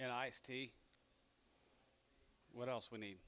And iced tea. What else we need?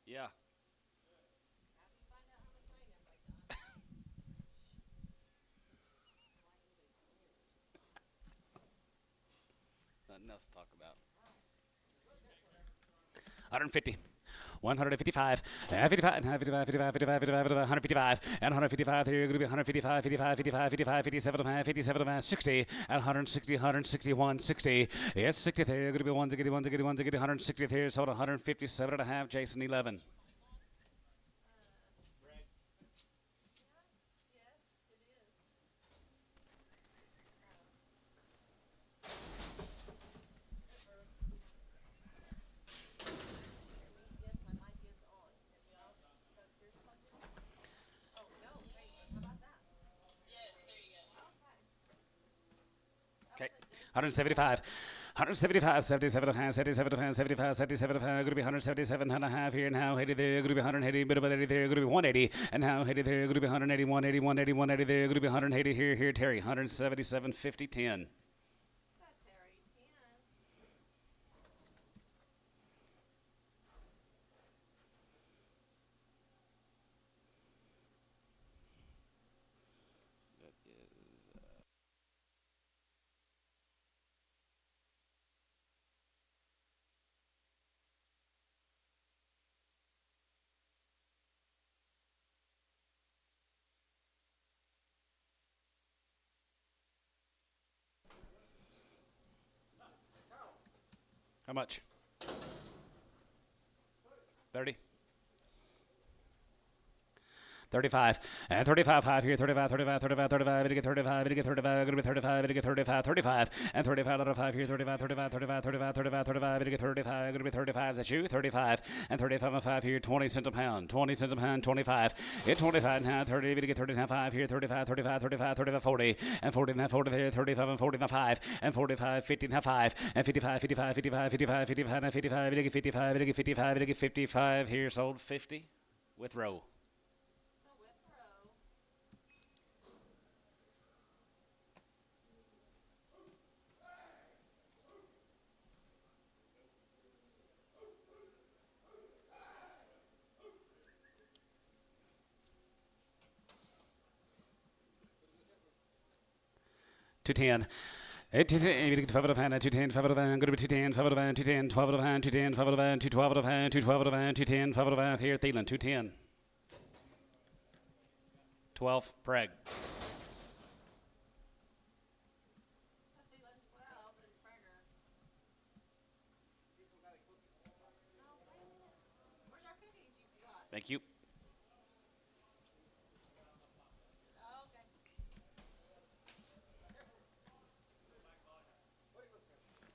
Yeah. Nothing else to talk about. 150. 155, 55, 55, 55, 55, 155, and 155. Here you're going to be 155, 55, 55, 55, 57, 57, 60, and 160, 161, 60. Yes, 60 there. You're going to be 160, 160, 160, 160 there. So 157 and a half. Jason 11. Okay, 175. 175, 77 and a half, 77 and a half, 75, 77 and a half, going to be 177 and a half here now, 80 there, going to be 180, bit of 80 there, going to be 180, and now 80 there, going to be 180, 180, 180, 180 there, going to be 180 here, Terry, 177, 50, 10. How much? 30? 35, and 35, 5 here, 35, 35, 35, 35, it'll get 35, it'll get 35, it'll be 35, it'll get 35, 35, and 35 out of 5 here, 35, 35, 35, 35, 35, 35, it'll get 35, it'll be 35, that's you, 35, and 35 and 5 here, 20 cents a pound, 20 cents a pound, 25, at 25 now, 30, it'll get 30 and 5 here, 35, 35, 35, 35, 40, and 40 and 40 there, 35 and 40 and 5, and 45, 50 and 5, and 55, 55, 55, 55, 55, and 55, it'll get 55, it'll get 55, it'll get 55 here, sold 50 with row. 210. 210, 12 out of hand, 210, 12 out of hand, going to be 210, 12 out of hand, 210, 12 out of hand, 210, 12 out of hand, 212 out of hand, 212 out of hand, 210, 12 out of hand, here, Thielen, 210. 12, Preg. Thank you.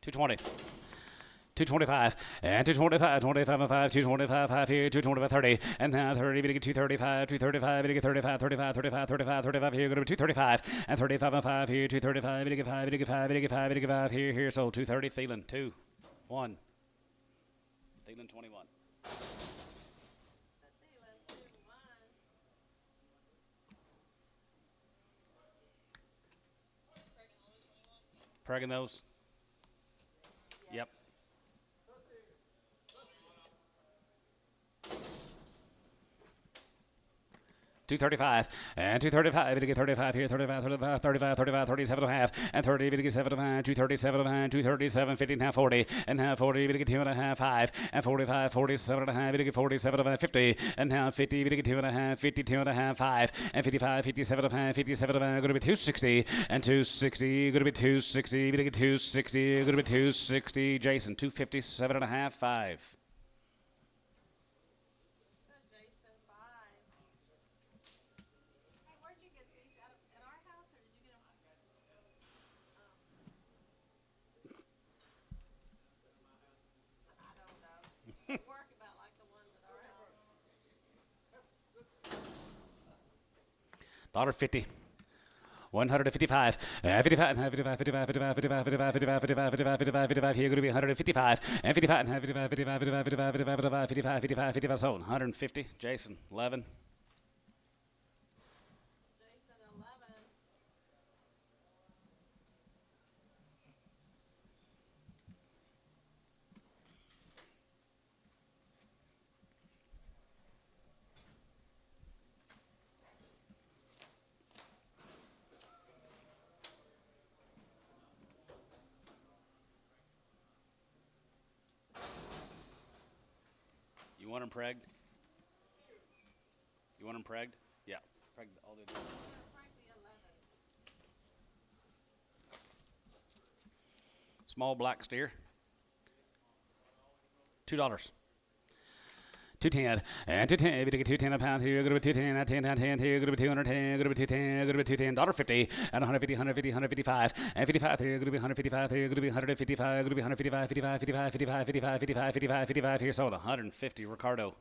220. 225, and 225, 25 and 5, 225, 5 here, 225, 30, and now 30, we get 235, 235, we get 35, 35, 35, 35, 35 here, go to 235, and 35 and 5 here, 235, we get 5, we get 5, we get 5, we get 5 here, so 230, Thielen, 2, 1. Thielen, 21. Pregging those. Yep. 235, and 235, it'll get 35 here, 35, 35, 35, 35, 37 and a half, and 30, it'll get 7 and a half, 237 and a half, 237, 50 and a half, 40, and now 40, it'll get 2 and a half, 5, and 45, 47 and a half, it'll get 47 and a half, 50, and now 50, it'll get 2 and a half, 52 and a half, 5, and 55, 57 and a half, 57 and a half, going to be 260, and 260, going to be 260, it'll get 260, going to be 260, Jason, 257 and a half, 5. $1.50. 155, 55, 55, 55, 55, 55, 55, 55, 55, 55, 55, here going to be 155, and 55, 55, 55, 55, 55, 55, 55, 55, 55, sold. 150, Jason, 11. You want them pregged? You want them pregged? Yeah. Pregged all the small black steer. $2. 210 and 210. If you get 210 a pound here, you're going to be 210 at 10 at 10 here, you're going to be 210, you're going to be 210, you're going to be 210, $50 and 150, 150, 155 and 55 here, you're going to be 155 here, you're going to be 155, you're going to be 155, 55, 55, 55, 55, 55, 55, 55 here, sold. 150, Ricardo.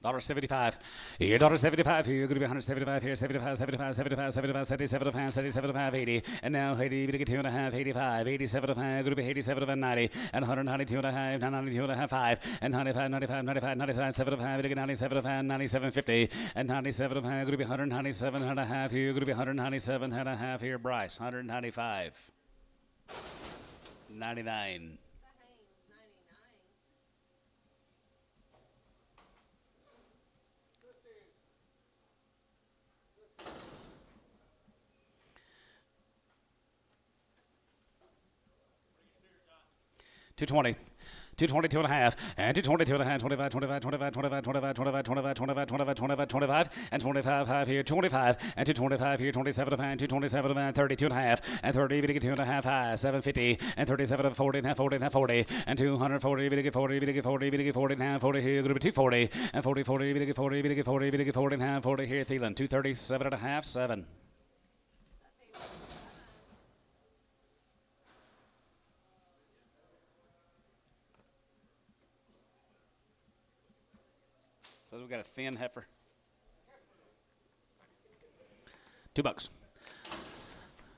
$75. Here, $75 here. You're going to be 175 here. 75, 75, 75, 75, 77 pounds, 77, 80. And now 80, you're going to get 2.5, 85, 87 pounds. You're going to be 87, 90, and 192 and a half, 92 and a half, 5, and 95, 95, 95, 95, 7 pounds. You're going to get 97 pounds, 97, 50, and 97 pounds. You're going to be 197 and a half here. You're going to be 197 and a half here. Bryce, 195, 99. $220. 222 and a half, and 222 and a half, 25, 25, 25, 25, 25, 25, 25, 25, 25, 25, 25, and 25 half here, 25, and 225 here, 27 of hand, 227 of hand, 32 and a half, and 30, if you get 2 and a half high, 750, and 37 of 40 and half, 40 and half, 40, and 240, if you get 40, if you get 40, if you get 40 and half, 40 here, you're going to be 240, and 40, 40, if you get 40, if you get 40, if you get 40 and half, 40 here, Thielen, 237 and a half, 7. So we've got a thin heifer. $2.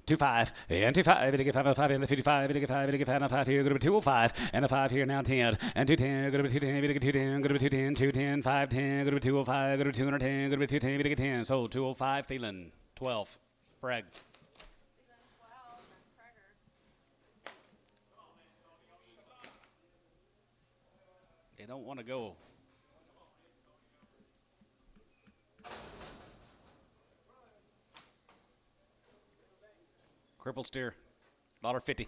25 and 25. It'll get 505 and 55. It'll get 5. It'll get 5 and 5 here. Going to be 205 and a 5 here now 10 and 210. Going to be 210. It'll get 210. Going to be 210. 210. 510. Going to be 205. Going to be 210. Going to be 210. It'll get 10. So 205. Thielen 12. Bragg. They don't want to go. Crippled steer, $1.50.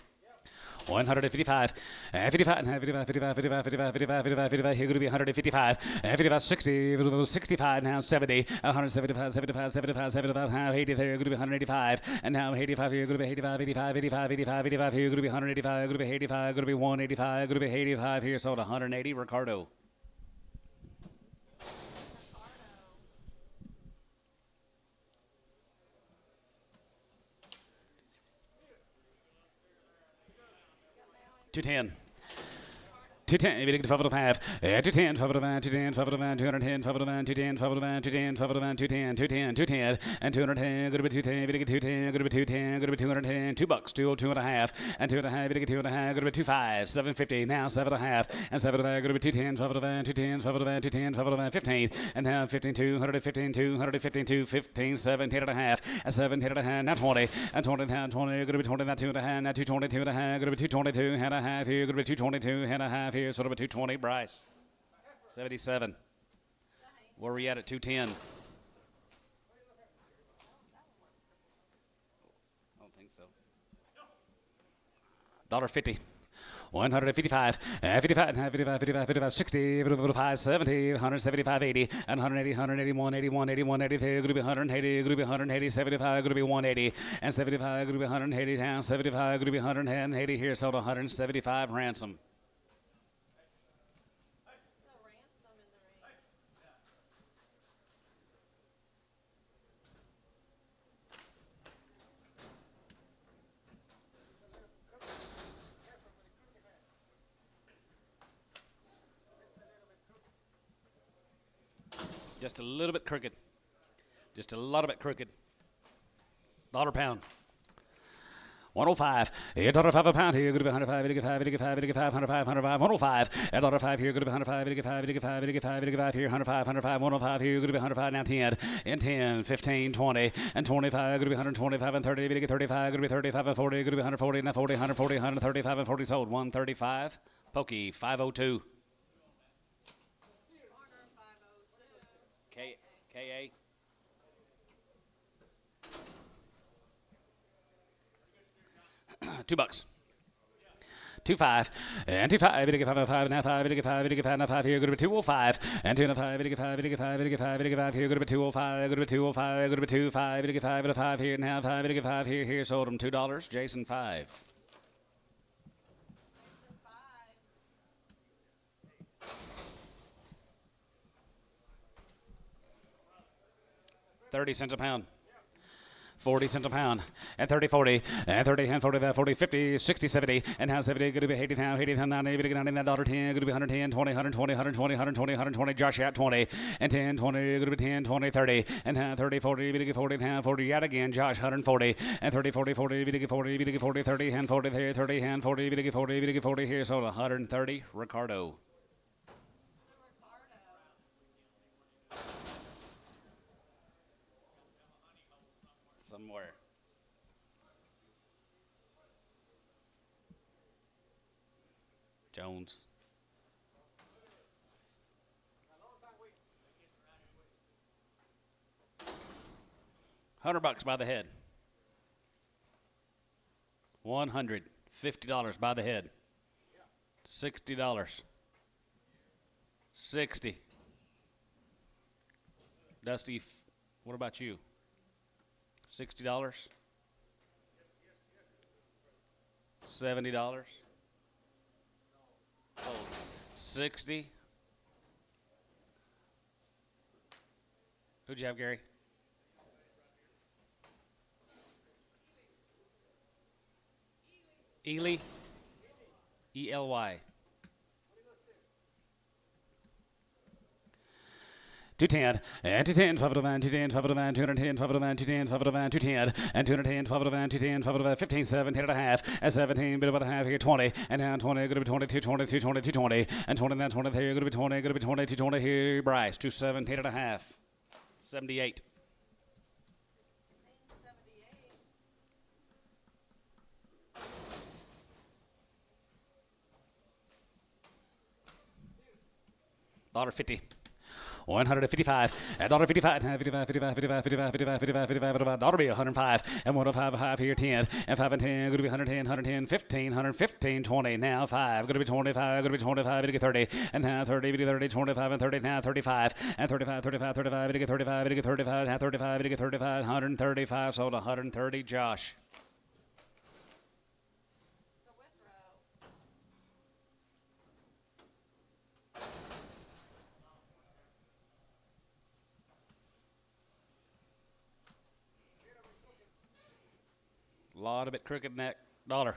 155, 55, 55, 55, 55, 55, 55, 55, here going to be 155, 55, 60, 65, now 70, 175, 75, 75, 75, now 80, there, going to be 185, and now 85 here, going to be 85, 85, 85, 85, 85, here, going to be 185, going to be 85, going to be 185, going to be 85 here, sold 180, Ricardo. $210. 210, we get 12 of 5, 210, 12 of 5, 210, 12 of 5, 210, 12 of 5, 210, 12 of 5, 210, 12 of 5, 210, 210, 210, and 210, going to be 210, we get 210, going to be 210, going to be 210, $2, 202 and a half, and 2 and a half, we get 2 and a half, going to be 25, 750, now 7 and a half, and 7 and a half, going to be 210, 12 of 5, 210, 12 of 5, 210, 12 of 5, 15, and now 15, 215, 215, 215, 17 and a half, and 17 and a half, now 20, and 20, now 20, going to be 20, now 2 and a half, now 222 and a half, going to be 222 and a half here, going to be 222 and a half here, sort of a 220, Bryce. 77. Where were we at 210? I don't think so. $1.50. 155, 55, 55, 55, 55, 60, 55, 70, 175, 80, and 180, 181, 81, 81, 83, group 180, group 180, 75, group 180, and 75, group 180 down, 75, group 180 here, sold 175 ransom. Just a little bit crooked. Just a lot of it crooked. Dollar pound. 105. $105 a pound here. Good to be 105, 85, 85, 85, 105, 105, 105. $105 here. Good to be 105, 85, 85, 85, 85 here. 105, 105, 105 here. Good to be 105 now 10. And 10, 15, 20, and 25. Good to be 125 and 30. Good to be 35. Good to be 35 and 40. Good to be 140 and 40, 140, 135 and 40 sold. 135. Pokey 502. KA. $2. 25 and 25, 5 now 5, 5 now 5 here, good to be 205 and 205, 85, 85, 85, 85 here, good to be 205, good to be 205, good to be 25, 85, 85 here now 5, 85 here, sold them $2. Jason 5. $0.30 a pound. 40 cents a pound, and 30, 40, and 30, and 40, 40, 50, 60, 70, and now 70, good to be 80 now, 80 now, 90, $90, 10, good to be 110, 20, 120, 120, 120, 120, Josh at 20, and 10, 20, good to be 10, 20, 30, and now 30, 40, 40, now 40, yet again, Josh 140, and 30, 40, 40, 40, 40, 30, and 40 there, 30, and 40, 40, 40 here, so 130, Ricardo. Somewhere. Jones. $100 by the head. $150 by the head. $60. 60. Dusty, what about you? $60. $70. Oh, 60. Who'd you have, Gary? Ely. ELY. 210 and 210, 5 of the van, 210, 5 of the van, 210, 5 of the van, 210, 5 of the van, 210 and 210, 5 of the van, 210, 5 of the van, 15, 17 and a half, and 17, bit about a half here, 20, and down 20, going to be 20, 220, 220, 220, and 20, then 20 here, going to be 20, going to be 20, 220 here, Bryce, 217 and a half, 78. $1.50. 155, and $155, and 55, 55, 55, 55, 55, 55, 55, $1 be 105, and 105 here, 10, and 5 and 10, going to be 110, 110, 15, 115, 20, now 5, going to be 25, going to be 25, going to get 30, and now 30, 30, 25, and 30, now 35, and 35, 35, 35, going to get 35, going to get 35, now 35, going to get 35, 135, sold 130, Josh. A lot of it crooked neck. $1.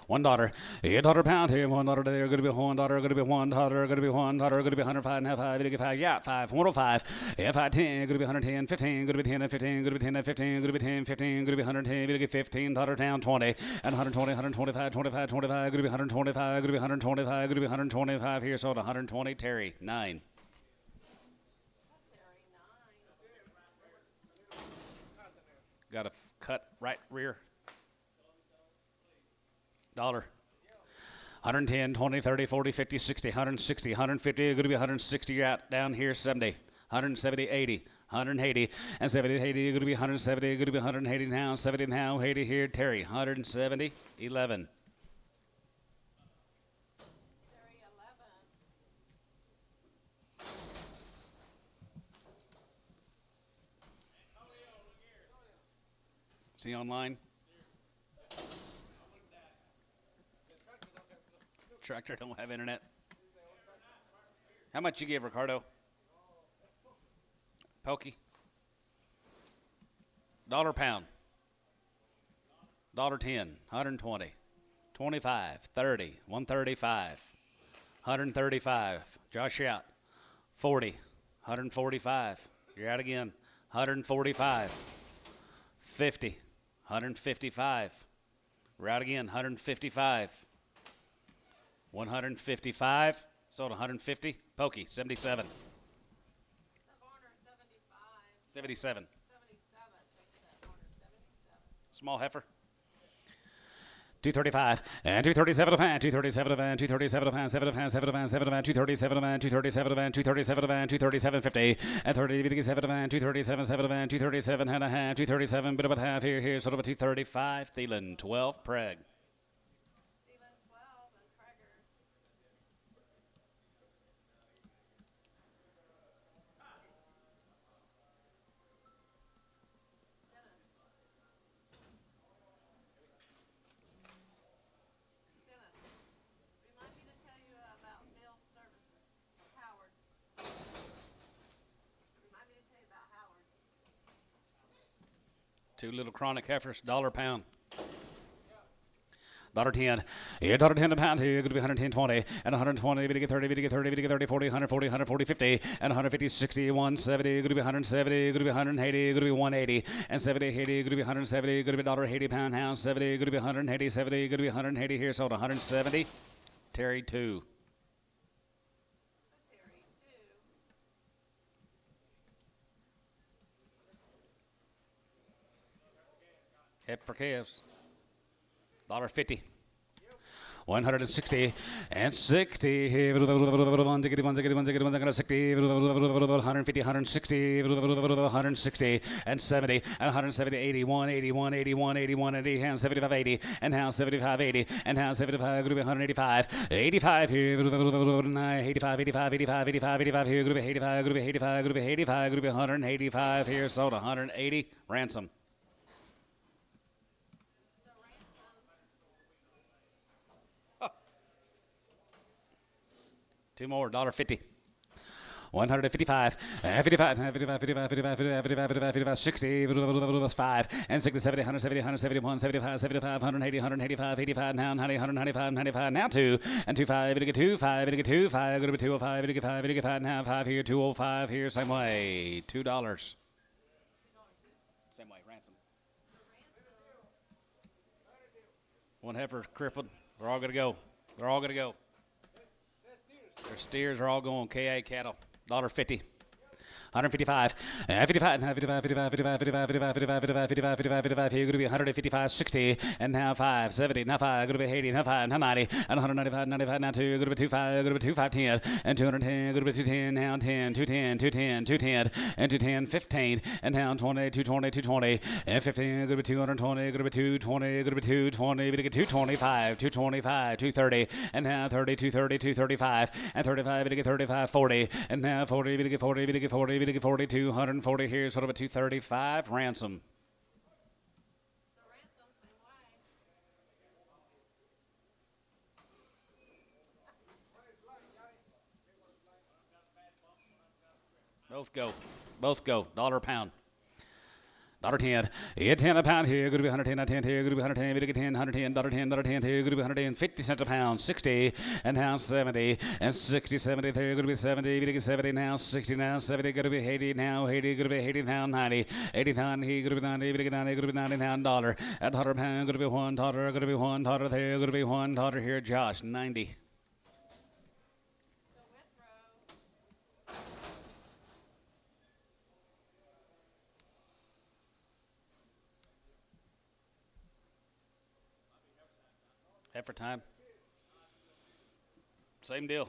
$1. $1 pound here. $1 there. Going to be $1. Going to be $1. Going to be $1. Going to be 105 now 5. Going to get 5. Yeah, 5. 105. Yeah, 5. 10. Going to be 110. 15. Going to be 10 and 15. Going to be 10 and 15. Going to be 10. 15. Going to be 110. Going to get $15 down 20 and 120. 125. 25. 25. Going to be 125. Going to be 125. Going to be 125 here. Sold 120. Terry 9. Got a cut right rear. $1. 110, 20, 30, 40, 50, 60, 160, 150. Going to be 160 out down here. 70, 170, 80, 180, and 70, 80. Going to be 170. Going to be 180 now. 70 now. 80 here. Terry 170, 11. he online? Tractor don't have internet. How much you give, Ricardo? Pokey? Dollar pound. $1.10, 120, 25, 30, 135, 135. Josh out. 40, 145. You're out again. 145. 50, 155. We're out again. 155. 155. Sold 150. Pokey, 77. 77. Small heifer. 235 and 237 of hand, 237 of hand, 237 of hand, 7 of hand, 7 of hand, 7 of hand, 237 of hand, 237 of hand, 237 of hand, 237.50 and 37 of hand, 237, 7 of hand, 237 and a hand, 237, bit of a half here, sort of a 235. Thielen 12, Preg. Two little chronic heifers, $1 pound. $1.10. Yeah, $1.10 a pound here. Going to be 110.20 and 120. We get 30. We get 30. We get 30. 40. 140. 140. 50 and 150. 60. 170. Going to be 170. Going to be 180. Going to be 180 and 70. 80. Going to be 170. Going to be $1.80 pound house. 70. Going to be 180. 70. Going to be 180 here. Sold 170. Terry 2. Hep for calves. $1.50. 160 and 60 here. 150, 160 and 70 and 170, 81, 81, 81, 81, 80, and 75, 80 and now 75, 80 and now 75, going to be 185, 85 here. 85, 85, 85, 85, 85 here. Going to be 85, going to be 85, going to be 85, going to be 185 here. Sold 180. Ransom. Two more, $1.50. 155, 55, 55, 55, 55, 55, 55, 60, 5, and 60, 70, 170, 171, 75, 75, 180, 185, 85, now 90, 195, 95, now 2, and 25, it'll get 2, 5, it'll get 2, 5, it'll be 205, it'll get 5, it'll get 5, now 5 here, 205 here, same way, $2. Same way, ransom. One heifer crippled, they're all going to go. They're all going to go. Their steers are all going KA cattle. $1.50. 155, 55, 55, 55, 55, 55, 55, 55, 55, 55, 55, here, going to be 155, 60, and now 5, 70, now 5, going to be 80, now 5, now 90, and 195, 95, now 2, going to be 25, going to be 25, 10, and 210, going to be 210, now 10, 210, 210, 210, and 210, 15, and now 20, 220, 220, and 15, going to be 220, going to be 220, going to be 220, we get 225, 225, 230, and now 30, 230, 235, and 35, we get 35, 40, and now 40, we get 40, we get 40, we get 40, 240 here, sort of a 235. Ransom. Both go. Both go. $1 a pound. $1.10. Yeah, 10 a pound here. Going to be 110. 10 here. Going to be 110. We get 10. 110. $1.10. $10 here. Going to be 150 cents a pound. 60 and now 70 and 60. 70 there. Going to be 70. We get 70 now. 60 now. 70. Going to be 80 now. 80. Going to be 80 now. 90. 80 pound here. Going to be 90. We get 90. Going to be 90 now. $1. At $100 pound. Going to be $1. Going to be $1 there. Going to be $1 here. Josh 90. Heifer time. Same deal.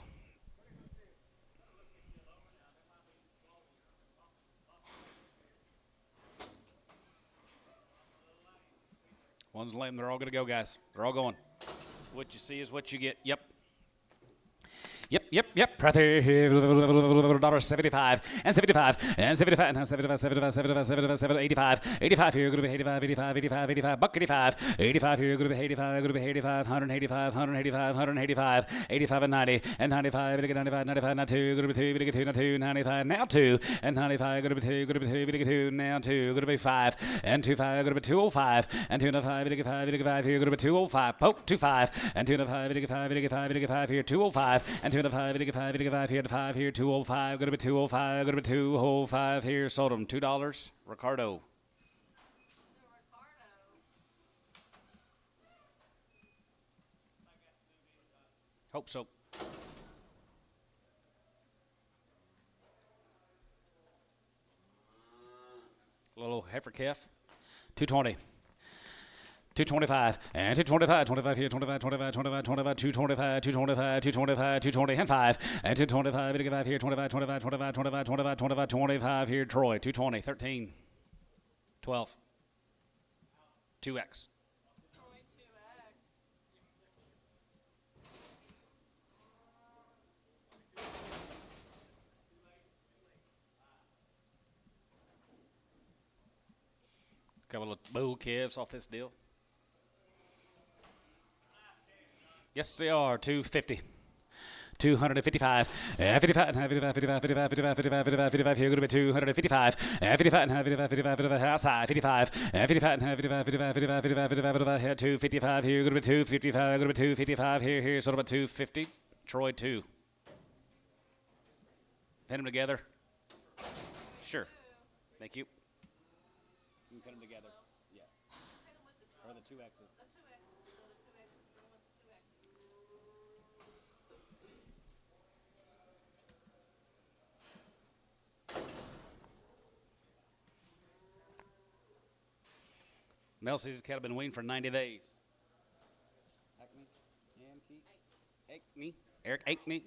One's lame. They're all going to go, guys. They're all going. What you see is what you get. Yep. Yep, yep, Yep, right there, $75 and 75 and 75 and 75, 75, 75, 75, 85, 85 here, gonna be 85, 85, 85, 85, buck 85, 85 here, gonna be 85, gonna be 85, 185, 185, 185, 85 and 90 and 95, gonna get 95, 95, now 2, gonna be 2, gonna get 2, now 2, 95, now 2, and 95, gonna be 2, gonna be 2, gonna get 2, now 2, gonna be 5, and 25, gonna be 205, and 205, gonna get 5, gonna get 5 here, gonna be 205, poke 25, and 205, gonna get 5, gonna get 5, gonna get 5 here, 205, and 205, gonna get 5, gonna get 5 here, 5 here, 205, gonna be 205, gonna be 205 here, sold them $2, Ricardo. Hope so. Little heifer calf. 220. 225 and 225, 25 here, 25, 25, 25, 25, 225, 225, 225, 220 and 5 and 225, 85 here, 25, 25, 25, 25, 25, 25, 25 here, Troy, 220, 13, 12, 2X. Couple of bull calves off this deal. Yes, they are. 250. 255, 55, 55, 55, 55, 55, 55, 55, 55, here, going to be 255, 55, 55, 55, 55, outside, 55, 55, 55, 55, 55, 55, 55, here, 255, here, going to be 255, going to be 255, here, sort of a 250, Troy 2. Pin them together. Sure. Thank you. You can pin them together. Yeah. Or the 2X's. Mel says his cattle been weaned for 90 days. Eric Ankney.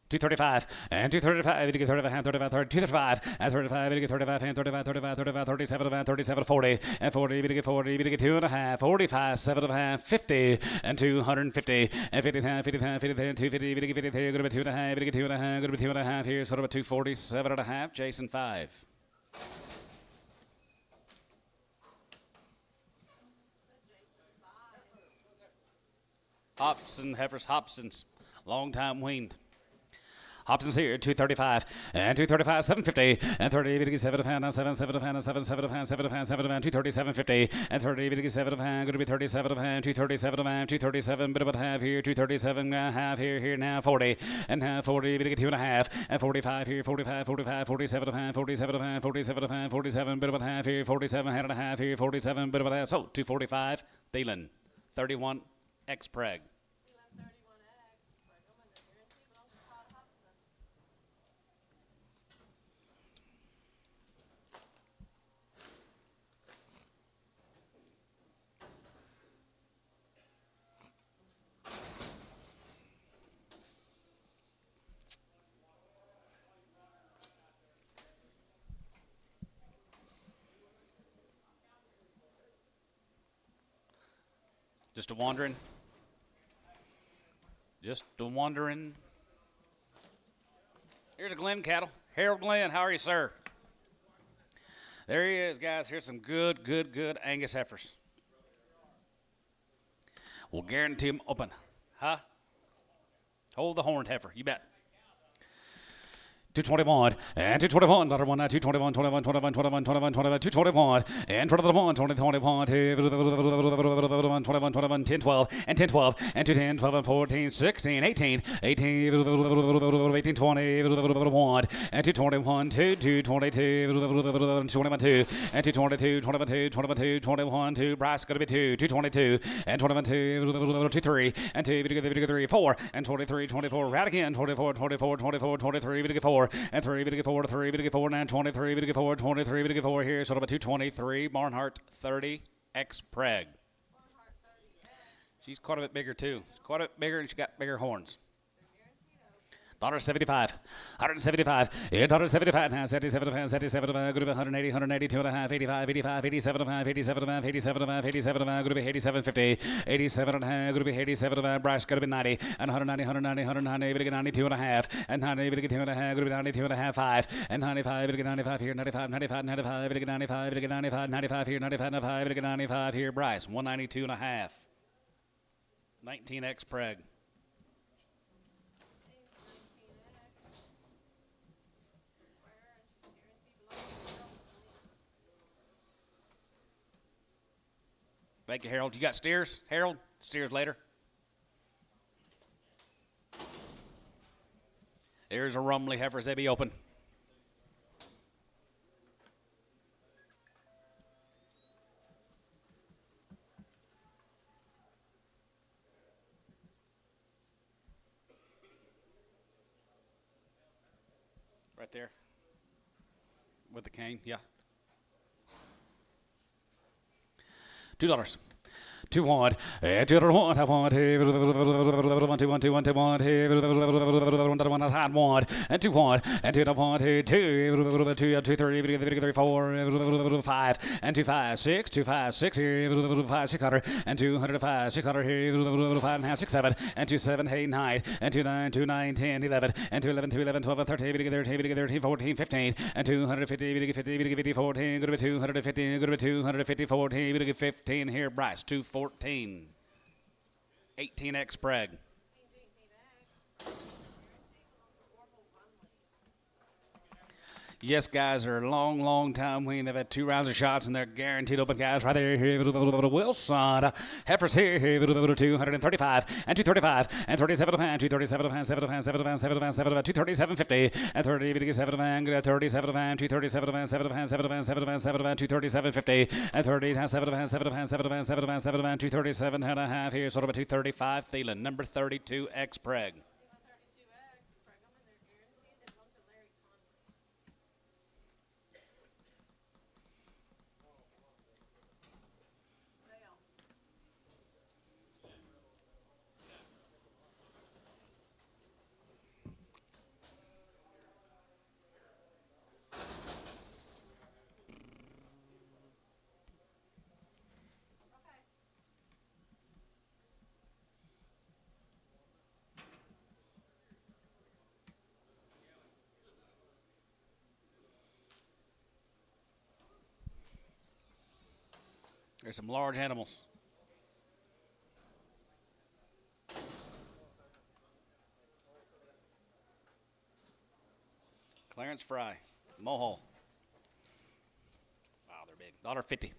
235 and 235, you get 35 and 35, 30, 235 and 35, you get 35 and 35, 35, 35, 37 and 37, 40 and 40, you get 40, you get 2.5, 45, 7.5, 50 and 250 and 50, 50, 50, 250, you get 50, you're going to be 2.5, you get 2.5, going to be 2.5 here, sort of a 240, 7.5, Jason 5. Hobson, Heifers, Hobsons, long time weaned. Hobson's here, 235 and 235, 750 and 30, 7 pound, 7, 7 pound, 7, 7 pound, 7 pound, 7 pound, 237, 50 and 30, 7 pound, going to be 37 pound, 237 pound, 237, bit of a half here, 237, half here now, 40 and half 40, get 2.5 and 45 here, 45, 45, 47 pound, 47 pound, 47 pound, 47, bit of a half here, 47, hand and a half here, 47, bit of a half, so 245, Thielen, 31, X-Preg. Just a wandering. Just a wandering. Here's a Glenn cattle. Harold Glenn, how are you, sir? There he is, guys. Here's some good Angus heifers. We'll guarantee them open. Huh? Hold the horned heifer. You bet. 221 and 221, another one, 221, 21, 21, 21, 21, 21, 221 and 21, 20, 21, 21, 21, 10, 12 and 10, 12 and 210, 12 and 14, 16, 18, 18, 18, 20, 1 and 221, 2, 222, 21, 2 and 222, 21, 2, 21, 2, 21, 2, Bryce going to be 2, 222 and 21, 2, 23 and 2, 3, 4 and 23, 24, right again, 24, 24, 24, 23, 4 and 3, 4, 3, 4, 9, 23, 4, 23, 4 here, sort of a 223, Barnhart 30, X-Preg. She's quite a bit bigger too. Quite a bit bigger and she got bigger horns. $75, 175, $175 now, 77, 77, good 180, 182 and a half, 85, 85, 87, 87, 87, 87, good to be 87, 50, 87 and a half, good to be 87, Bryce, got to be 90, and 190, 190, 190, able to get 92 and a half, and 90, able to get 2 and a half, good to be 92 and a half, 5, and 95, able to get 95 here, 95, 95, 95, able to get 95, able to get 95, 95 here, 95, 95, able to get 95 here, Bryce, 192 and a half, 19X Preg. Thank you, Harold. You got steers, Harold? Steers later. There's a Rumley heifers. They be open. Right there. With the cane, yeah. $2. 2 1, 2 1, I want 1 2 1 2 1 2 1 2 1 and 2 1 and 2 1 2 2 2 3 4 5 and 2 5 6 2 5 6 5 600 and 205 600 5 and a half 6 7 and 2 7 8 9 and 2 9 2 9 10 11 and 2 11 2 11 12 13 13 14 15 and 250 50 14 go to 250 go to 250 14 15 here Bryce 214 18X Preg. Yes, guys, are a long, long time waiting. They've had 2 rounds of shots, and they're guaranteed open, guys. Right there, Wilson. Heifers here, 235, and 235, and 37, and 237, and 237, 50, and 37, and 37, and 237, and 237, 50, and 37, and 237 and a half here, sort of a 235 Thielen, number 32X Preg. There's some large animals. Clarence Fry, Mohole. Wow, they're big. $1.50.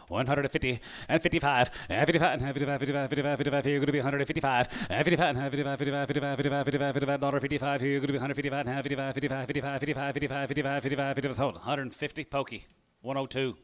150 and 55 and 55 and 55 55 55 55 here going to be 155 and 55 and 55 55 55 55 55 $55 here going to be 155 and 55 55 55 55 55 55 55 55 sold 150 pokey 102.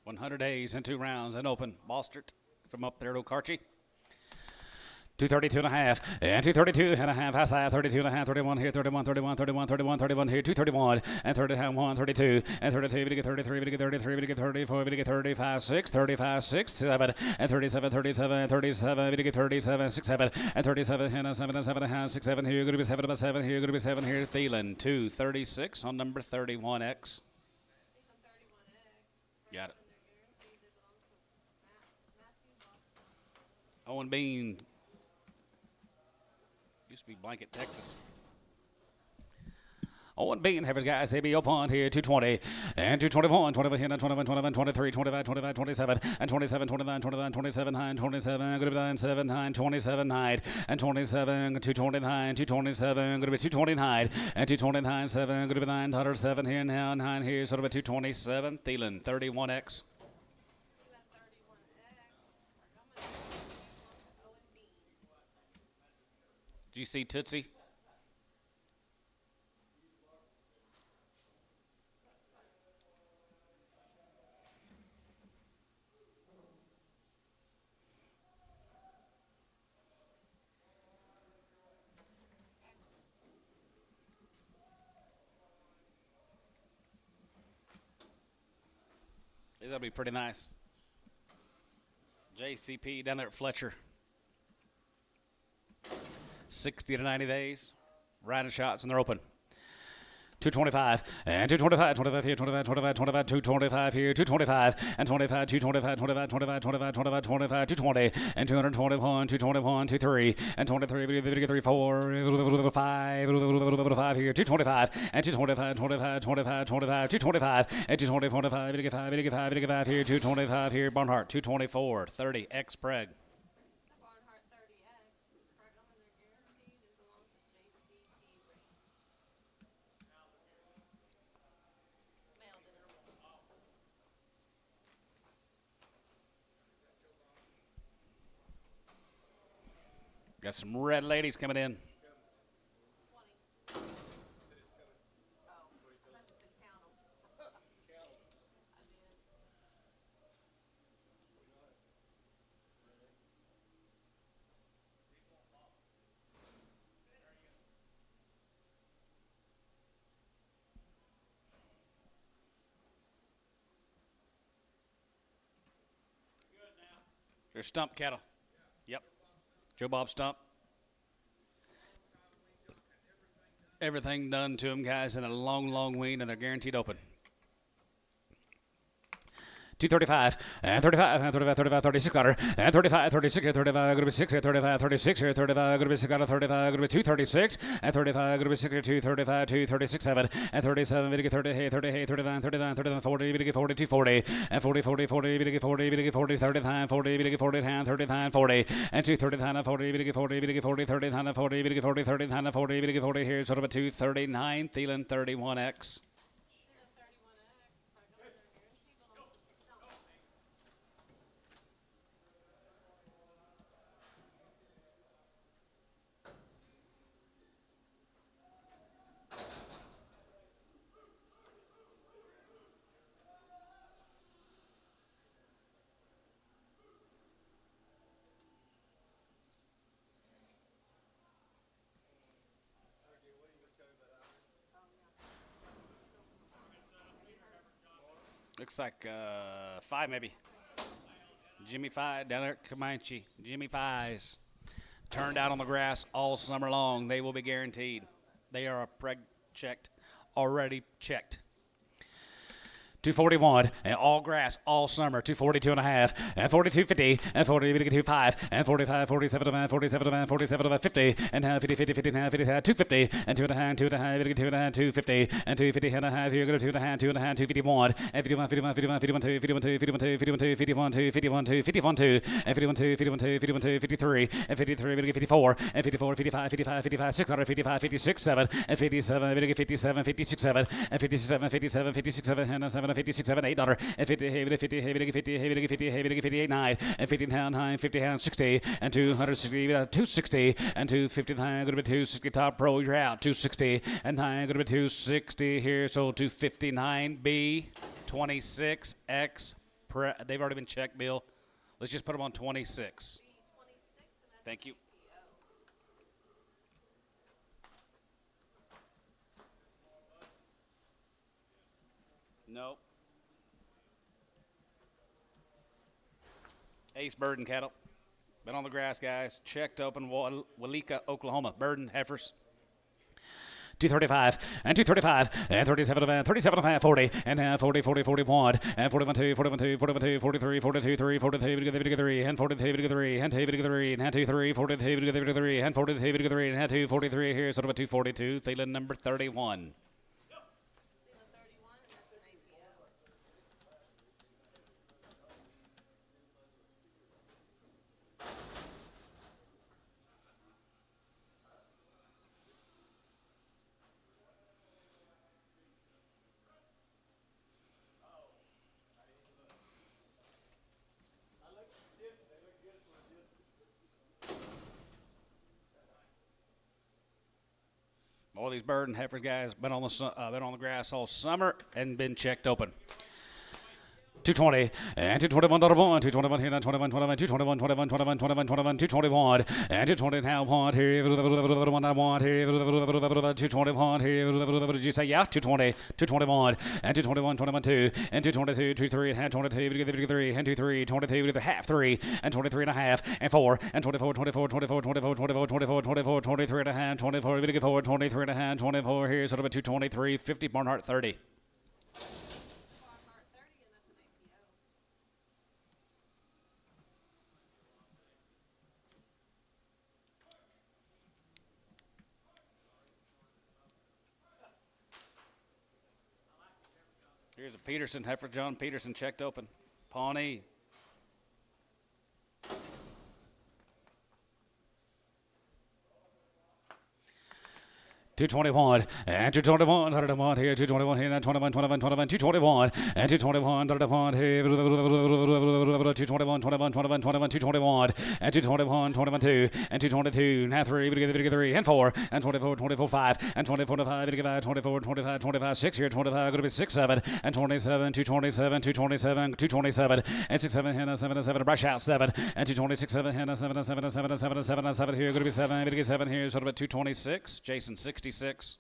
$100 days and 2 rounds and open. Bostert from up there at Okarche. 232 and a half and 232 and a half. High side 32 and a half. 31 here. 31 31 31 31 31 here. 231 and 31 32 and 32. We get 33. We get 33. We get 34. We get 35 6 35 6 7 and 37 37 37. We get 37 6 7 and 37 and 7 and 7 and a half 6 7 here. Going to be 7 about 7 here. Going to be 7 here. Thielen 236 on number 31X. Got it. Owen Bean. Used to be Blanket, Texas. Owen Bean, heifers guys, they be open here, 220 and 221, 21 here, 21, 21, 23, 25, 25, 27, and 27, 29, 29, 27, 9, 27, good to be 9, 7, 9, 27, 9, and 27, 229, 227, good to be 229, and 229, 7, good to be 9, 7 here now, 9 here, sort of a 227, Thielen, 31X. Do you see Tootsie? That'll be pretty nice. JCP down there at Fletcher. 60 to 90 days. Riding shots, and they're open. 225 and 225, 25 here, 25, 25, 25, 225 here, 225 and 25, 225, 25, 25, 25, 25, 25, 220 and 221, 221, 23 and 23, 3, 4, 5 here, 225 and 225, 25, 25, 25, 225 and 220, 25, 85 here, 225 here, Barnhart, 224, 30, X Preg. Got some red ladies coming in. They're stump cattle. Yep. Joe Bob Stump. Everything done to them, guys, and a long, long wean, and they're guaranteed open. 235 and 35 and 35, 35, 36 got her and 35, 36, 35, going to be 6, 35, 36, 35, going to be 6, 35, going to be 236 and 35, going to be 6, 235, 236, 7 and 37, 30, 38, 39, 39, 39, 40, 40, 240 and 40, 40, 40, 40, 40, 39, 40, 40, 39, 40 and 239, 40, 40, 40, 39, 40, 40, 39, 40, 40, here's sort of a 239, Thielen 31X. Looks like 5 maybe. Jimmy Five down there at Comanche. Jimmy Fives turned out on the grass all summer long. They will be guaranteed. They are preg checked, already checked. 241 and all grass all summer. 242 and a half and 42.50 and 40.25 and 45, 47 and 47 and 47 and 50 and now 50, 50, 50 and 50, 250 and 2 and a half, 2 and a half, 2 and a half, 250 and 250 and a half. You're going to 2 and a half, 2 and a half, 251 and 51, 51, 51, 51, 2, 51, 2, 51, 2, 51, 2, 51, 2, 51, 2, 51, 2 and 51, 2, 51, 2, 51, 2, 53 and 53, 54 and 54, 55, 55, 55, 655, 56, 7 and 57, 57, 56, 7 and 57, 57, 56, 7 and 7 56, 7, $8 and 50, 50, 50, 50, 50, 50, 58, 9 and 50 pound, 50 pound, 60 and 260, 260 and 259, going to be 260 top pro. You're out 260 and 9, going to be 260 here. So 259B, 26X. They've already been checked, Bill. Let's just put them on 26. Thank you. Nope. Ace Burden cattle. Been on the grass, guys. Checked open, Walika, Oklahoma. Burden heifers. 235 and 235 and 37 and 37 and 40 and 40, 40, 41 and 41, 2, 41, 2, 41, 2, 43, 42, 3, 42, 53 and 43, 3 and 23 and 23, 42, 3 and 42, 3 and 243 here. Sort of a 242. Thielen number 31. All these Burden heifers, guys, been on the grass all summer and been checked open. 220 and 221 to 1, 221 here, 21, 21, 221, 21, 21, 21, 21, 221 and 220 now 1 here, 1 I want here, 221 here, did you say yeah? 220, 221 and 221, 21, 2 and 222, 23 and 22, 3 and 23, 22 to the half 3 and 23 and a half and 4 and 24, 24, 24, 24, 24, 24, 24, 23 and a half, 24, 23 and a half, 24 here, sort of a 223, 50, Barnhart 30. Here's a Peterson, heifer John Peterson, checked open. Pawnee. 221 and 221, 101 here, 221 here, 21, 21, 21, 221 and 221, 101 here, 221, 21, 21, 21, 221 and 221, 21, 2 and 222, now 3 and 4 and 24, 24, 5 and 24, 5, 24, 25, 25, 6 here, 25, going to be 6, 7 and 27, 227, 227, 227 and 6, 7, Hannah, 7, 7, brush out 7 and 226, 7, Hannah, 7, 7, 7, 7, 7, 7 here, going to be 7, going to get 7 here, sort of about 226, Jason 66.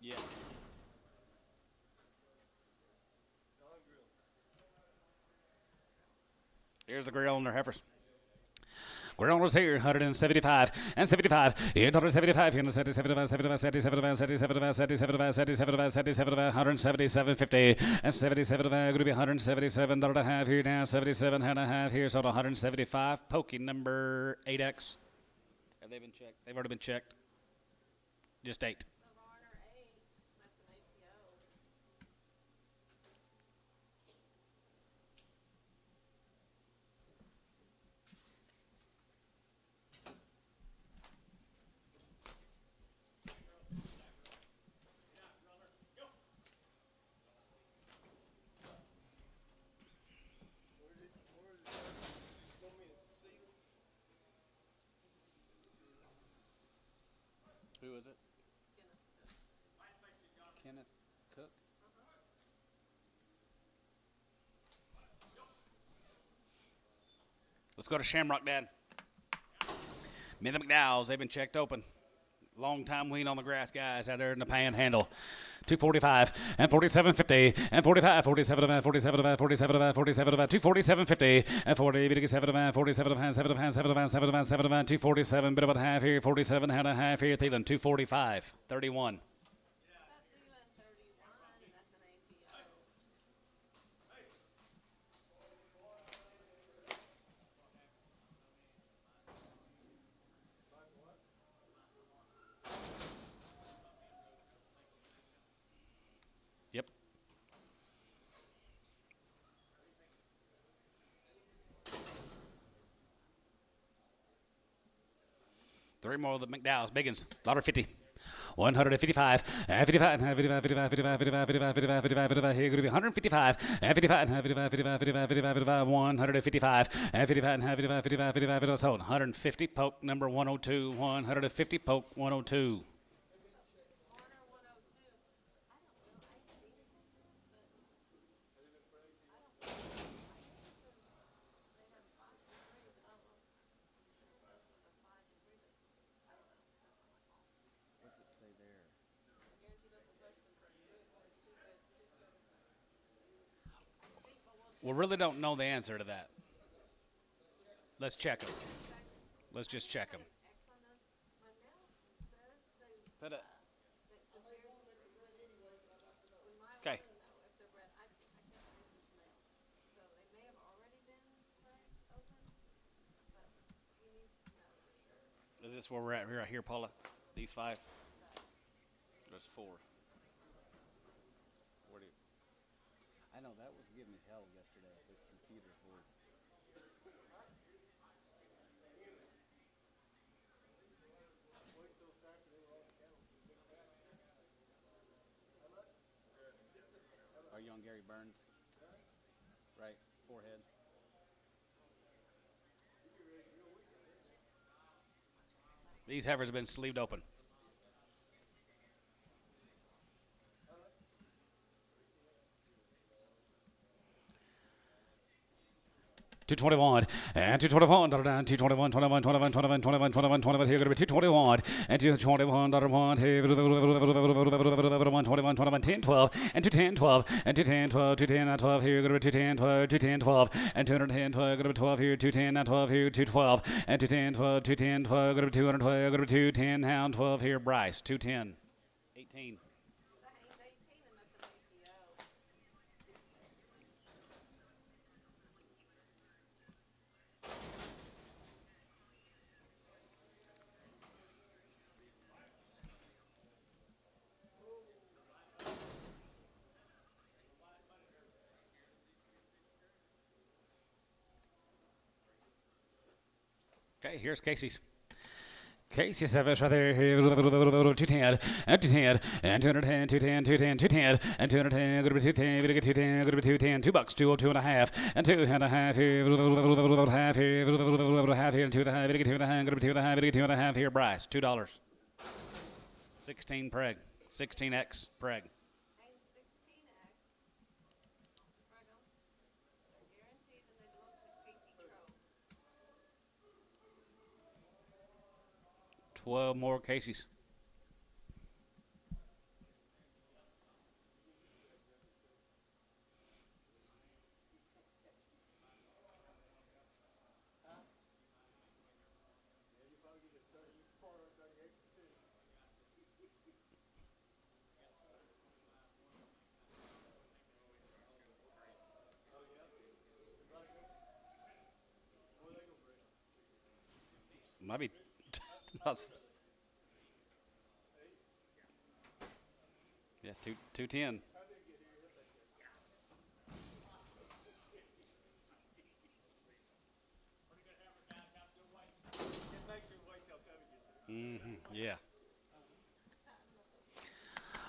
Yeah. Here's the grill and their heifers. Grill was here, 175 and 75. 175 here, 75, 75, 77, 77, 77, 77, 77, 177, 50 and 77. Going to be 177 and a half here now, 77 and a half here, so 175. Pokey number 8X. Have they been checked? They've already been checked. Just 8. Who is it? Kenneth Cook. Let's go to Shamrock, Dad. Me and the McDowells, they've been checked open. Long time wean on the grass guys out there in the panhandle. 245 and 47.50 and 45, 47 about 47 about 47 about 47 about 247.50 and 40, 7 about 47 about 7 about 7 about 7 about 7 about 247, bit about half here, 47 and a half here, Thielen 245, 31. Yep. Three more of the McDowell's. Biggins. $1.50. 155 and 55 and 55 55 55 55 55 55 55 here going to be 155 and 55 and 55 55 55 55 55 155 and 55 and 55 55 55 so 150 poke number 102 150 poke 102. We really don't know the answer to that. Let's check them. Let's just check them. Okay. Is this where we're at right here, Paula? These 5? There's 4. I know that was giving me hell yesterday. This computer board. Are you on Gary Burns? Right, forehead. These heifers have been sleeved open. 221, and 221, down 221, 21, 21, 21, 21, 21, 21, here, going to be 221, and 221, $1, here, 1, 21, 21, 10, 12, and 210, 12, and 210, 12, 210, 12, here, going to be 210, 12, 210, 12, and 210, 12, going to be 12, here, 210, 12, here, 212, and 210, 12, 210, 12, going to be 212, going to be 210, hound, 12, here, Bryce, 210, 18. Okay, here's Casey's. Casey Savage right there, 210, and 210, and 210, 210, 210, 210, and 210, going to be 210, going to get 210, going to be 210, $2, 202 and a half, and 2.5 here, half here, half here, and 2.5, going to get 2.5, going to be 2.5, going to get 2.5 here, Bryce, $2. 16 preg, 16x preg. 12 more Casey's. Might be. Yeah, 210. Yeah.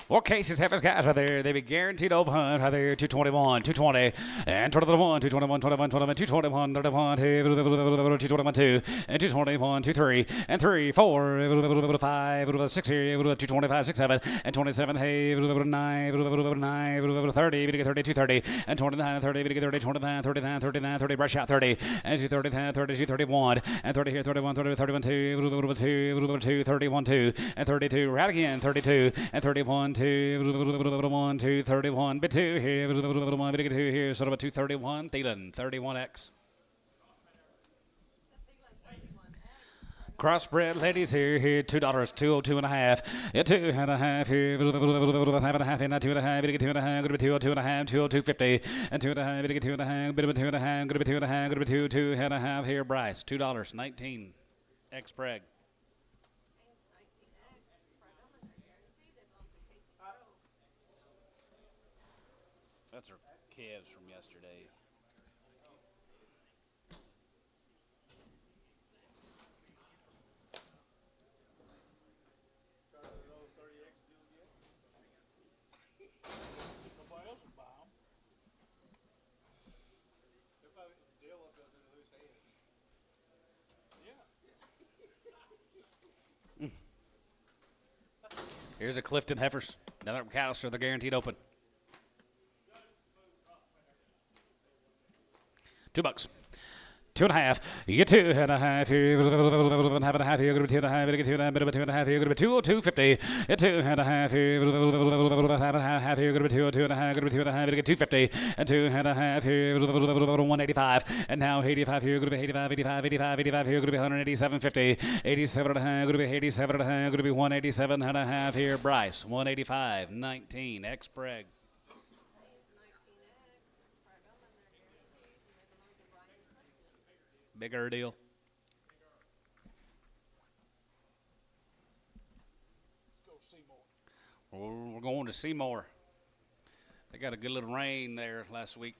Well, Casey's half his guys right there. They be guaranteed open hunt right there. 221, 220, and 221, 221, 21, 21, 221, 31, 221, 2, and 221, 23, and 3, 4, 5, 6 here, 225, 6, 7, and 27, hey, 9, 9, 30, we get 30, 230, and 29, 30, we get 30, 29, 39, 39, 30, brush out 30, and 230, 30, 31, and 30 here, 31, 30, 31, 2, 31, 2, and 32, right again, 32, and 31, 2, 1, 2, 31, bit 2 here, 1, bit 2 here, sort of a 231, Thielen, 31X. Crossbred ladies here, $2, 202 and a half, yeah, 2.5 here, half and a half, and 2.5, bit 2.5, going to be 202 and a half, 202.50, and 2.5, bit 2.5, bit of 2.5, going to be 2.5, going to be 2.5 here, Bryce, $2, 19, X preg. That's our calves from yesterday. Here's a Clifton Heifers. Another McAllister. They're guaranteed open. $2. 2.5. You get 2.5 here. Half and a half here. Going to be 2.5. You get 2.5. Bit of a 2.5 here. Going to be 202.50. Get 2.5 here. Half and a half here. Going to be 202 and a half. Going to be 2.5. You get 250. And 2.5 here. 185. And now 85 here. Going to be 85, 85, 85, 85 here. Going to be 187.50. 87 and a half. Going to be 87 and a half. Going to be 187 and a half here. Bryce. 185. 19. X preg. Bigger deal. We're going to Seymour. They got a good little rain there last week.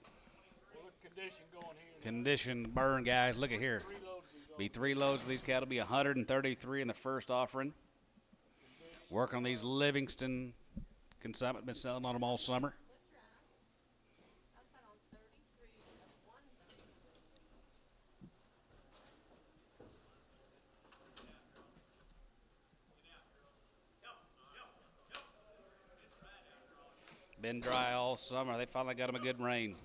Condition burn, guys. Look at here. Be 3 loads of these cattle. Be 133 in the first offering. Working on these Livingston consignment. Been selling on them all summer. Been dry all summer. They finally got them a good rain.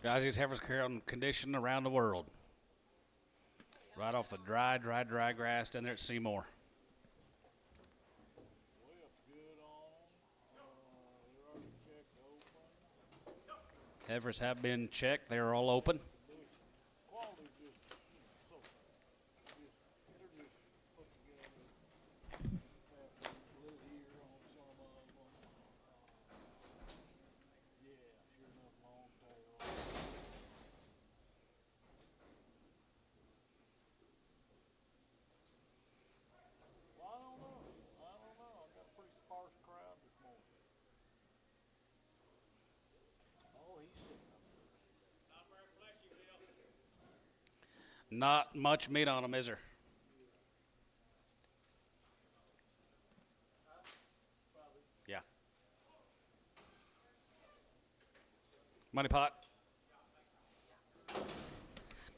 Guys, these heifers carry on condition around the world. Right off the dry grass down there at Seymour. Heifers have been checked. They are all open. Not much meat on them, is there? Yeah. Money pot.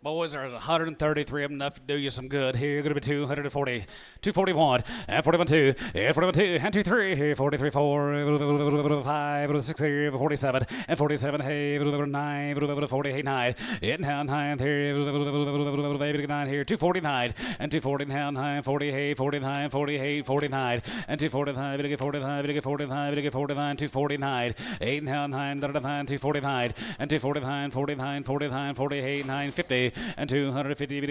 Boys, there's 133 of them, enough to do you some good. Here, going to be 240, 241, and 41 2, and 41 2, and 23, here, 43 4, 5, 6, 47, and 47, hey, 9, 48 9, in down 9, here, 9 here, 249, and 249, 9, 40, hey, 49, 48, 49, and 245, 45, 45, 49, 249, 8 down 9, 249, and 249, 49, 49, 48, 9, 50. And 250,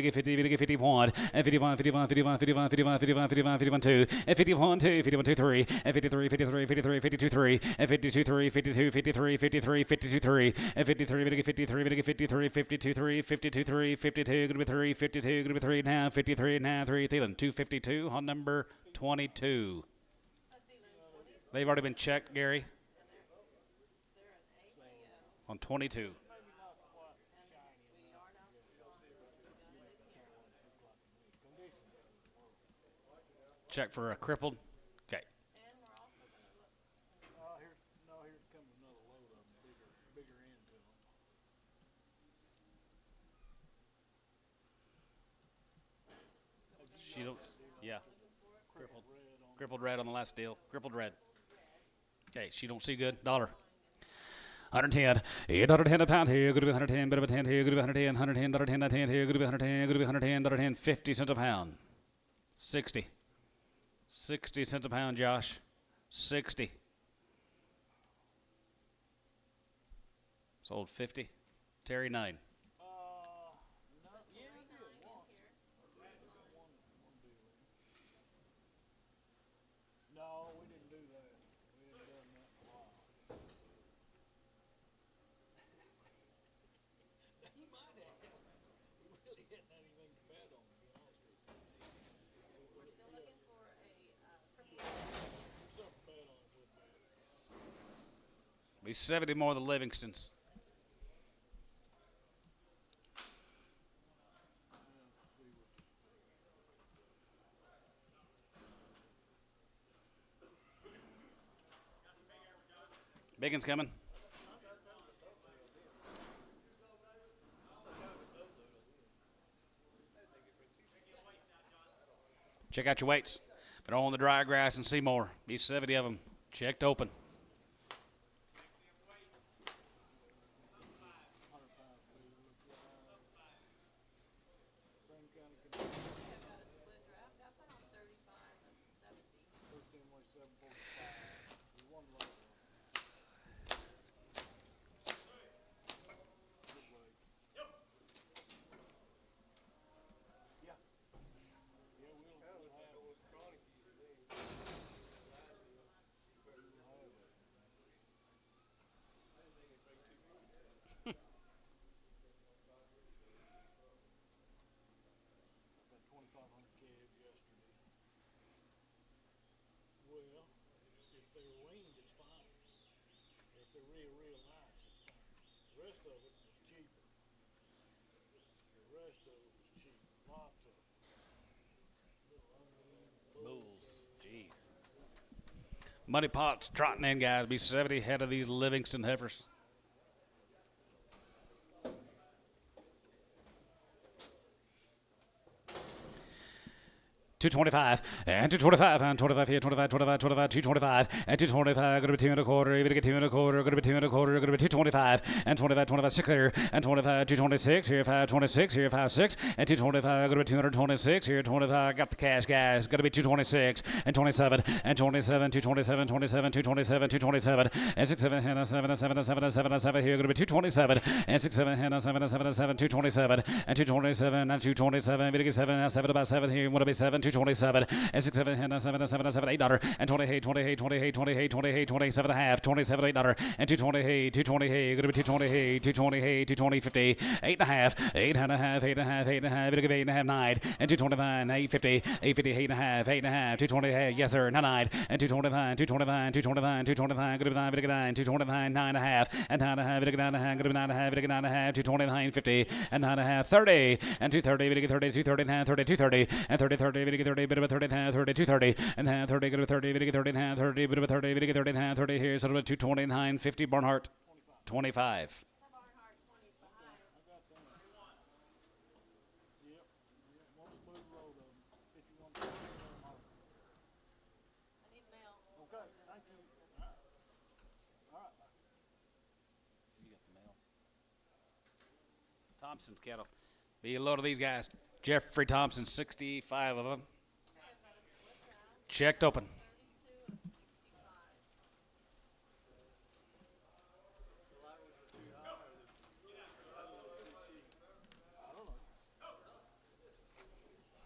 51, and 51, 51, 51, 51, 51, 51, 51, 51, 2, and 51, 2, 51, 2, 3, and 53, 53, 53, 52, 3, and 52, 3, 52, 53, 53, 52, 3, and 53, 53, 53, 52, 3, 52, 3, 52, going to be 3, 52, going to be 3 now, 53 now, 3, Thielen, 252 on number 22. They've already been checked, Gary, on 22. Check for a crippled. Okay. Here comes another load of them, bigger end to them. She looks, yeah. Crippled red on the last deal. Crippled red. Okay, she don't see good. $1. 110, 810 a pound here, good to be 110, bit of a 10 here, good to be 110, 110, $110 here, good to be 110, good to be 110, $110, 50 cents a pound. 60. 60 cents a pound, Josh. 60. Sold 50. Terry, 9. No, we didn't do that. We hadn't done that in a while. You might have. We really hadn't had anything to bet on, to be honest with you. We're still looking for a Something bet on it would be. Be 70 more than Livingston's. Biggins coming. Check out your weights. They're on the dry grass in Seymour. Be 70 of them. Checked open. If they're winged, it's fine. If they're real nice, it's fine. The rest of it is cheaper. Lots of Bulls. Jeez. Money Pot's trotting in, guys. Be 70 head of these Livingston heifers. 225 and 225 and 25 here 25 25 25 225 and 225 going to be 2 and a quarter even get 2 and a quarter going to be 2 and a quarter going to be 225 and 25 25 6 there and 25 226 here 526 here 56 and 225 going to be 226 here 25 got the cash guys going to be 226 and 27 and 27 227 27 227 227 and 67 and 7 7 7 7 7 here going to be 227 and 67 and 7 7 7 227 and 227 and 227 going to get 7 7 about 7 here want to be 7 227 and 6 7 and 7 7 7 $8 and 28 28 28 28 28 27 and a half 27 $8 and 228 228 going to be 228 228 220 50 8 and a half 8 and a half 8 and a half 8 and a half 8 and a half 9 and 229 850 850 8 and a half 8 and a half 220 yes sir 9 and 229 229 229 229 going to be 9 9 229 9 and a half and 9 and a half 9 and a half going to be 9 and a half 9 and a half 229 50 and 9 and a half 30 and 230 30 230 30 230 and 30 30 30 bit of a 30 and 30 230 and 30 go to 30 30 30 and 30 bit of a 30 30 30 and 30 here so 229 50 Barnhart 25 Barnhart 25. Yep. One smooth road of them. 51. I need mail. Okay, thank you. All right. you got the mail Thompson's cattle be a load of these guys Jeffrey Thompson 65 of them checked open 32 and 65.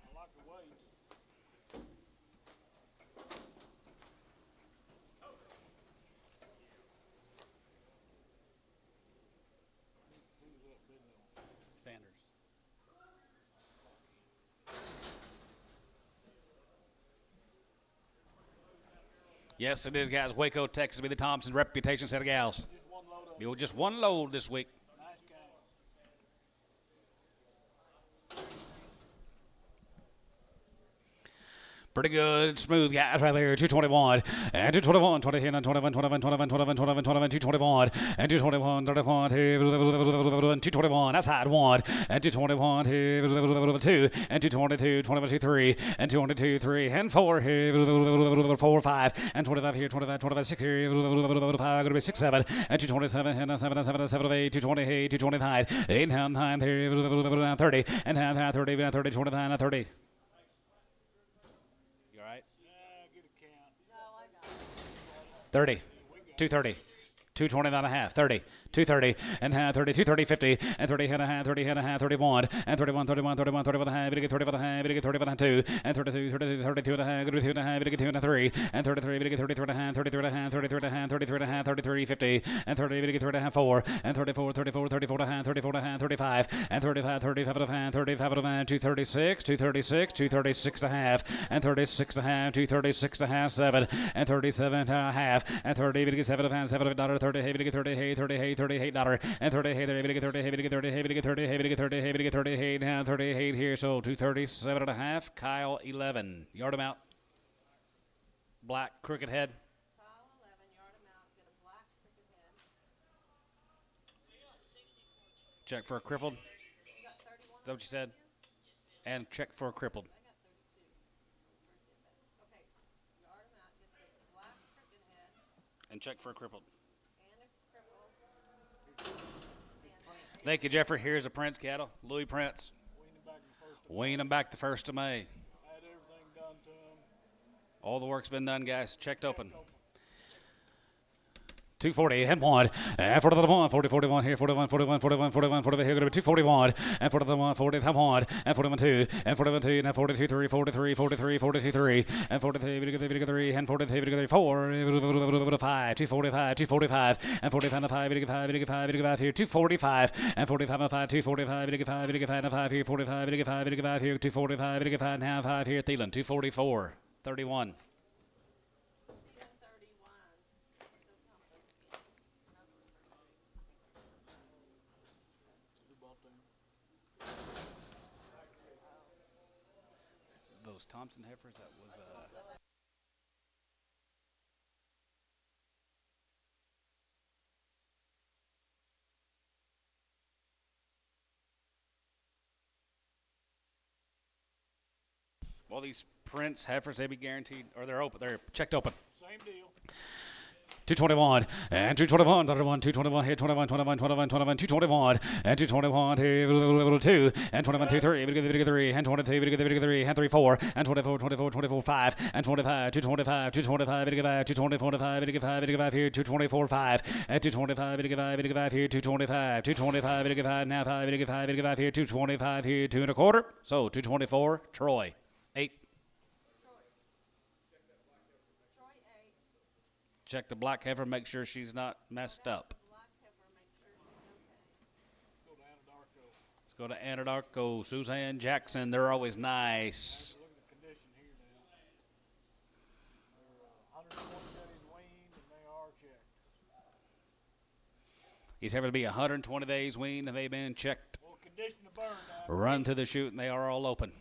I like the weights. Who's that big one? Sanders yes it is guys Waco Texas be the Thompson reputation set of gals Just one load of be just one load this week nice cow. pretty good, smooth guys right there. 221 and 221, 20 and 21, 21, 21, 21, 21, 21, 221 and 221, 31, 221. That's high one and 221, 2 and 222, 21, 3 and 222, 3 and 4 4 5 and 25 here, 25, 25, 6 here, 5 going to be 6 7 and 227 and 7 7 7 8 228, 229, 8 and 9 here, 30 and 30 30 29 30. 30, 230, 229 and a half, 30, 230, and 30, 230, 50, and 30 and a half, 30 and a half, 31, and 31, 31, 31, 31 and a half, 31 and a half, 31 and 2, and 32, 32, 32 and a half, 32 and a half, 2 and a 3, and 33, 33 and a half, 33 and a half, 33 and a half, 33 and a half, 33, 50, and 30, 33 and a half, 4, and 34, 34, 34 and a half, 34 and a half, 35, and 35, 35 and a half, 35 and a half, 236, 236, 236 and a half, and 36 and a half, 236 and a half, 7, and 37 and a half, and 30, 7 and a half, $7, 30, 30, 30, $38, and 30, 30, 30, 30, 30, 30, 30, 30, now 38 here, so 237 and a half, Kyle 11, yard him out, black crooked head. Kyle 11, yard him out, get a black crooked head. Check for a crippled. You got 31? Is that what you said? And check for a crippled. I got 32. Okay, yard him out, get the black crooked head And check for a crippled. and a cripple. Thank you, Jeffrey. Here's a Prince cattle, Louis Prince. Wean them back the first of Wean them back the 1st of May. Had everything done to them. All the work's been done, guys. Checked open. 240 and 1 and 41 40 41 here 41 41 41 41 41 here going to be 241 and 41 40 1 and 41 2 and 41 2 and 42 3 43 43 42 3 and 43 3 and 43 4 5 245 245 and 45 5 5 here 245 and 45 5 245 5 5 here 45 5 here 245 5 now 5 here Thielen 244 31 those Thompson heifers that was Well, these Prince heifers, they be guaranteed, or they're open. They're checked open. Same deal. 221 and 221, 221 here, 21, 21, 21, 21, 221 and 221 here, 2 and 21, 2, 3, 3 and 22, 3 and 3, 4 and 24, 24, 24, 5 and 25, 225, 225, 224, 5, 5 here, 224, 5 and 225, 5 here, 225, 225, now 5, 5 here, 225 here, 2 1/4. So 224, Troy, 8. Troy 8. Check the black heifer, make sure she's not messed up. Black heifer, make sure she's okay. Go to Anadarko. Let's go to Anadarko. Suzanne Jackson, they're always nice. Look at the condition here now. They're 120 days weaned and they are checked. These heifers be 120 days weaned and they've been checked. Well, condition to burn now. Run to the chute and they are all open.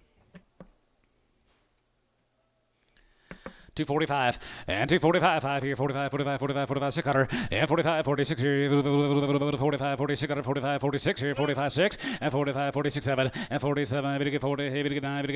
245 and 245, 5 here, 45, 45, 45, 45, 600 and 45, 46 here, 45, 46, 45, 46 here, 45, 6 and 45, 46, 7 and 47, 40,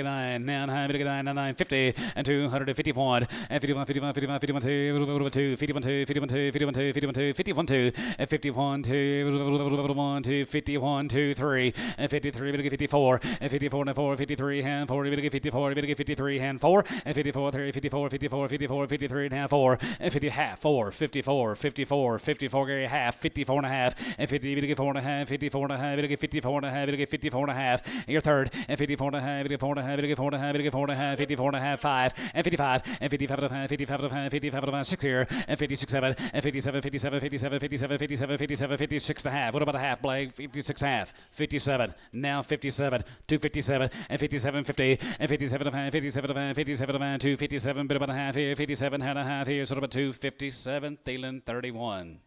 9, 9, 50 and 251 and 51, 51, 51, 51, 2, 51, 2, 51, 2, 51, 2, 51, 2, 51, 2 and 51, 2, 51, 2, 3 and 53, 54 and 54 and 4, 53 and 40, 54, 53 and 4 and 54, 3, 54, 54, 53 and a half, 4, and 50 half, 4, 54, 54, 54, Gary half, 54 and a half, and 50, 54 and a half, 54 and a half, 54 and a half, 54 and a half, your third, and 54 and a half, 54 and a half, 54 and a half, 54 and a half, 54 and a half, 5, and 55, and 55 and a half, 55 and a half, 55 and a half, 6 here, and 56, 7, and 57, 57, 57, 57, 57, 57, 56 and a half. What about a half, Blake? 56 and a half, 57, now 57, 257, and 57, 50, and 57 and a half, 57 and a half, 57 and a half, 257, bit about a half here, 57 and a half here, sort of a 257, Thielen 31.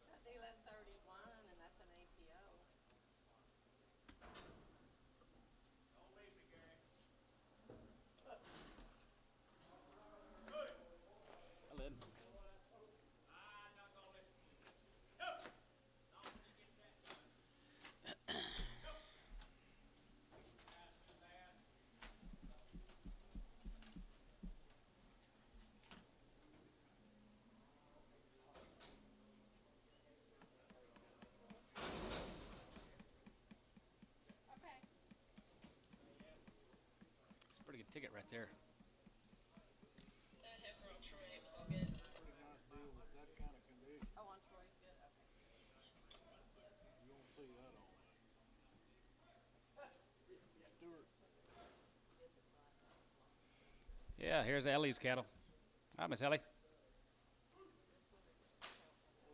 That Thielen 31, and that's an APO. Okay. It's a pretty good ticket right there. That heifer on Troy was good. Pretty nice deal with that kind of condition. Oh, on Troy's good. Okay. You won't see that on Stewart. Yeah, here's Ellie's cattle. Hi, Miss Ellie. Look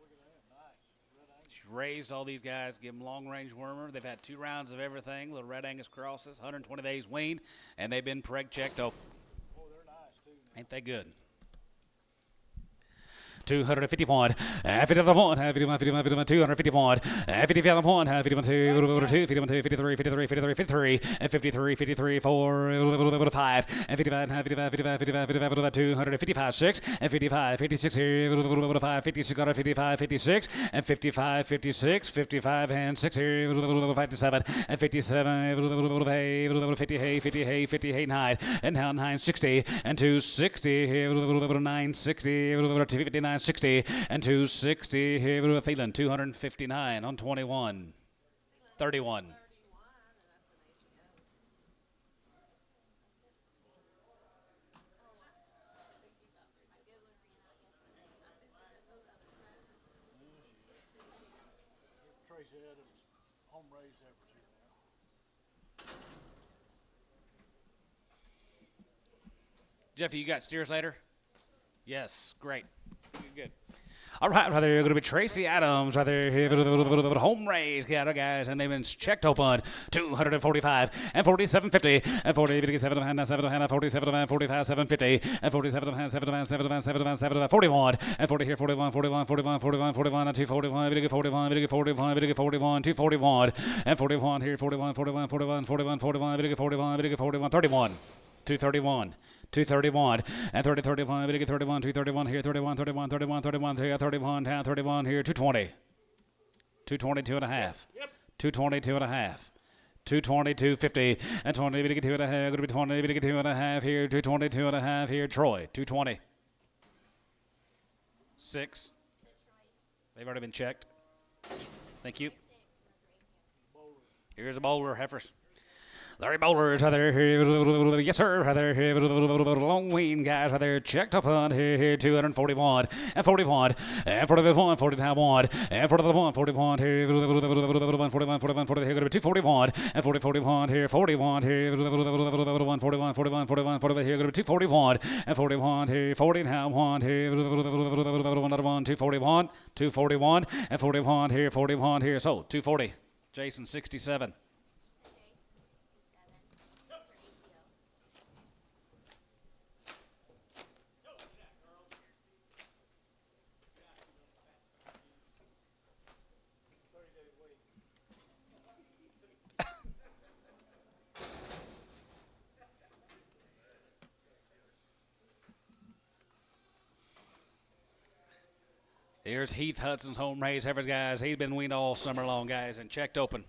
at that. Nice. Red Angus. She raised all these guys, give them long-range wormer. They've had 2 rounds of everything, little red Angus crosses, 120 days weaned, and they've been preg checked. Oh, Oh, they're nice too. ain't they good? 251, 51, 51, 51, 51, 251, 51, 51, 2, 51, 2, 53, 53, 53, 53, and 53, 53, 4, 5, and 55, 55, 55, 55, 55, 255, 6, and 55, 56 here, 5, 56, 55, 56, and 55, 56, 55, and 6 here, 57, and 57, 58, 58, 58, 9, and now 960, and 260 here, 960, 259, 60 and 260 here, Thielen 259 on 21, 31. 31, and that's an APO. Tracy Adams, home raised heifers here now. Jeffy, you got steers later? Yes, great. Good. All right, right there, going to be Tracy Adams, right there, home raised cattle, guys, and they've been checked open, 245, and 4750, and 40, 57, and 7, 47, and 45, 750, and 47, and 7, 7, 7, 7, 41, and 40 here, 41, 41, 41, 41, 41, and 241, 41, 41, 41, 241, and 41 here, 41, 41, 41, 41, 41, 41, 41, 31, 231. 231 and 30, 31, 31, 231 here, 31, 31, 31, 31, 31, down 31 here, 220. 222 and a half. Yep. 222 and a half. 220, 250, and 20, we get 2.5, going to be 20, we get 2.5 here, 220, 2.5 here, Troy, 220. 6. They've already been checked. Thank you. Here's a bowler, heifers. Larry Bowlers, yes sir, long wing guys, checked up on here, 241, and 41, and 41, 41, and 41, 41, here, 41, 41, 41, here, 241, and 40, 41, here, 41, here, 41, 41, 41, 41, 41, here, 241, and 41, here, 40, now 1, here, 1, 241, 241, and 41, here, 41, here, so 240, Jason, 67. Here's Heath Hudson's home race heifers, guys. He's been weaned all summer long, guys, and checked open.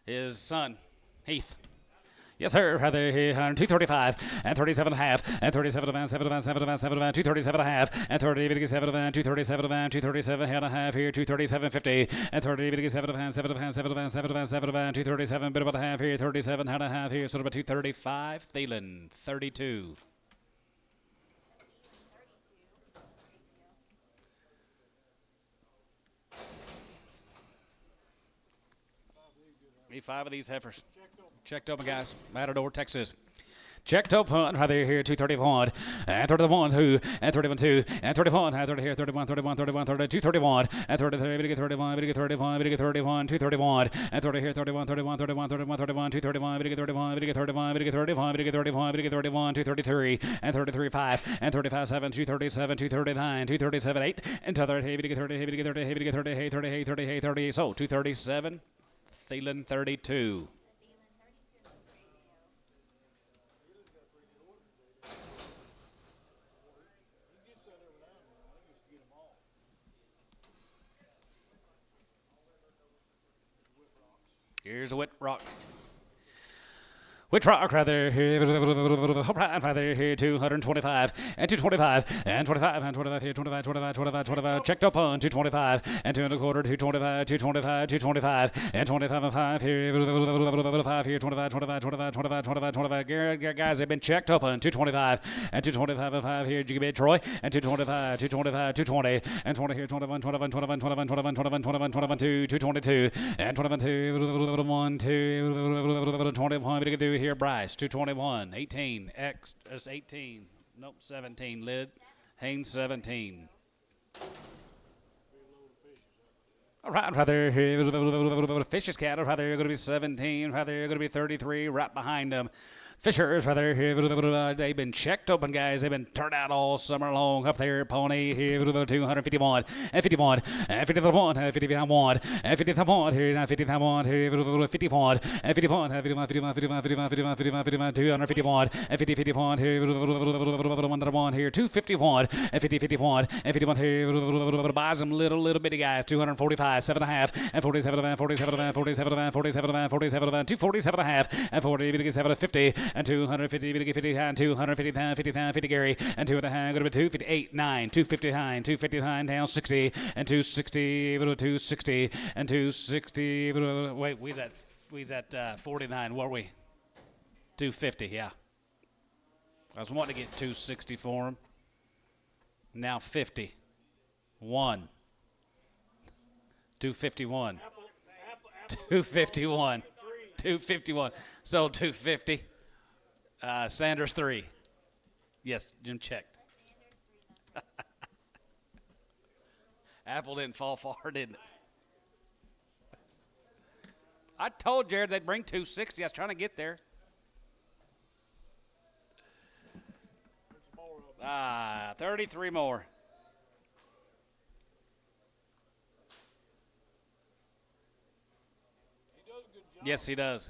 His son, Heath. Yes, sir. 235 and 37.5 and 37 and 7 and 7 and 7 and 237.5 and 30 7 and 237 and 237 and a half here 237.50 and 30 7 and 7 and 7 and 7 and 7 and 237 bit of a half here 37 and a half here sort of a 235. Thielen 32. Need 5 of these heifers. Checked open, guys. Matador, Texas. Checked up hunt right there here, 231, and 31, 2, and 31, 2, and 31, and 30 here, 31, 31, 31, 32, 31, and 33, we get 31, we get 31, we get 31, 231, and 30 here, 31, 31, 31, 31, 31, 231, we get 31, we get 31, we get 31, we get 31, we get 31, 233, and 33, 5, and 35, 7, 237, 239, 237, 8, and 30, we get 30, we get 30, we get 30, 30, 30, 30, so 237, Thielen 32. Here's a wet rock. Which rock rather here, rather here, 225 and 225 and 25 and 25 here, 25, 25, 25, 25. Checked up on 225 and 2 1/4, 225, 225, 225 and 25 and 5 here, 5 here, 25, 25, 25, 25, 25, 25. Guys, they've been checked up on 225 and 225 and 5 here, Jiggy Troy and 225, 225, 220 and 20 here, 21, 21, 21, 21, 21, 21, 21, 21, 2, 222 and 21, 2, 1, 2, 21. We can do here, Bryce, 221, 18, X, 18, nope, 17, Lid, Haynes, 17. All right, rather, Fish's cattle, rather, you're going to be 17, rather, you're going to be 33, right behind them. Fishers, rather, they've been checked open, guys. They've been turned out all summer long. Up there, Pony, here, 251, and 51, and 51, and 51, and 51, here, 51, here, 51, and 51, and 51, 51, 51, 51, 51, 51, 51, 251, and 50, 51, here, 1, here, 251, and 50, 51, and 51, here, buys them little bitty guys, 245, 7.5, and 47, 47, 47, 47, 47, 247.5, and 40, 7, 50, and 250, 50, and 250, 50 Gary, and 2.5, going to be 258, 9, 259, 259 down 60, and 260, 260, and 260. Wait, we was at 49, weren't we? 250, yeah. I was wanting to get 260 for him. Now 50. 1. 251. 251. 251. So 250. Sanders 3. Yes, Jim checked. Apple didn't fall far, didn't it? I told Jared they'd bring 260. I was trying to get there. 33 more. He does a good job. Yes, he does.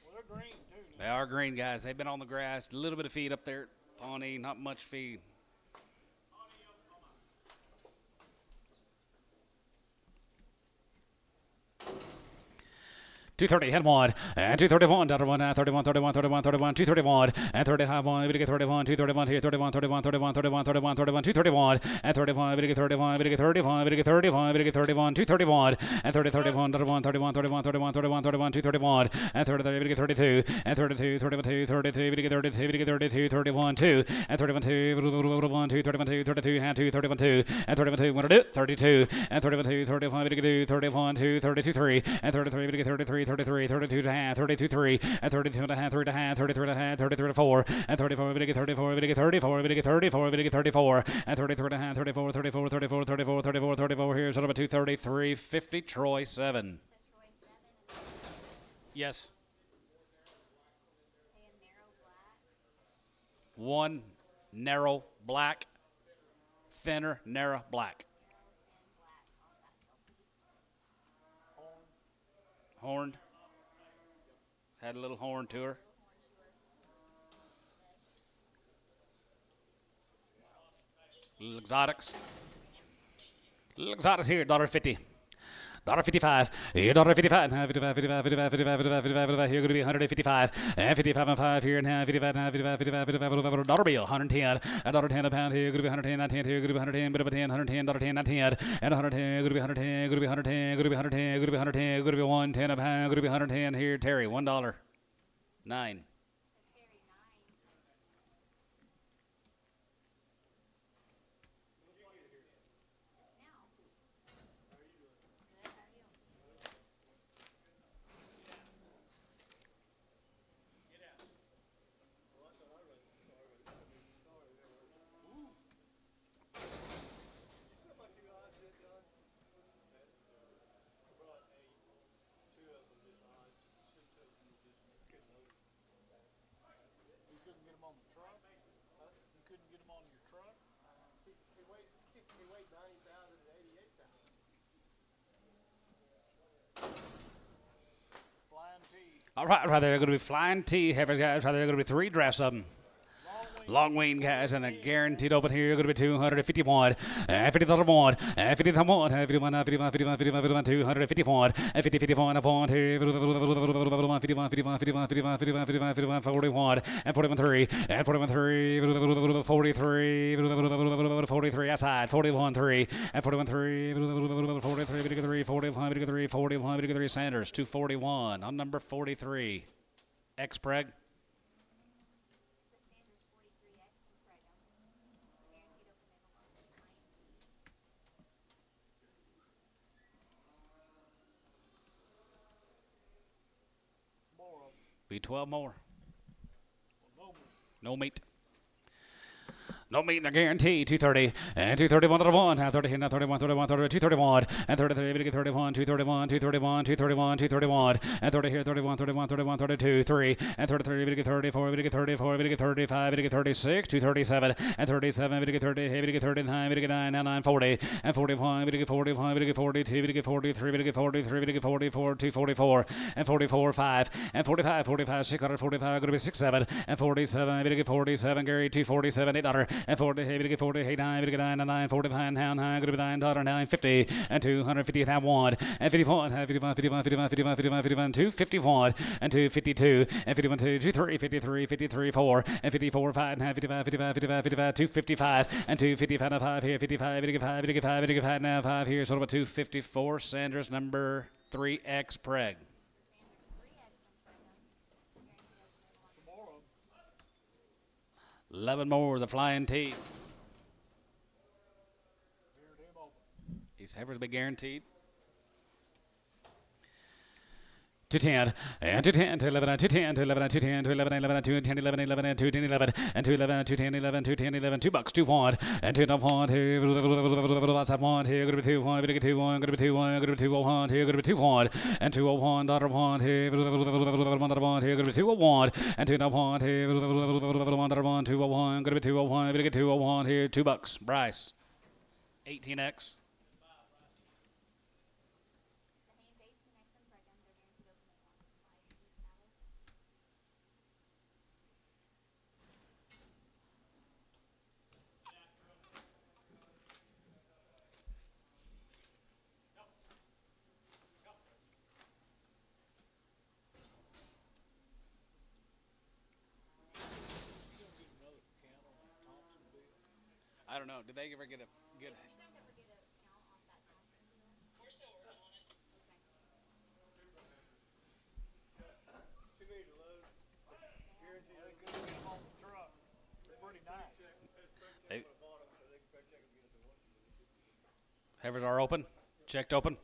Well, they're green, too. They are green, guys. They've been on the grass. A little bit of feed up there. Pawnee, not much feed. 230, head one, and 231, dollar one, 31, 31, 31, 31, 231, and 30 high one, we get 31, 231 here, 31, 31, 31, 31, 31, 31, 231, and 31, we get 31, we get 31, we get 31, we get 31, 231, and 30, 31, dollar one, 31, 31, 31, 31, 31, 231, and 30, we get 32, and 32, 32, 32, we get 32, we get 32, 31, 2, and 31, 2, 1, 2, 31, 2, 32, and 2, 31, 2, and 31, 2, what to do? 32, and 31, 2, 35, we get 2, 31, 2, 32, 3, and 33, we get 33, 33, 32 and a half, 32, 3, and 32 and a half, 3 and a half, 33 and a half, 33 and 4, and 34, we get 34, we get 34, we get 34, we get 34, and 33 and a half, 34, 34, 34, 34, 34, 34, here's sort of a 233, 50, Troy 7. Yes. One narrow black, thinner, narrow black. Horned. Had a little horn to her. Little exotics. Little exotics here, $1.50. $1.55. Here, $1.55. 55, 55, 55, 55, 55, 55, 55. Here, going to be 155. And 55 and 5 here, and 55, 55, 55, 55, $1 bill, 110. $1.10 a pound here, going to be 110, 110 here, going to be 110, bit of a 10, 110, $1.10, 110, and 110, going to be 110, going to be 110, going to be 110, going to be 110, going to be 110 a pound, going to be 110 here, Terry, $1. 9. On the truck? You couldn't get them on your truck? He weighed 90,000 and 88,000. Flying T. All right, right there, going to be Flying T, heavy guys. Right there, going to be 3 drafts of them. Long wing guys, and a guaranteed open here. Going to be 251, and 50 1, and 50 1, 51, 51, 51, 51, 51, 251, and 50 51 upon here. 51, 51, 51, 51, 51, 51, 51, 41, and 41 3, and 41 3, 43, 43 outside, 41 3, and 41 3, 43, 3, 41, 3, 41, 3, Sanders, 241 on number 43. X-Preg. Be 12 more. No meat. No meat in the guarantee. 230 and 231 to 1. Now 30 now 31, 31, 32, 231 and 33. We get 31, 231, 231, 231, 231 and 30 here 31, 31, 31, 32, 3 and 33. We get 34. We get 34. We get 35. We get 36, 237 and 37. We get 30. We get 39. We get 9. Now 9 40 and 45. We get 45. We get 42. We get 43. We get 43. We get 44. 244 and 44 5 and 45. 45 645. Going to be 67 and 47. We get 47. Gary 247 $8. And 40, we get 40, 9, we get 9, 9, 49, pound high, going to be $9, 950, and 250 at 1, and 51, 51, 51, 51, 51, 51, 51, 251, and 252, and 51, 2, 23, 53, 53, 4, and 54, 5, and 55, 55, 55, 55, 255, and 255, 5 here, 55, we get 5, we get 5, we get 5, now 5 here, sort of a 254, Sanders, number 3X Preg. 11 more, the Flying T. These heifers be guaranteed. 210 and 210 to 11 and 210 to 11 and 210 to 11 and 11 and 210 11 11 and 210 11 and 211 and 210 11 210 11 $2 2 1 and 2 1 2 outside 1 here going to be 2 1 going to be 2 1 going to be 2 1 going to be 2 1 here going to be 2 1 and 201 dollar 1 here 1 here going to be 201 and 2 1 here 1 201 going to be 201 going to get 201 here $2 Bryce 18X. I don't know. Did they ever get a good? Too many to load. Guarantee they couldn't get them on the truck. They're pretty nice. They, heifers are open. Checked open.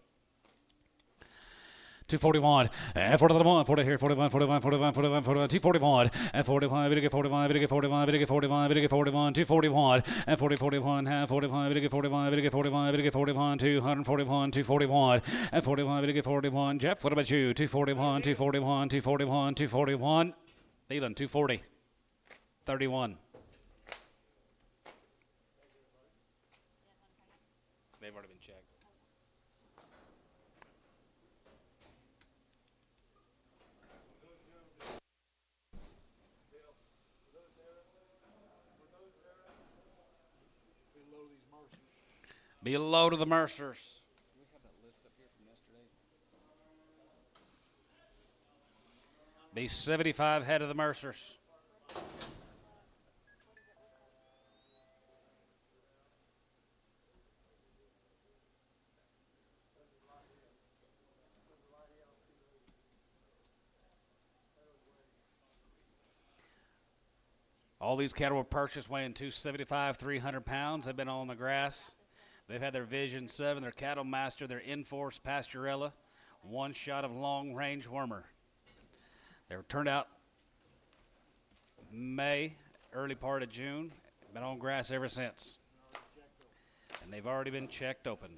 241, and 41, 40 here, 41, 41, 41, 41, 41, 241, and 45, we get 45, we get 45, we get 45, we get 41, 241, and 40, 41, half 45, we get 45, we get 45, we get 41, 241, 241, and 45, we get 41. Jeff, what about you? 241, 241, 241, 241. Thielen, 240, 31. They've already been checked. Be low to the Mercers. Do we have that list up here from yesterday? Be 75 head of the Mercers. All these cattle were purchased weighing 275, 300 pounds. They've been on the grass. They've had their Vision 7, their Cattle Master, their Enforced Pasturella, one shot of Long Range Wormer. They were turned out May, early part of June. Been on grass ever since. And they've already been checked open.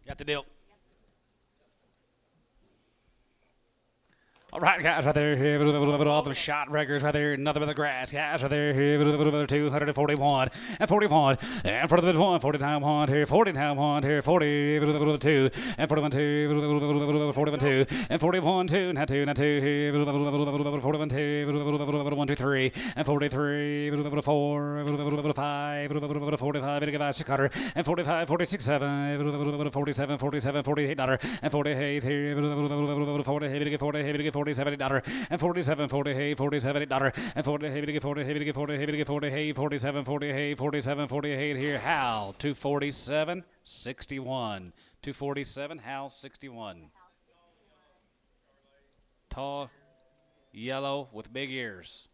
Got the deal. All right, guys, right there, all the shot records right there, nothing but the grass, guys, right there, 241, and 41, and 41, 49, 1 here, 49, 1 here, 42, and 41, 2, 41, 2, and 41, 2, not 2, not 2 here, 41, 2, 1, 2, 3, and 43, 4, 5, 45, 6 cutter, and 45, 46, 7, 47, 47, 48 dollar, and 48 here, 40, 40, 47 dollar, and 47, 48, 47 dollar, and 40, 40, 40, 40, 40, 47, 48, 47, 48 here. Hal 247, 61, 247. Hal 61. Tall, yellow with big ears.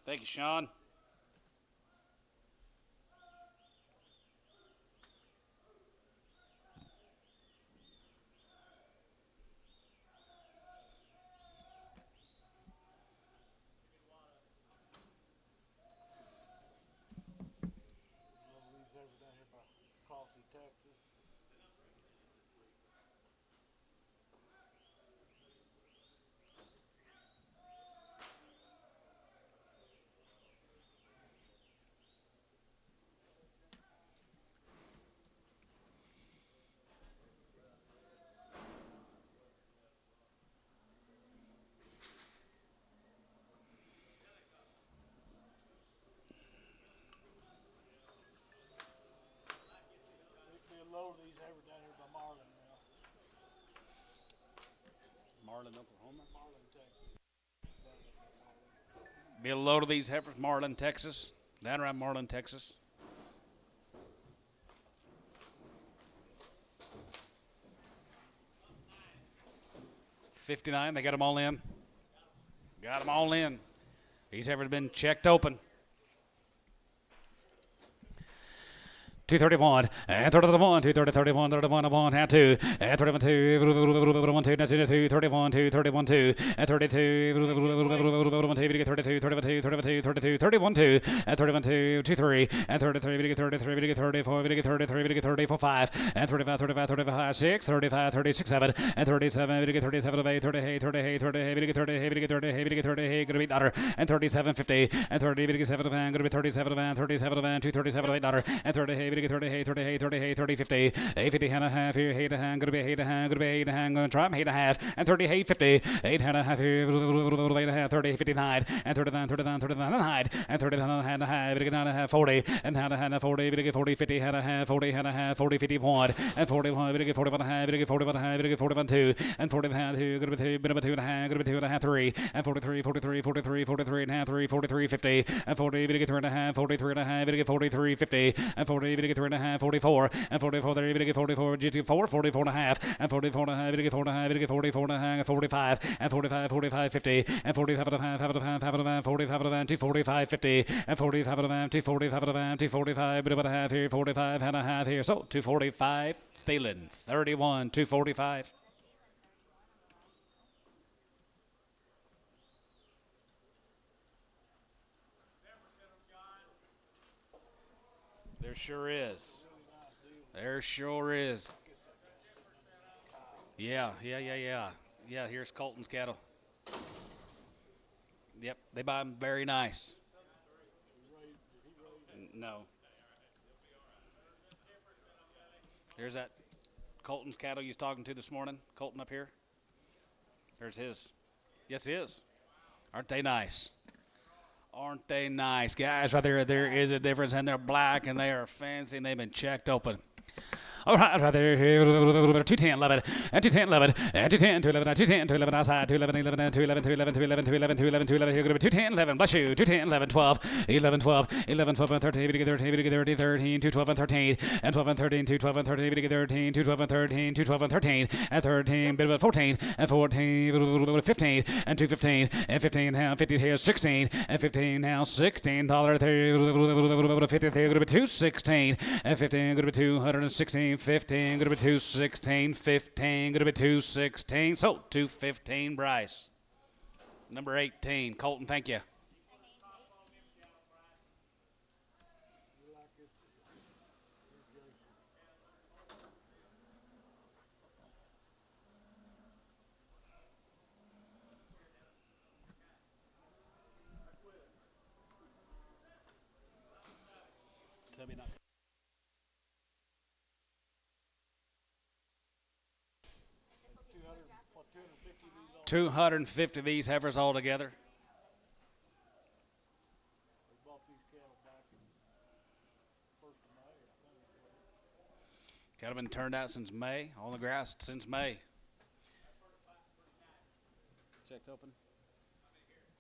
Thank you, Sean. Texas. Load these over down here by Marlin now. Marlin, Oklahoma. Marlin, Texas. Be a load of these heifers, Marlin, Texas. Down around Marlin, Texas. $59. They got them all in. Got them all in. These heifers been checked open. 231, and 31, 230, 31, 31, 1, and 2, and 31, 2, 1, 2, 2, 31, 2, 31, 2, and 32, 1, 2, 32, 32, 32, 32, 31, 2, and 31, 2, 2, 3, and 33, 33, 34, 33, 34, 5, and 35, 35, 35, 6, 35, 36, 7, and 37, 37, 8, 38, 38, 38, 38, 38, 38, going to be daughter, and 37, 50, and 30, 7, going to be 37, 37, 2, 37, 8, daughter, and 30, 38, 38, 38, 30, 50, 8, 50 and a half here, 8 and a half, going to be 8 and a half, going to be 8 and a half, going to try 8 and a half, and 38, 50, 8 and a half here, 8 and a half, 30, 59, and 39, 39, 39 and a half, and 39 and a half, 39 and a half, 40, and and 40, 40, 50 and a half, 40 and a half, 40, 51, and 41, 41 and a half, 41 and a half, 41, 2, and 40 and a half, 2, going to be 2, bit of a 2 and a half, going to be 2 and a half, 3, and 43, 43, 43, 43 and a half, 3, 43, 50, and 40, 3 and a half, 43 and a half, 43, 50, and 40, 3 and a half, 44, and 44, 44, GT4, 44 and a half, and 44 and a half, 44 and a half, 44 and a half, 45, and 45, 45, 50, and 45 and a half, 45 and a half, 45, 50, and 45 and a half, 45 and a half, 45, bit of a half here, 45 and a half here, so 245, Thielen, 31, 245. There sure is. There sure is. Yeah. Yeah, here's Colton's cattle. Yep, they buy them very nice. No. Here's that Colton's cattle you was talking to this morning. Colton up here. There's his. Yes, he is. Aren't they nice? Aren't they nice, guys? Right there is a difference, and they're black, and they are fancy, and they've been checked open. All right there, 210, 11, and 210, 11, and 210, 211, 210, 211 outside, 211, 11, 211, 211, 211, 211, 211, 211, here, going to be 210, 11, bless you, 210, 11, 12, 11, 12, 11, 12, and 13, 13, 13, 212, and 13, and 12, and 13, 212, and 13, 13, 212, and 13, 212, and 13, and 13, bit of 14, and 14, 15, and 215, and 15 now, 50 here, 16, and 15 now, $16, there, 50 there, going to be 216, and 15, going to be 216, 15, going to be 216, 15, going to be 216. So 215, Bryce. Number 18, Colton. Thank you. Tell me not. 250 of these heifers all together. We bought these cattle back in first of May, I think. Cattle been turned out since May, on the grass since May. Checked open.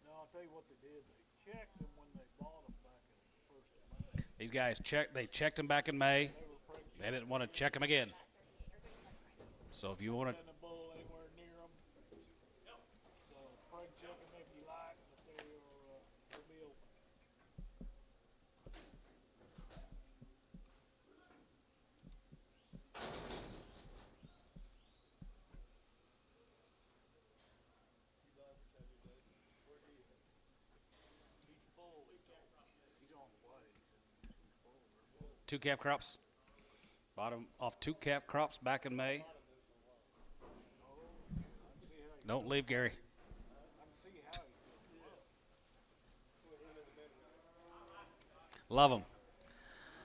No, I'll tell you what they did. They checked them when they bought them back in first of May. These guys checked them back in May. They didn't want to check them again. So if you want to, And the bull anywhere near them. So preg check them if you like, but they'll be open. He's full. He's on the way. He's full. two calf crops. Bottom off two calf crops back in May. Don't leave, Gary. Love them.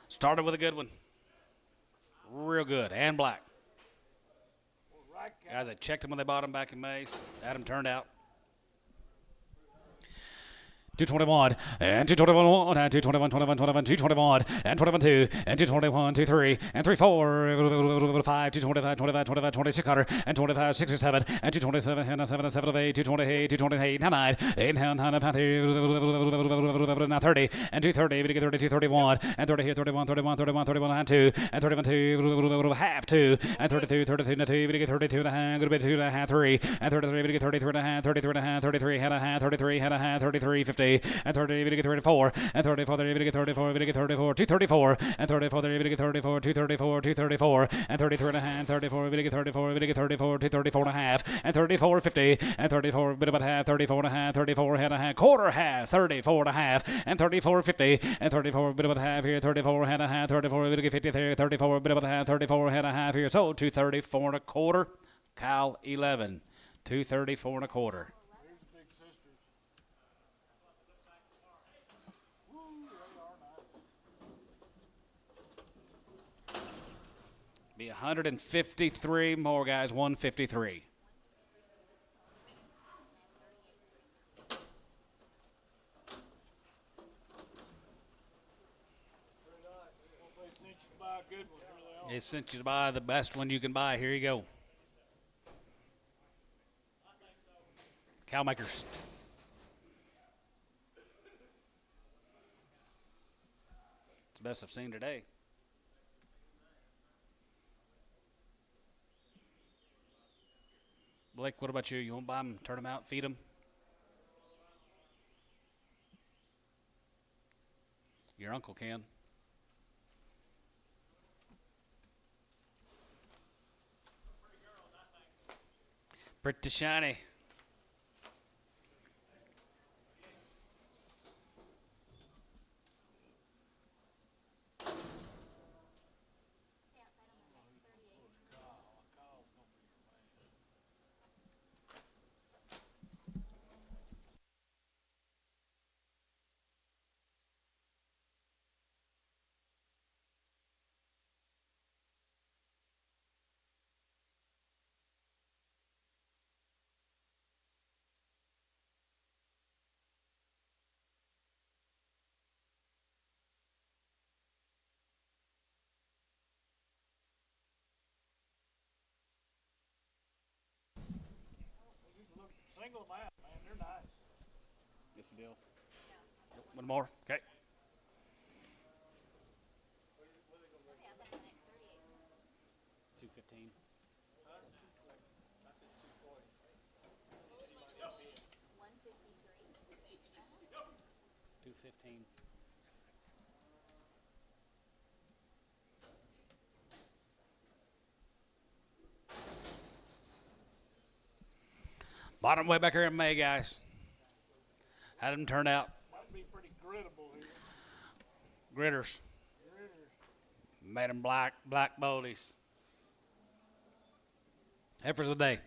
Started with a good one. Real good. And black. Guys, I checked them when they bought them back in May. Had them turned out. 221 and 221 and 221, 21, 21, 221 and 21, 2 and 221, 23 and 34, 5, 225, 25, 25, 2600 and 25, 67 and 227 and 7 and 7 of 8, 228, 228, 9, 8, 9, now 30 and 230, 30, 231 and 30 here, 31, 31, 31, 31 and 2 and 31, 2, half 2 and 32, 32 and 2, 32 and a half, going to be 2 and a half, 3 and 33, 33 and a half, 33 and a half, 33 and a half, 33 and a half, 33, 50. 50, and 30, 34, and 34, 34, 34, 234, and 34, 34, 234, 234, and 33 and a half, 34, 34, 34, 234 and a half, and 34, 50, and 34, bit of a half, 34 and a half, 34 and a half, quarter half, 34 and a half, and 34, 50, and 34, bit of a half here, 34 and a half, 34, 50 there, 34, bit of a half, 34 and a half here, so 234 and a quarter, Cal 11, 234 and a quarter. Here's the big sisters. Woo, they are nice. Be 153 more, guys, 153. They sent you to buy a good one. Here they are. They sent you to buy the best one you can buy. Here you go. Cow makers. It's the best I've seen today. Blake, what about you? You want to buy them, turn them out, feed them? Your uncle can. Pretty shiny. Single them out, man. They're nice. Get the deal. One more. Okay. $215. $215. Bottom way back here in May, guys. How did them turn out? Might be pretty grittable here. Gritters. Gritters. Made them black boldies. Heifers of the day.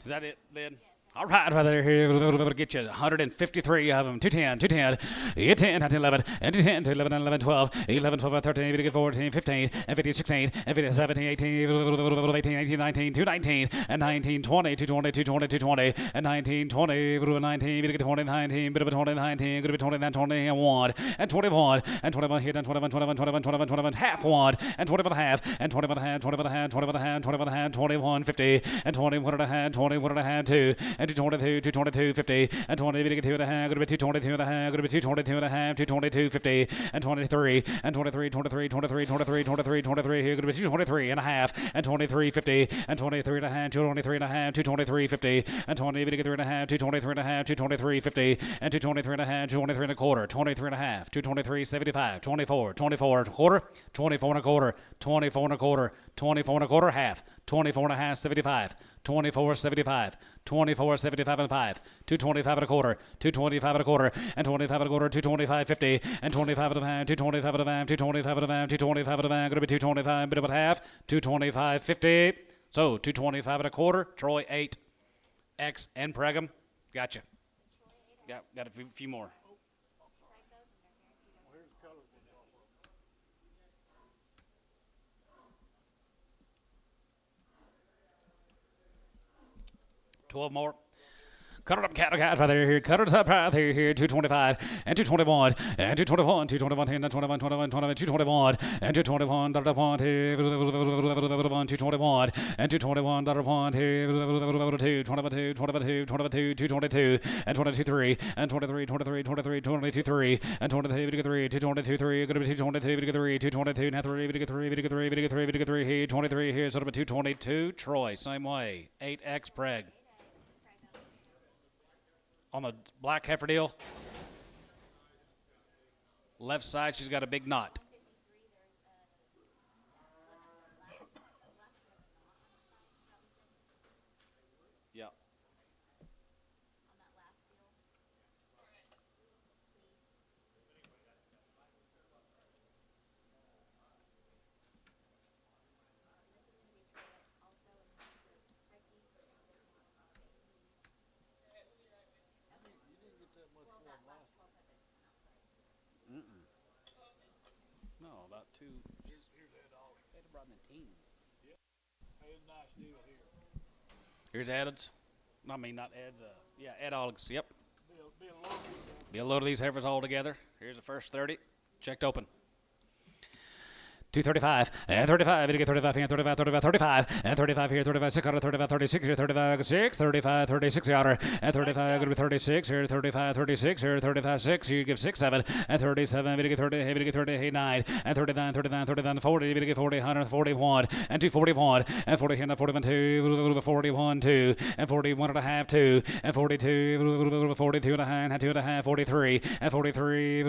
Is that it, then? All right, right there, here, we'll get you 153 of them. 210, 10, 19, 11, and 10, 11, 11, 12, 11, 12, 13, 14, 15, and 15, 16, and 15, 17, 18, 18, 19, 19, 219, and 19, 20, 220, 220, 220, and 19, 20, 19, 20, 19, bit of a 20, 19, good to be 20, 21, and 21, and 21 here, and 21, 21, 21, 21, 21, half one, and 21 and a half, and 21 and a half, 21 and a half, 21 and a half, 21 and a half, 21, 50, and 21 and a half, 21 and a half, 2, and 222, 222, 50, and 20, 2 and a half, going to be 222 and a half, going to be 222 and a half, 222, 50, and 23, and 23, 23, 23, 23, 23, 23, here, going to be 223 and a half, and 23, 50, and 23 and a half, 223 and a half, 223, 50, and 20, 3 and a half, 223 and a half, 223, 50, and 223 and a half, 223 and a quarter, 23 and a half, 223, 75, 24, 24 and a quarter, 24 and a quarter, 24 and a quarter, 24 and a quarter, half, 24 and a half, 75, 24, 75, 24, 75 and 5, 225 and a quarter, 225 and a quarter, and 25 and a quarter, 225, 50, and 25 and a half, 225 and a half, 225 and a half, 225 and a half, going to be 225, bit of a half, 225, 50. So 225 and a quarter, Troy 8, X and Pregum. Gotcha. Got a few more. Here's the colors we're going for. 12 more. Cut it up, cattle guys, right there, here. Cut it up, right there, here. 225 and 221 and 221, 221, 10, 21, 21, 21, 221 and 221, $1 here. 221 and 221, $1 here. 222, 22, 22, 22, 222 and 22, and 23, 23, 23, 22, 3 and 23, 3, 222, 3, going to be 222, 3, 222, now 3, 3, 3 here, 23 here, sort of a 222. Troy, same way. 8X Preg. On the black heifer deal, left side, she's got a big knot. Yeah. You didn't get that much for them last time. No, about two. Here's Ed Oliver. They'd have brought in the teens. Hey, a nice deal here. Here's Ed's. I mean, not Ed's. Yeah, Ed Olligs. Yep. Be a load. Be a load of these heifers all together. Here's the first 30. Checked open. 235 and 35. It'll get 35 here, 35, 35, 35, and 35 here, 35, 6 out of 35, 36 here, 35, 6, 35, 36 outer, and 35, going to be 36 here, 35, 36 here, 35, 6. You give 6, 7, and 37. It'll get 30, it'll get 30, 9, and 39, 39, 39, 40. It'll get 40, 141, and 241, and 40 here, 41, 2, 41, 2, and 41 and a half, 2, and 42, 42 and a half, 2 and a half, 43, and 43,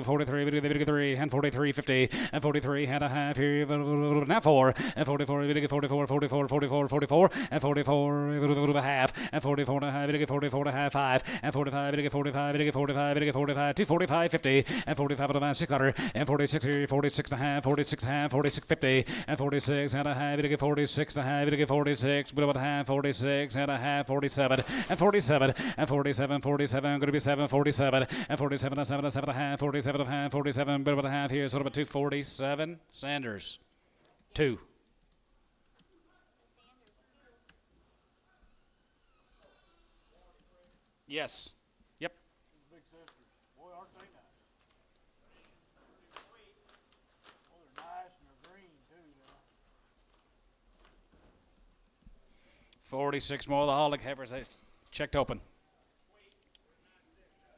43, 3, and 43, 50, and 43 and a half here, now 4, and 44, 44, 44, 44, 44, and 44 and a half, and 44 and a half, 44 and a half, 5, and 45, 45, 45, 45, 245, 50, and 45 and a half, 600, and 46 here, 46 and a half, 46 and a half, 46, 50, and 46 and a half, 46 and a half, 46, but about half, 46 and a half, 47, and 47, and 47, 47, going to be 7, 47, and 47 and 7, 7 and a half, 47 and a half, 47, but about a half here, sort of a 247. Sanders, 2. Yes. Yep. Big sisters. Boy, aren't they nice? Well, they're nice and they're green too, you know. 46 more of the Hollick heifers. They checked open.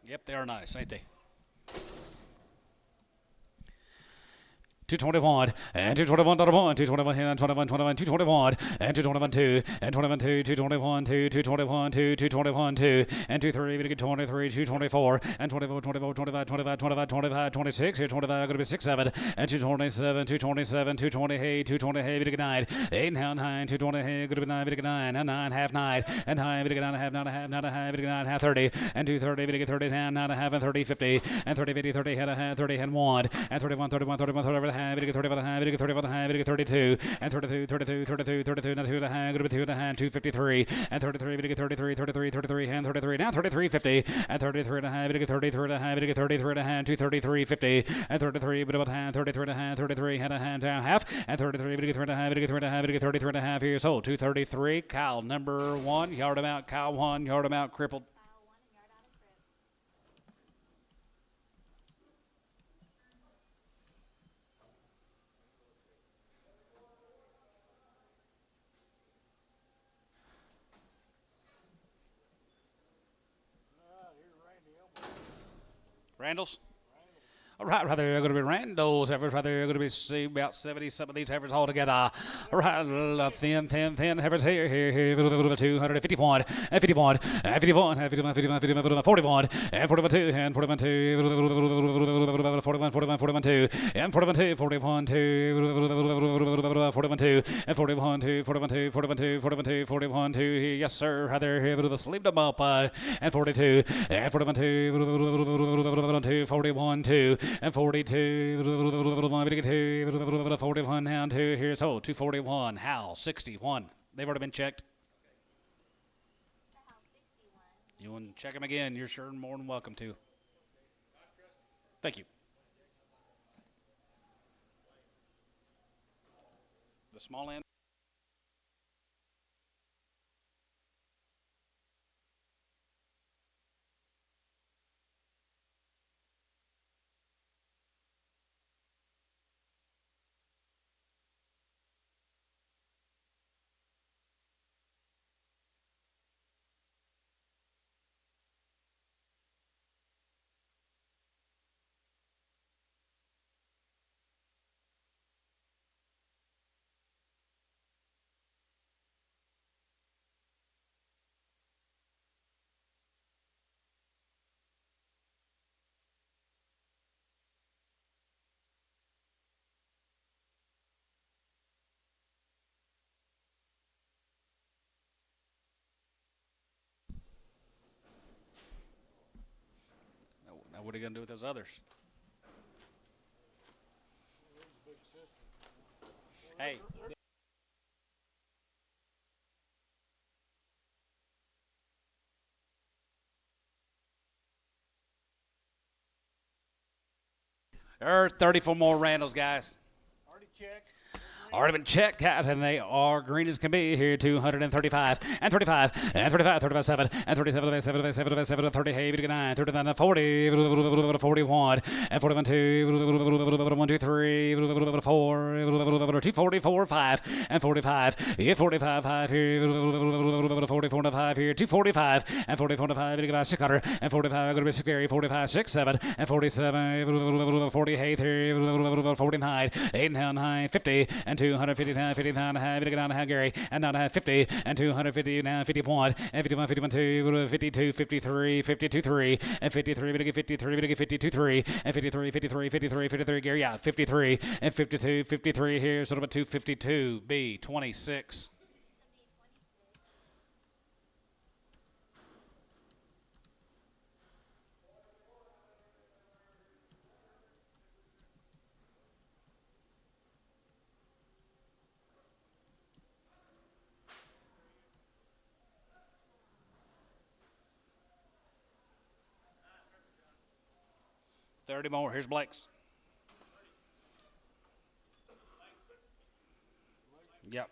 Yep, they are nice, ain't they? 221 and 221, 221, and 21, 21, 221 and 221, 2 and 21, 2, 221, 2, 221, 2, 221, 2 and 23, we get 23, 224 and 24, 24, 25, 25, 25, 25, 26. Here 25, going to be 6, 7 and 227, 227, 228, 228, we get 9, 8 and 9, 220, going to be 9, we get 9 and 9, half 9 and 9, we get 9 and a half, 9 and a half, 9 and a half, we get 9 half 30 and 230, we get 30 and 9 and a half and 30, 50 and 30, 50, 30 and a half, 30 and 1 and 31, 31, 31, 31. We get 31 and a half, we get 31 and a half, we get 32 and 32, 32, 32, 32, now 2 and a half, going to be 2 and a half, 253 and 33, we get 33, 33, 33 and 33, now 33, 50 and 33 and a half, we get 33 and a half, we get 33 and a half, 233, 50 and 33, but about half, 33 and a half, 33 and a half, and 33, we get 3 and a half, we get 3 and a half, we get 33 and a half here, so 233, cow number 1, yard him out, cow 1, yard him out, crippled. Here's Randy Elmer. Randall's? All right, right there, going to be Randall's heifers. Right there, going to be see about 70 some of these heifers all together. All right, thin heifers here, 251, and 51, and 51, and 51, 51, 51, 41, and 41, 2, and 41, 2, 41, 41, 41, 2, and 41, 2, 41, 2, 41, 2, and 41, 2, 41, 2, 41, 2, 41, 2, 41, 2, yes, sir, right there, here, sleeved them up, and 42, and 41, 2, 41, 2, and 42, 41 down to here's 241, Hal, 61. They've already been checked. You want to check them again, you're sure more than welcome to. Thank you. The small end. what are you going to do with those others? Big system. Hey. There are 34 more Randalls, guys. Already checked. Already been checked out, and they are green as can be here. 235 and 35 and 35, 35, 7 and 37, 7, 7, 7, 30, 39, 39, 40, 41 and 41, 2, 1, 2, 3, 4, 244, 5 and 45, 45, 5 here, 44 to 5 here, 245 and 44 to 5, 600 and 45, going to be scary, 45, 6, 7 and 47, 48 here, 49, 8 and 9, 50 and 259, 59 and a half, 59 and a half, Gary, and now I have 50 and 250, now 51 and 51, 51, 2, 52, 53, 52, 3 and 53, 53, 52, 3 and 53, 53, 53, 53, Gary, out 53 and 52, 53 here, sort of a 252, B, 26. $30 more. Here's Blake's. Yep.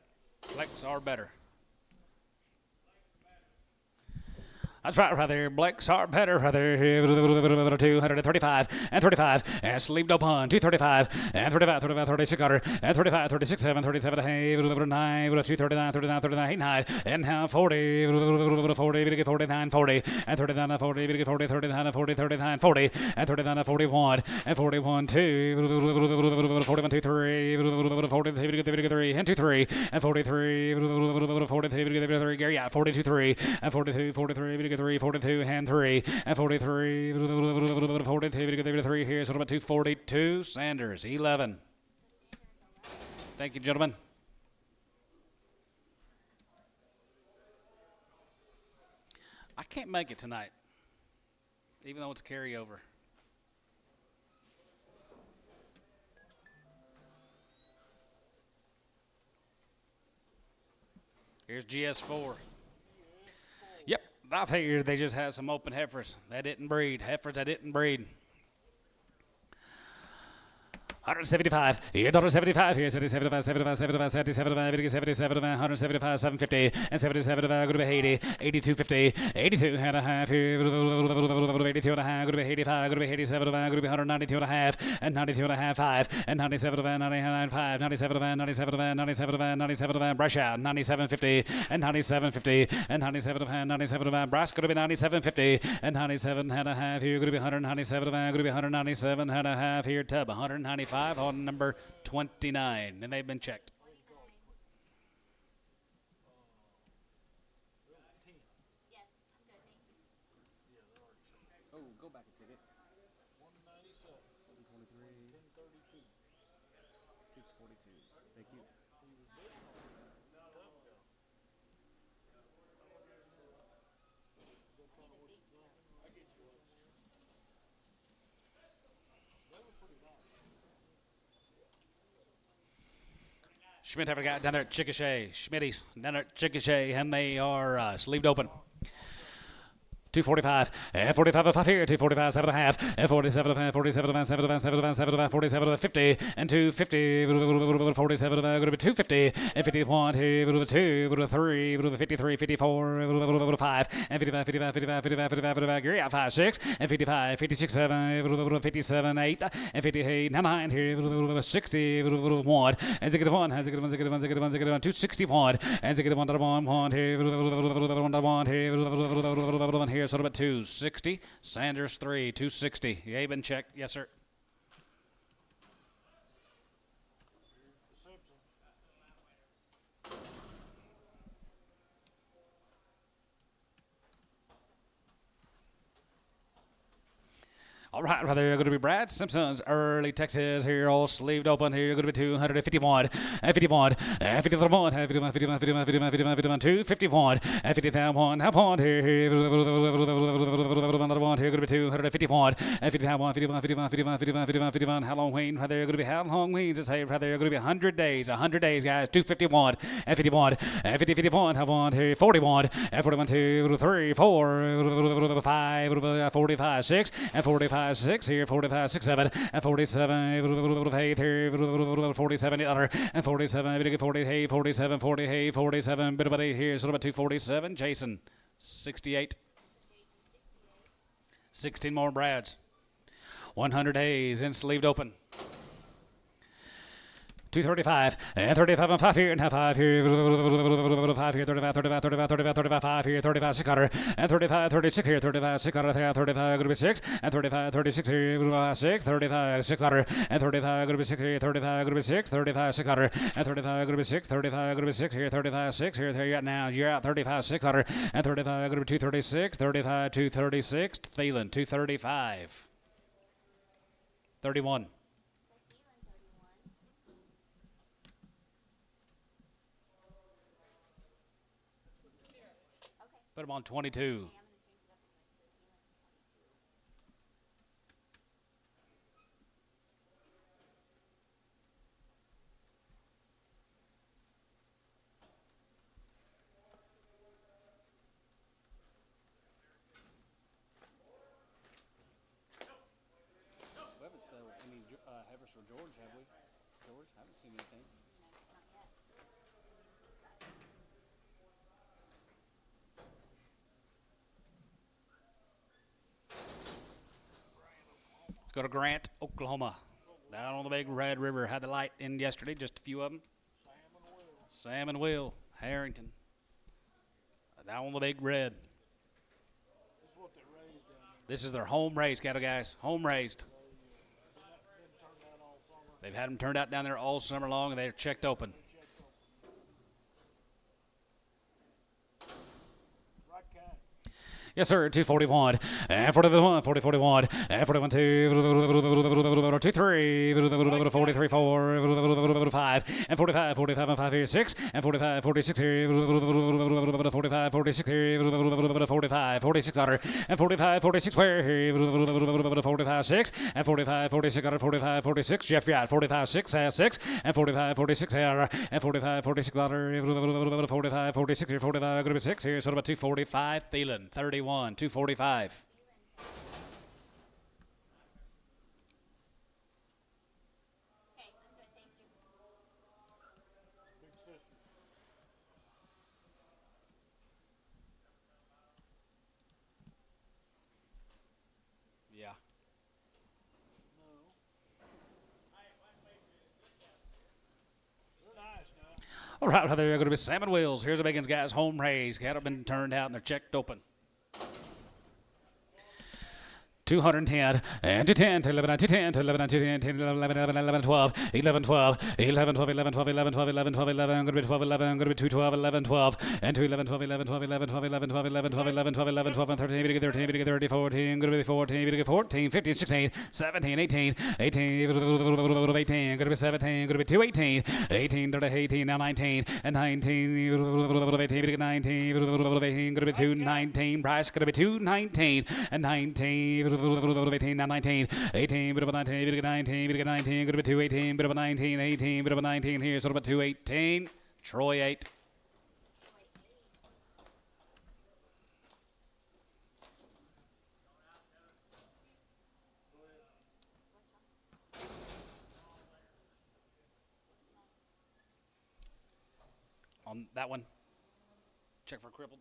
Blake's are better. That's right there. Blake's are better right there. 235 and 35 and sleeved open. 235 and 35, 35, 36 cutter and 35, 36, 7, 37, 9, 239, 39, 39, 9 and now 40, 40, 49, 40 and 39, 40, 40, 39, 40, 39, 40 and 39, 41 and 41, 2, 41, 2, 3, 40, 3 and 2, 3 and 43, 40, 3, Gary, yeah, 42, 3 and 42, 43, 3, 42, and 3, and 43, 43, 3 here, so about 242. Sanders, 11. Thank you, gentlemen. I can't make it tonight, even though it's carryover. Here's GS4. Yep, I figured they just had some open heifers that didn't breed. Heifers that didn't breed. 175, here, $175, here, 75, 75, 75, 77, 77, 175, 750, and 77, going to be 80, 82.50, 82 and a half, here, 82 and a half, going to be 85, going to be 87, going to be 192 and a half, and 92 and a half, 5, and 97, 99, 5, 97, 97, 97, 97, brush out, 97.50, and 97.50, and 97, 97, brush, going to be 97.50, and 97 and a half, here, going to be 197, going to be 197 and a half, here, tub, 195. On number 29, and they've been checked. Yes, I'm good, thank you. Oh, go back and take it. 197. 723. 1032. 242. Thank you. Schmidt have a guy down there at Chickasha. Schmitty's down there at Chickasha, and they are sleeved open. 245, and 45, 5 here, 245, 7 and a half, and 47, 47, 7, 7, 7, 47, 50, and 250, 47, going to be 250, and 51, 2, 3, 53, 54, 5, and 55, 55, 55, 55, 55, 55, 5, 6, and 55, 56, 7, 57, 8, and 58, 9, here, 60, 1, and 1, and 261, and 1, here, 1, here, sort of at 260. Sanders 3, 260. Yeah, been checked. Yes, sir. All right, right there, going to be Brad Simpson's Early Texas here, all sleeved open here, going to be 251, and 51, and 51, and 51, 51, 51, 51, 51, 51, 251, and 51, half point here, another one here, going to be 251, and 51, 51, 51, 51, 51, 51, 51, Halloween, right there, going to be Halloween, it's right there, going to be 100 days, guys, 251, and 51, and 50, 51, half point here, 41, and 41, 2, 3, 4, 5, 45, 6, and 45, 6 here, 45, 6, 7, and 47, 8 here, 47, other, and 47, 40, hey, 47, 40, hey, 47, bit about 8 here, so about 247, Jason, 68, 16 more Brads, 100 days, in sleeved open. 235, and 35 and 5 here, and half 5 here, 5 here, 35, 35, 35, 35, 35, 5 here, 35, 600, and 35, 36 here, 35, 600, 35, going to be 6, and 35, 36 here, 6, 35, 600, and 35, going to be 6 here, 35, going to be 6, 35, 600, and 35, going to be 6, 35, going to be 6 here, 35, 6 here, you're at now, you're out 35, 600, and 35, going to be 236, 35, 236, Thielen, 235, 31. Put him on 22. We haven't sold any heifers for George, have we? George, I haven't seen anything. Let's go to Grant, Oklahoma. Down on the big Red River. Had the light in yesterday, just a few of them. Sam and Will, Harrington. Down on the big Red. This is their home raised cattle, guys. Home raised. They've had them turned out down there all summer long, and they're checked open. Yes, sir, 241, and 41, 40, 41, and 41, 2, 2, 3, 43, 4, 5, and 45, 45, and 5 here, 6, and 45, 46 here, 45, 46 here, 45, 46 otter, and 45, 46 square here, 45, 6, and 45, 46 otter, 45, 46, Jeffrey out, 45, 6, 6, and 45, 46 here, and 45, 46 otter, 45, 46 here, 45, going to be 6 here, so about 245, Thielen, 31. 245. Yeah. All right, they're going to be Salmon Wills. Here's the big ones, guys. Home raised. Cattle been turned out and they're checked open. 210, and 210, to 11, 210, to 11, 210, 11, 11, 12, 11, 12, 11, 12, 11, 12, 11, 12, 11, 12, 11, going to be 12, 11, going to be 2, 12, 11, 12, and 2, 11, 12, 11, 12, 11, 12, 11, 12, 11, 12, 11, 12, 11, 12, and 13, 13, 13, 14, going to be 14, 14, 15, 16, 17, 18, 18, 18, going to be 17, going to be 2, 18, 18, 18, now 19, and 19, 18, 19, 18, going to be 2, 19, Bryce going to be 2, 19, and 19, 18, now 19, 18, bit of a 19, bit of a 19, bit of a 19, bit of a 2, 18, bit of a 19, 18, bit of a 19 here, sort of a 2, 18, Troy 8. On that one, check for crippled.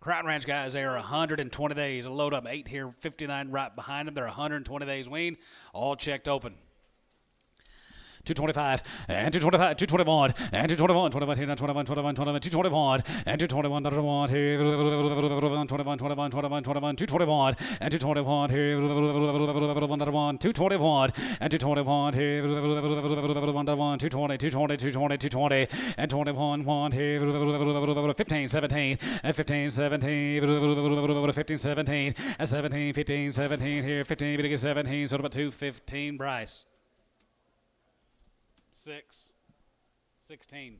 Crown Ranch guys, they are 120 days. A load up 8 here, 59 right behind them. They're 120 days weaned, all checked open. 225 and 225, 221 and 221, 21, 21, 21, 21, 221 and 221, 21, 21, 21, 21, 21, 221 and 221 here, 221 and 221 here, 220, 220, 220, 220 and 21, 1 here, 15, 17 and 15, 17, 15, 17 and 17, 15, 17 here, 15, 17, so about 215, Bryce. 6, 16,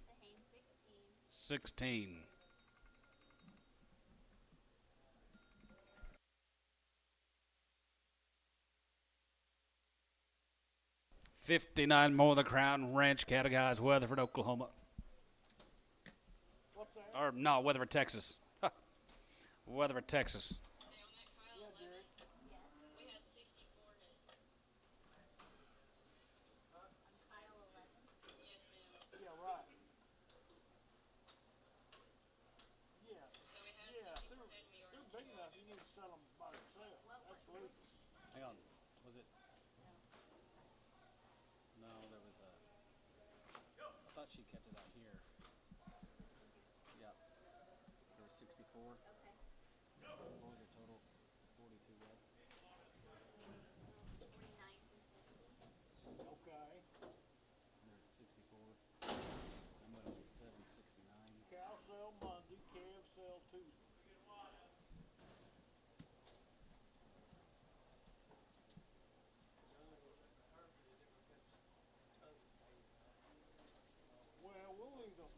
16. $59 more the Crown Ranch cattle guys, Weatherford, Oklahoma. What's that? Or no, Weatherford, Texas. Weatherford, Texas. Yeah, Jerry. Yeah, right. Yeah. Yeah, if they're big enough, you need to sell them by themselves. Absolutely. Hang on. Was it? No, there was a. I thought she kept it out here. Yeah. There was 64. Okay. What was your total? 42 what? 49, 260. Okay. And there was 64. I'm going to be 769. Cow sell Monday, calf sell Tuesday. Well, we'll leave them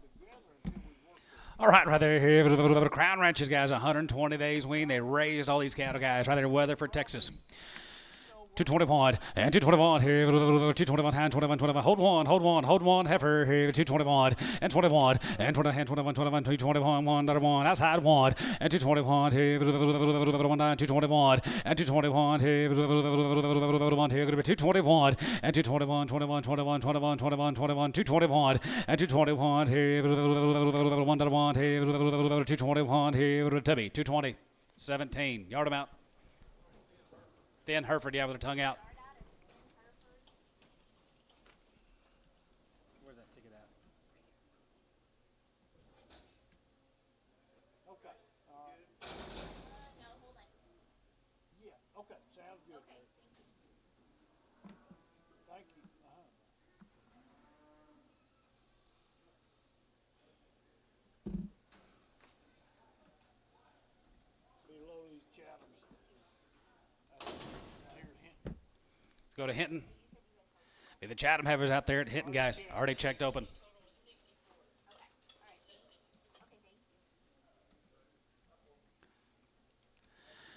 together until we work them. All right, right there here. Crown Ranches guys, 120 days wean. They raised all these cattle guys right there, Weatherford, Texas. 221 and 221 here, 221 hand, 21, 21, hold one, heifer here, 221 and 21 and 20 hand, 21, 21, 221, one, another one, outside one and 221 here, 221 and 221 here, 1 here, 221 and 221, 21, 21, 21, 21, 21, 221 and 221 here, 1 here, 221 here, Tubby, 220, 17, yard them out. Thin Hereford, yeah, with her tongue out. Where's that ticket at? Okay. No, hold on. Yeah. Okay. Sounds good. Okay, Thank you. Below these Chathams. Here at Hinton. Let's go to Hinton. Be the Chatham heifers out there at Hinton, guys. Already checked open.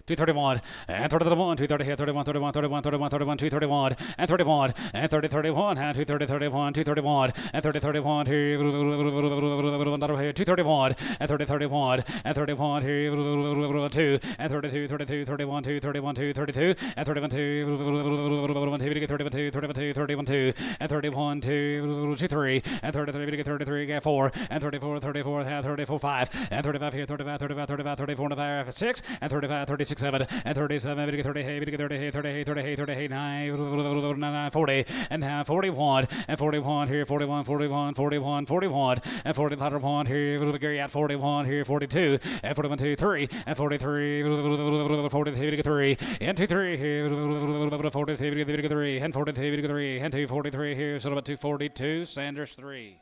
231 and 31, 230 here, 31, 31, 31, 31, 31, 231 and 31 and 30, 31 and 230, 31, 231 and 30, 31 here, 231 and 30, 31 and 31 here, 2 and 32, 32, 31, 2, 31, 2, 32 and 31, 2, 31, 2, 31, 2, 31, 2 and 31, 2, 3 and 33, 33, 4 and 34, 34 and 34, 5 and 35 here, 35, 35, 35, 34, 35, 6 and 35, 36, 7 and 37, 38, 38, 38, 38, 38, 9, 40 and now 41 and 41 here, 41, 41, 41, 41 and 40 latter one here, Gary at 41 here, 42 and 41, 2, 3 and 43, 43 and 2, 3 here, 43, 3 and 43 and 2, 43 here, so about 242, Sanders 3.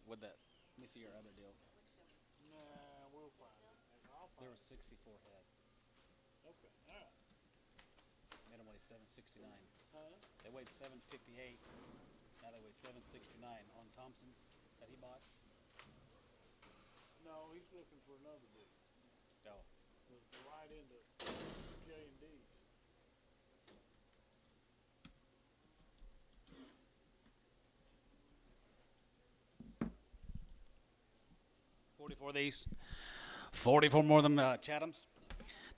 With that, let me see your other deal. Nah, we'll find it. I'll There find was 64 head. it. Okay. All right. Minimum weighed 769. Huh? They weighed 758. Now they weigh 769 on Thompson's that he bought. No, he's looking for another deal. Oh. Right into J&D's. 44 of these. 44 more than Chatham's.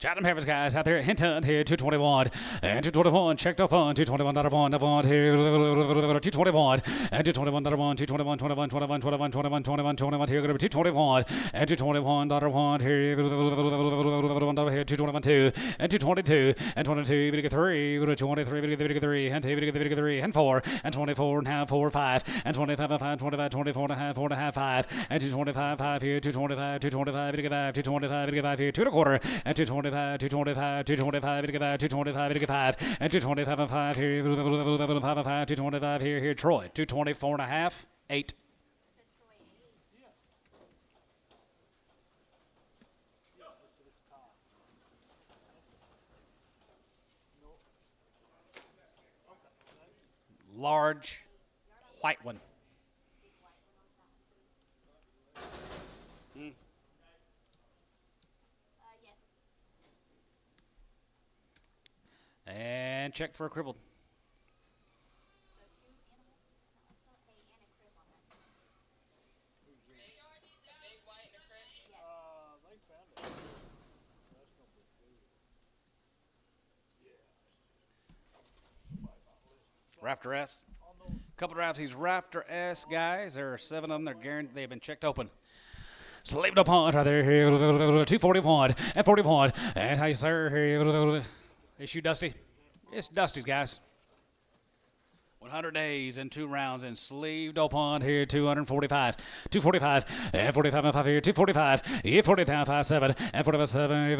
Chatham Harvest guys out there at Hinton here, 221 and 221, checked up on 221, not one here, 221 and 221, not one, 221, 21, 21, 21, 21, 21, 21 here, going to be 221 and 221, one here, 221, 2 and 222 and 22, we get 3, we get 23, we get 3 and 2, we get 3 and 4 and 24 and half, 4, 5 and 25, 5, 25, 24 and a half, 4 and a half, 5 and 225, 5 here, 225, 225, we get 5, 225, we get 5 here, 2 and a quarter and 225. 225, 225, 225, 225, and 225 and 5 here, 225 here, Troy, 224 and a half, 8. Large, white one. And check for a crippled. So 2 animals, hay and a crib on that. They found it. That's gonna be good. Rafter F's. Couple drafts. These Rafter S guys. There are 7 of them. They're guaranteed. They've been checked open. Slaved upon right there. 241 and 41. And hi, sir. Issue Dusty. It's Dusty's, guys. 100 days and 2 rounds and sleeved upon here 245 245 and 45 and 5 here 245 45 5 7 and 45 7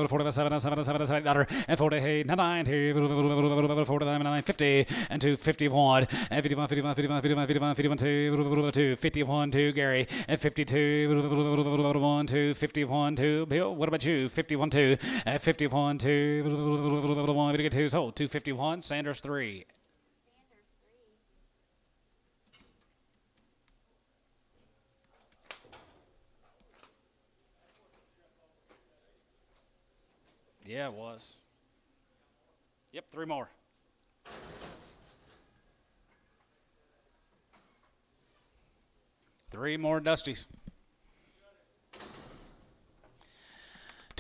45 7 7 7 7 dollar and 48 9 here 49 9 50 and 251 and 51 51 51 51 51 51 2 51 2 Gary and 52 1 2 51 2 Bill. What about you? 51 2 and 51 2 1 2 so 251 Sanders 3. Yeah, it was. Yep, 3 more. Three more Dusties.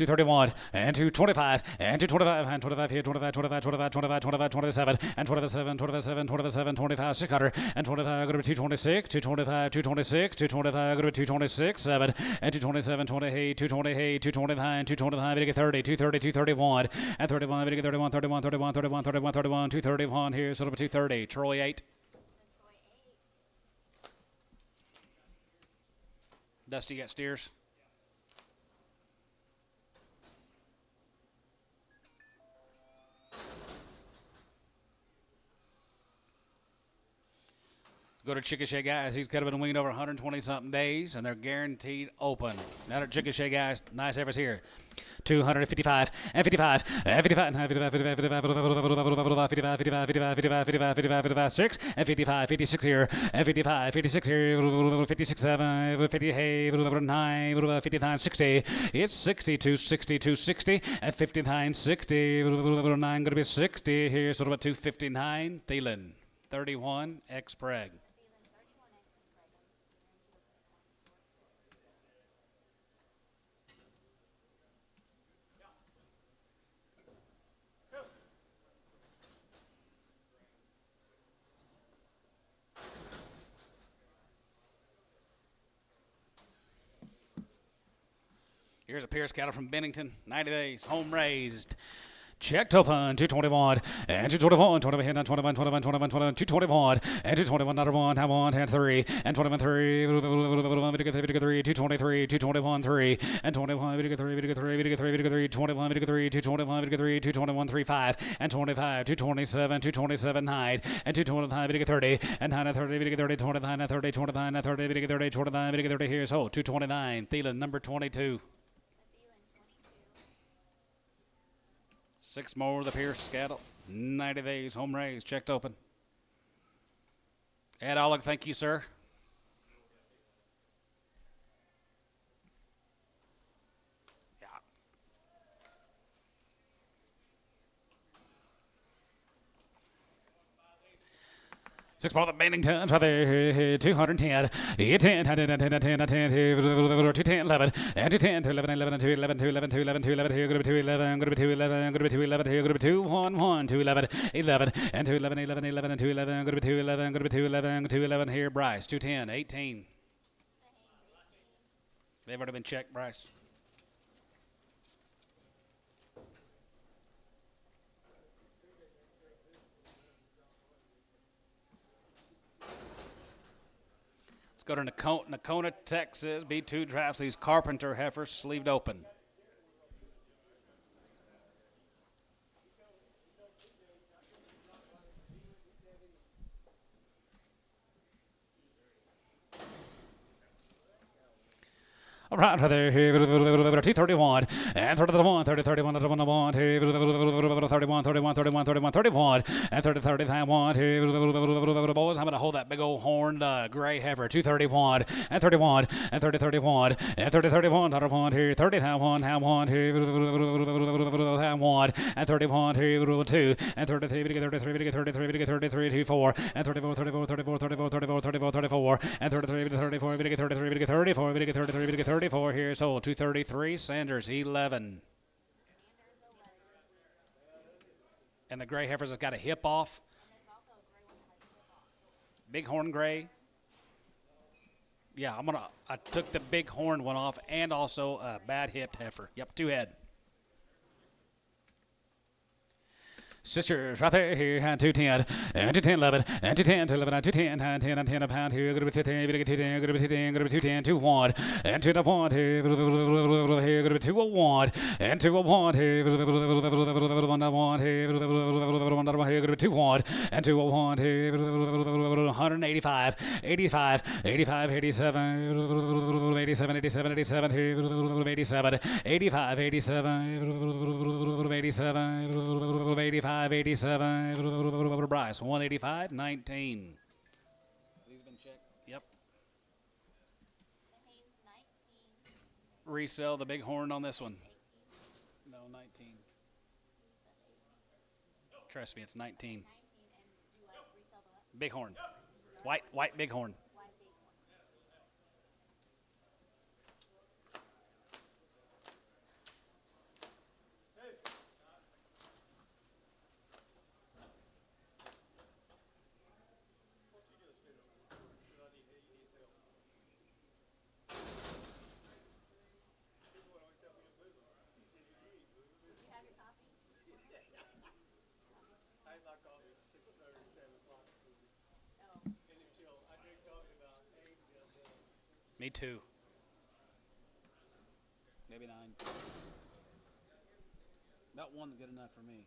231 and 225 and 225 and 25 here 25 25 25 25 25 27 and 27 27 27 25 600 and 25 go to 226 225 226 225 go to 226 7 and 227 28 228 229 229 we get 30 230 231 and 31 we get 31 31 31 31 31 31 231 here so 230 Troy 8. Dusty got steers. Go to Chickasha guys. He's got been weaned over 120-something days, and they're guaranteed open. Now that Chickasha guys, nice efforts here. 255 and 55 and 55 and 55 55 55 55 55 55 55 55 6 and 55 56 here and 55 56 here 56 7 58 9 59 60. It's 62 62 60 and 59 60 9 going to be 60 here. So about 259 Thielen 31 X Preg. Here's a Pierce cattle from Bennington, 90 days, home raised. Checked open, 221, and 221, 21, 21, 21, 21, 21, 221, and 221, not a 1, have 1, and 3, and 21, 3, 3, 223, 221, 3, and 21, 3, 3, 3, 21, 3, 221, 3, 221, 3, 5, and 25, 227, 227, 9, and 225, 30, and 9, 30, 30, 29, 30, 29, 30, 30, 29, 30, here's Holt, 229, Thielen, number 22. 6 more of the Pierce cattle. 90 days, home raised, checked open. Ed Ollig, thank you, sir. Yeah. 6 ball the Benningtons right there, 210. 10, 210, 11, and 210, 11, 11, 2, 11, 2, 11, 2, 11, 2, 11, here, going to be 211, going to be 211, going to be 211, here, going to be 2, 1, 1, 211, 11, and 211, 11, 11, and 211, going to be 211, going to be 211, 211, here, Bryce, 210, 18. They've already been checked, Bryce. Let's go to Nacona, Texas. B2 drafts these Carpenter heifers sleeved open. All right, there, 231, and 31, 30, 31, 31, 31, 31, 31, 31, and 30, 30, 31, boys, I'm going to hold that big old horned gray heifer, 231, and 31, and 30, 31, and 30, 31, 31, 30, 1, 1, 1, and 31, 2, and 33, 33, 33, 33, 24, and 34, 34, 34, 34, 34, 34, 34, and 33, 34, 33, 34, 33, 34 here, so 233, Sanders 11. And the gray heifers have got a hip off. Bighorn gray. Yeah, I took the bighorn one off and also a bad hipped heifer. Yep, 2 head. Sisters right there here, and 210, and 210, 11, and 210, 11, and 210, and 10, and 10 a pound here, going to be 15, going to be 210, going to be 210, going to be 210, 201, and 201 here, going to be 201, and 201 here, 101 here, 101 here, going to be 21, and 201 here, 185, 85, 85, 87, 87, 87, 87 here, 87, 85, 87, 87, 85. 87, Bryce, 185, 19. These been checked. Yep. The Haynes 19. Resell the bighorn on this one. 18. No, 19. Trust me, it's 19. 19, and do I resell the what? Bighorn. White bighorn. Why big one? You have your coffee? I had my coffee at 6:30, 7 o'clock. Oh. And until I drink coffee about 8 until then. Me too. Maybe 9. About 1's good enough for me.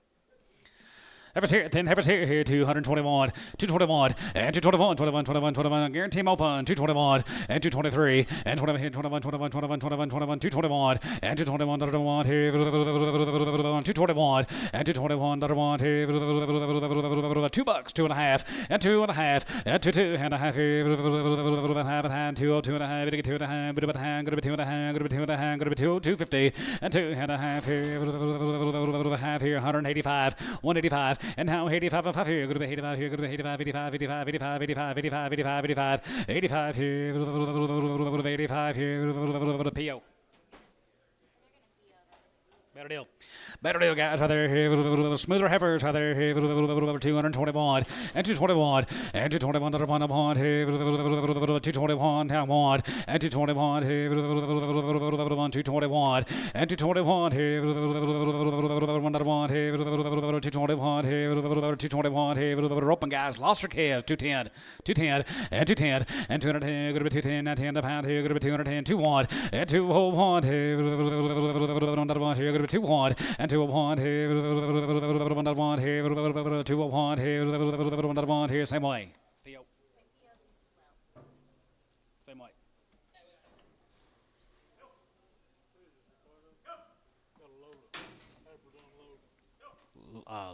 Heifers here, 10 heifers here, 221, 221, and 221, 21, 21, 21, guarantee them open, 221, and 223, and 21, 21, 21, 21, 21, 21, 221, and 221, 21, here, 221, and 221, 21, here, $2, 2.5, and 2.5, and 2.5 here, half and hand, 202 and a half, 2.5, bit of a hand, gonna be 2.5, gonna be 2.5, gonna be 250, and 2.5 here, half here, 185, 185. And now 85 and 5 here, go to 85 here, go to 85, 85, 85, 85, 85, 85, 85, 85, 85 here, 85 here, PO. Better deal. Better deal, guys, right there. Smoother heifers, right there. 221, and 221, and 221, 221, down 1, and 221, 221, and 221, 221, open, guys. Lost your kids, 210, 210, and 210, and 210, going to be 210, 10 a pound here, going to be 210, 21, and 201, here, going to be 2-1, and 2-1 here, 1 here, 2-1 here, 1 here, same way. PO. Same way.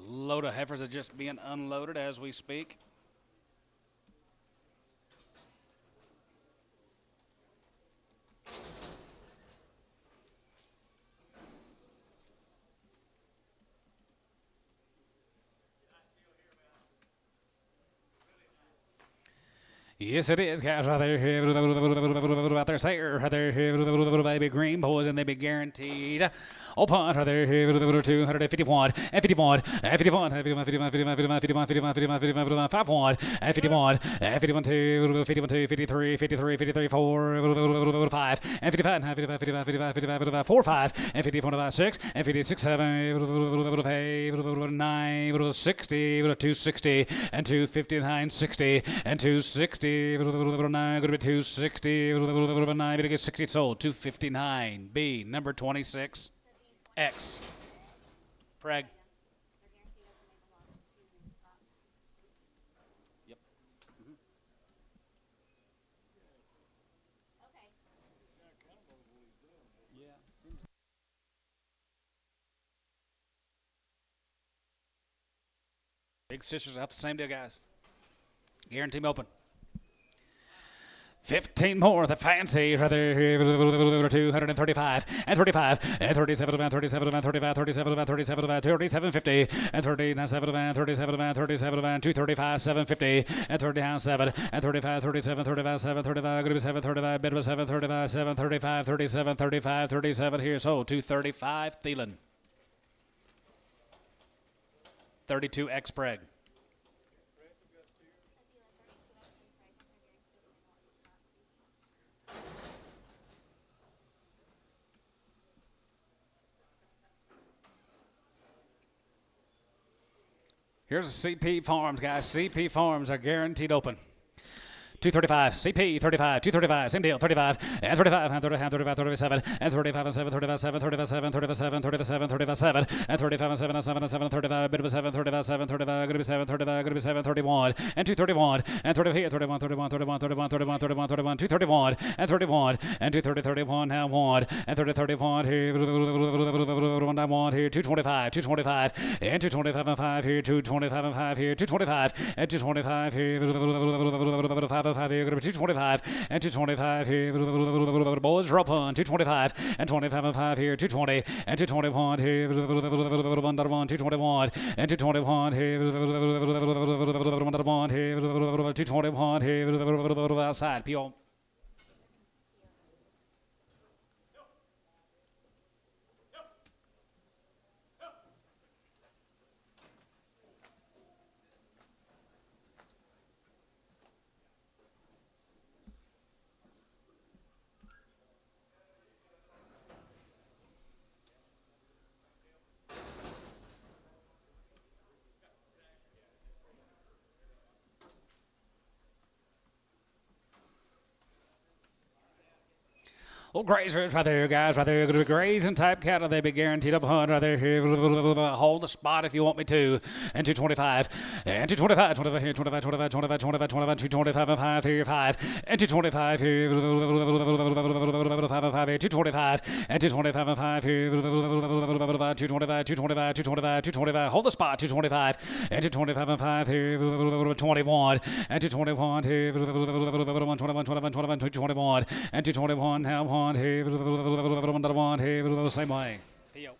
Load of heifers are just being unloaded as we speak. Yes, it is, guys. Right there, out there, Sayer. Right there, baby green boys, and they be guaranteed. Open right there, 251 and 51 and 51 and 51 51 51 51 51 51 51 51 51 and 51 and 51 2 51 2 53 53 53 4 5 and 55 and 55 55 55 55 4 5 and 50 6 and 56 7 8 9 60 260 and 259 60 and 260 9 going to be 260 9 going to get 60 sold 259 B number 26 X Preg. Yep. Big sisters out the same deal, guys. Guarantee open. 15 more, the fancy, rather 235 and 35 and 37 and 37 and 35 37 and 37 and 37 50 and 37 and 37 and 37 and 235 750 and 39 7 and 35 37 35 7 35 going to be 7 35 bid was 7 35 7 35 37 35 37 here sold 235 Thielen 32 X Preg. Here's CP Farms, guys. CP Farms are guaranteed open. 235, CP 35, 235, same deal, 35, and 35, and 35, 35, 37, and 35, and 7, 35, 7, 37, 37, 37, 37, and 35, and 7, and 7, and 7, 35, bit of a 7, 35, 7, 35, going to be 7, 35, going to be 7, 31, and 231, and 30 here, 31, 31, 31, 31, 31, 31, 31, 231, and 31, and 230, 31, now 1, and 30, 31, here, 1, now 1, here, 225, 225, and 225, and 5 here, 225, and 5 here, 225, and 225 here, 5 here, going to be 225 and 225 here. Boys are up on 225 and 25 and 5 here, 220 and 221 here. 221 and 221 here. 1 here. 221 here. Outside, Pio. Well, grazers right there, guys, right there. Going to be grazing type cattle. They be guaranteed up 100 right there. Here, hold the spot if you want me to. And 225, and 225, 25 here, 25, 25, 25, 25, 25, 225 and 5 here, 5, and 225 here, 5 and 5 here, 225, and 225 and 5 here, 225, 225, 225, 225. Hold the spot, 225, and 225 and 5 here, 21, and 221 here, 121, 21, 21, 221, and 221 now 1 here, 1 here, same way. Theo.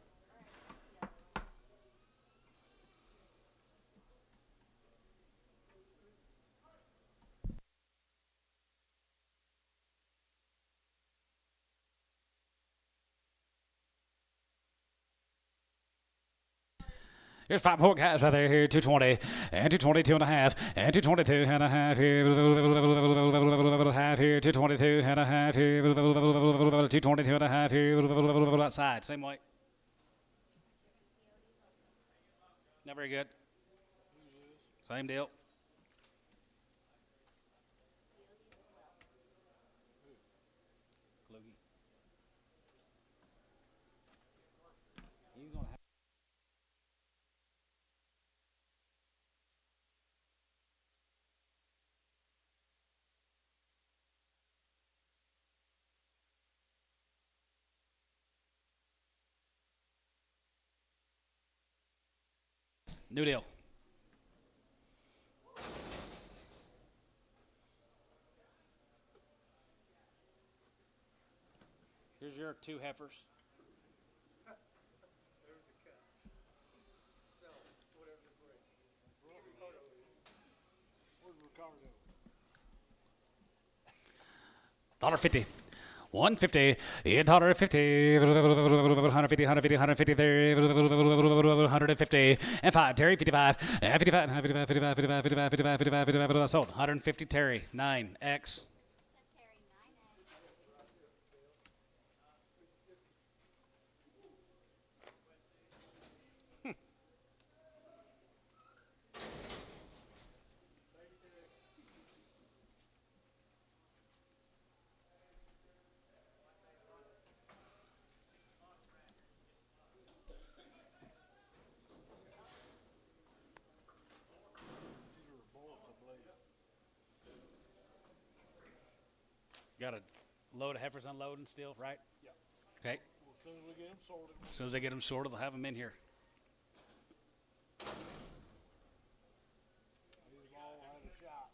Here's 5 more guys right there here, 220, and 222 and a half, and 222 and a half here, half here, 222 and a half here, 222 and a half here, outside, same way. Not very good. Same deal. New deal. Here's your 2 heifers. There's the cuts. Sell it, whatever the break. Where's Ricardo? $1.50. 150, $1.50, 150, 150, 150, 150, and 5, Terry, 55, 55, 55, 55, 55, 55, 55, 55, sold, 150, Terry, 9X. Got a load of heifers unloading still, right? Yeah. Okay. Well, as soon as we get them sorted. As soon as they get them sorted, they'll have them in here. These all had a shot.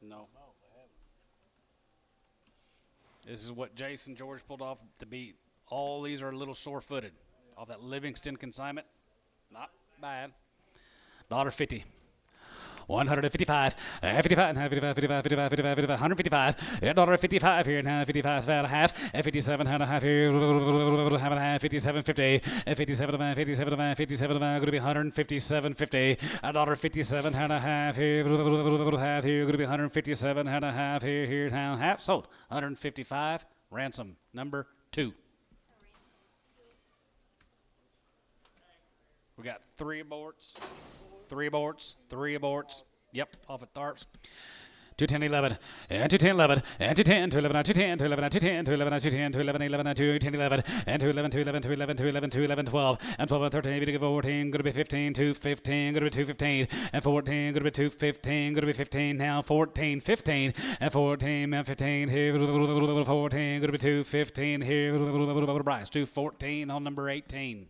No. No, they haven't. This is what Jason George pulled off to beat. All these are a little sore-footed. All that Livingston consignment, not bad. $1.50. 155, 55, 55, 55, 55, 55, 155, $1.55 here now, 55 and a half, 57 and a half here, half and a half, 57.50, 57 and a half, 57 and a half, 57 and a half, going to be 157.50, $1.57 and a half here, half here, going to be 157 and a half here now, half sold, 155, ransom number 2. We got 3 aborts. 3 aborts, 3 aborts. Yep, off at Tharps. 210, 11, and 210, 11, and 210, 211, 210, 211, 210, 211, 210, 211, 11, 210, 11, and 211, 211, 211, 211, 211, 12, and 12 and 13, going to be 14, going to be 15, 215, going to be 215, and 14, going to be 215, going to be 15, now 14, 15, and 14, and 15, here, 14, going to be 215, here, Bryce, 214 on number 18.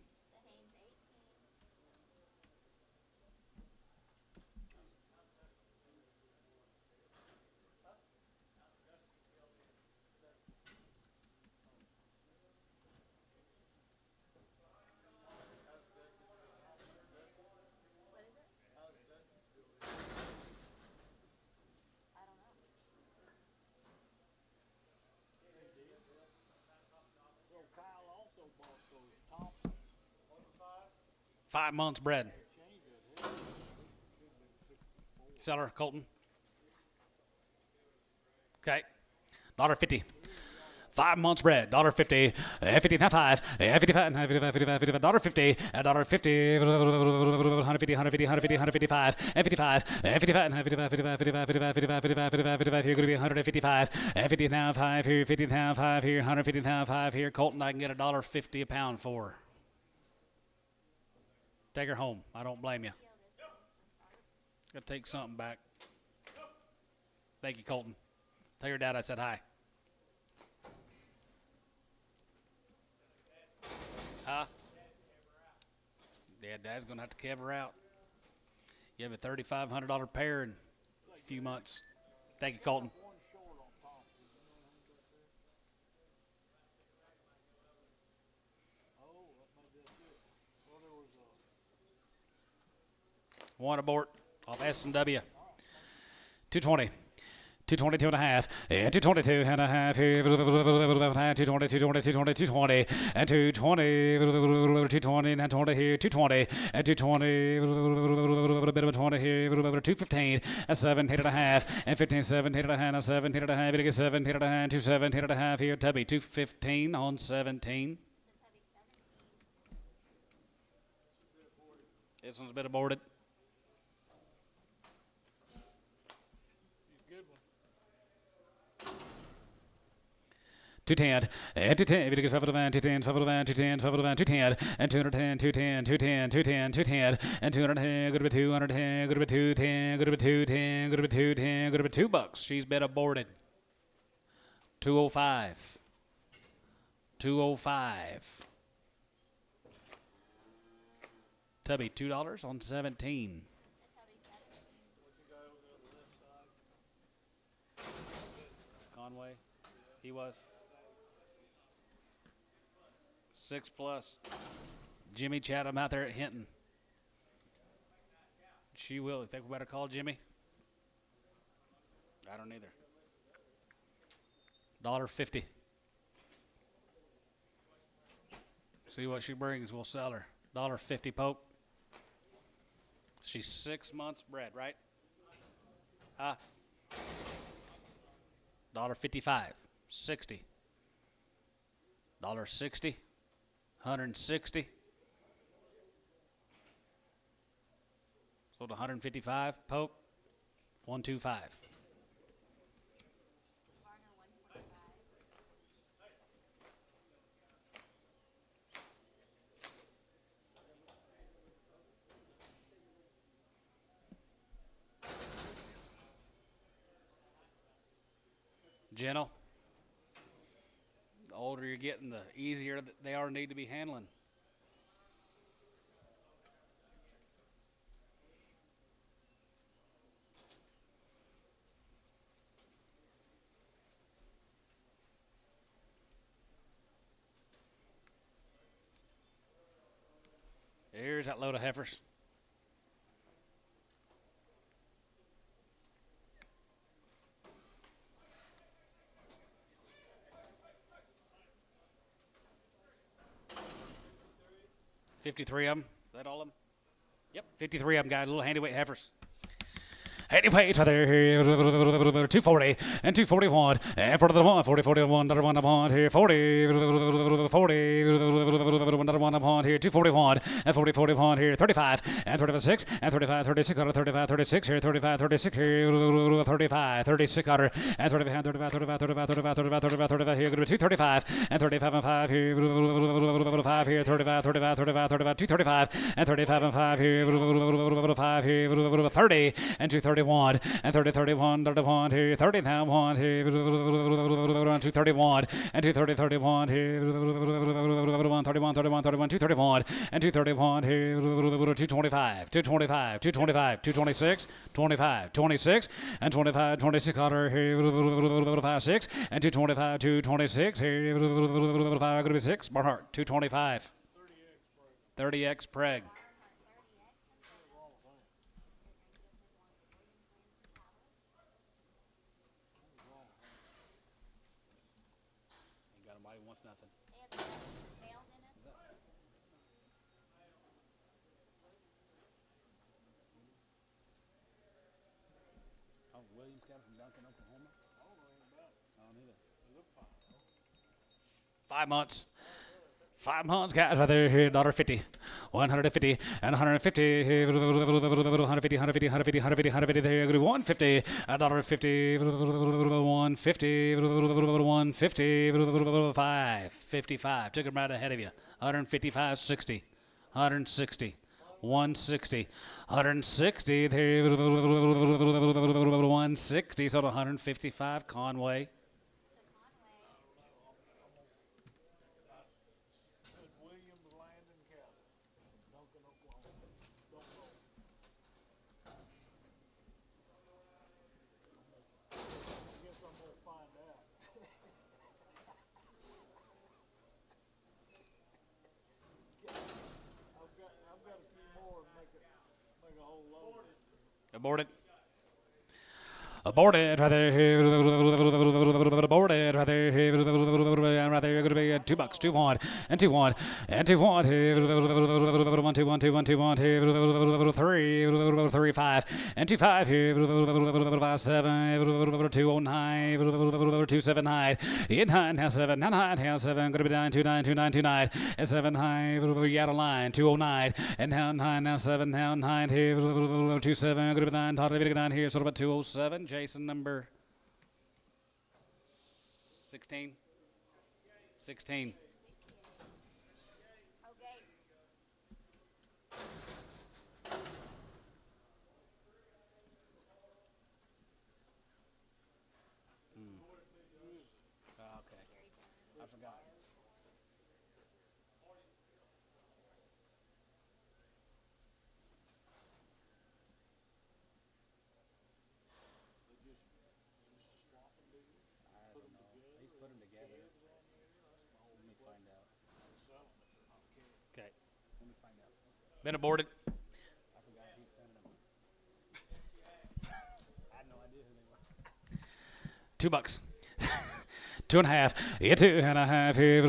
So Kyle also bought those Thompsons. 5 months bred. Seller, Colton. Okay. $1.50. 5 months bred, $1.50, 55, 55, 55, 55, $1.50, $1.50, 150, 150, 150, 155, 55, 55, 55, 55, 55, 55, 55, 55, 55, here, going to be 155, 50 now 5 here, 50 now 5 here, 150 now 5 here, Colton, I can get $1.50 a pound for. Take her home. I don't blame you. Got to take something back. Thank you, Colton. Tell your dad I said hi. Huh? Yeah, Dad's going to have to cover her out. You have a $3,500 pair in a few months. Thank you, Colton. One short on Thompson. Oh, that made that good. Well, there was a... One abort off S&W. 220. 222 and a half, and 222 and a half, 220, 220, 220, 220, and 220, 220, and 20 here, 220, and 220, a bit of a 20 here, 215, and 17 and a half, and 15, 17 and a half, and 17 and a half, 17 and a half, 217 and a half here, Tubby, 215 on 17. This one's been aborted. 210, and 210, if you get 5 of the van, 210, 5 of the van, 210, 5 of the van, 210, and 210, 210, 210, 210, 210, and 210, go to be 210, go to be 210, go to be 210, go to be 210, go to be $2. She's been aborted. 205. 205. Tubby, $2 on 17. Conway, he was. 6+. Jimmy Chatham out there at Hinton. She will. You think we better call Jimmy? I don't either. $1.50. See what she brings, we'll sell her. $1.50 poke. She's 6 months bred, right? Huh? $1.55. 60. $1.60. 160. Sold 155 poke. 125. Gentle. The older you're getting, the easier they are need to be handling. Here's that load of heifers. $53 of them. Is that all of them? Yep, 53 of them, guys. Little handy weight heifers. Handy weight, there, 240 and 241 and 41, 40, 41, another one upon here, 40, 40, another one upon here, 241 and 40, 41 here, 35 and 36 and 35, 36 under 35, 36 here, 35, 36 here, 35, 36 under and 35, 35, 35, 35, 35, 35, 35, 35 here, 235 and 35 and 5 here, 5 here, 35, 35, 35, 35, 235 and 35 and 5 here, 5 here, 30 and 230. 31 and 30, 31, 31 here, 30 now, 1 here, 231 and 230, 31 here, 31, 31, 31, 31, 231 and 231 here, 225, 225, 225, 226, 25, 26 and 25, 26 under here, 5, 6 and 225, 226 here, 5, going to be 6, Barnhart, 225, 30X preg. Williams got from Duncan, Oklahoma. I don't know anything about it. I don't either. They look fine, though. 5 months. 5 months, guys, right there, here, $1.50, 150, and 150, 150, 150, 150, 150, 150, there, $150, $1.50, 150, 150, 555, took him right ahead of you, 155, 60, 160. 160, 160, there, 160, so 155, Conway. Williams, Landon, Cali. Duncan, Oklahoma. Don't know. I guess I'm going to find out. I've got a few more and make a whole load. Aborted. Aborted right there. Aborted right there. Right there. Going to be $2. 2 1 and 2 1 and 2 1. 1 2 1 2 1 2 1 3 3 5 and 2 5 here. 5 7 209 279 8 9 now 7 9 now 7. Going to be 9 2 9 2 9 2 9 and 7 high. You out of line 209 and now 9 now 7 now 9 here. 2 7. Going to be 9. Total 9 here. Sort of about 207. Jason number 16. 16. Okay. Okay. I forgot. He's put them together. Let me find out. Okay. Let me find out. Been aborted. I forgot he sent them. I had no idea who they were. $2. 2.5. Yeah, 2.5 here.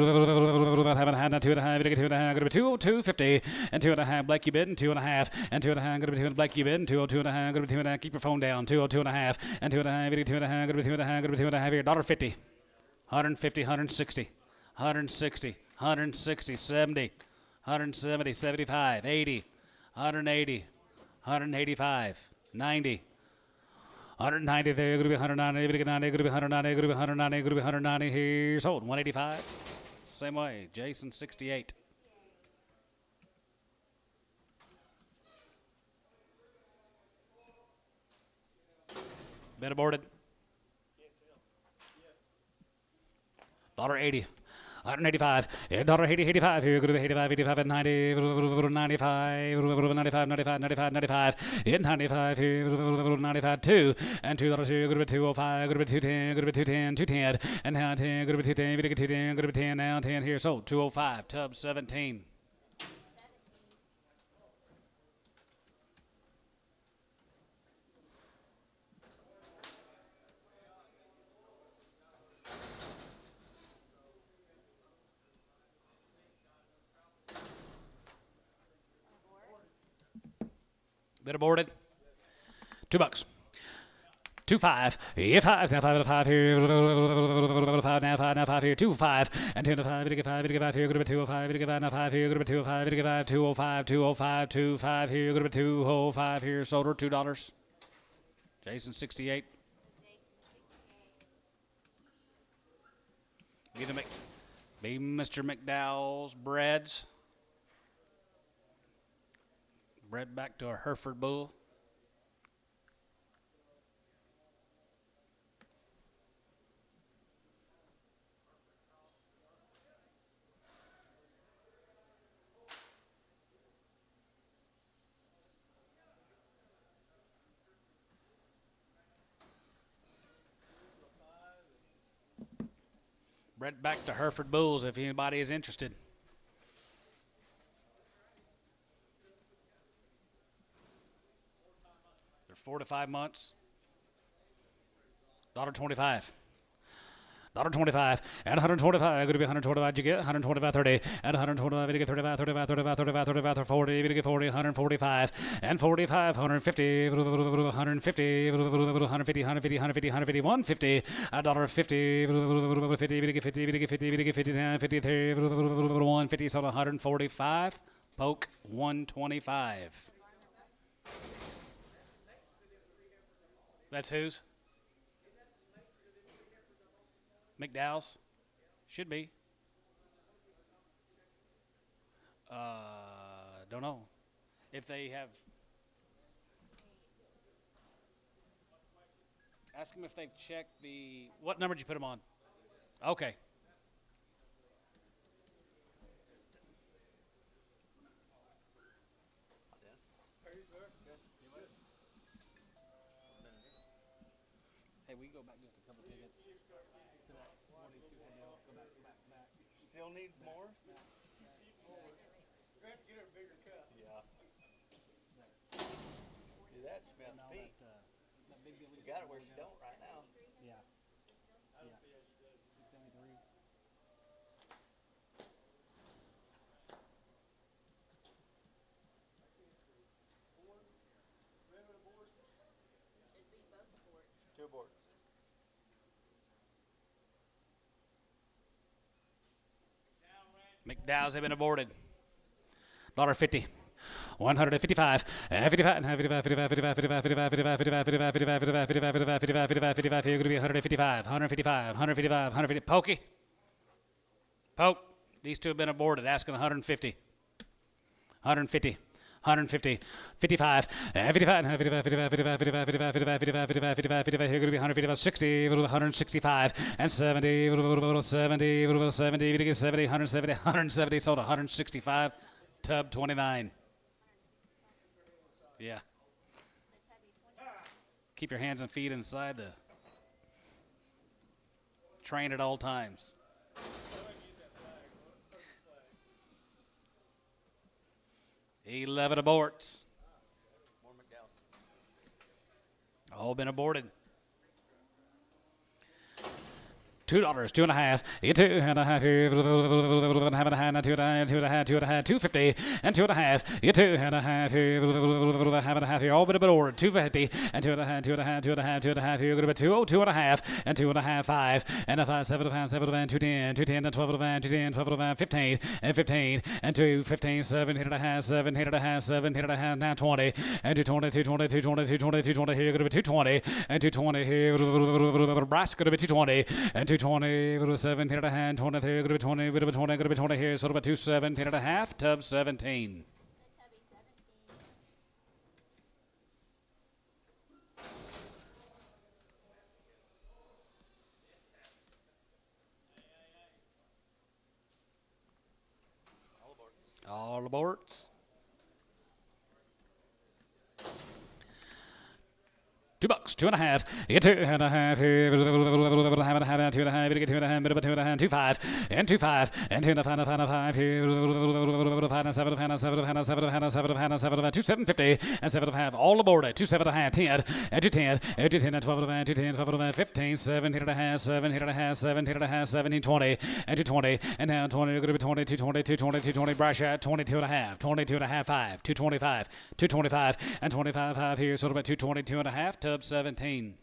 Haven't had now 2.5. Gonna get 2.5. Gonna be 202.50 and 2.5. Black you bid and 2.5 and 2.5. Gonna be 2. Black you bid and 202.5. Gonna be 2.5. Keep your phone down. 202.5 and 2.5. 2.5. Gonna be 2.5. Gonna be 2.5 here. $1.50. 150. 160. 160. 160. 70. 170. 75. 80. 180. 185. 90. 190 there, going to be 190, going to be 90, going to be 190, going to be 190, going to be 190 here. Sold 185. Same way. Jason 68. Been aborted. $1.80. 185. $1.80, 85 here. Go to 85, 85 and 90. 95. 95, 95, 95, 95. 95 here. 95, 2. And $2 here. Go to 205. Go to 210. Go to 210. 210. And now 10. Go to 210. Go to 210. Go to 10. Now 10 here. Sold 205. Tub 17. Bit aborted. $2. 2.5. Yeah, 5. Now 5 and a 5 here. 5 now 5 now 5 here. 2.5 and 10 to 5. 5 here. Go to 205. 5 now 5 here. Go to 205. 205. 205. 25 here. Go to 205 here. Sold her $2. Jason 68. Be Mr. McDowell's breads. Bred back to a Hereford bull. Bred back to Hereford bulls if anybody is interested. They're 4 to 5 months. $1.25. $1.25 and 125. Going to be 125. You get 125, 30 and 125. You get 35, 35, 35, 35, 35, 40. You get 40, 145 and 45, 150, 150, 150, 150, 150, 150, 150, $1.50, 50, you get 50, you get 50, you get 50, 53, 150, so 145. Poke 125. That's whose? McDowell's? Should be. Don't know. If they have... Ask them if they've checked the... What number did you put them on? Okay. Hey, we go back just a couple tickets to that 42 deal. Go back. Still needs more? Get her a bigger cup. Yeah. Do that, smell the feet. That big deal. You got it where she don't right now. Yeah. I don't see how she does. 673. Two aborts. McDowell's have been aborted. $1.50. 155, 55, 55, 55, 55, 55, 55, 55, 55, 55, 55, 55, 55, 55, 55, here going to be 155, 155, 155, 150. Pokey. Poke. These two have been aborted, asking 150. 150. 150, 55, 55, 55, 55, 55, 55, 55, 55, 55, 55, 55, here going to be 155, 60, 165, and 70, 70, 70, 70, 170, 170, sold 165, tub 29. Yeah. Keep your hands and feet inside the train at all times. 11 aborts. More McDowell's. All been aborted. $2, 2.5. You get 2.5 here. Have a hand. 2.5, 2.5, 2.5, 250 and 2.5. You get 2.5 here. Have a half here. All bit over 250 and 2.5, 2.5, 2.5, 2.5 here. Go to 2, 2.5 and 2.5, 5 and a 5, 7.5, 7.5, 210, 210 and 12.5, 210, 12.5, 15 and 15 and 2, 15, 7, 8.5, 7, 8.5, 7, 8.5, now 20 and 220, 220, 220, 220, 220 here. Go to 220 and 220 here. Brass go to 220 and 220, 7, 8.5, 23, go to 20, go to 20, go to 20 here. So about 27, 8.5, tub 17. All aboard. $2, 2.5. You get 2.5 here. Have a half, 2.5. You get 2.5, bit of a 2.5, 2.5 and 2.5 and 2.5 here. 5 and 7 and 7 and 7 and 7 and 7 and 2, 750 and 7.5. All aboard it. 2, 7.5, 10 and 210 and 210 and 12 and 210, 12 and 15, 7, 8.5, 7, 8.5, 7, 8.5, 17, 20 and 220 and now 20. You're going to be 20, 220, 220, 220. Brash at 22.5, 22.5, 5, 225, 225 and 25 here. So about 220, 2.5. Tub 17.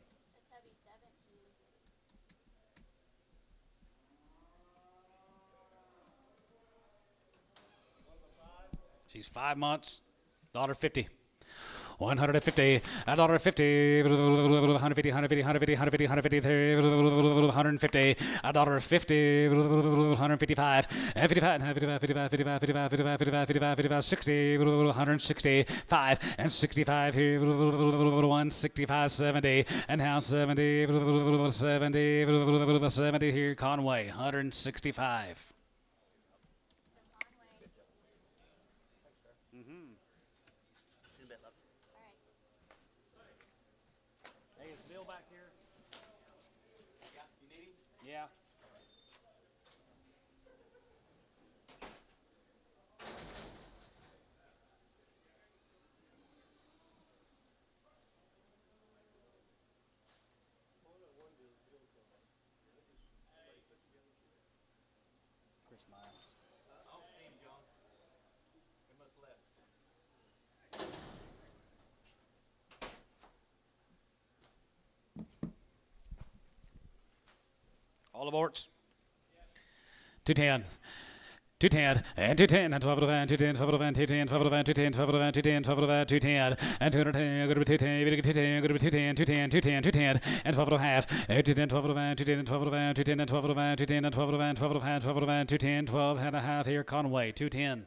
She's 5 months. $150. 150, $150, 150, 150, 150, 150, 150, $150, 155, and 55, 55, 55, 55, 55, 55, 55, 55, 60, 165, and 65 here, 165, 70, and now 70, 70, 70 here, Conway, 165. Yeah. Chris Miles. I don't see him, John. He must have left. All aborts. 210. 210 and 210 and 12 and 210, 12 and 210, 12 and 210, 12 and 210, 12 and 210 and 210, go to 210, go to 210, go to 210, 210, 210, 210 and 12 and a half, 210, 12 and 210 and 12 and 210 and 12 and 210 and 12 and 12 and 12 and 210, 12 and a half here, Conway, 210.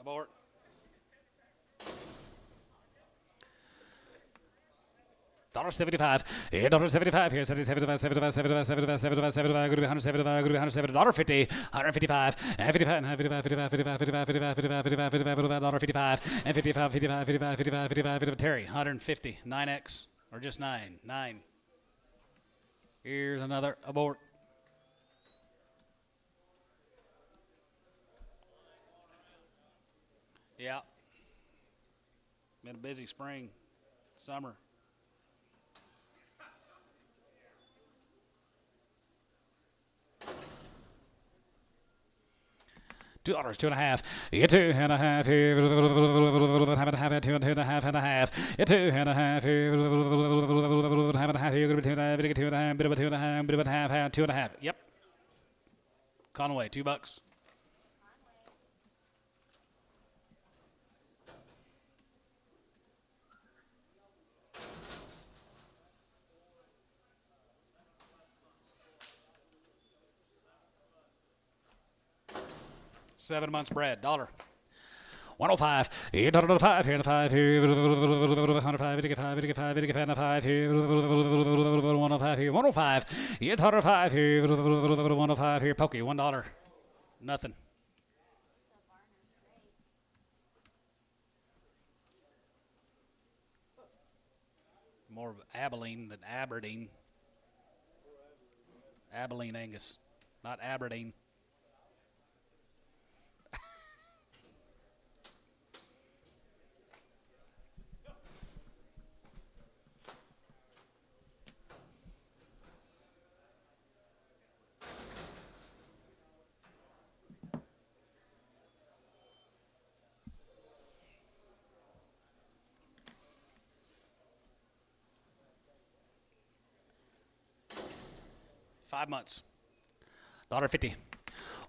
Abort. $1.75. $1.75 here. 75, 75, 75, 75, 75, 75. Go to 175. Go to 170. $1.50. 155. And 55. 55. 55. 55. 55. 55. 55. 55. $1.55. And 55. 55. 55. 55. 55. Terry. 150. 9X. Or just 9. 9. Here's another abort. Yeah. Been a busy spring, summer. $2, 2.5. You get 2.5 here. Have a half, 2.5 and a half. You get 2.5 here. Have a half here. Go to 2.5. Bit of 2.5. Bit of 2.5. Bit of half. 2.5. Yep. Conway, $2. $7 months bred, $1. 105, 805 here, and 5 here, 105, 85, 85, 85, and 5 here, 105 here, 105, 805 here, 105 here, pokey, $1. Nothing. More Abilene than Aberdeen. Abilene Angus, not Aberdeen. $5 $1.50.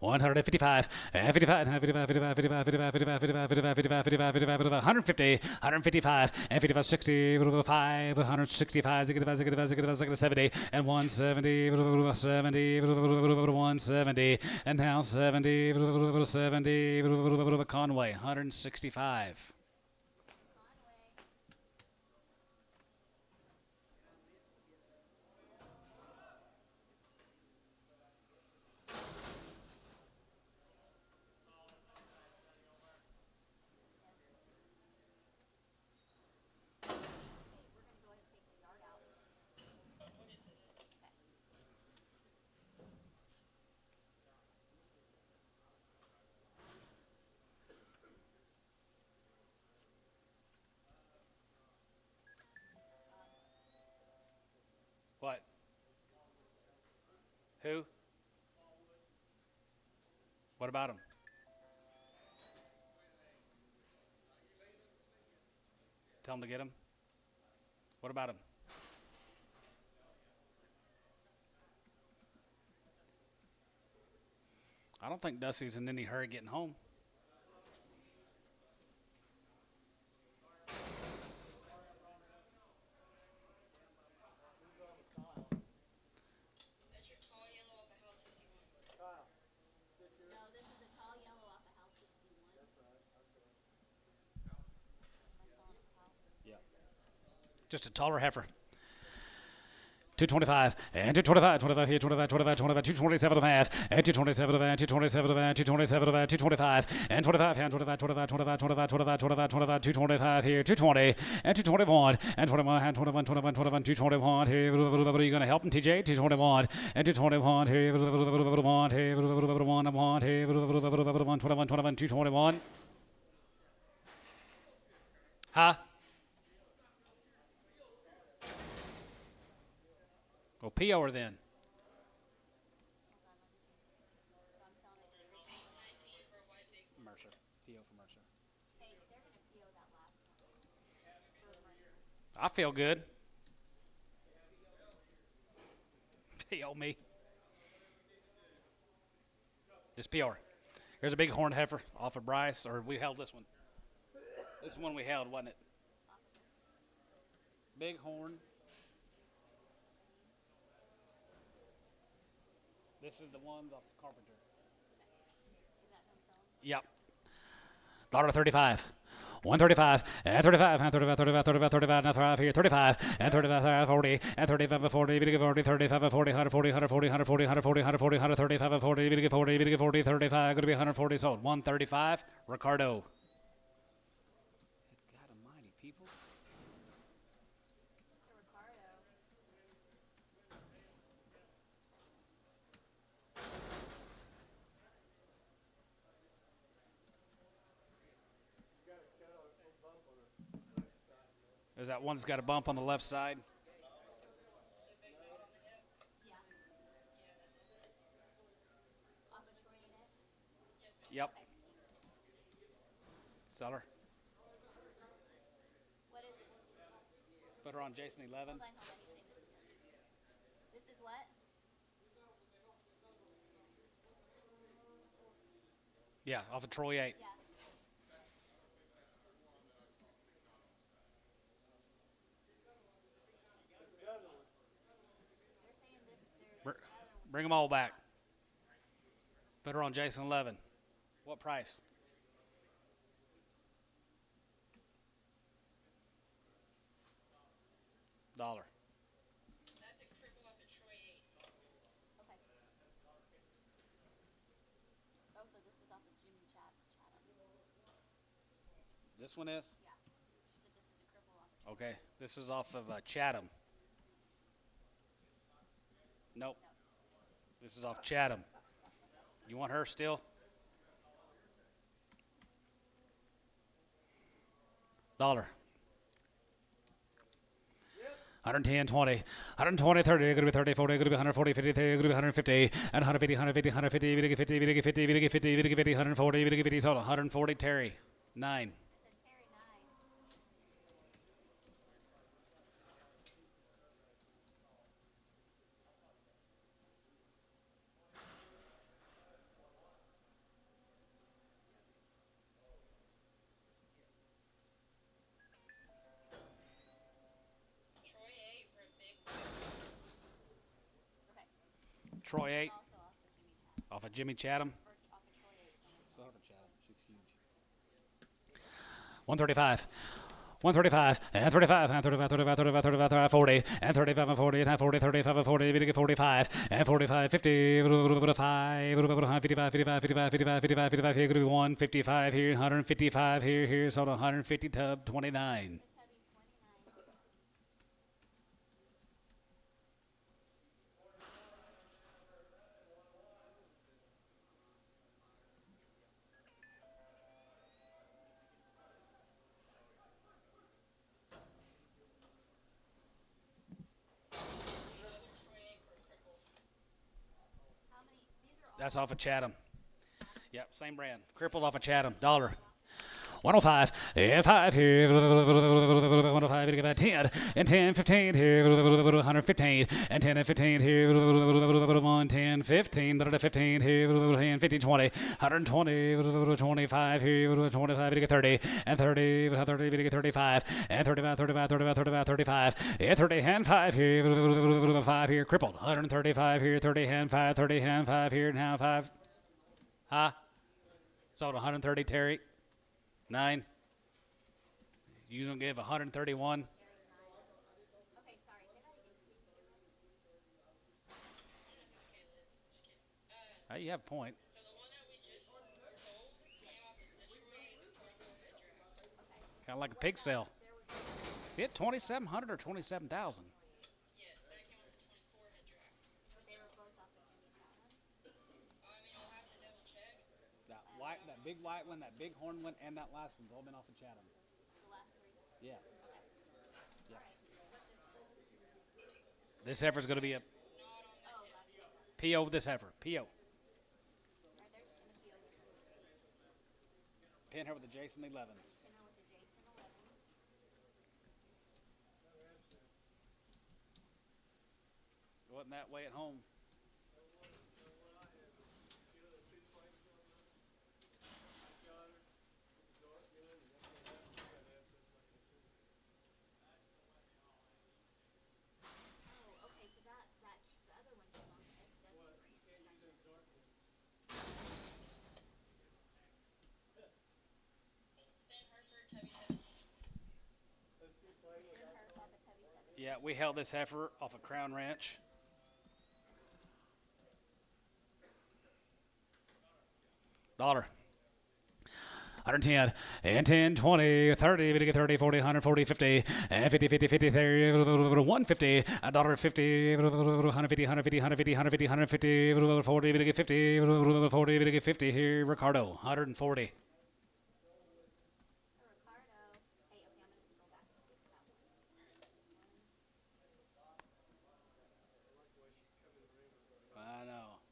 155, 55, 55, 55, 55, 55, 55, 55, 55, 55, 55, 150, 155, and 55, 60, 5, 165, 70, and 170, 70, 170, and now 70, 70, Conway, 165. What? Who? What about him? Tell him to get him. What about him? I don't think Dusty's in any hurry getting home. Just a taller heifer. 225 and 225, 25 here, 25, 25, 25, 227 of half, and 227 of that, 227 of that, 227 of that, 225, and 25, and 25, 25, 25, 25, 25, 25, 25, 225 here, 220, and 221, and 21, and 21, 21, 21, 221 here, are you going to help him, TJ? 221, and 221 here, 1 here, 1 here, 21, 21, 221. Huh? Well, PO her then. Mercer. PO for Mercer. I feel good. PO me. Just PO her. Here's a big horned heifer off of Bryce, or we held this one. This is one we held, wasn't it? Big horn. This is the ones off the Carpenter. Yep. $35. 135 and 35 and 35, 35, 35, 35, and 35 here, 35 and 35, 40 and 35 and 40, 40, 35 and 40, 140, 140, 140, 140, 140, 135 and 40, 40, 40, 35, going to be 140 sold. 135, Ricardo. God almighty, people. There's that one that's got a bump on the left side. Yep. Sell her. What is it? Put her on Jason 11. Hold on, this is what? Yeah, off of Troy 8. Yeah. Bring them all back. Put her on Jason 11. What price? Dollar. Okay. Oh, so this is off of Jimmy Chatham. This one is? Yeah. She said this is a cripple off of Okay. This is off of Chatham. Nope. This is off Chatham. You want her still? Dollar. 110, 20, 120, 30, going to be 30, 40, going to be 140, 50, going to be 150, and 150, 150, 150, 50, 50, 50, 50, 50, 50, 140, 50, so 140, Terry. 9. Said Terry 9. Okay. Troy 8, Also off of Jimmy off of Jimmy Chatham. Chatham. Or off of Troy 8. So off of Chatham. She's huge. 135. 135, and 35, and 35, 35, 35, 35, 35, 40, and 35, and 40, and 40, 35, and 40, 45, and 45, 50, 55, 55, 55, 55, 55, 55, 55, here, 155 here, 155 here, here's on 150 tub, 29. Tubby 29. How many? These are all. That's off of Chatham. Yep, same brand. Crippled off of Chatham, dollar. 105, and 5 here, 105, 10, and 10, 15 here, 115, and 10 and 15 here, 110, 15, 15 here, and 15, 20, 120, 25 here, 25, 30, and 30, 30, 35, and 35, 35, 35, 35, 35, and 30, and 5 here, 5 here, crippled, 135 here, 30, and 5, 30, and 5 here, now 5. Huh? Sold 130, Terry. 9. You gonna give 131? Okay, sorry. Say that again. You have a point. Kind of like a pig sale. See it 2,700 or 27,000? They were both off of Jimmy Chatham. That big white one, that big horn one, and that last one's all been off of Chatham. The last 3. Yeah. Yeah. This heifer's gonna be a Oh, that's PO. This heifer, PO. right. They're just gonna feel Pin her with the Jason 11s. you know with the Jason 11s. Wasn't that way at home? Oh, okay. So the other one came off the SW. Her off of Tubby 7. Yeah, we held this heifer off of Crown Ranch. Dollar. 110, and 10, 20, 30, 30, 40, 140, 50, and 50, 50, 50, 30, 150, $1.50, 150, 150, 150, 150, 150, 40, 50, 40, 50 here, Ricardo, 140. Ricardo. Hey, okay. I'm gonna scroll back to fix that one. I know.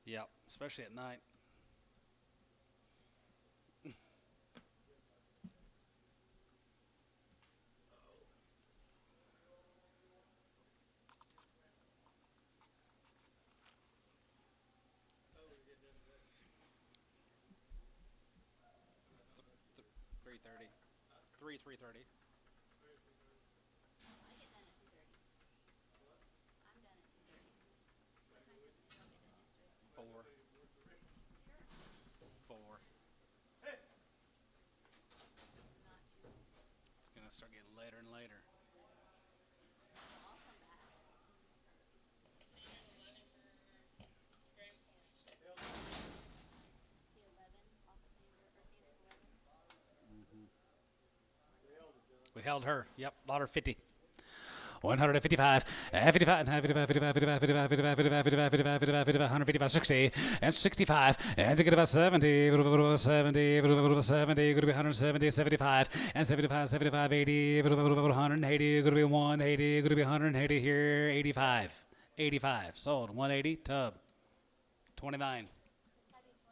Yep, especially at night. Three 30. 3:30. I get done at 2:30. I'm done at 2:30. What time did you get done yesterday? 4. Sure. 4. start getting later and later. I'll come back. The 11 off of Sanders 11. We held her. Yep, dollar 50. 155, 55, 55, 55, 55, 55, 55, 55, 55, 55, 155, 60, and 65, and to get about 70, 70, 70, going to be 170, 75, and 75, 75, 80, 180, going to be 180, going to be 180 here, 85, 85, sold, 180, tub, 29. Tubby 29.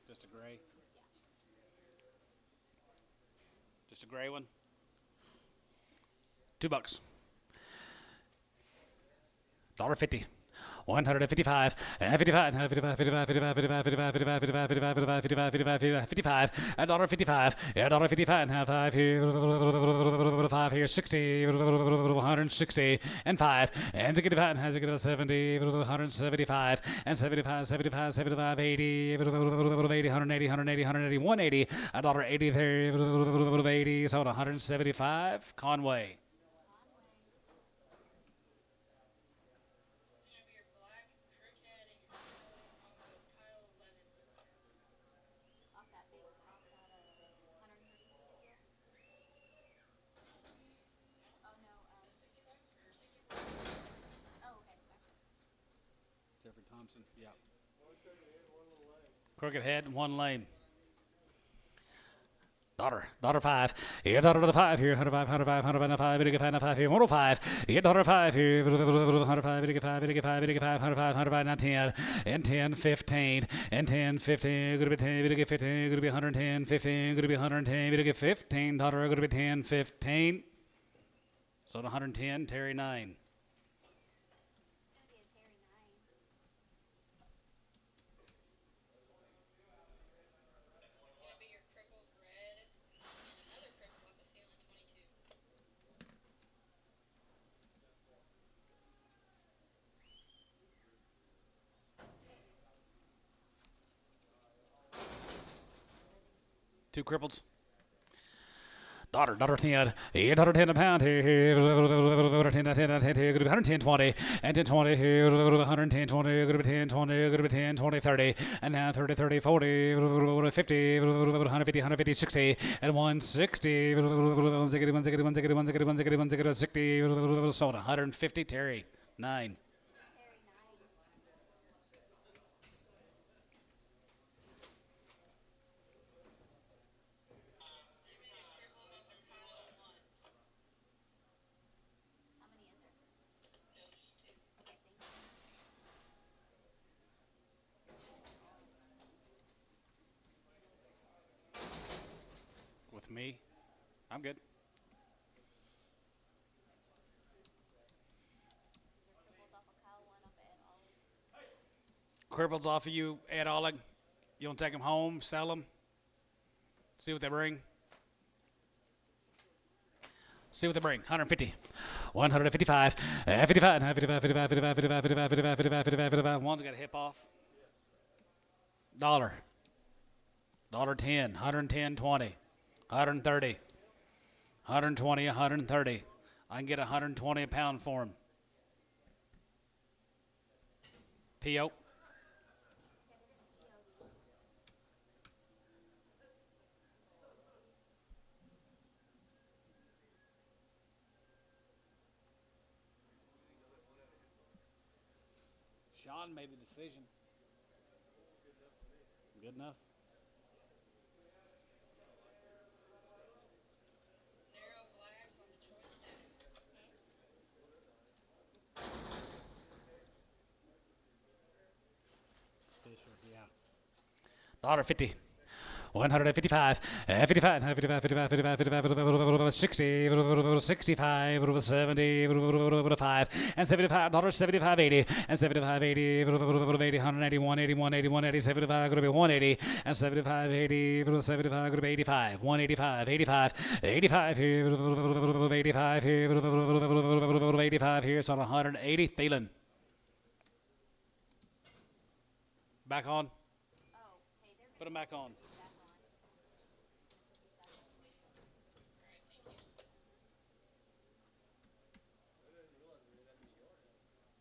Just a gray. Just a gray one. $2. $1.50. 155, 55, 55, 55, 55, 55, 55, 55, 55, 55, 55, 55, $1.55, $1.55, and have 5 here, 5 here, 60, 160, and 5, and to get it and has to get a 70, 175, and 75, 75, 75, 80, 80, 180, 180, 180, 180, $1.80 there, 80, so 175, Conway. Off that big, off that 130 here. Oh no, oh okay, gotcha. Jeffrey Thompson, yeah. Crooked head, one lane. Dollar 5. Here, $5 here, 105, 105, 105, 105 here, 105. Here, $5 here, 105, 85, 85, 85, 105, 105, 10, and 10, 15, and 10, 15, gonna be 10, gonna get 15, gonna be 110, 15, gonna be 110, gonna get $15, gonna be 10, 15. So 110, Terry 9. It's gonna be a Terry 9. Gonna be your crippled red and another cripple up a feeling 22. Two cripples. $10, $10 a pound here, $10, here, gonna be 110, 20, and 10, 20 here, 110, 20, gonna be 10, 20, gonna be 10, 20, 30, and now 30, 30, 40, 50, 150, 150, 60, and 160, 160, sold 150, Terry, 9. Terry 9. How many is there? Okay, thank you. With me, I'm good. Cripples off of Kyle, one off of Ed Ollie. Cripples off of you, Ed Oleg. You want to take them home, sell them, see what they bring. See what they bring. 150. 155. 55. 55. 55. 55. 55. 55. 55. 55. 55. One's got a hip off. $1. $10. 110. 20. 130. 120. 130. I can get 120 a pound for him. P.O. Sean made the decision. Good enough. Narrow black on the choice tag. Fisher, yeah. $1.50. 155, 55, 55, 55, 55, 55, 60, 65, 70, 5, and $75, 75, 80, and 75, 80, 80, 181, 81, 81, 80, 75, going to be 180, and 75, 80, 75, going to be 85, 185, 85, 85 here, 85 here, 85 here, so 180, Thielen. Back on. Oh, hey, they're Put him back on. back on.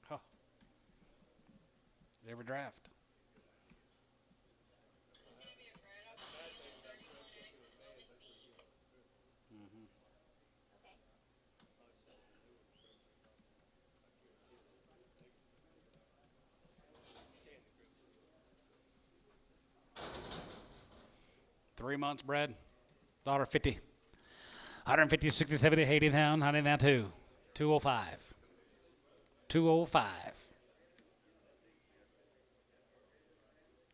Huh. Every draft. Okay. 3 months, Brad. $1.50. 150, 60, 70, 80 down, 90 down, 205. 205.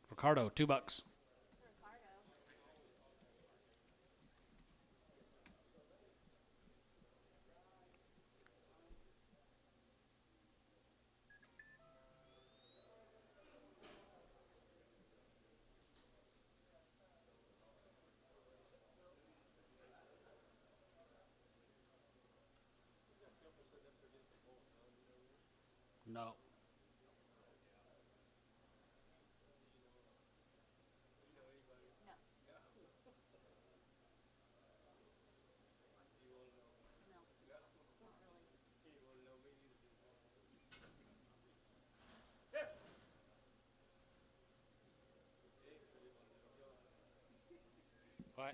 Ricardo, $2. Ricardo. No. No. No. Not really. What?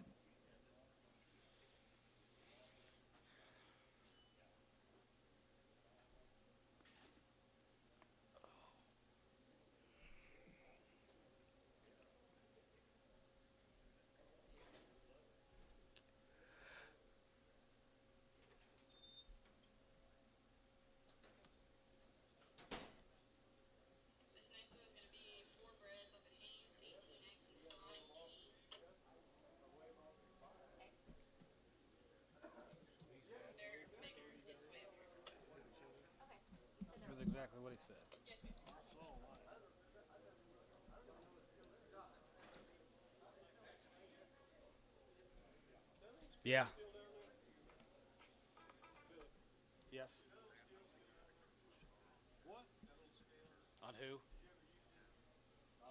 This next one is going to be 4 breads off of Haynes, 18X, and Sonic T. They're bigger this way over here. Okay. You said That there was exactly what he said. Yeah. Yes. What? On who?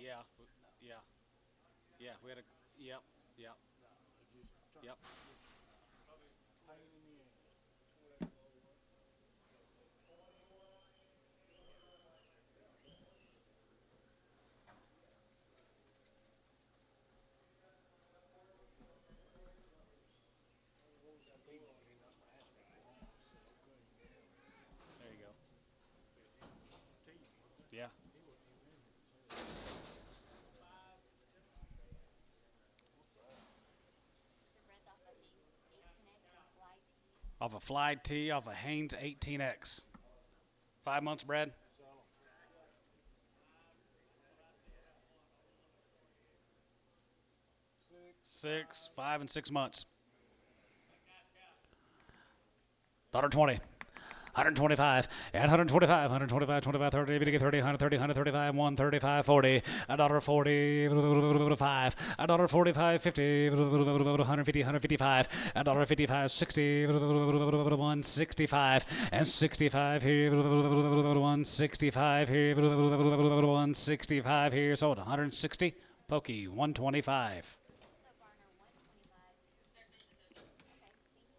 Yeah. Yeah. Yeah. We had a. Yep. Yep. Yep. Pain in the ass. There you go. Yeah. Mr. Brett's off of Haynes 18X and Fly T. Off a Fly T, off a Haynes 18X. 5 months, Brad. Six, 5, and 6 months. $1.20. 125, and 125, 125, 25, 30, 30, 30, 130, 135, 135, 40, $1.40, 5, $1.45, 50, 150, 155, $1.55, 60, 165, and 65 here, 165 here, 165 here, sold 160, Pokey 125. So Barner 125. Okay. Thank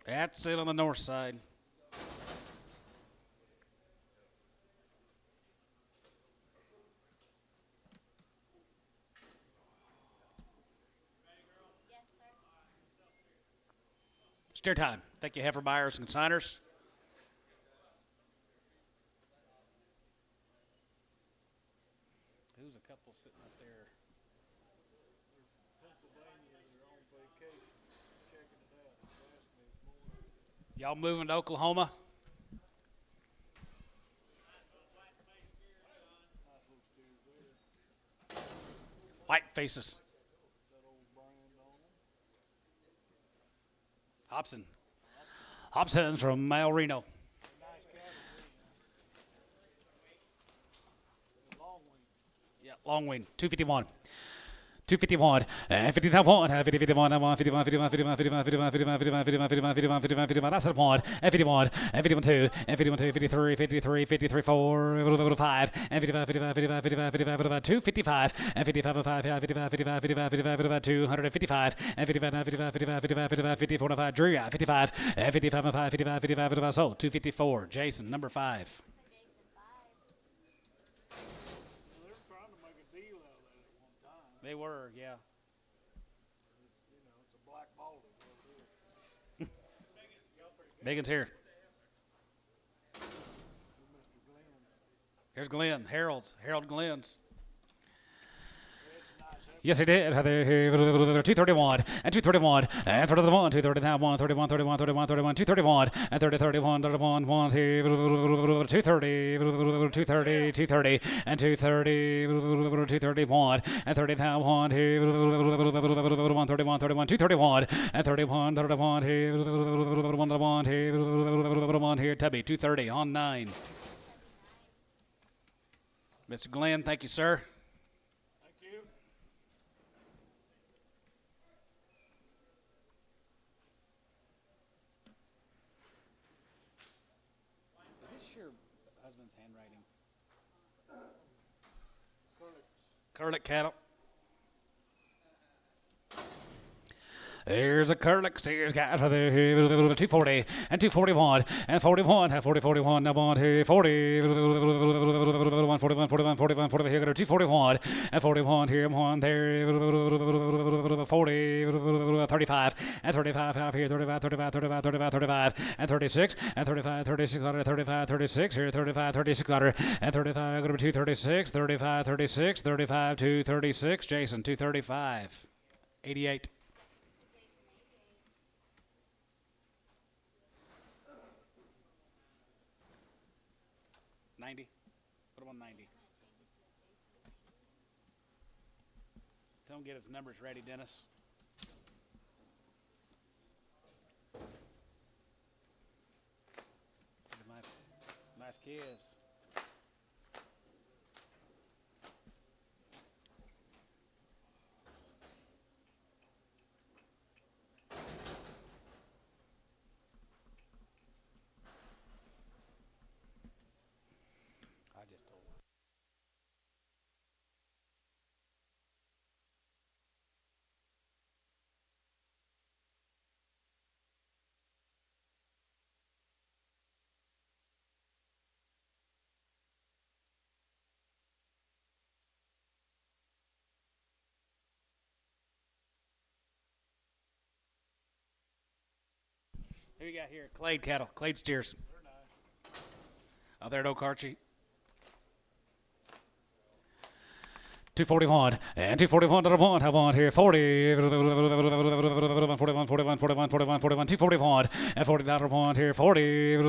you. That's it on the north side. Yes, sir. Steer time. Thank you, heifer buyers and consigners. Who's a couple sitting up there? Pennsylvania, they're on vacation. Checking it out. They asked me this morning. Y'all moving to Oklahoma? Nice little steers there. White faces. That old brand on Hobson. Hobson's from Mal Reno. Nice cattle. Long wing. Yeah, long wing. 251. 251, 51, 51, 51, 51, 51, 51, 51, 51, 51, 51, 51, 51, 51, that's the point, 51, 51, 2, 51, 2, 53, 53, 53, 4, 5, 55, 55, 55, 55, 55, 2, 55, 55, 5, 55, 55, 55, 55, 255, 55, 55, 55, 55, 55, 54, 5, Drew, 55, 55, 5, 55, 55, 55, so 254, Jason, number 5. They were trying to make a deal out of that at one time. They were, yeah. You know, it's a black ball. Is what it is. Megan's here. Mr. Glenn. Here's Glenn, Harold Glenn's. It's nice. Yes, he did. 231 and 231 and 31, 231, 31, 31, 31, 31, 231 and 30, 31, 31, 1, 230, 230, 230 and 230, 231 and 30, 1, 131, 31, 31, 231 and 31, 31, 1, here, Tubby, 230 on 9. Mr. Glenn, thank you, sir. Thank you. Is this your husband's handwriting? Curlix. Curlick cattle. There's a Curlix, here's got 240 and 241 and 41, 40, 41, now on here, 40, 41, 41, 41, 41, 40, here, 241 and 41, here, 1, there, 40, 35 and 35, here, 35, 35, 35, 35, 35, and 36 and 35, 36, 35, 36, here, 35, 36, and 35, 236, 35, 36, 35, 236, Jason, 235, 88. 90. Put him on 90. Tell him to get his numbers ready, Dennis. Nice kids. I just told him. Who you got here? Clade cattle. Clade steers. Out there at Okarche. 241 and 241 to the one. Have on here 40 41 41 41 41 41 241 and 40 to one here 40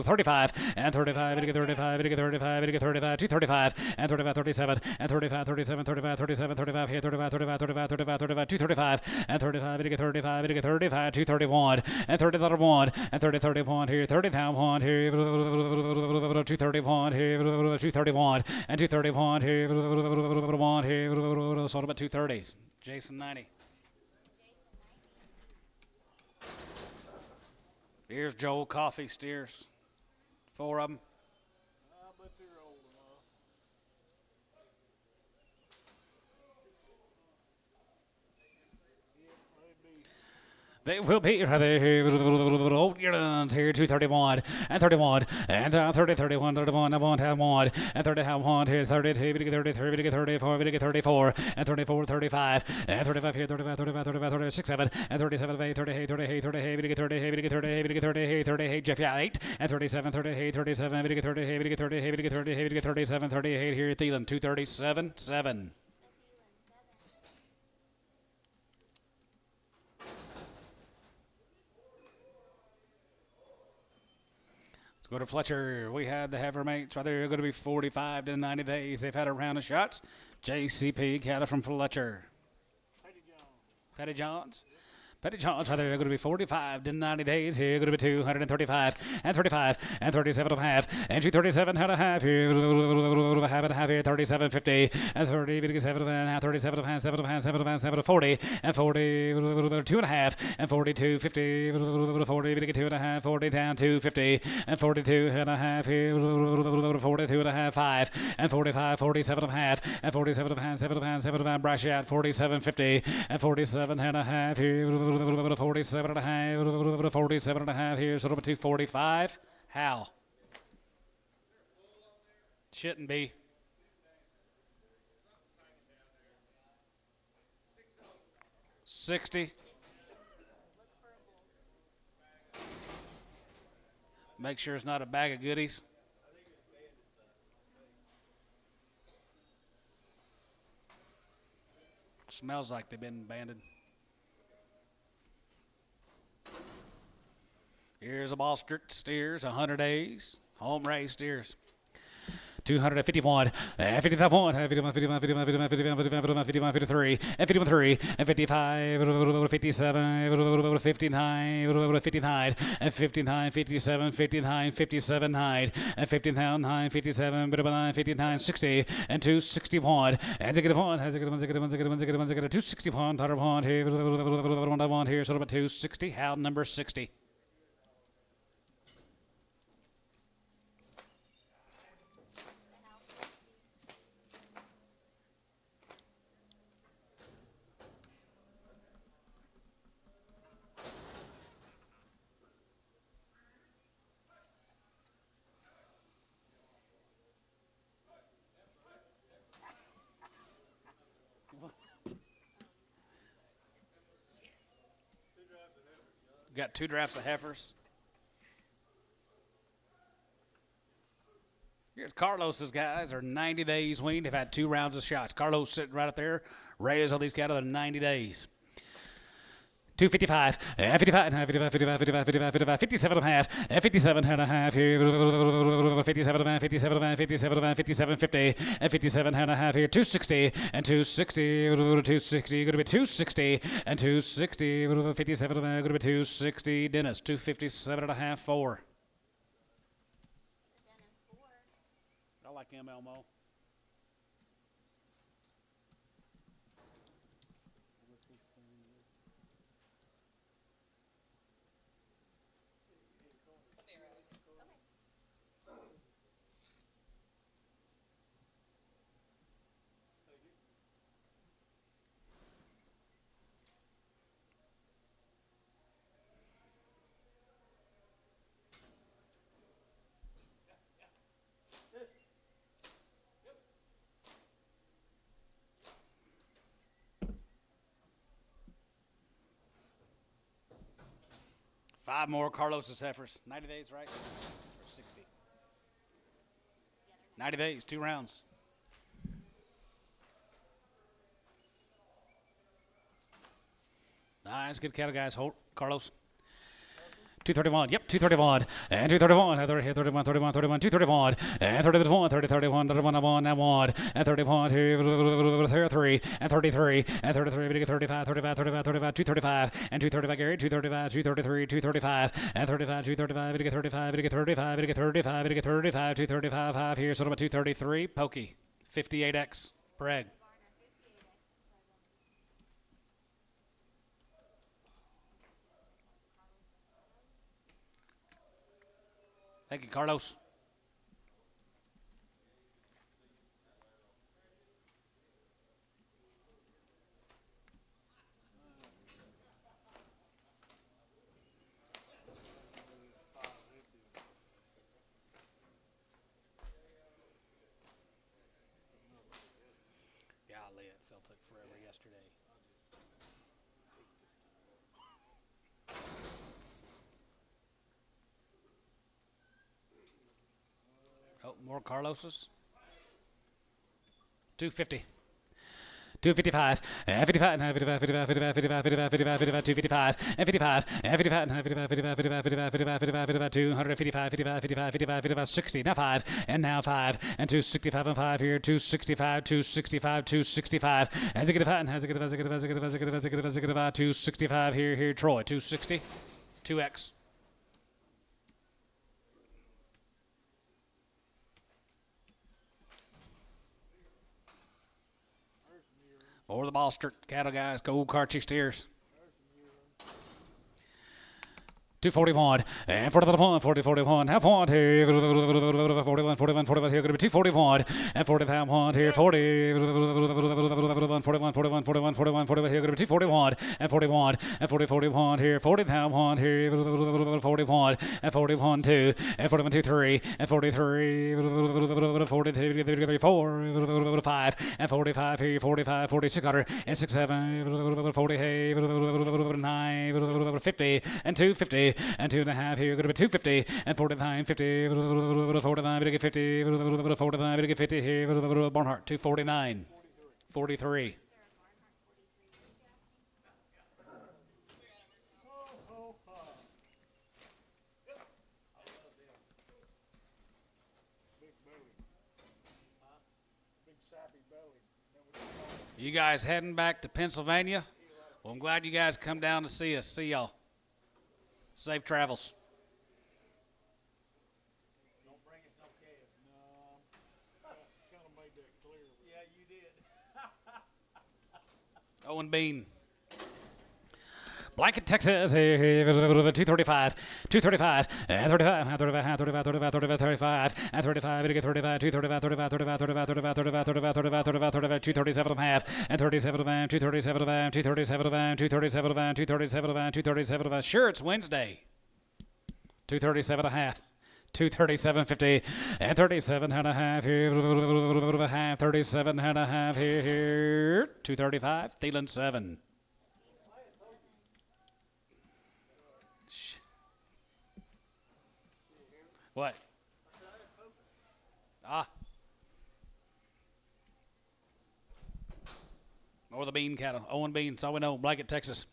35 and 35 35 35 35 235 and 35 37 and 35 37 35 37 35 here 35 35 35 35 35 235 and 35 35 35 231 and 30 to one and 30 31 here 30 down one here 231 here 231 and 231 here here, sold about 230. Jason 90. Here's Joel Coffee steers. 4 of them. I bet they're old enough. They will be old yearlings here, 231 and 31 and 30, 31, 31, I won't have one and 30, have one here, 33, 33, 34, 34 and 34, 35 and 35 here, 35, 35, 35, 36, 7 and 37, 38, 38, 38, 38, 38, 38, 38, 38, Jeff, yeah, 8 and 37, 38, 37, 38, 38, 38, 38, 37, 38 here, Thielen, 237, 7. Let's go to Fletcher. We had the heifer mates right there. They're going to be 45 to 90 days. They've had a round of shots. JCP cattle from Fletcher. Petty John. Petty Johns. Petty John's right there. Going to be 45 to 90 days here. Going to be 235 and 35 and 37 and a half and 237 and a half here. Half and a half here. 37.50 and 30 7 and a half. 37 and a half. 7 and a half. 7 and a half. 7 to 40 and 40 2 and a half and 42.50 40 2 and a half. 40 down 250 and 42 and a half here. 42 and a half 5 and 45 47 and a half and 47 and a half 7 and a half 7 and a half. Brush out 47.50 and 47 and a half here. 47 and a half, 47 and a half here, so number 245. How? Shouldn't be. $60. Make sure it's not a bag of goodies. Smells like they've been abandoned. Here's a ball steers, 100 days, home raised steers. 251, 55, 51, 51, 51, 51, 51, 51, 51, 53, and 51, 3, and 55, 57, 59, 59, and 59, 57, 59, 57, 9, and 59, 9, 57, 9, 59, 60, and 261, and zig one, has a good one, zig one, zig one, zig one, zig 261, dollar one here, one I want here, so number 260, how number 60. Got 2 drafts of heifers. Here's Carlos's guys are 90 days weaned. They've had 2 rounds of shots. Carlos sitting right up there. Raised all these cattle in 90 days. 255, 55, 55, 55, 55, 55, 55, 57 and a half, 57 and a half here, 57 and a half, 57 and a half, 57 and a half, 57, 50, and 57 and a half here, 260, and 260, 260, going to be 260, and 260, 57 and a half, going to be 260, Dennis, 257 and a half, 4. I like him, Elmo. Five more Carlos's heifers. 90 days, right? Or 60? 90 days, 2 rounds. Nice, good cattle, guys. Hold, Carlos. 231, yep, 231, and 231, 31, 31, 31, 231, and 31, 30, 31, 31, I won, and 31, 33, and 33, and 33, 35, 35, 35, 35, 235, and 235, Gary, 235, 233, 235, and 35, 235, 35, 35, 35, 35, 235, 5 here, so number 233, Pokey, 58X, Bragg. Thank you, Carlos. Golly, it still took forever yesterday. Oh, more Carlos's. 250. 255, and 55, and 55, 55, 55, 55, 55, 55, 55, 255, and 55, and 55, and 55, 55, 55, 55, 55, 55, 55, 255, 55, 55, 55, 55, 60, now 5, and now 5, and 265 and 5 here, 265, 265, 265, as it get a 5, and as it get a 5, as it get a 5, as it get a 5, as it get a 5, as it get a 5, as it get a 5, 265 here, Troy, 260, 2X. Or the Ballster cattle guys, gold Carchi steers. 241, and 41, 40, 41, half one here, 41, 41, 41 here, going to be 241, and 41 here, 40, 41, 41, 41, 41, 41 here, going to be 241, and 41, and 40, 41 here, 40 here, 41, and 41, 2, and 41, 2, 3, and 43, 42, 4, 5, and 45 here, 45, 46 and 6, 7, 40, hey, 9, 50, and 250. And 2.5 here, going to be 250, and 49, 50, 49, going to get 50, 49, going to get 50 here, Barnhart, 249, 43. Big belly. Big sappy belly. You guys heading back to Pennsylvania? Well, I'm glad you guys come down to see us. See y'all. Safe travels. Don't bring us no calves. No. Kind of made that clear. Yeah, you did. Owen Bean. Blanket, Texas, 235, 235, and 35, and 35, and 35, 35, 35, 35, and 35, 35, 235, 35, 35, 35, 35, 35, 35, 35, 35, 35, 237 and a half, and 37 of them, 237 of them, 237 of them, 237 of them, 237 of them, 237 of them. Sure, it's Wednesday. 237 and a half. 237.50 and 37 and a half here, 37 and a half here, 235, Thielen 7. What? Ah. Or the bean cattle. Owen Bean, that's all we know. Blanket, Texas.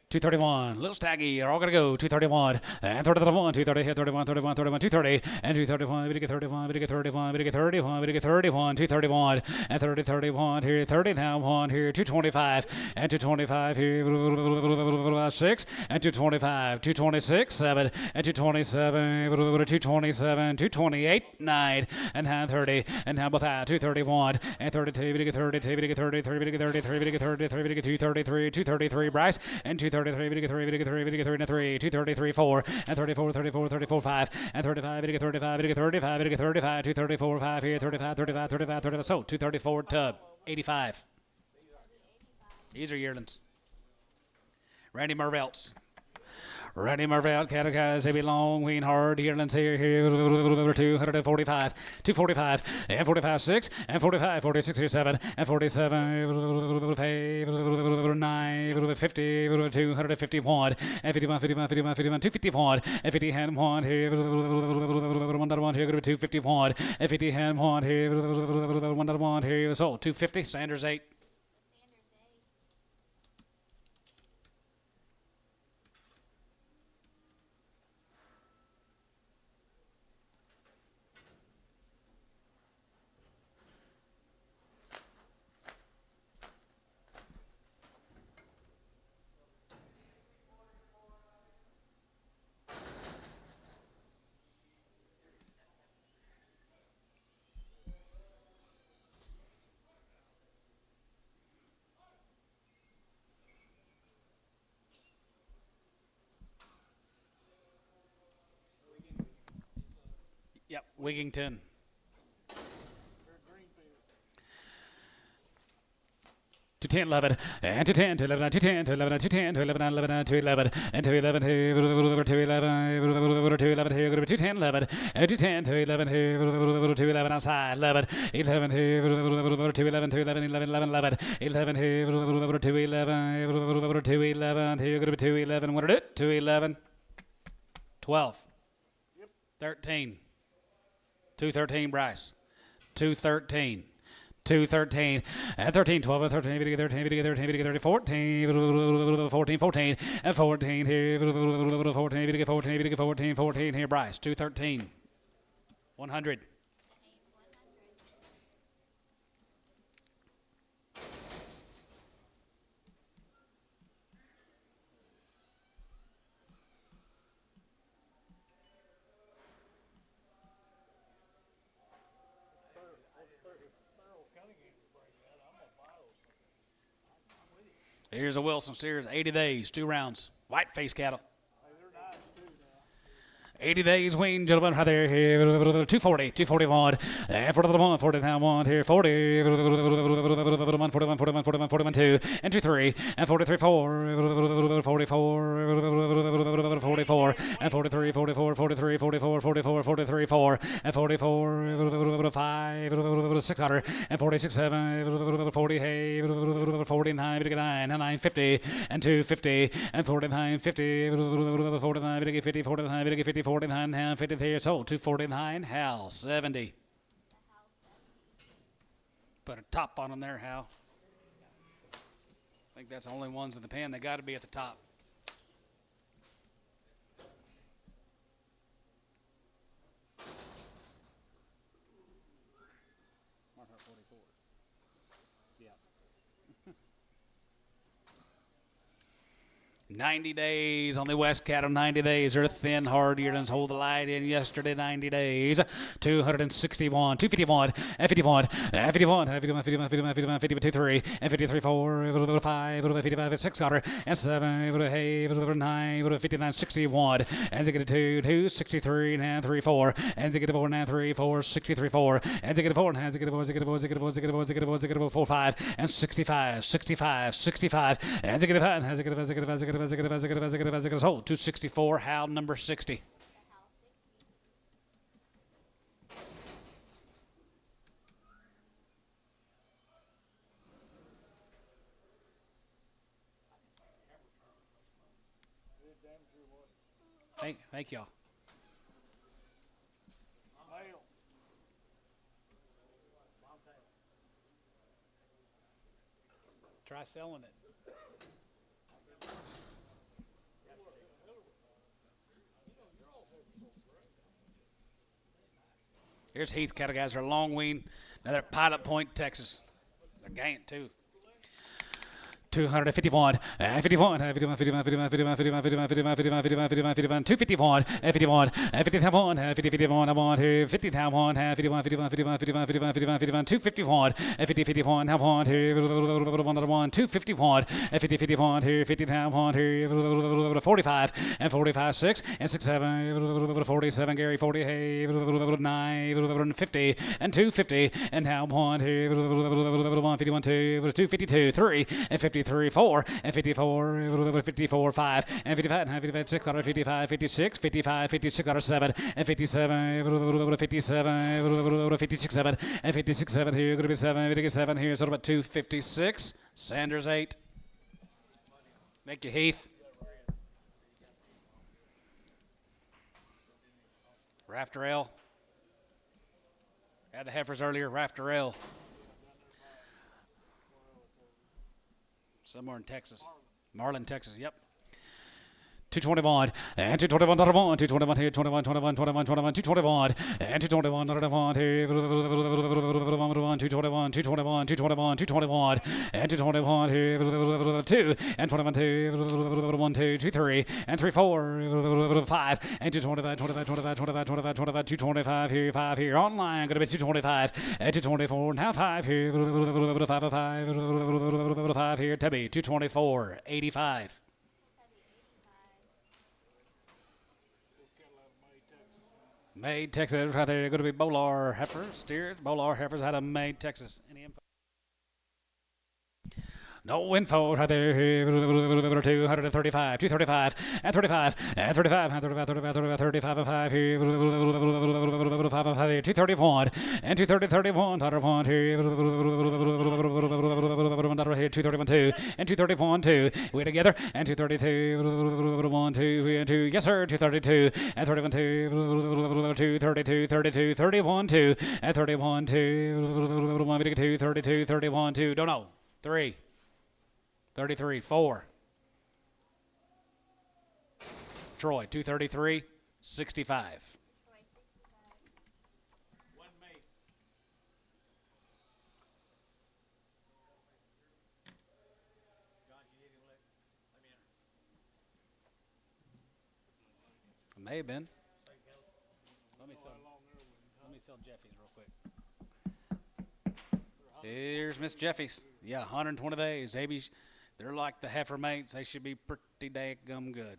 231, little staggy, are all going to go, 231, and 31, 230, 31, 31, 31, 230, and 231, we get 31, we get 31, we get 31, we get 31, 231, and 30, 31, here, 30 now, 1 here, 225, and 225 here, 6, and 225, 226, 7, and 227, 227, 228, 9, and now 30, and now about that, 231, and 32, we get 32, we get 33, we get 33, we get 33, we get 233, 233, Bryce, and 233, 3, 233, 4, and 34, 34, 34, 5, and 35, 35, 35, 35, 234, 5 here, 35, 35, 35, 35, so 234 tub, 85. These are yearlings. Randy Marvelts. Randy Marvell, cattle guys, they be long, wean hard, yearlings here, 245, 245, and 45, 6, and 45, 46, here, 7, and 47, 9, 50, 251, and 51, 51, 51, 51, 251, and 50 hand 1 here, 1.1 here, 251, and 50 hand 1 here, 1.1 here, so 250, Sanders 8. Yep, Wigington. To 10, 11, and to 10, to 11, to 10, to 11, to 10, to 11, 11, to 11, and to 11, to 11, to 11, here, to 10, 11, and to 10, to 11, to 11, outside, 11, 11, to 11, to 11, 11, 11, 11, 11, to 11, to 11, here, go to 2, 11, what did it? 2, 11, 12, 13, 213, Bryce, 213, 213 and 13 12 and 13 13 13 13 13 14 14 14 and 14 here 14 14 14 14 here Bryce 213 100 Here's a Wilson Steers 80 days 2 rounds white face cattle 80 days wing, gentlemen, right there, here, 240, 241, and 41, 40 down one here, 40, 41, 41, 41, 41, 41, 2, and 23, and 43, 4, 44, 44, and 43, 44, 43, 44, 44, 43, 4, and 44, 5, 600, and 46, 7, 40, hey, 49, 59, 950, and 250, and 49, 50, 49, 50, 49, 50, 49, Hal, 53 years old, 249, Hal, 70. Put a top on them there, Hal. I think that's the only ones in the pen. They got to be at the top. Mark 44. Yeah. 90 days on the West Cattle, 90 days. They're thin, hard yearlings. Hold the light in yesterday, 90 days. 261, 251, and 51, and 51, 51, 51, 51, 51, 52, 3, and 53, 4, 5, 55, 6, and 7, 8, 9, 59, 61, and 62, 2, 63, and 3, 4, and 4, and 3, 4, 63, 4, and 4, and 4, 5, and 65, 65, 65, and 5, hold 264, Hal number 60. Thank y'all. Try selling it. Here's Heath cattle guys. They're long wean. Now they're at Pilot Point, Texas. They're gaining too. 251, 51, 51, 51, 51, 51, 51, 51, 51, 51, 51, 51, 251, 51, 51, 50, 51, I want here, 50, 1, 51, 51, 51, 51, 51, 51, 51, 251, 50, 51, I want here, 1, 251, 50, 51, here, 50, 1, here, 45, and 45, 6, and 6, 7, 47, Gary, 40, hey, 9, 50, and 250, and now 1 here, 1, 51, 2, 252, 3, and 53, 4, and 54, 54, 5, and 55, 55, 6, 55, 56, 55, 56, 7, and 57, 57, 56, 7, and 56, 7 here, going to be 7, 57 here, so about 256, Sanders 8. Thank you, Heath. Rafter L. Had the heifers earlier, Rafter L. Somewhere in Texas. Marlin, Texas, yep. 221, and 221, 221 here, 21, 21, 21, 21, 221, and 221, 221 here, 221, 221, 221, 221, 221, and 221 here, 2, and 21, 2, 1, 2, 2, 3, and 3, 4, 5, and 225, 25, 25, 25, 25, 25, 225 here, 5 here, online, going to be 225, and 224, now 5 here, 5, 5 here, Tubby, 224, 85. Made Texas, right there. Going to be Bolar heifers, steers. Bolar heifers out of Made Texas. Any info? No info right there. 235, 235, and 35, and 35, and 35, 35, 35, 35, and 5 here. 5 and 5 here. 231, and 230, 31, 1 here. 231, 2, and 231, 2. We together, and 232, 1, 2, and 2. Yes, sir. 232 and 31 2. 232, 32, 31 2 and 31 2. 1 2, 32, 31 2. Don't know. 3. 33, 4. Troy, 233, 65. Wasn't me. John, you didn't let me enter. May have been. Let me sell Jeffy's real quick. Here's Miss Jeffy's. Yeah, 120 days. Maybe they're like the heifer mates. They should be pretty daggum good.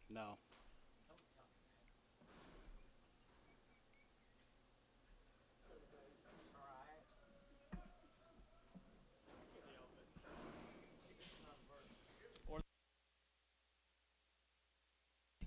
No.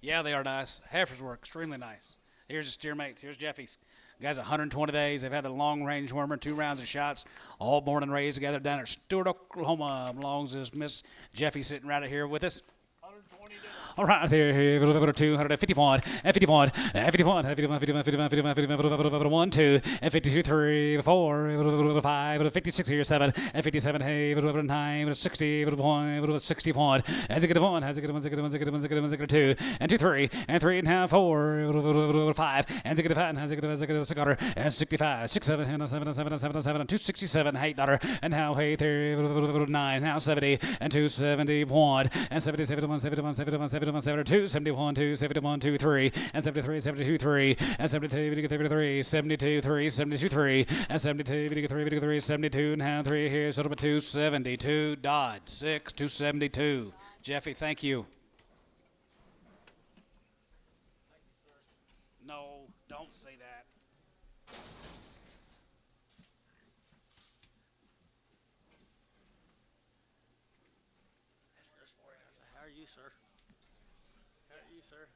Yeah, they are nice. Heifers were extremely nice. Here's the steer mates. Here's Jeffy's. Guys, 120 days. They've had a long-range wormer, 2 rounds of shots, all born and raised together down at Stewart, Oklahoma. Belongs to Miss Jeffy sitting right here with us. 120 days. All right, there, 251, and 51, and 51, 51, 51, 51, 51, 51, 1, 2, and 52, 3, 4, 5, 56 here, 7, and 57, hey, 9, 60, 1, 61, as a good one, as a good one, as a good one, as a good one, as a good one, as a good 2, and 2, 3, and 3 and a half, 4, 5, and a good 5, and as a good, as a good, as a good, and 65, 6, 7, and 7, and 7, and 7, and 7, and 267, $8, and now, hey, 9, now 70, and 271, and 70, 71, 71, 71, 71, 72, 71, 2, 71, 2, 3, and 73, 72, 3, and 72, 33, 72, 3, 72, 3, and 72, 3, 3, 72, and now 3 here, so 272, Dodd, 6, 272. Jeffy, thank you. No, don't say that. How are you, sir? How are you, sir?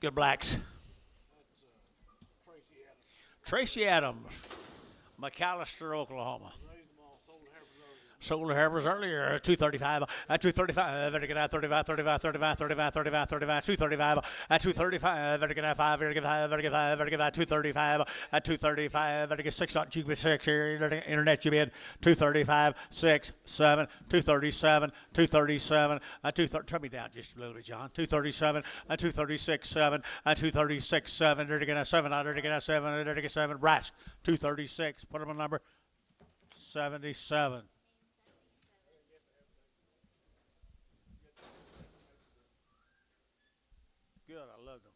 Good blacks. Tracy Adams, McAllister, Oklahoma. Sold the heifers earlier, 235, at 235, better get out 35, 35, 35, 35, 35, 35, 235, at 235, better get out 5, better get 5, better get 5, better get out 235, at 235, better get 6 on GB6 here, internet you bid, 235, 6, 7, 237, 237, at 230, turn me down just a little bit, John, 237, at 236, 7, at 236, 7, better get out 7, better get out 7, better get 7, brass, 236, put them on number 77. Good, I loved them.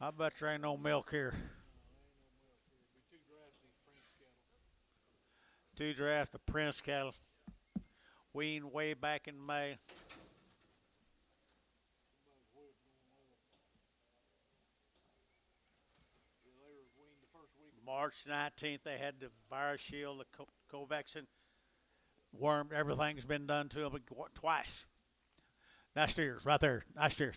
I bet there ain't no milk here. 2 drafts of Prince cattle. Weaned way back in May. March 19th, they had the virus shield, the Covaxin worm. Everything's been done to them twice. Nice steers, right there. Nice steers.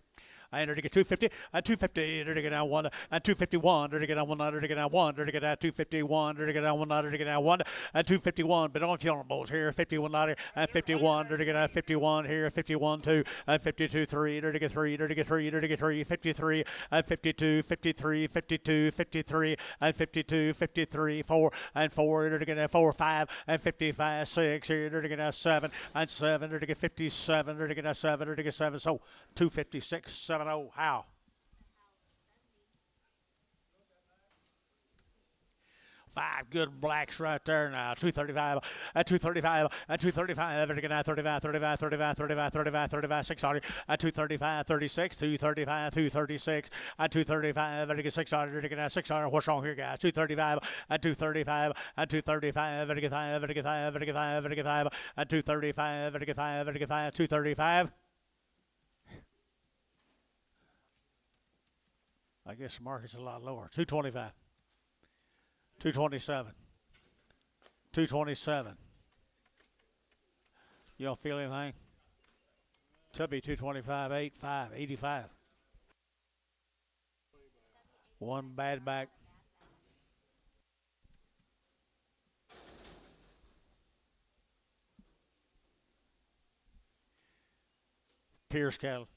I entered to get 250, and 250, to get down 1, and 251, to get down 1, to get down 1, to get down 251, to get down 1, to get down 1, and 251, but on funeral bulls here, 51, and 51, to get down 51 here, 51, 2, and 52, 3, to get 3, to get 3, to get 3, 53, and 52, 53, 52, 53, and 52, 53, 4, and 4, to get 4, 5, and 55, 6, here, to get 7, and 7, to get 57, to get 7, to get 7, so 256, 70, how? 5 good blacks right there now. 235, at 235, at 235, again at 35, 35, 35, 35, 35, 35, 600, at 235, 36, 235, 236, at 235, again 600, again at 600. What's wrong here, guys? 235, at 235, at 235, again 5, again 5, again 5, again 5, at 235, again 5, again 5, 235. I guess the market's a lot lower. 225. 227. 227. You don't feel anything? Tubby 225, 85, 85. One bad back. Pierce cattle.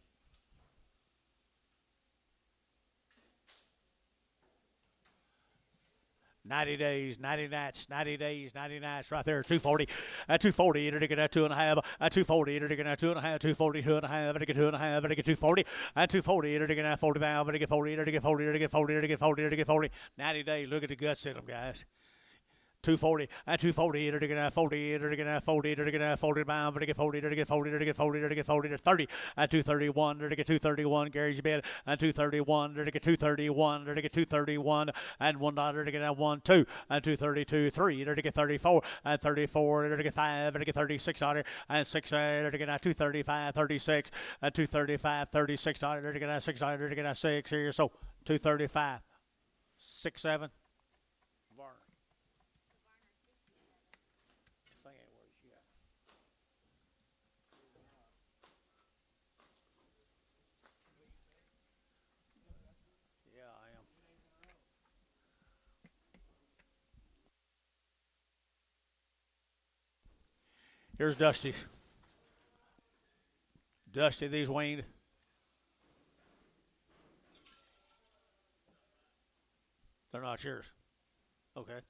$90 days, 90 nights, 90 days, 90 nights, right there, 240. At 240, it'll get at 2.5. At 240, it'll get at 2.5. 240, 2.5, it'll get 2.5, it'll get 240. At 240, it'll get at 45, it'll get 40, it'll get 40, it'll get 40, it'll get 40, it'll get 40. 90 days, look at the guts in them, guys. 240, at 240, it'll get at 40, it'll get at 40, it'll get at 40 pounds, it'll get 40, it'll get 40, it'll get 40, it'll get 40, it'll 30, at 231, it'll get 231, Gary's bid, at 231, it'll get 231, it'll get 231, and $1, it'll get at 1, 2, at 232, 3, it'll get 34, at 34, it'll get 5, it'll get 3600, and 6, it'll get at 235, 36, at 235, 3600, it'll get at 600, it'll get at 6 here, so 235, 6, 7. Here's Dusty's. Dusty, these weaned. They're not yours. Okay.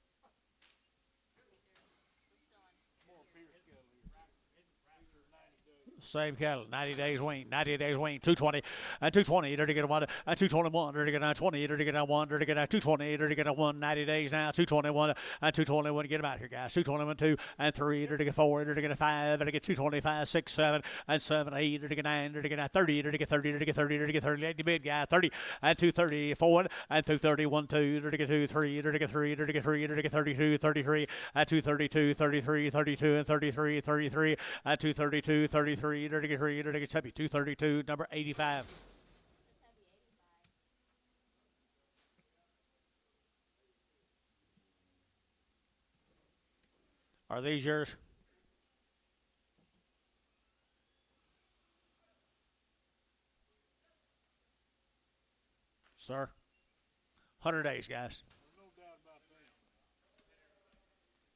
Same cattle, 90 days wean, 90 days wean, 220, and 220, it'll get a 1, and 221, it'll get a 20, it'll get a 1, it'll get a 220, it'll get a 1, 90 days now, 221, and 221, get them out here, guys, 221, 2, and 3, it'll get 4, it'll get a 5, it'll get 225, 6, 7, and 7, 8, it'll get 9, it'll get a 30, it'll get 30, it'll get 30, it'll get 30, let the bid, guy, 30, and 234, and 231, 2, it'll get 2, 3, it'll get 3, it'll get 3, it'll get 32, 33, and 232, 33, 32, and 33, 33, and 232, 33, it'll get 3, it'll get Tubby, 232, number 85. Are these yours? Sir? 100 days, guys.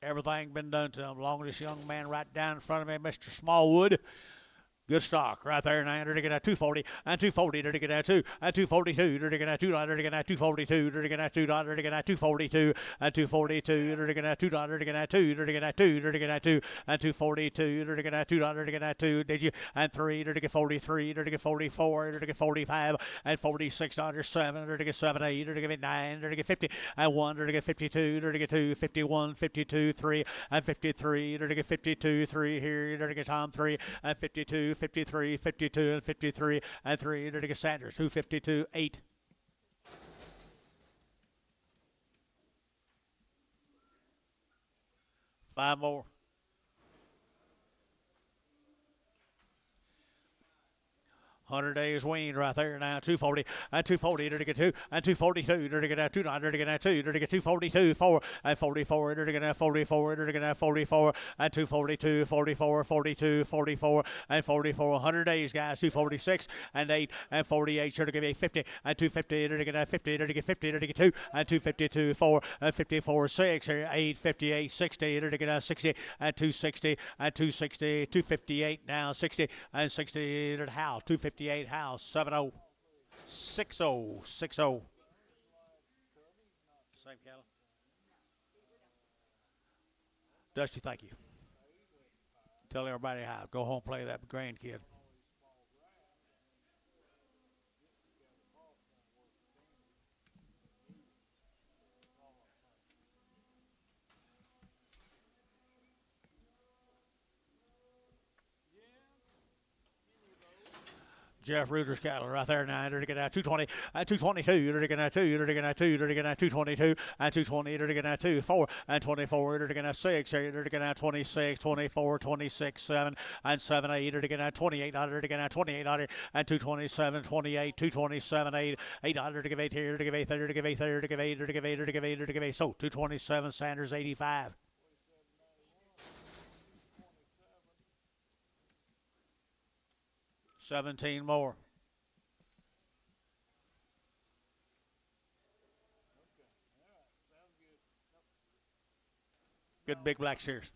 Everything been done to them. Longest young man right down in front of me, Mr. Smallwood. Good stock right there. Now they're get at 240 and 240. They're get at 2 and 242. They're get at $2. They're get at 242. They're get at $2. They're get at 242 and 242. They're get at $2. They're get at 2. They're get at 2. They're get at 2 and 242. They're get at $2. They're get at 2. Did you? And 3. They're get 43. They're get 44. They're get 45 and 46. Under 7. They're get 7, 8. They're get 9. They're get 50 and 1. They're get 52. They're get 2. 51, 52, 3 and 53. They're get 52, 3 here. They're get Tom 3 and 52. 53, 52, and 53, and 3. They're to get Sanders, 252, 8. Five more. 100 days weaned right there now. 240 and 240. They're to get 2 and 242. They're to get 2. They're to get 2. They're to get 242. 4 and 44. They're to get 44. They're to get 44 and 242. 44. 42. 44 and 44. 100 days, guys. 246 and 8 and 48. They're to get 50 and 250. They're to get 50. They're to get 50. They're to get 2 and 252. 4 and 54. 6 here. 8, 58, 60. They're to get 60 and 260 and 260. 258 now. 60 and 60. They're to Howe. 258 House 70 60 60. Same cattle. Dusty, thank you. Tell everybody how. Go home, play that grandkid. Jeff Reuter's cattle right there now. They're getting out 220 and 222. They're getting out 2. They're getting out 2. They're getting out 222 and 220. They're getting out 2, 4 and 24. They're getting out 6. They're getting out 26, 24, 26, 7 and 7, 8. They're getting out 28. They're getting out 28 and 227, 28, 227, 8, 800 to give 8 here to give 8 there to give 8 there to give 8 to give 8 to give 8 to give 8. So 227 Sanders 85. $17 more. Good big black steers.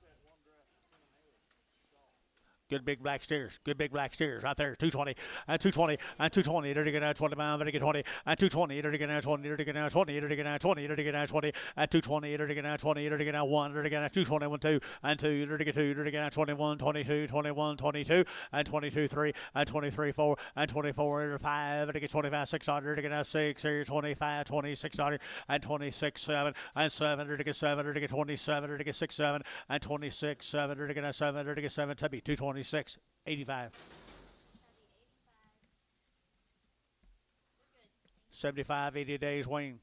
Good big black steers. Good big black steers right there. 220 and 220 and 220. They're getting out 20 pounds. They're getting 20 and 220. They're getting out 20. They're getting out 20. They're getting out 20. They're getting out 20 and 220. They're getting out 20. They're getting out 1. They're getting out 221, 2 and 2. They're getting 2. They're getting out 21, 22, 21, 22 and 22, 3 and 23, 4 and 24, 5. They're getting 25, 600. They're getting out 6. Here 25, 2600 and 26, 7 and 7. They're getting 7. They're getting 27. They're getting 6, 7 and 26, 7. They're getting out 7. They're getting 7. Tubby 220. 85. 75, 80 days wean.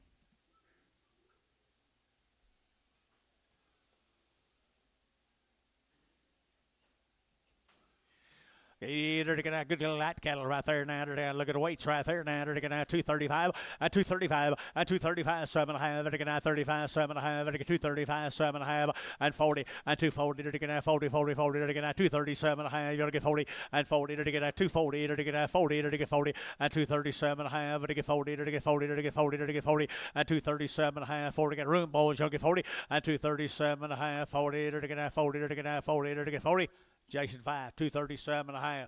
They're getting out good little light cattle right there now. Look at the weights right there now. They're getting out 235 and 235 and 235, 7.5. They're getting out 35, 7.5. They're getting 235, 7.5 and 40 and 240. They're getting out 40, 40, 40. They're getting out 237.5. You're gonna get 40 and 40. They're getting out 240. They're getting out 40. They're getting 40 and 237.5. They're getting 40. They're getting 40. They're getting 40. They're getting 40 and 237.5. 40. Get room boys. You'll get 40 and 237.5. 40. They're getting out 40. They're getting out 40. They're getting 40. Jason 5, 237.5.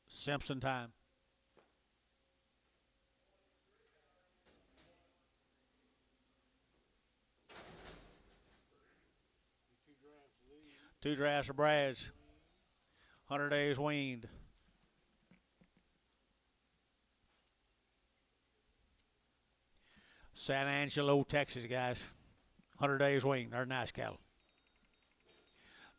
Simpson time. Two drafts of Brads. 100 days weaned. San Angelo, Texas, guys. 100 days weaned. They're nice cattle.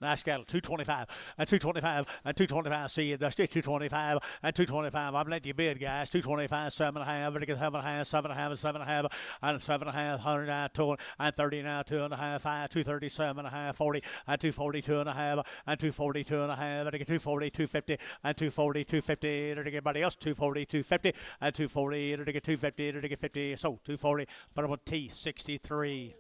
Nice cattle, 225 and 225 and 225. See you, Dusty. 225 and 225. I'm letting you bid, guys. 225, 7.5. We're get 7.5, 7.5, 7.5, and 7.5. 100 now, 2 and 30 now, 2.5, 5, 237.5, 40 and 242.5 and 242.5. They get 240, 250 and 240, 250. They get everybody else 240, 250 and 240. They get 250. They get 50. So 240. But about T 63.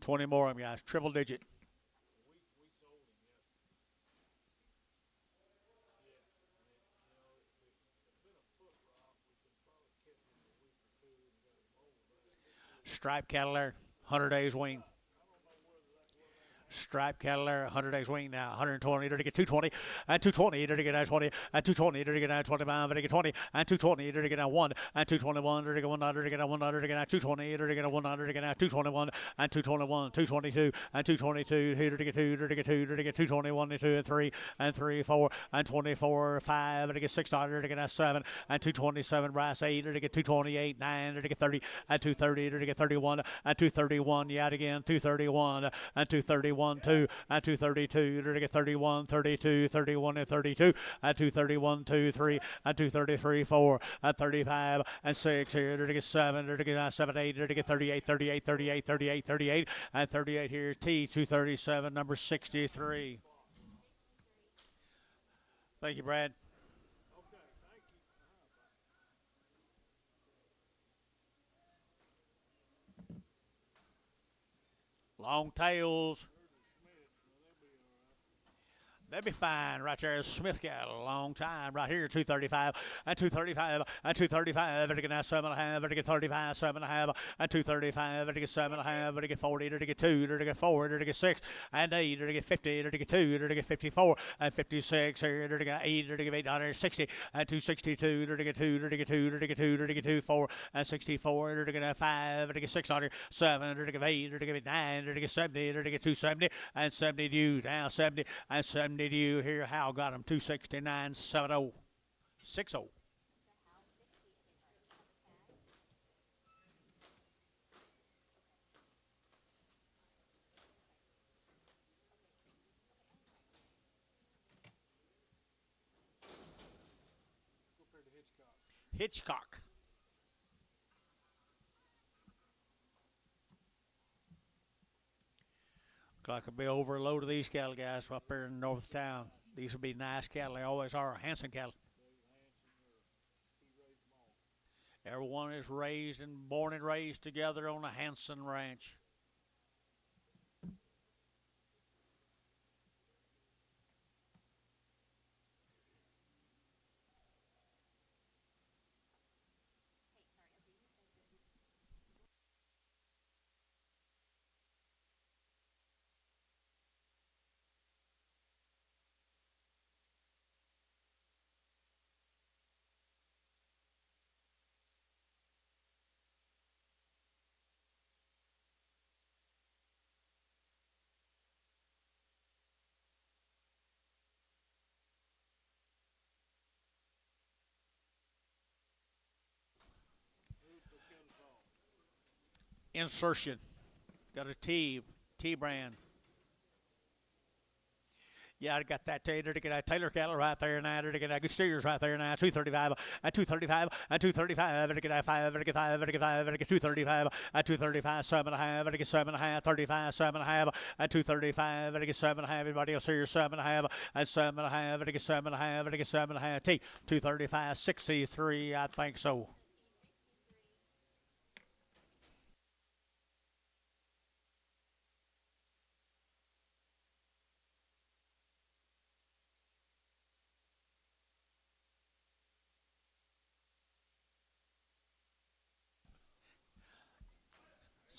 $20 more of them, guys. Triple digit. Stripe cattle there, 100 days wean. Stripe cattle there, 100 days wean now, 120. They're to get 220 and 220. They're to get 20 and 220. They're to get 25. They're to get 20 and 220. They're to get 1 and 221. They're to get 100. They're to get 100. They're to get 220. They're to get 100. They're to get 221 and 221. 222 and 222. Here to get 2. They're to get 2. They're to get 221 and 2 and 3 and 3, 4 and 24, 5. They're to get 600. They're to get 7 and 227. Brass 8. They're to get 228, 9. They're to get 30 and 230. They're to get 31 and 231. Yet again 231 and 231. 2 and 232. They're to get 31, 32, 31 and 32 and 231, 2, 3 and 233, 4 and 35 and 6. Here they're to get 7. They're to get 7, 8. They're to get 38, 38, 38, 38, 38 and 38. Here's T 237, number 63. Thank you, Brad. Long tails. They'll be fine right there. Smith got a long time right here. 235 and 235 and 235. Better get 7.5. Better get 35, 7.5 and 235. Better get 7.5. Better get 40. Better get 2. Better get 4. Better get 6 and 8. Better get 50. Better get 2. Better get 54 and 56. Here, better get 8. Better get 860 and 262. Better get 2. Better get 2. Better get 2. Better get 2. 4 and 64. Better get 5. Better get 600. 7. Better get 8. Better get 9. Better get 70. Better get 270 and 70 due. Down 70 and 70 due. Here, Hal got him 269, 70, 60. Hitchcock. Look like I'll be over a load of these cattle, guys, up here in north town. These will be nice cattle. They always are. Hanson cattle. Everyone is raised and born and raised together on the Hanson Ranch. Insertion. Got a T brand. Yeah, I got that Taylor to get a Taylor cattle right there now. To get a good steers right there now. 235 and 235 and 235. To get a 5. To get 5. To get 5. To get 235 and 235. 7.5. To get 7.5. 35. 7.5 and 235. To get 7.5. Everybody else here 7.5 and 7.5. To get 7.5. To get 7.5. T 235 63. I think so.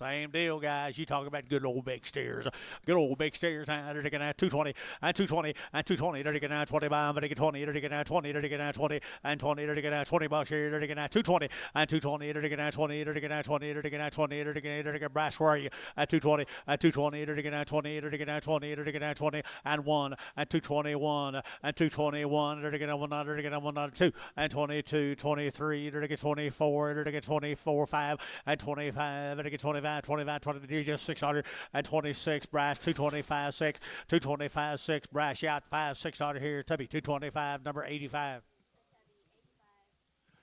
Same deal, guys. You talk about good old big steers. Good old big steers. Now they're taking out 220 and 220 and 220. They're taking out 25. They're taking 20. They're taking out 20. They're taking out 20 and 20. They're taking out 20 bucks here. They're taking out 220 and 220. They're taking out 20. They're taking out 20. They're taking out 20. They're taking brass. Where are you? At 220 and 220. They're taking out 20. They're taking out 20. They're taking out 20 and 1 and 221 and 221. They're taking out 1. They're taking out 1 2 and 22, 23. They're taking 24. They're taking 24 5 and 25. They're taking 25, 25, 20. Just 626 brass 225 6 225 6 brass out 5 600 here Tubby 225 number 85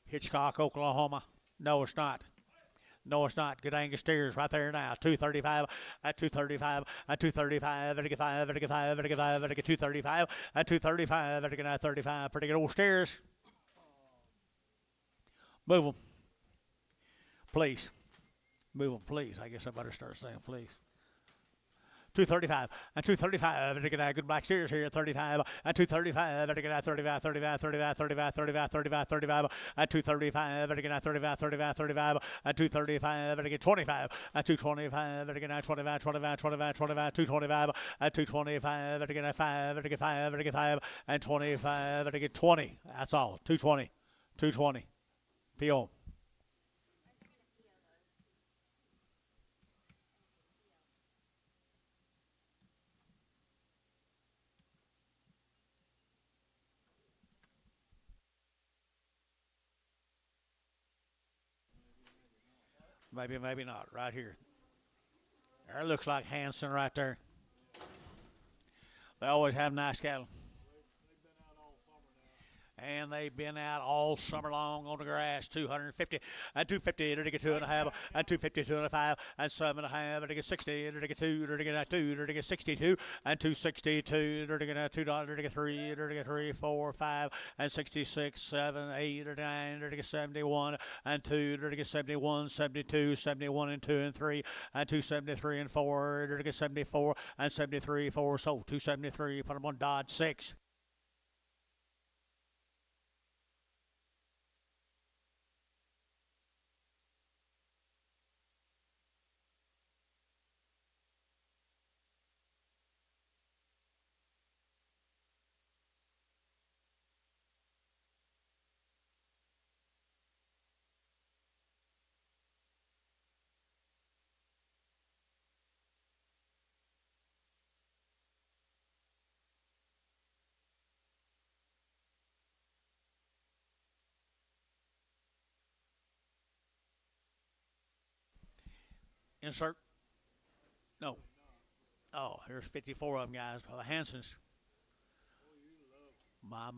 Hitchcock Oklahoma. No, it's not. No, it's not. Good Angus steers right there now. 235 at 235 at 235 at 5 at 5 at 5 at 235 at 235 at 35. Pretty good old steers. Move them, please. Move them, please. I guess I better start saying please. 235 and 235. They're going to have good black steers here. 35 and 235. They're going to have 35, 35, 35, 35, 35, 35, 35 and 235. They're going to have 35, 35, 35 and 235. They're going to get 25 and 225. They're going to have 25, 25, 25, 25, 225 and 225. They're going to have 5. They're going to get 5. They're going to get 5 and 25. They're going to get 20. That's all. 220. 220. PO. Maybe, maybe not. Right here. There looks like Hanson right there. They always have nice cattle. And they've been out all summer long on the grass. 250 and 250 to get 2.5 and 250 2.5 and 7.5 to get 60 to get 2 to get 2 to get 62 and 262 to get $2 to get 3 to get 3 4 5 and 66 7 8 or 9 to get 71 and 2 to get 71 72 71 and 2 and 3 and 273 and 4 to get 74 and 73 4 so 273 put them on Dodge 6. Insert. No. Oh, here's 54 of them, guys. The Hansons. My.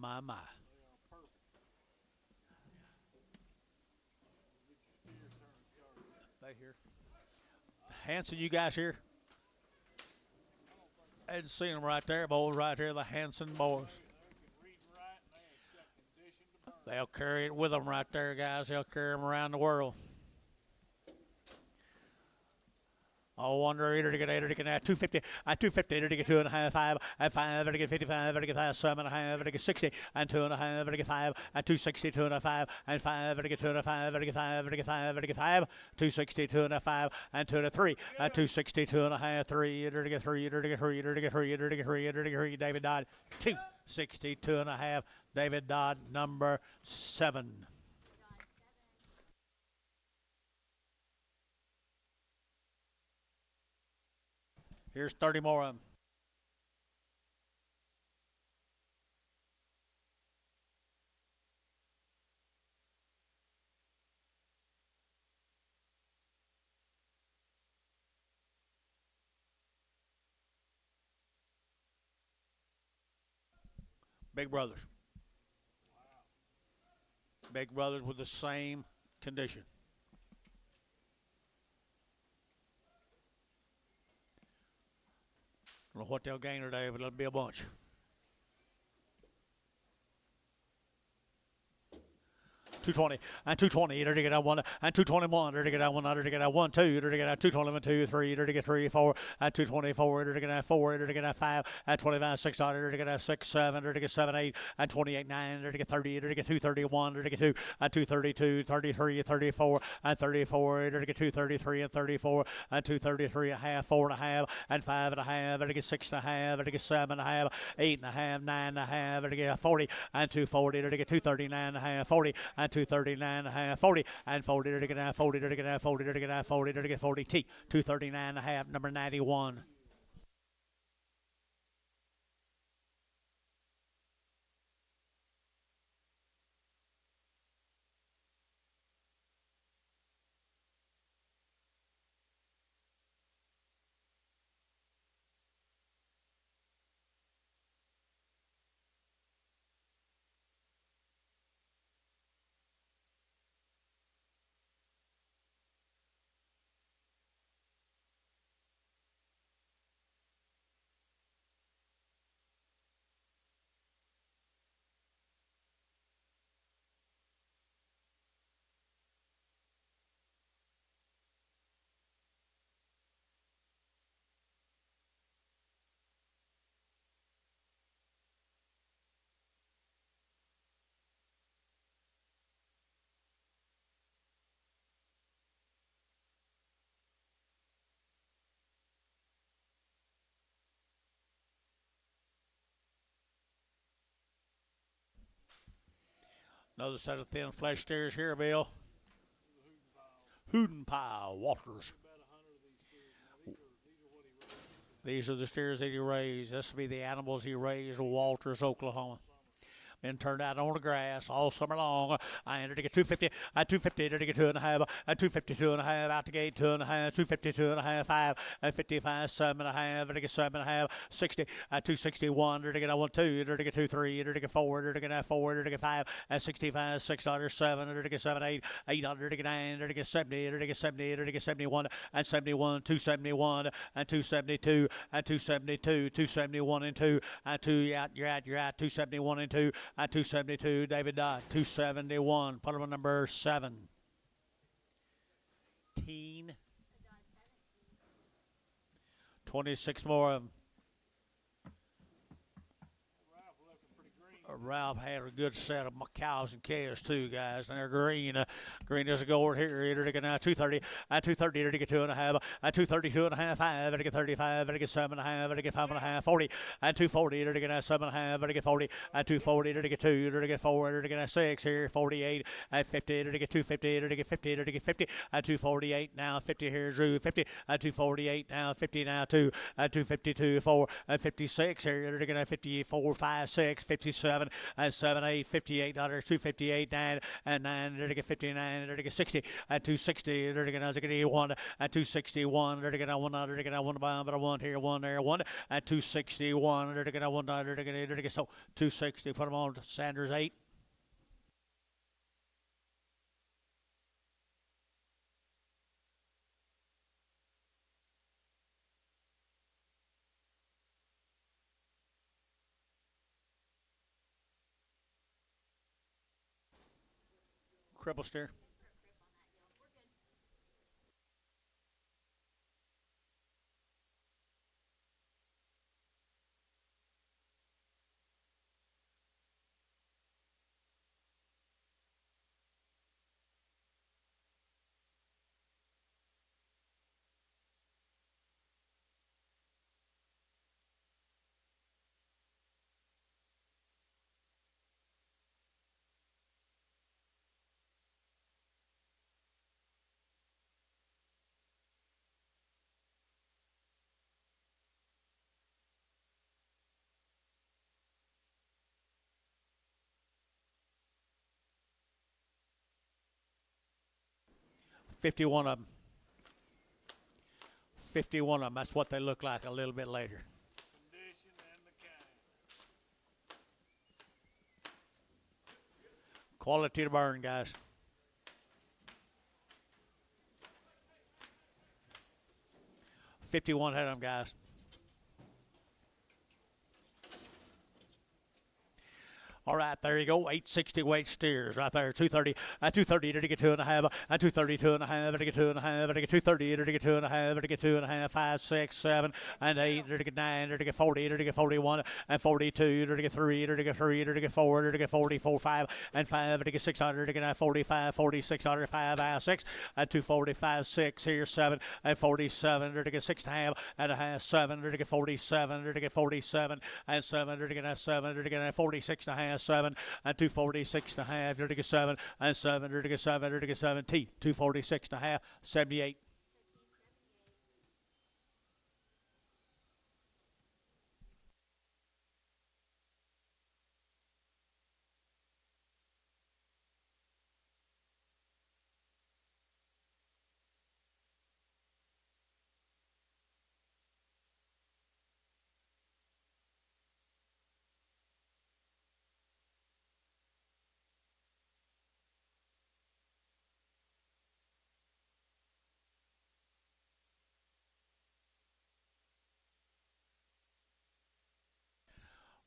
Right here. Hanson, you guys here? I hadn't seen them right there, boys. Right here, the Hanson boys. They'll carry it with them right there, guys. They'll carry them around the world. Oh, wonder to get 250, 250 to get 2.5, 5, and 5 to get 55, to get 5, 7.5 to get 60, and 2.5 to get 5, and 260, 2.5, and 5 to get 2.5, to get 5, to get 5, to get 5, 260, 2.5, and 2 to 3, and 260, 2.5, 3 to get 3, to get 3, to get 3, to get 3, to get 3, David Dodd, 260, 2.5, David Dodd, number 7. Here's 30 more of them. Big Brothers. Big Brothers with the same condition. I don't know what they'll gain today, but it'll be a bunch. 220 and 220 to get out 1 and 221 to get out 1 to get out 1 2 to get out 221 2 3 to get 3 4 and 224 to get out 4 to get out 5 and 25 6 to get out 6 7 to get 7 8 and 28 9 to get 30 to get 231 to get 2 and 232 33 34 and 34 to get 233 and 34 and 233 a half 4 and a half and 5 and a half to get 6 and a half to get 7 and a half 8 and a half 9 and a half to get 40 and 240 to get 239 and a half 40 and 239 and a half 40 and 40 to get out 40 to get out 40 to get out 40 to get 40 T 239 and a half number 91. Another set of thin flesh steers here, Bill. Hoodenpile Walters. These are the steers that he raised. This will be the animals he raised in Walters, Oklahoma. Then turned out on the grass all summer long. I entered to get 250. At 250, entered to get 2.5. At 252.5, out the gate 2.5. 252.5, 5. At 55, 7.5. Entered to get 7.5. 60. At 261, entered to get 1, 2. Entered to get 2, 3. Entered to get 4. Entered to get 4. Entered to get 5. At 65, 600, 7. Entered to get 7, 8. 800 to get 9. Entered to get 70. Entered to get 70. Entered to get 71. And 71. 271. And 272. And 272. 271 and 2. And 2. You're at 271 and 2. At 272, David Dodd, 271. Put him on number 7. 26 more of them. Ralph had a good set of cows and calves too, guys. And they're green. Green doesn't go over here. Entered to get now 230. At 230, entered to get 2.5. At 232.5, 5. Entered to get 35. Entered to get 7.5. Entered to get 5.5, 40. At 240, entered to get now 7.5. Entered to get 40. At 240, entered to get 2. Entered to get 4. Entered to get now 6 here. 48. At 50, entered to get 250. Entered to get 50. Entered to get 50. At 248, now 50 here. Drew 50. At 248, now 50 now 2. At 252, 4. At 56 here. Entered to get now 54, 5, 6, 57. And 7, 8, 58 dollars, 258, 9, and 9, there to get 59, there to get 60, at 260, there to get 81, at 261, there to get 1, there to get 1, but I want here, 1 there, 1, at 261, there to get 1, there to get so 260, put them on Sanders 8. Cripple steer. $51 of them. 51 of them. That's what they look like a little bit later. Condition and the kind. Quality to burn, guys. $51 head of them, guys. All right, there you go. 860 weight steers right there. 230. At 230, to get 2.5. At 230, 2.5. To get 2.5. To get 230. To get 2.5. To get 2.5. 5, 6, 7, and 8. To get 9. To get 40. To get 41. And 42. To get 3. To get 3. To get 4. To get 44. 5 and 5. To get 600. To get 45. 4600. 5, 6. At 245. 6 here. 7 and 47. To get 6.5 and a half. 7. To get 47. To get 47 and 7. To get 7. To get 46 and a half. 7 and 246 and a half, to get 7 and 7, to get 7, to get 7, T 246 and a half, 78.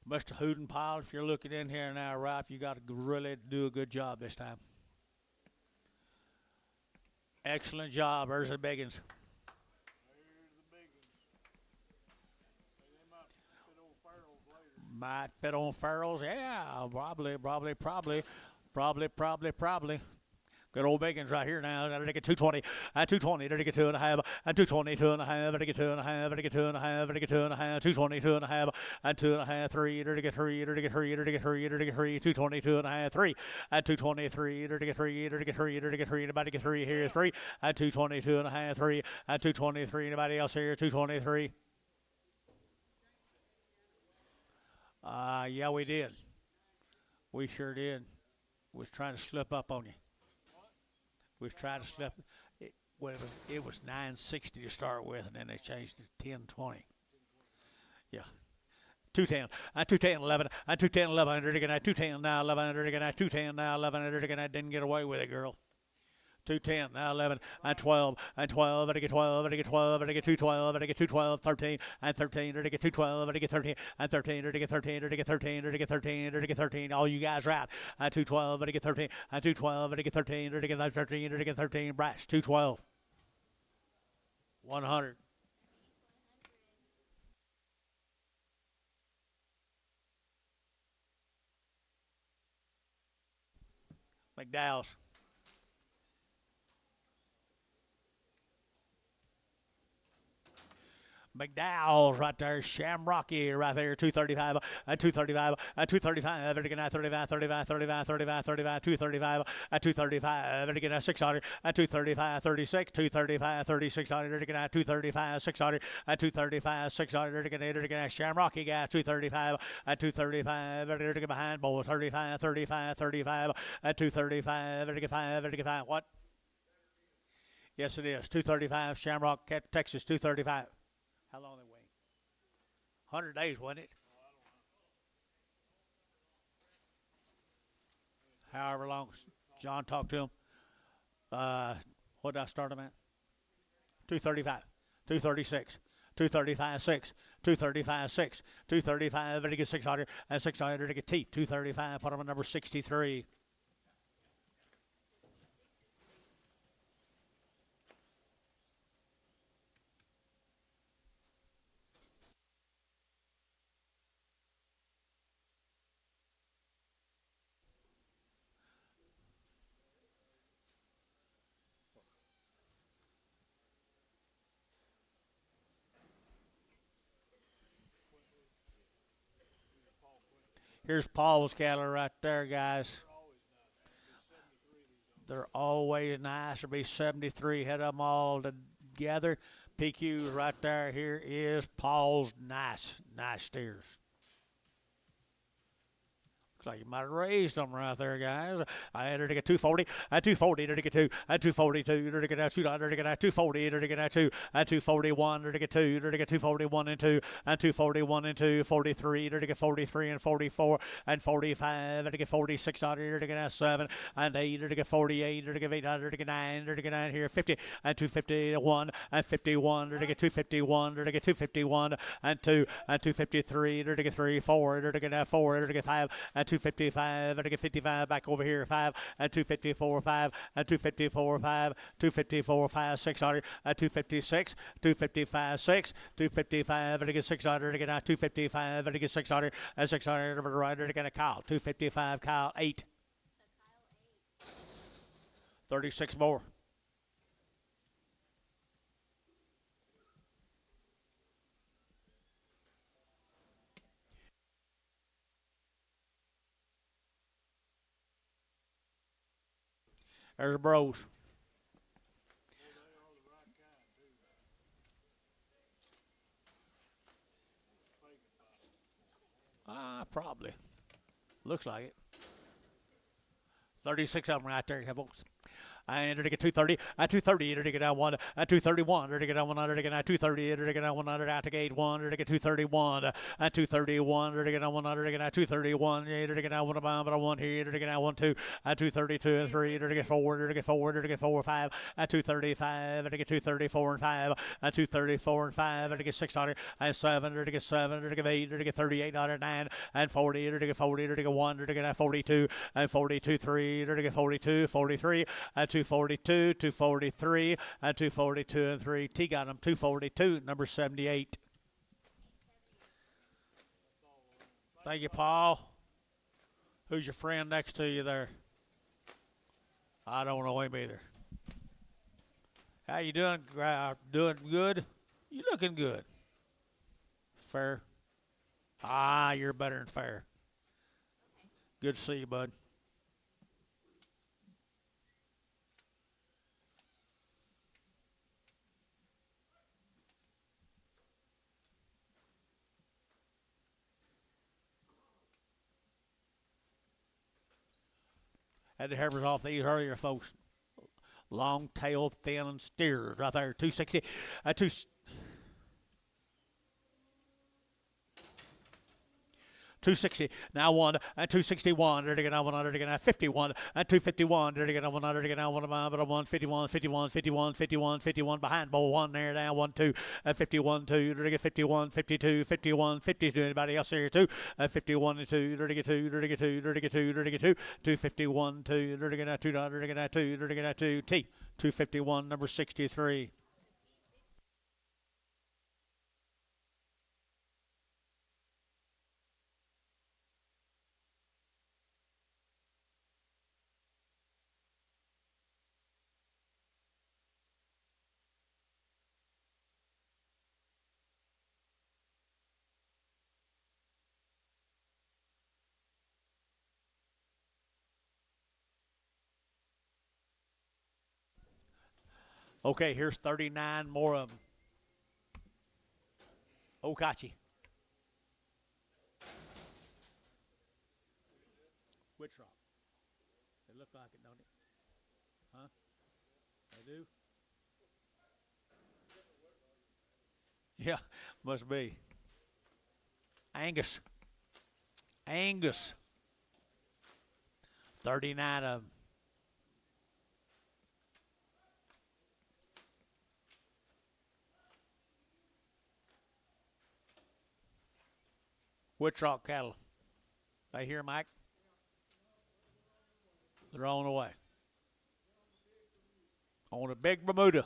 Mr. Hoodenpile, if you're looking in here now, Ralph, you got to really do a good job this time. Excellent job. There's the biggins. Might fit on Farrell's. Yeah, probably. Good old Bacon's right here now. Got to get 220. At 220, to get 2.5. At 220, 2.5. To get 2.5. To get 2.5. To get 2.5. 220, 2.5. At 2.5, 3. To get 3. To get 3. To get 3. To get 3. 220, 2.5, 3. At 223, to get 3. To get 3. To get 3. Anybody get 3 here? 3. At 220, 2.5, 3. At 223. Anybody else here? 223. Yeah, we did. We sure did. Was trying to slip up on you. We was trying to slip. Well, it was 960 to start with, and then they changed it to 1020. Yeah. 210. I 210 11. I 210 1100 again. I 210 now 1100 again. I 210 now 1100 again. I didn't get away with it, girl. 210 now 11 and 12 and 12 and I get 12 and I get 12 and I get 212 and I get 212 13 and 13 and I get 212 and I get 13 and 13 and I get 13 and I get 13 and I get 13 and I get 13. All you guys are out. 212 and I get 13 and 212 and I get 13 and I get 13 and I get 13. Brash 212. 100. McDowell's. McDowell's right there, Shamrocky right there, 235, 235, 235, and again at 35, 35, 35, 35, 35, 235, 235, and again at 600, 235, 36, 235, 3600, again at 235, 600, 235, 600, again at Shamrocky gas, 235, 235, and again behind bowl, 35, 35, 35, 235, and again 5, and again 5, what? Yes, it is, 235, Shamrock, Texas, 235. How long they wait? 100 days, wasn't it? However long John talked to him. What did I start him at? 235, 236, 235, 6, 235, 6, 235, and he gets 600, and 600 to get T, 235, put him at number 63. Here's Paul's cattle right there, guys. They're always nice. There'll be 73 head of them all together. PQ right there. Here is Paul's nice steers. Looks like you might have raised them right there, guys. I entered to get 240, at 240, to get 2, at 242, to get 200, to get 240, to get 2, at 241, to get 2, to get 241 and 2, and 241 and 2, 43, to get 43 and 44, and 45, to get 46, to get 7, and 8, to get 48, to get 800, to get 9, to get 9 here, 50, and 251, and 51, to get 251, to get 251, and 2, and 253, to get 3, 4, to get 4, to get 5, and 255, and I get 55 back over here, 5, and 254, 5, and 254, 5, 254, 5, 600, and 256, 255, 6, 255, and I get 600, and I get 255, and I get 600, and 600 over the right, and I get a Kyle, 255, Kyle, 8. 36 more. There's the bros. Probably. Looks like it. 36 of them right there, folks. I entered to get 230, at 230, entered to get out 1, at 231, entered to get out 100, again at 230, entered to get out 100, out to gate 1, entered to get 231, at 231, entered to get out 100, again at 231, entered to get out 1 bomb, but I 1 here, entered to get out 1, 2, at 232 and 3, entered to get 4, entered to get 4, entered to get 4, 5, at 235, entered to get 234 and 5, at 234 and 5, entered to get 600, and 7, entered to get 7, entered to get 8, entered to get 38, 9, and 40, entered to get 40, entered to get 1, entered to get 42, and 42, 3, entered to get 42, 43, at 242, 243, and 242 and 3. T got him 242, number 78. Thank you, Paul. Who's your friend next to you there? I don't know him either. How you doing? Doing good? You looking good. Fair. You're better than fair. Good to see you, bud. Had the hammers off these earlier, folks. Long tail, thin steers right there. 260. 260, now 1, and 261, there to get now 100, to get now 51, and 251, there to get now 100, to get now 151, 51, behind bowl 1 there, now 1, 2, 51, 2, there to get 51, 52, 51, 52, anybody else here too, 51 and 2, there to get 2, there to get 2, there to get 2, there to get 2, 251, 2, there to get now 2, there to get now 2, there to get now 2, T, 251, number 63. Okay, here's 39 more of them. OKC. Which rock? They look like it, don't it? Huh? They do? Yeah, must be. Angus. 39 of them. Which rock cattle? They here, Mike? They're on the way. On a big Bermuda.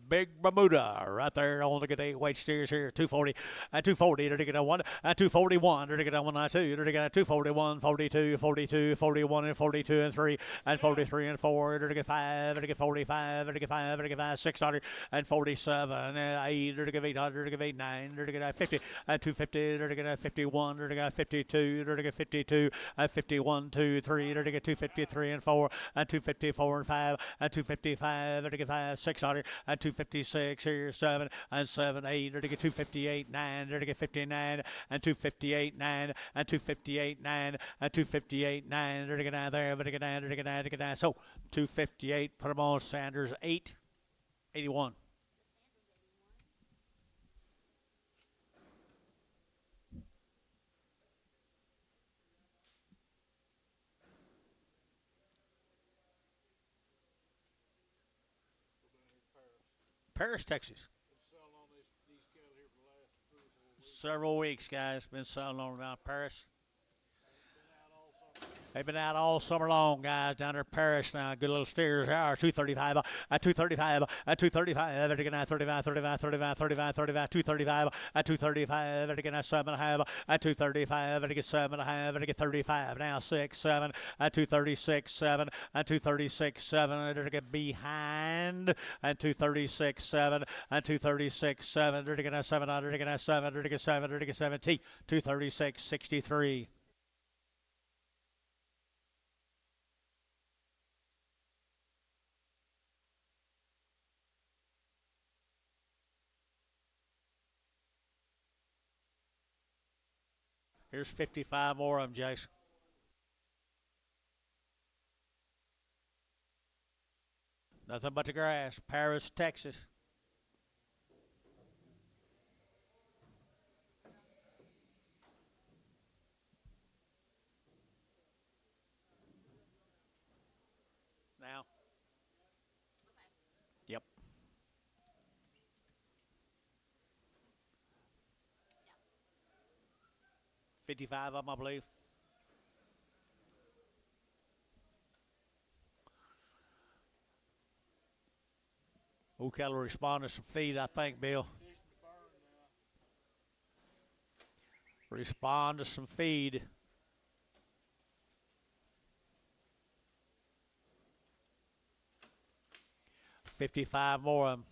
Big Bermuda right there on the good 8-weight steers here. 240 and 240. They're to get a 1 and 241. They're to get a 1 and 2. They're to get a 241, 42, 42, 41 and 42 and 3 and 43 and 4. They're to get 5. They're to get 45. They're to get 5. They're to get 5. 600 and 47 and 8. They're to get 800. They're to get 89. They're to get 50 and 250. They're to get 51. They're to get 52. They're to get 52 and 51, 2, 3. They're to get 253 and 4 and 254 and 5 and 255. They're to get 5, 600 and 256 here, 7 and 7, 8. They're to get 258, 9. They're to get 59 and 258, 9 and 258, 9 and 258, 9. They're to get down there, but to get down, they're to get down, to get down. So 258, put them on Sanders, 8, 81. Paris, Texas. Several weeks, guys. Been selling on around Paris. They've been out all summer long, guys, down there in Paris now. Good little steers. 235, 235, 235. They're getting 35, 35, 35, 35, 35, 235, 235. They're getting 7.5, 235. They're getting 7.5. They're getting 35. Now 6, 7, 236, 7, 236, 7. They're getting behind, and 236, 7, 236, 7. They're getting 700. They're getting 7. They're getting 7. They're getting 70. 236, 63. Here's 55 more of them, Jason. Nothing but the grass. Paris, Texas. Now. Yep. Yeah. 55 of them, I believe. Okay, will respond to some feed, I think, Bill. Respond to some feed. $55 more of them.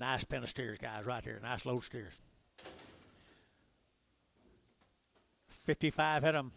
Nice pen of steers, guys, right here. Nice load of steers. 55 hit them.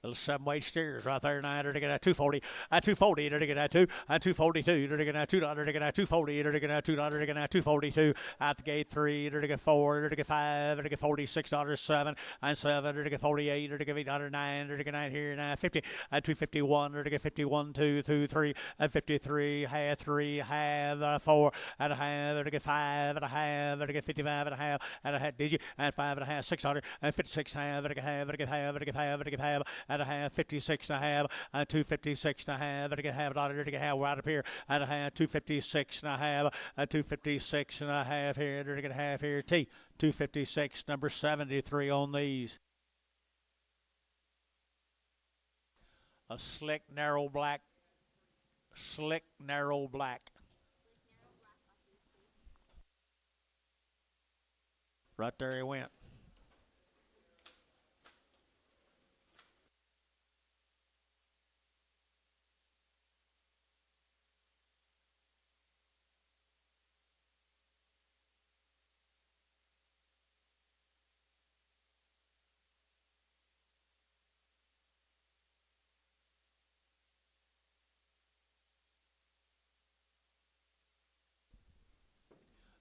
Little 7-weight steers right there now. They're getting at 240. At 240, they're getting at 2. At 242, they're getting at $2. They're getting at 240. They're getting at $2. They're getting at 242. At the gate 3, they're getting 4. They're getting 5. They're getting $46. 7 and 7. They're getting 48. They're getting 809. They're getting 9 here now 50. At 251, they're getting 51. 2, 2, 3. At 53, half 3, half 4 and a half. They're getting 5 and a half. They're getting 55 and a half and a half. Did you? And 5 and a half. 600 and 56 and a half. They're getting half. They're getting half. They're getting half. They're getting half and a half. 56 and a half. And 256 and a half. They're getting half. They're getting half right up here and a half. 256 and a half. And 256 and a half here. They're getting half here. T 256 number 73 on these. A slick narrow black. Slick narrow black. Right there he went.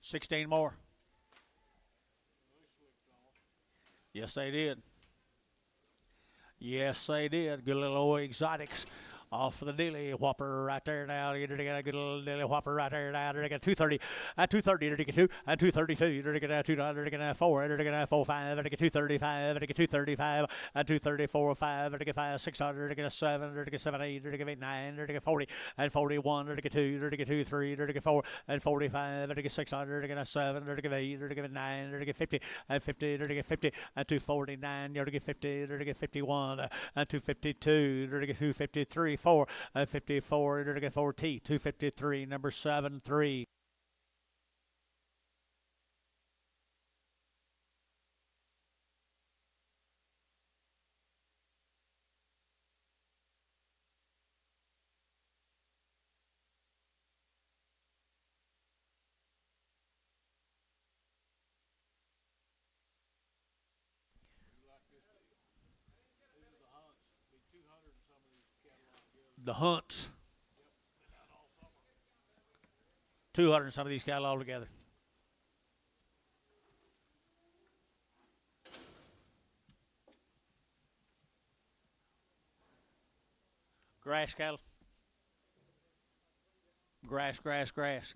$16 more. Yes, they did. Yes, they did. Good little old exotics. Off for the dilly whopper right there now. You're going to get a good little dilly whopper right there now. They're going to get 230. At 230, they're going to get 2. At 232, you're going to get $2. They're going to get 4. They're going to get 4, 5. They're going to get 235. They're going to get 235. At 234, 5. They're going to get 5, 600. They're going to get 7. They're going to get 7, 8. They're going to get 9. They're going to get 40. And 41. They're going to get 2. They're going to get 2, 3. They're going to get 4. And 45. They're going to get 600. They're going to get 7. They're going to get 8. They're going to get 9. They're going to get 50. And 50. They're going to get 50. And 249. They're going to get 50. They're going to get 51. And 252. They're going to get 253. 4. And 54, they're going to get 4T, 253, number 7, 3. The hunts. 200 and some of these cattle all together. Grass cattle. Grass, grass, grass.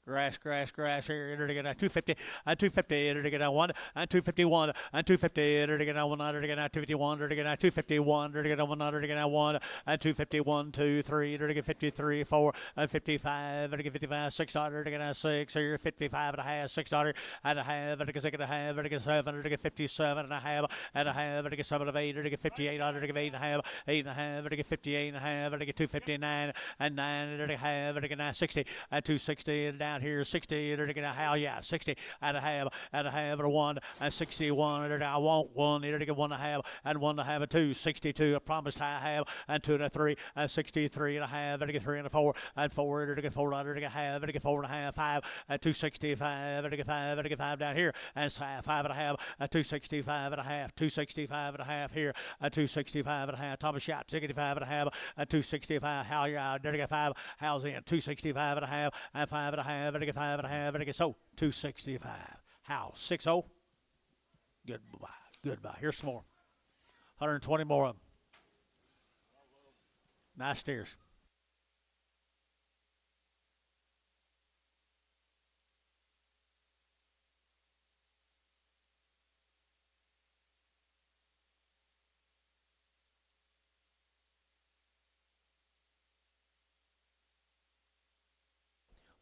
Grass, grass, grass here. They're getting 250, and 250. They're getting 1, and 251, and 250. They're getting 100. They're getting 251. They're getting 251. They're getting 100. They're getting 1, and 251, 2, 3. They're getting 53, 4, and 55. They're getting 55, 600. They're getting 6 here, 55 and a half, 600 and a half. They're getting 6 and a half. They're getting 7. They're getting 57 and a half, and a half. They're getting 7 of 8. They're getting 58. They're getting 8 and a half, 8 and a half. They're getting 58 and a half. They're getting 259 and 9. They're getting half. They're getting 60 and 260 and down here 60. They're getting a hell yeah 60 and a half and a 1 and 61. They're I want 1. They're getting 1 and a half and 1 and a half and 2. 62. I promised I have and 2 and a 3 and 63 and a half. They're getting 3 and a 4 and 4. They're getting 4. They're getting half. They're getting 4 and a half 5 and 265. They're getting 5. They're getting 5 down here and 5 and a half and 265 and a half. 265 and a half here and 265 and a half. Thomas shot 65 and a half and 265. How you out? They're getting 5. How's in 265 and a half and 5 and a half. They're getting 5 and a half. They're getting so 265. How 6-0. Goodbye. Goodbye. Here's some more. 120 more of them. Nice steers.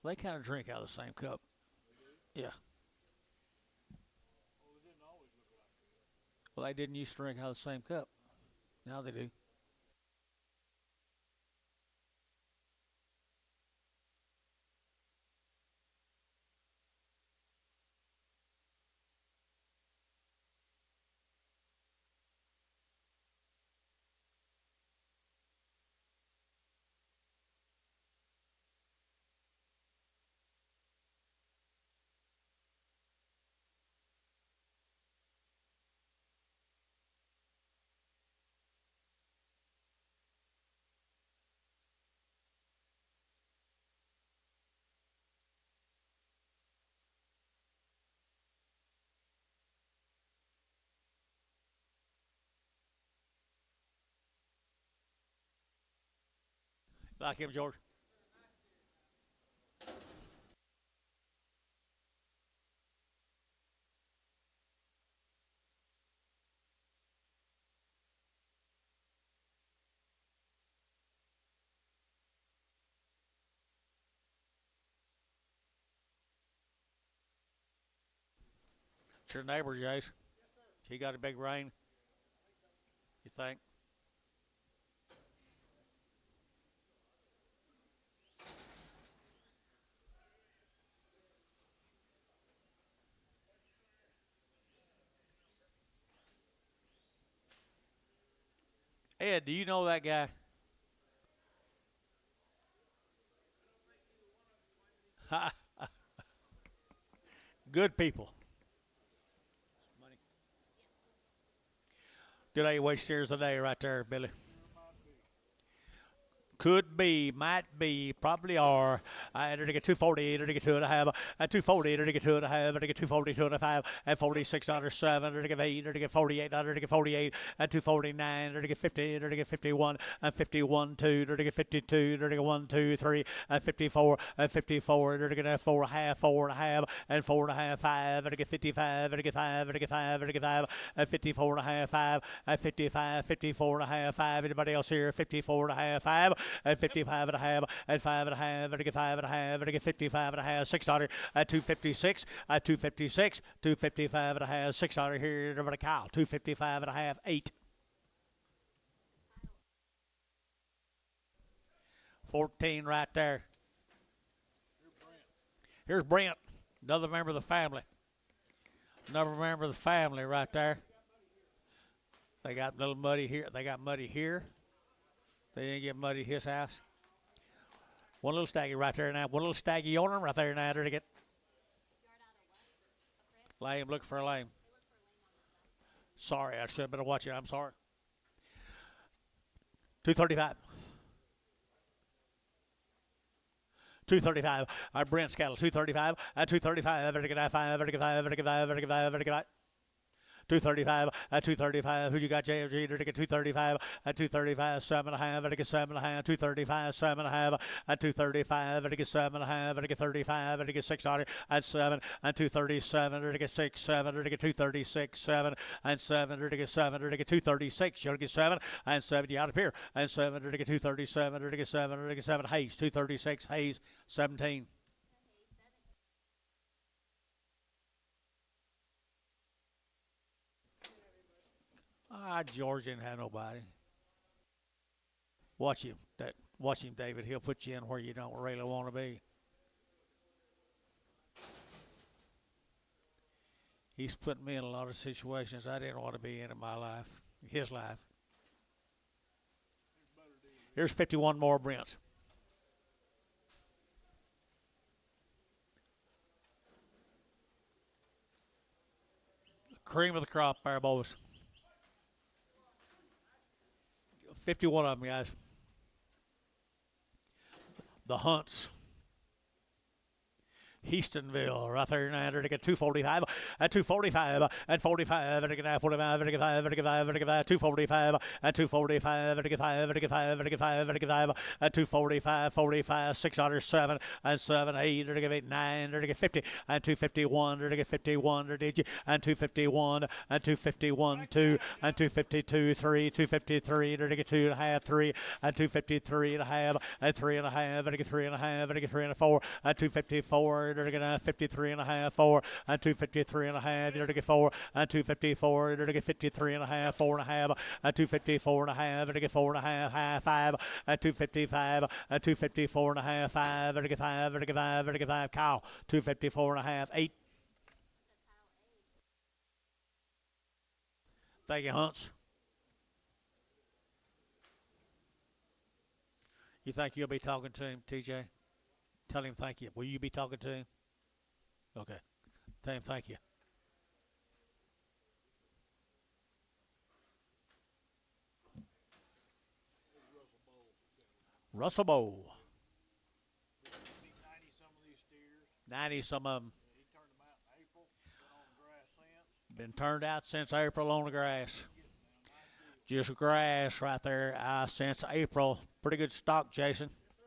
They kind of drink out of the same cup. Yeah. Well, they didn't used to drink out of the same cup. Now they do. Like him, George. It's your neighbor, Jace. He got a big rain. You think? Ed, do you know that guy? Good people. Good 8-weight steers today, right there, Billy. Could be, might be, probably are. I enter to get 240, enter to get 2.5, at 240, enter to get 2.5, enter to get 240, 2.5, at 46 under 7, enter to get 8, enter to get 48, enter to get 48, at 249, enter to get 50, enter to get 51, at 51, 2, enter to get 52, enter to get 1, 2, 3, at 54, at 54, enter to get 4.5, 4.5, and 4.5, 5, enter to get 55, enter to get 5, enter to get 5, enter to get 5, at 54.5, 5, at 55, 54.5, 5, anybody else here, 54.5, 5, at 55.5, at 5.5, at get 5.5, at get 55.5, $6 at 256, at 256, 255.5, $6 here over the cow, 255.5, 8. 14 right there. Here's Brent, another member of the family. Another member of the family right there. They got a little muddy here. They got muddy here. They didn't get muddy at his house. One little staggy right there now. One little staggy on him right there now. To get lame. Look for a lame. Sorry, I should have been watching. I'm sorry. 235. 235. Brent's cattle. 235. 235. 235 at 235. Who you got, JFG? To get 235 at 235, 7.5. At get 7.5. 235, 7.5. At 235. At get 7.5. At get 35. At get 600 at 7. At 237. At get 6, 7. At get 236, 7 and 7. At get 7. At get 236. You get 7 and 7. You out of here and 7. At get 237. At get 7. At get 7. Hayes 236. Hayes 17. George didn't have nobody. Watch him, David. He'll put you in where you don't really want to be. He's putting me in a lot of situations I didn't want to be in my life, his life. Here's 51 more Brents. Cream of the crop there, boys. 51 of them, guys. The Hunts. Eastonville, right there now, to get 245, at 245, at 45, at get 45, at get 5, at get 5, at get 5, 245, at 245, at get 5, at get 5, at get 5, at get 5, at 245, 45, 607, and 7, 8, at get 8, 9, at get 50, and 251, at get 51, and 251, and 251, 2, and 252, 3, 253, at get 2.5, 3, and 253 and a half, and 3.5, and get 3.5, and get 3.4, and 254. You're to get 53 and a half, 4, and 253 and a half. You're to get 4, and 254. You're to get 53 and a half, 4.5, and 254 and a half. You're to get 4.5, half, 5, and 255, and 254 and a half, 5. You're to get 5, you're to get 5, you're to get 5. Cow, 254 and a half, 8. Thank you, Hunts. You think you'll be talking to him, TJ? Tell him thank you. Will you be talking to him? Okay. Tell him thank you. Russell Bowl. 90 some of them. He turned them out in April. Been on the grass since. Been turned out since April on the grass. Just grass right there since April. Pretty good stock, Jason. Yes, sir.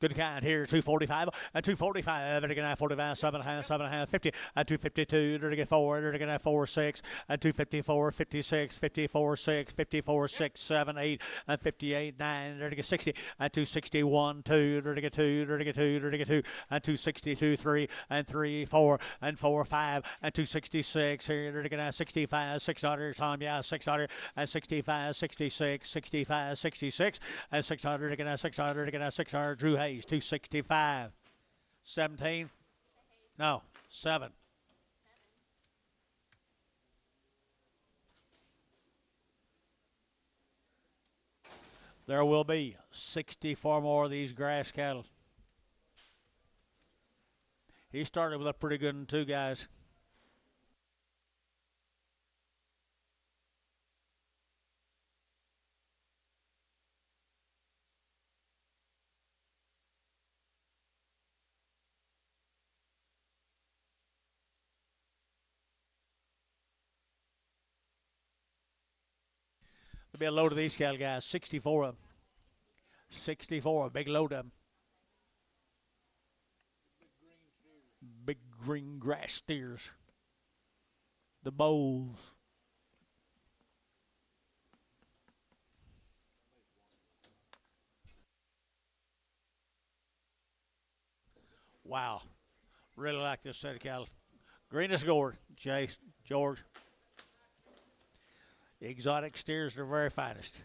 Good count here, 245, and 245, and again 45, 7.5, 7.5, 50, and 252, and again 4, and again 4, 6, and 254, 56, 54, 6, 54, 6, 7, 8, and 58, 9, and again 60, and 261, 2, and again 2, and again 2, and again 2, and 262, 3, and 3, 4, and 4, 5, and 266, here, and again 65, 600, Tom, yeah, 600, and 65, 66, 65, 66, and 600, again 600, again 600, Drew Hayes. 265. 17? No, 7. There will be 64 more of these grass cattle. He started with a pretty good one too, guys. There'll be a load of these cattle, guys. 64 of them. 64, a big load of them. Big green grass steers. The bulls. Wow. Really like this set of cattle. Green as gourd, Chase, George. The exotic steers are the very finest.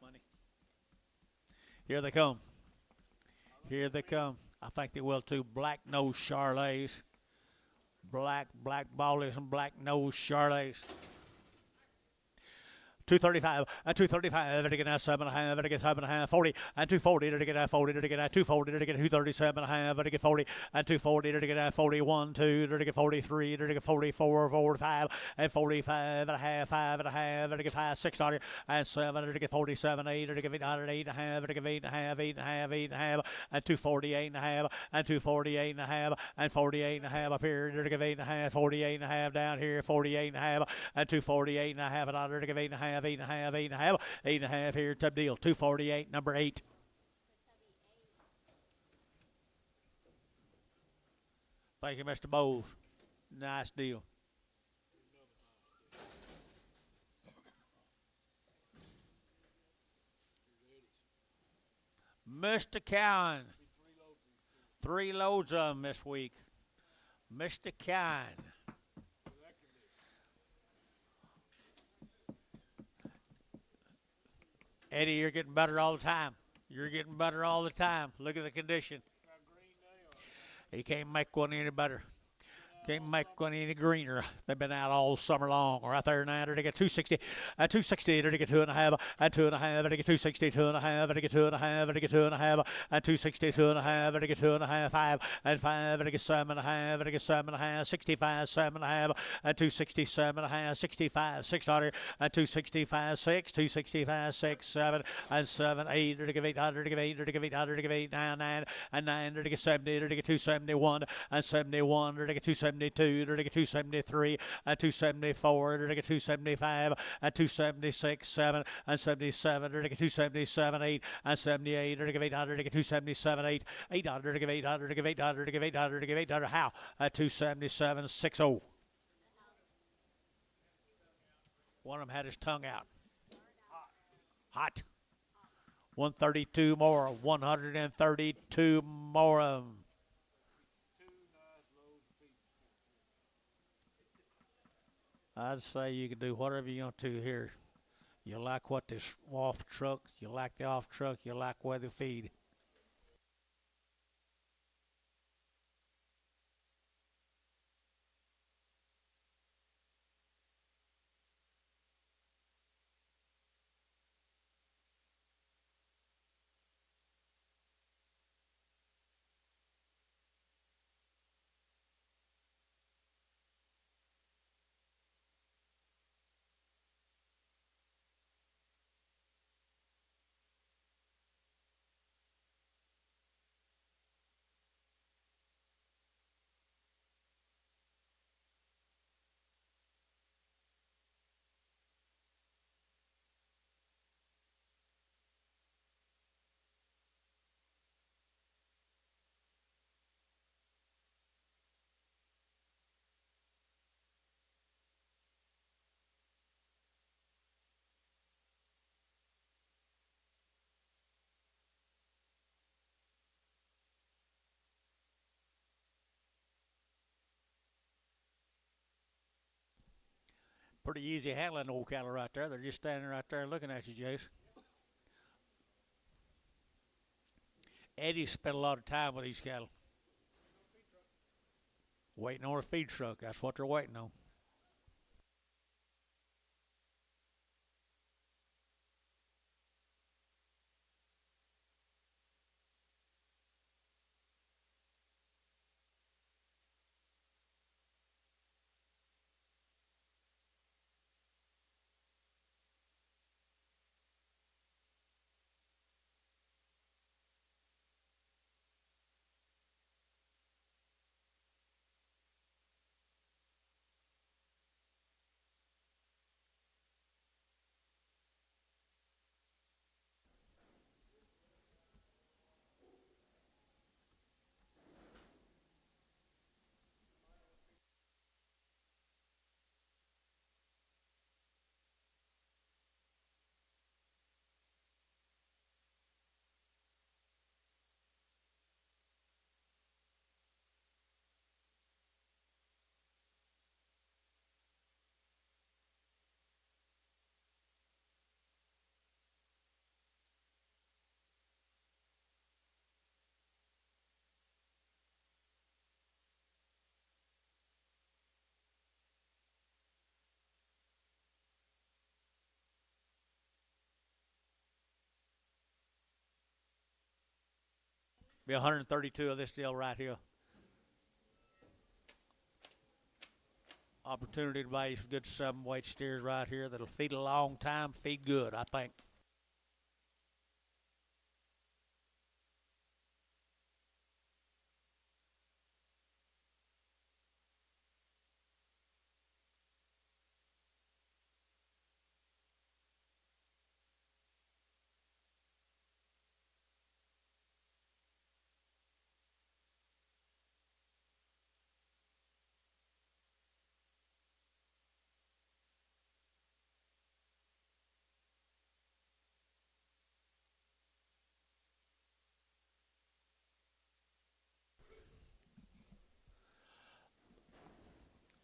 Money. Here they come. Here they come. I think they will too. Black nose Charolais. Black ballies and black nose Charolais. 235, and 235, and again 7.5, and again 7.5, 40, and 240, and again 40, and again 240, and again 237.5, and again 40, and 240, and again 41, 2, and again 43, and again 44, 45, and 45 and a half, 5 and a half, and again 5, 600, and 7, and again 47, 8, and again 800, 8 and a half, and again 8 and a half, 8 and a half, 8 and a half, and 248 and a half, and 248 and a half, and 48 and a half up here, and again 8 and a half, 48 and a half down here, 48 and a half, and 248 and a half, and under again 8 and a half, 8 and a half, 8 and a half, 8 and a half here, tub deal, 248, number 8. Thank you, Mr. Bowles. Nice deal. Mr. Cowan. 3 loads of them this week. Mr. Cowan. Eddie, you're getting better all the time. You're getting better all the time. Look at the condition. He can't make one any better. Can't make one any greener. They've been out all summer long. Right there now, they get 260, 260, they get 2.5, and 2.5, they get 260, 2.5, they get 2.5, they get 2.5, and 260, 2.5, they get 2.5, 5, and 5, they get 7.5, they get 7.5, 65, 7.5, and 267.5, 65, 600, and 265, 6, 265, 6, 7, and 7, 8, they get 800, they get 8, they get 800, they get 8, 9, 9, and 9, they get 70, they get 271, and 71, they get 272, they get 273, and 274, they get 275, and 276, 7, and 77, they get 277, 8, and 78, they get 800, they get 277, 8, 800, they get 800, they get 800, they get 800, they get 800, how? At 277, 60. One of them had his tongue out. Hot. 132 more, 132 more of them. I'd say you can do whatever you want to here. You like what this off truck, you like the off truck, you like where they feed. Pretty easy handling old cattle right there. They're just standing right there looking at you, Jace. Eddie spent a lot of time with these cattle. Waiting on a feed truck. That's what they're waiting on. Be 132 of this deal right here. Opportunity to buy some good 7-weight steers right here that'll feed a long time, feed good, I think.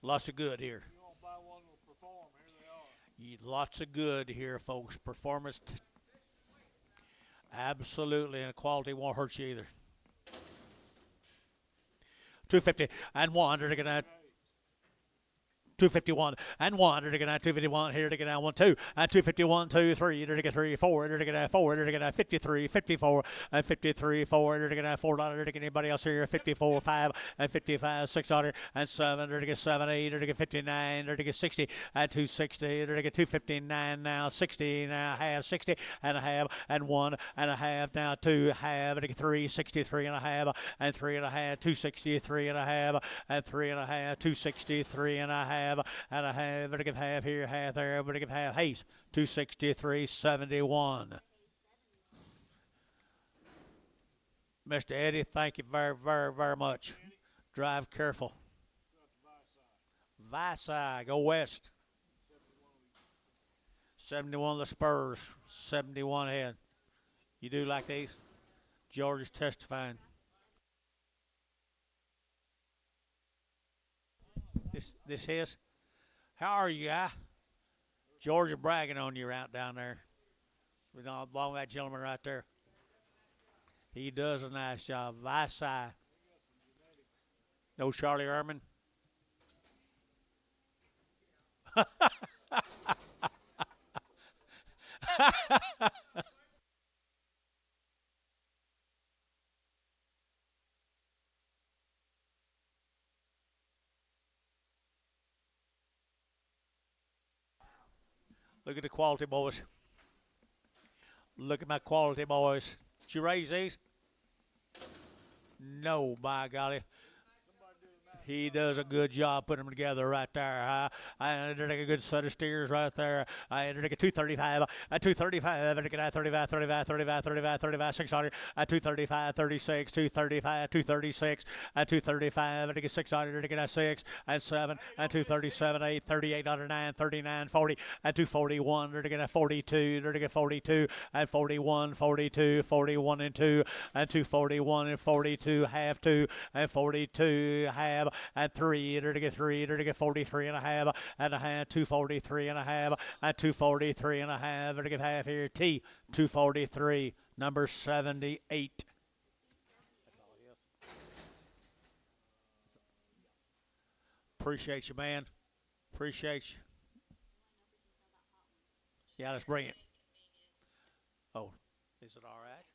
Lots of good here. You want to buy one to perform, here they are. Lots of good here, folks. Performance, absolutely, and quality won't hurt you either. 250 and 100 to get that. 251 and 1 to get that 251 here to get down 1 2 and 251 2 3 to get 3 4 to get that 4 to get that 53 54 and 53 4 to get that $4 to get anybody else here 54 5 and 55 600 and 7 to get 7 8 to get 59 to get 60 and 260 to get 259 now 60 now half 60 and a half and 1 and a half now 2 half to get 3 63 and a half and 3 and a half 263 and a half and 3 and a half 263 and a half and a half, but to give half here, half there, but to give half. Hayes, 263.71. Mr. Eddie, thank you very, very, very much. Drive careful. Visai, go west. 71 the Spurs, 71 ahead. You do like these? George is testifying. This is. How are you, guy? Georgia bragging on you out down there. Along with that gentleman right there. He does a nice job. Visai. No Charlie Ehrman. Look at the quality, boys. Look at my quality, boys. Did you raise these? No, by golly. He does a good job putting them together right there. I take a good set of steers right there. I take a 235, a 235, and a 35, 35, 35, 35, 35, 600, a 235, 36, 235, 236, a 235, and a 600, and a 6, and 7, and 237, 8, 38, 9, 39, 40, and 241, and a 42, and a 42, and 41, 42, 41, and 2, and 241, and 42, half 2, and 42, half, and 3, enter to get 3, enter to get 43 and a half, 243 and a half, and 243 and a half, enter to get half here, T, 243, number 78. Appreciate you, man. Appreciate you. Yeah, let's bring it. Oh, is it all right?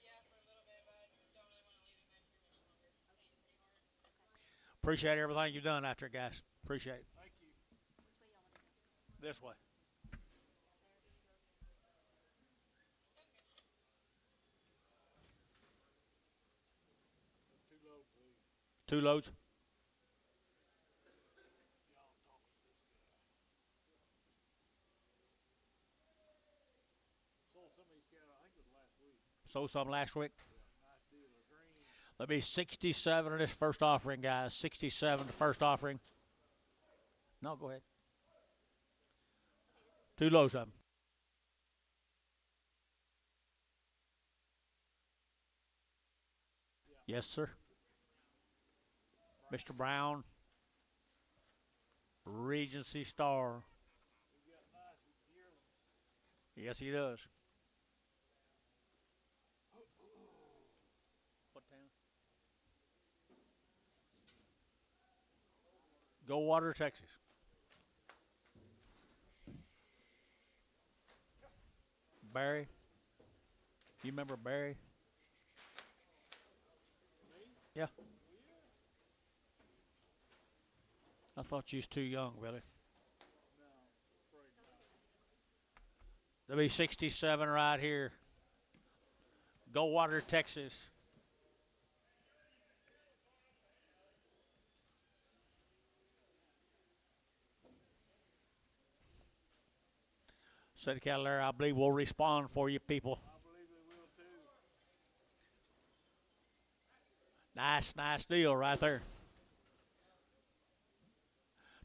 Yeah, for a little bit, but I don't really want to leave him in here much longer. Playing pretty hard. Appreciate everything you've done out there, guys. Appreciate it. Thank you. This way. Too low, please. 2 loads. Y'all talk to this guy. Sold some of these cattle, I think it was last week. Sold some last week. Nice deal of green. Let me 67 of this first offering, guys. 67 the first offering. No, go ahead. 2 loads of them. Yes, sir. Mr. Brown. Regency Star. We got nice yearlings. Yes, he does. What town? Goldwater, Texas. Barry. You remember Barry? Yeah. I thought you was too young, Billy. No, afraid not. There'll be 67 right here. Goldwater, Texas. City cattle there, I believe, will respond for you people. I believe they will too. Nice deal right there.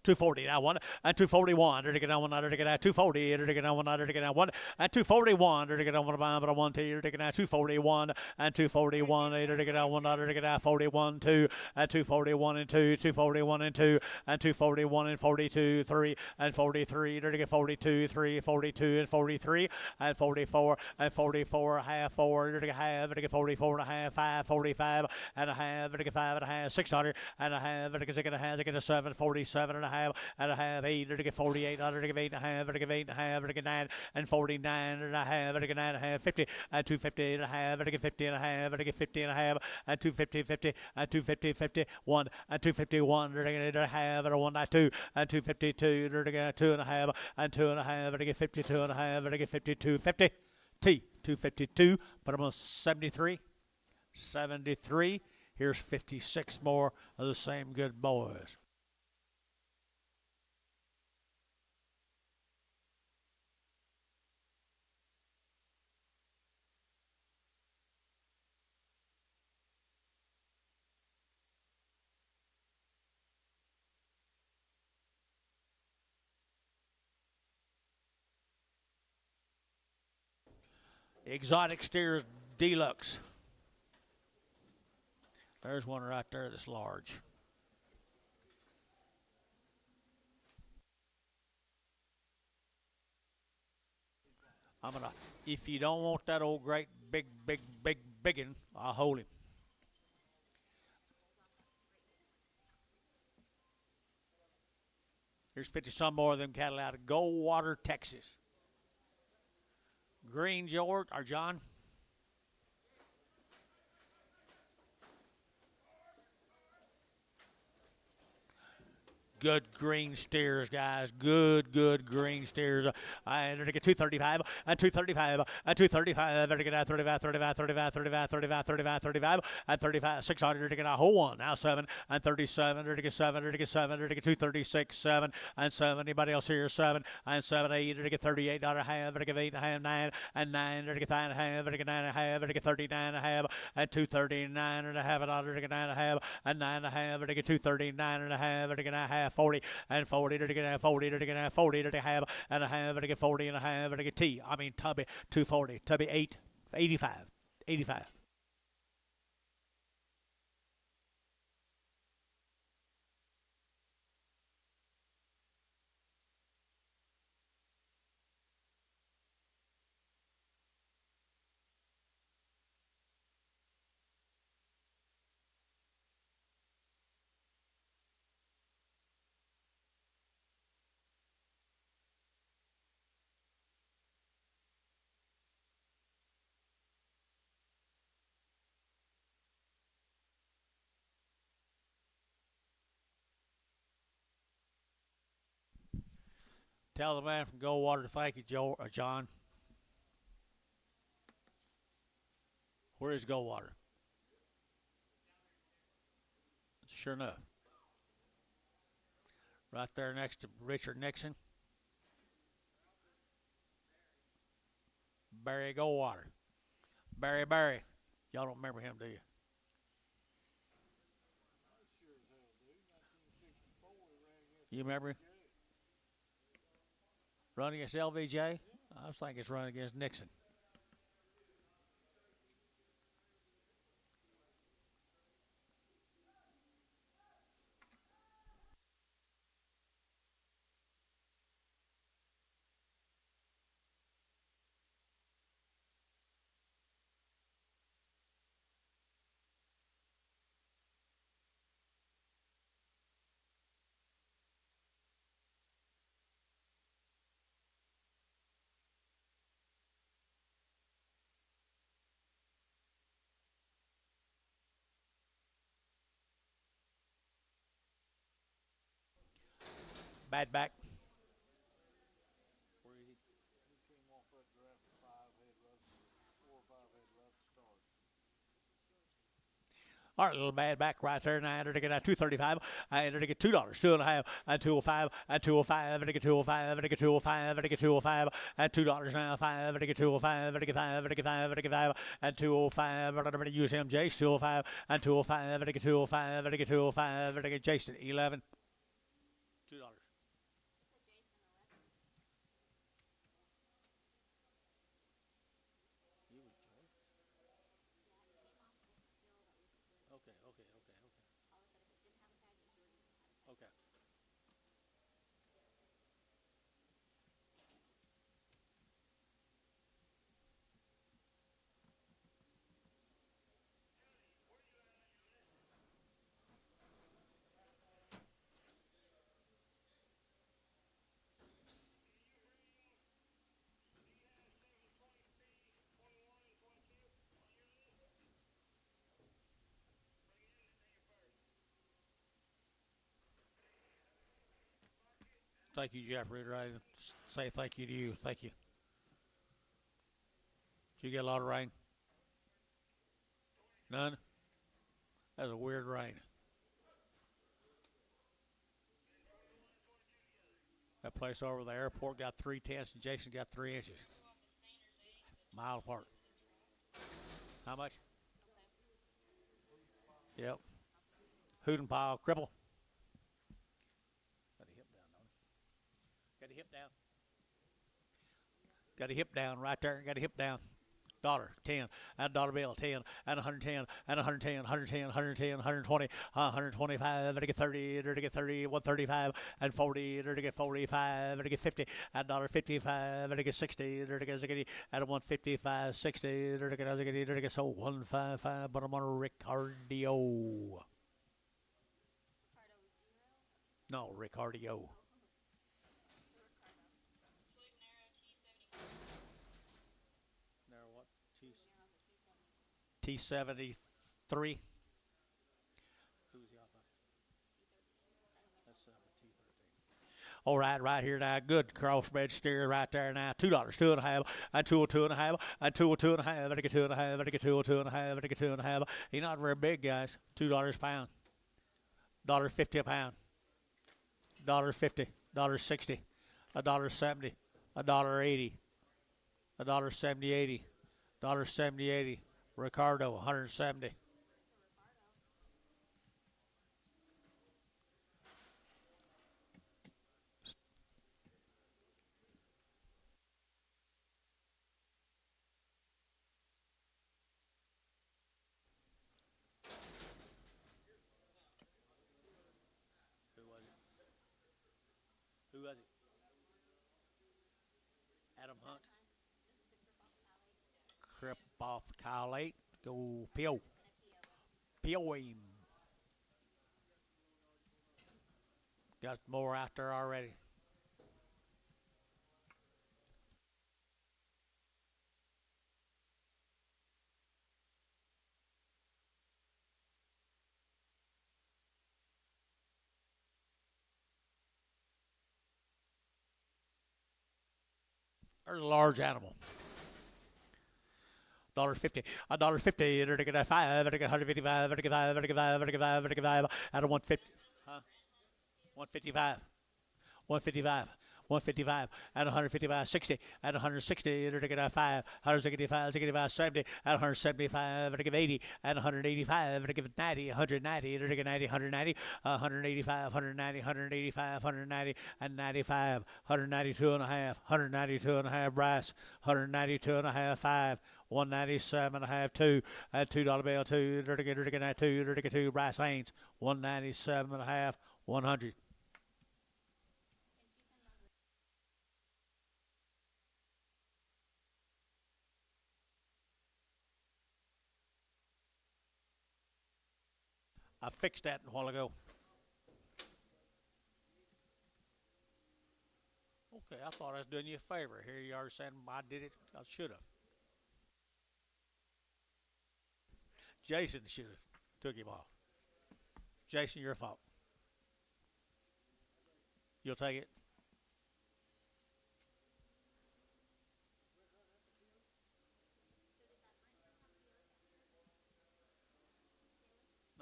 240 now one and 241 under to get on one under to get out 240 under to get on one under to get out one and 241 under to get on one by but one to get out 241 and 241 under to get out one under to get out 41 2 and 241 and 2 241 and 2 and 241 and 42 3 and 43 under to get 42 3 42 and 43 and 44 and 44 half 4 under to get half under to get 44 and a half 5 45 and a half under to get 5 and a half 600 and a half under to get a half to get a 7 47 and a half and a half 8 to get 48 under to get 8 and a half to get 8 and a half to get 9 and 49 and a half to get 9 and a half 50 and 250 and a half to get 50 and a half to get 50 and a half and 250 50 and 250 51 and 251 to get a half and a 1 2 and 252 to get 2 and a half and 2 and a half to get 52 and a half to get 52 50 T 252 but I'm on 73 here's 56 more of the same good boys. Exotic Steers Deluxe. There's one right there that's large. I'm gonna, if you don't want that old great biggin, I'll hold him. Here's 50 some more of them cattle out of Goldwater, Texas. Green George, or John. Good green steers, guys. Good green steers. And to get 235 and 235 and 235. They're to get 35, 35, 35, 35, 35, 35, 35, and 35, 600 to get a whole one. Now 7 and 37. They're to get 7. They're to get 7. They're to get 236, 7 and 7. Anybody else here? 7 and 7, 8. They're to get 38 and a half. They're to get 8 and a half, 9 and 9. They're to get 9 and a half. They're to get 9 and a half. They're to get 39 and a half and 239 and a half. They're to get 9 and a half and 9 and a half. They're to get 239 and a half. They're to get a half. 40 and 40 to get 40 to get 40 to have and a half to get 40 and a half to get Tubby 240 Tubby 8 85 85 Tell the man from Goldwater thank you, John. Where is Goldwater? Sure enough. Right there next to Richard Nixon. Barry Goldwater. Barry. Y'all don't remember him, do you? You remember him? Running against LVJ? I was thinking it's running against Nixon. Bad back. He came off that draft with 5 head rushers, 4 or 5 head rush start. All right, little bad back right there. And I entered to get at $2.35. I entered to get $2, $2.50, and $2.05, and $2.05, and I get $2.05, and I get $2.05, and I get $2.05, and $2 now, $5, and I get $2.05, and I get $5, and I get $5, and I get $5, and $2.05, and I'm going to use MJ, $2.05, and $2.05, and I get $2.05, and I get $2.05, and I get Jason, 11. $2. Okay. Thank you, Jeff Reader. I say thank you to you. Thank you. Did you get a lot of rain? None? That was a weird rain. That place over the airport got 3/10 and Jason got 3 inches. Mile apart. How much? Yep. Hoot and pile, cripple. Got a hip down, don't he? Got a hip down. Got a hip down right there. Got a hip down. Dollar, 10, and dollar bill, 10, and 110, and 110, 110, 110, 120, 125, and I get 30, and I get 30, 135, and 40, and I get 45, and I get 50, and $1.55, and I get 60, and I get 60, and 155, 60, and I get so 155, but I'm on a Ricardio. No, Ricardio. T73. Who's the author? That's T13. All right here now. Good crossbred steer right there now. $2, 2.5, and 2.5, and 2.5, and I get 2.5, and I get 2.5, and I get 2.5. He's not very big, guys. $2 a pound. $1.50 a pound. $1.50. $1.60. $1.70. $1.80. $1.70. $1.70. Ricardo, 170. Who was it? Adam Hunt. Crip off Kyle 8. Go Pio. Pio him. Got more out there already. There's a large animal. $1.50. $1.50. Enter to get a five. Enter to get 155. Enter to get five. Enter to get five. Enter to get five. Enter to get five. Out of 150. Huh? 155. 155. 155 at 155, 60 at 160, enter to get a 5, 165, 65, 70 at 175, enter to give 80 at 185, enter to give 90, 190, enter to get 90, 190, 185, 190, 185, 190, and 95, 192 and a half, 192 and a half brass, 192 and a half 5, 197 and a half 2 at $2 bill 2, enter to get 2, enter to get 2 brass lanes, 197 and a half, 100. I fixed that a while ago. Okay, I thought I was doing you a favor. Here you are saying I did it. I should have. Jason should have took him off. Jason, your fault. You'll take it?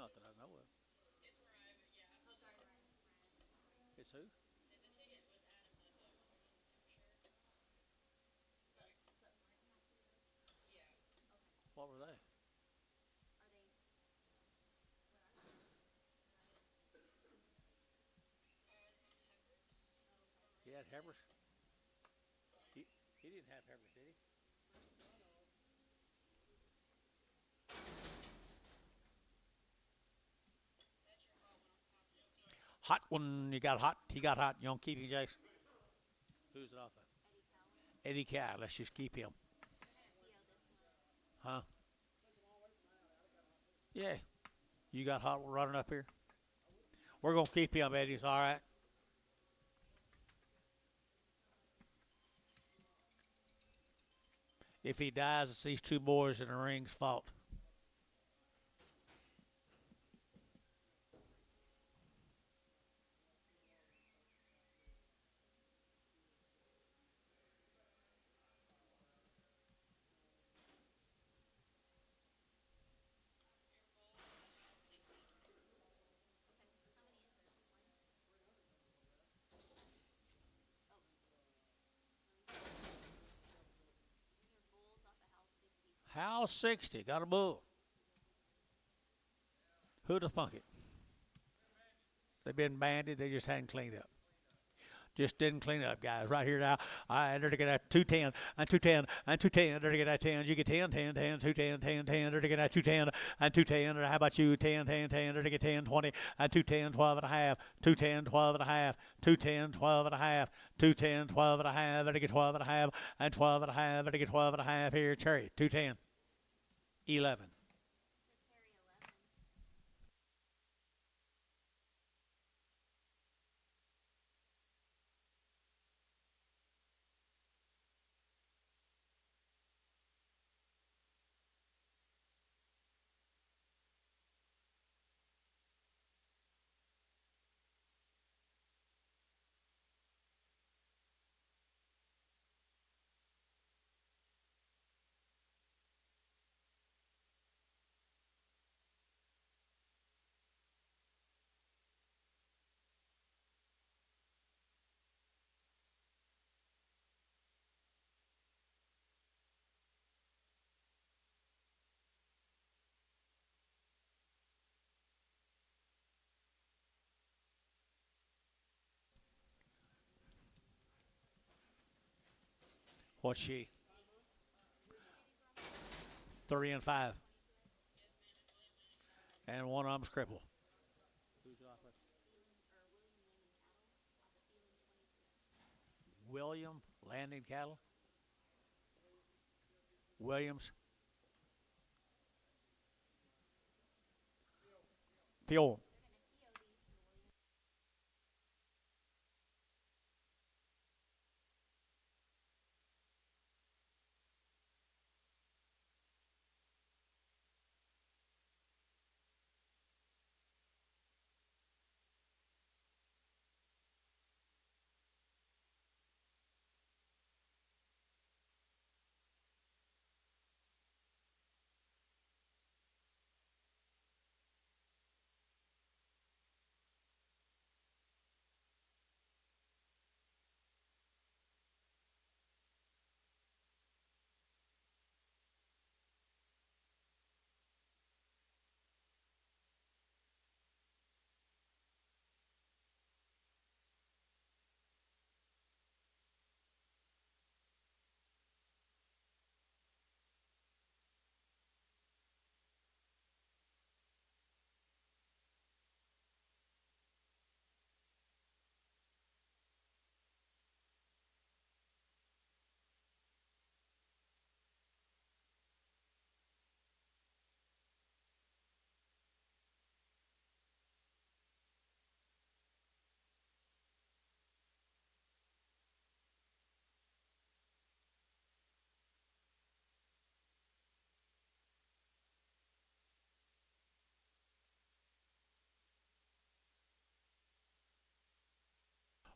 Not that I know of. It's who? What were they? He had Hebbers? He didn't have Hebbers, did he? Hot one. You got hot. He got hot. You don't keep him, Jason? Who's it off of? Eddie Cow. Let's just keep him. Huh? Yeah. You got hot one running up here? We're going to keep him, Eddie. It's all right. If he dies, it's these two boys in the ring's fault. House 60. Got a bull. Who'd have thunk it? They've been banded. They just hadn't cleaned up. Just didn't clean up, guys. Right here now, I enter to get at 210 and 210 and 210. Enter to get at 10. You get 10, 10, 10, 210, 10, 10. Enter to get at 210 and 210. How about you? 10, 10, 10. Enter to get 10, 20 and 210, 12 and a half. 210, 12 and a half. 210, 12 and a half. 210, 12 and a half. Enter to get 12 and a half and 12 and a half. Enter to get 12 and a half here. Cherry, 210. 11. What's she? 3 and 5. And one of them's crippled. William Landing Cattle. Williams. Theo.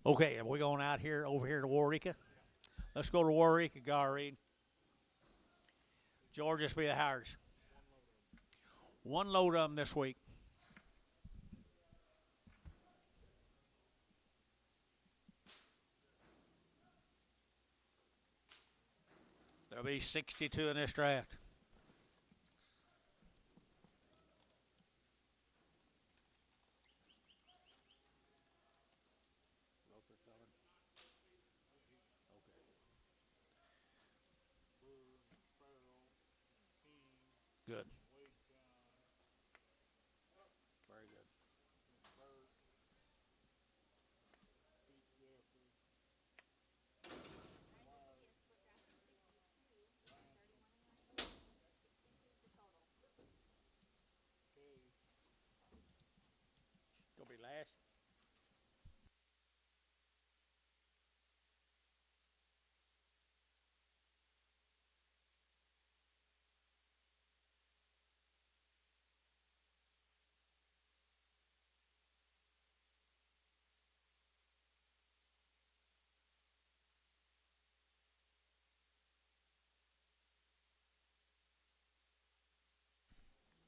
Okay, and we're going out here over here to Warwick. Let's go to Warwick, Garreed. George, this be the Howards. One load of them this week. There'll be 62 in this draft. Good. Very good. Gonna be last.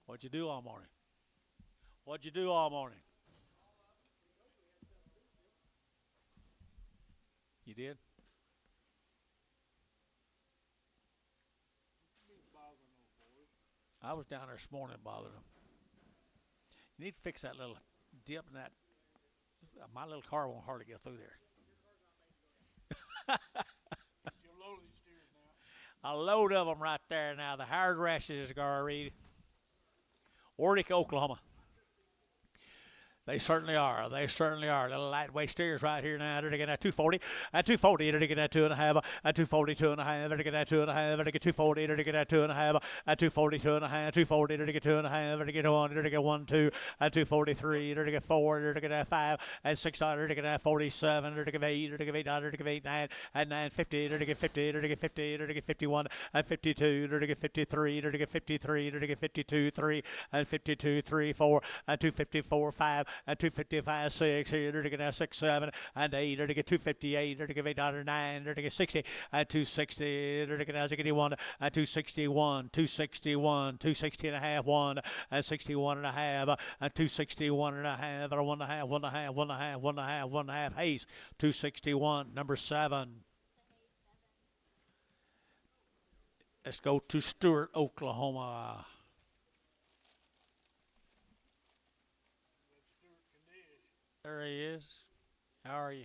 What'd you do all morning? What'd you do all morning? You did? I was down there this morning bothering them. You need to fix that little dip in that. My little car won't hardly get through there. A load of them right there now. The Howard Rashes, Garreed. Warwick, Oklahoma. They certainly are. They certainly are. Little lightweight steers right here now. They're getting at 240. At 240, they're getting at 2.5. At 240, 2.5. They're getting at 2.5. They're getting 240. They're getting at 2.5. At 240, 2.5. 240, they're getting 2.5. They're getting 1. They're getting 1, 2. At 243, they're getting 4. They're getting at 5. At 600, they're getting at 47. They're getting 8. They're getting 800. They're getting 8, 9. At 950, they're getting 50. They're getting 50. They're getting 51. At 52, they're getting 53. They're getting 53. They're getting 52, 3. At 52, 3, 4. At 254, 5. At 255, 6, here they're to get 6, 7, and 8, they're to get 258, they're to get 809, they're to get 60, at 260, they're to get 81, at 261, 261, 260 and a half, 1, at 61 and a half, at 261 and a half, or 1.5, 1.5, 1.5, 1.5, 1.5, Hayes, 261, number 7. Let's go to Stewart, Oklahoma. There he is. How are you?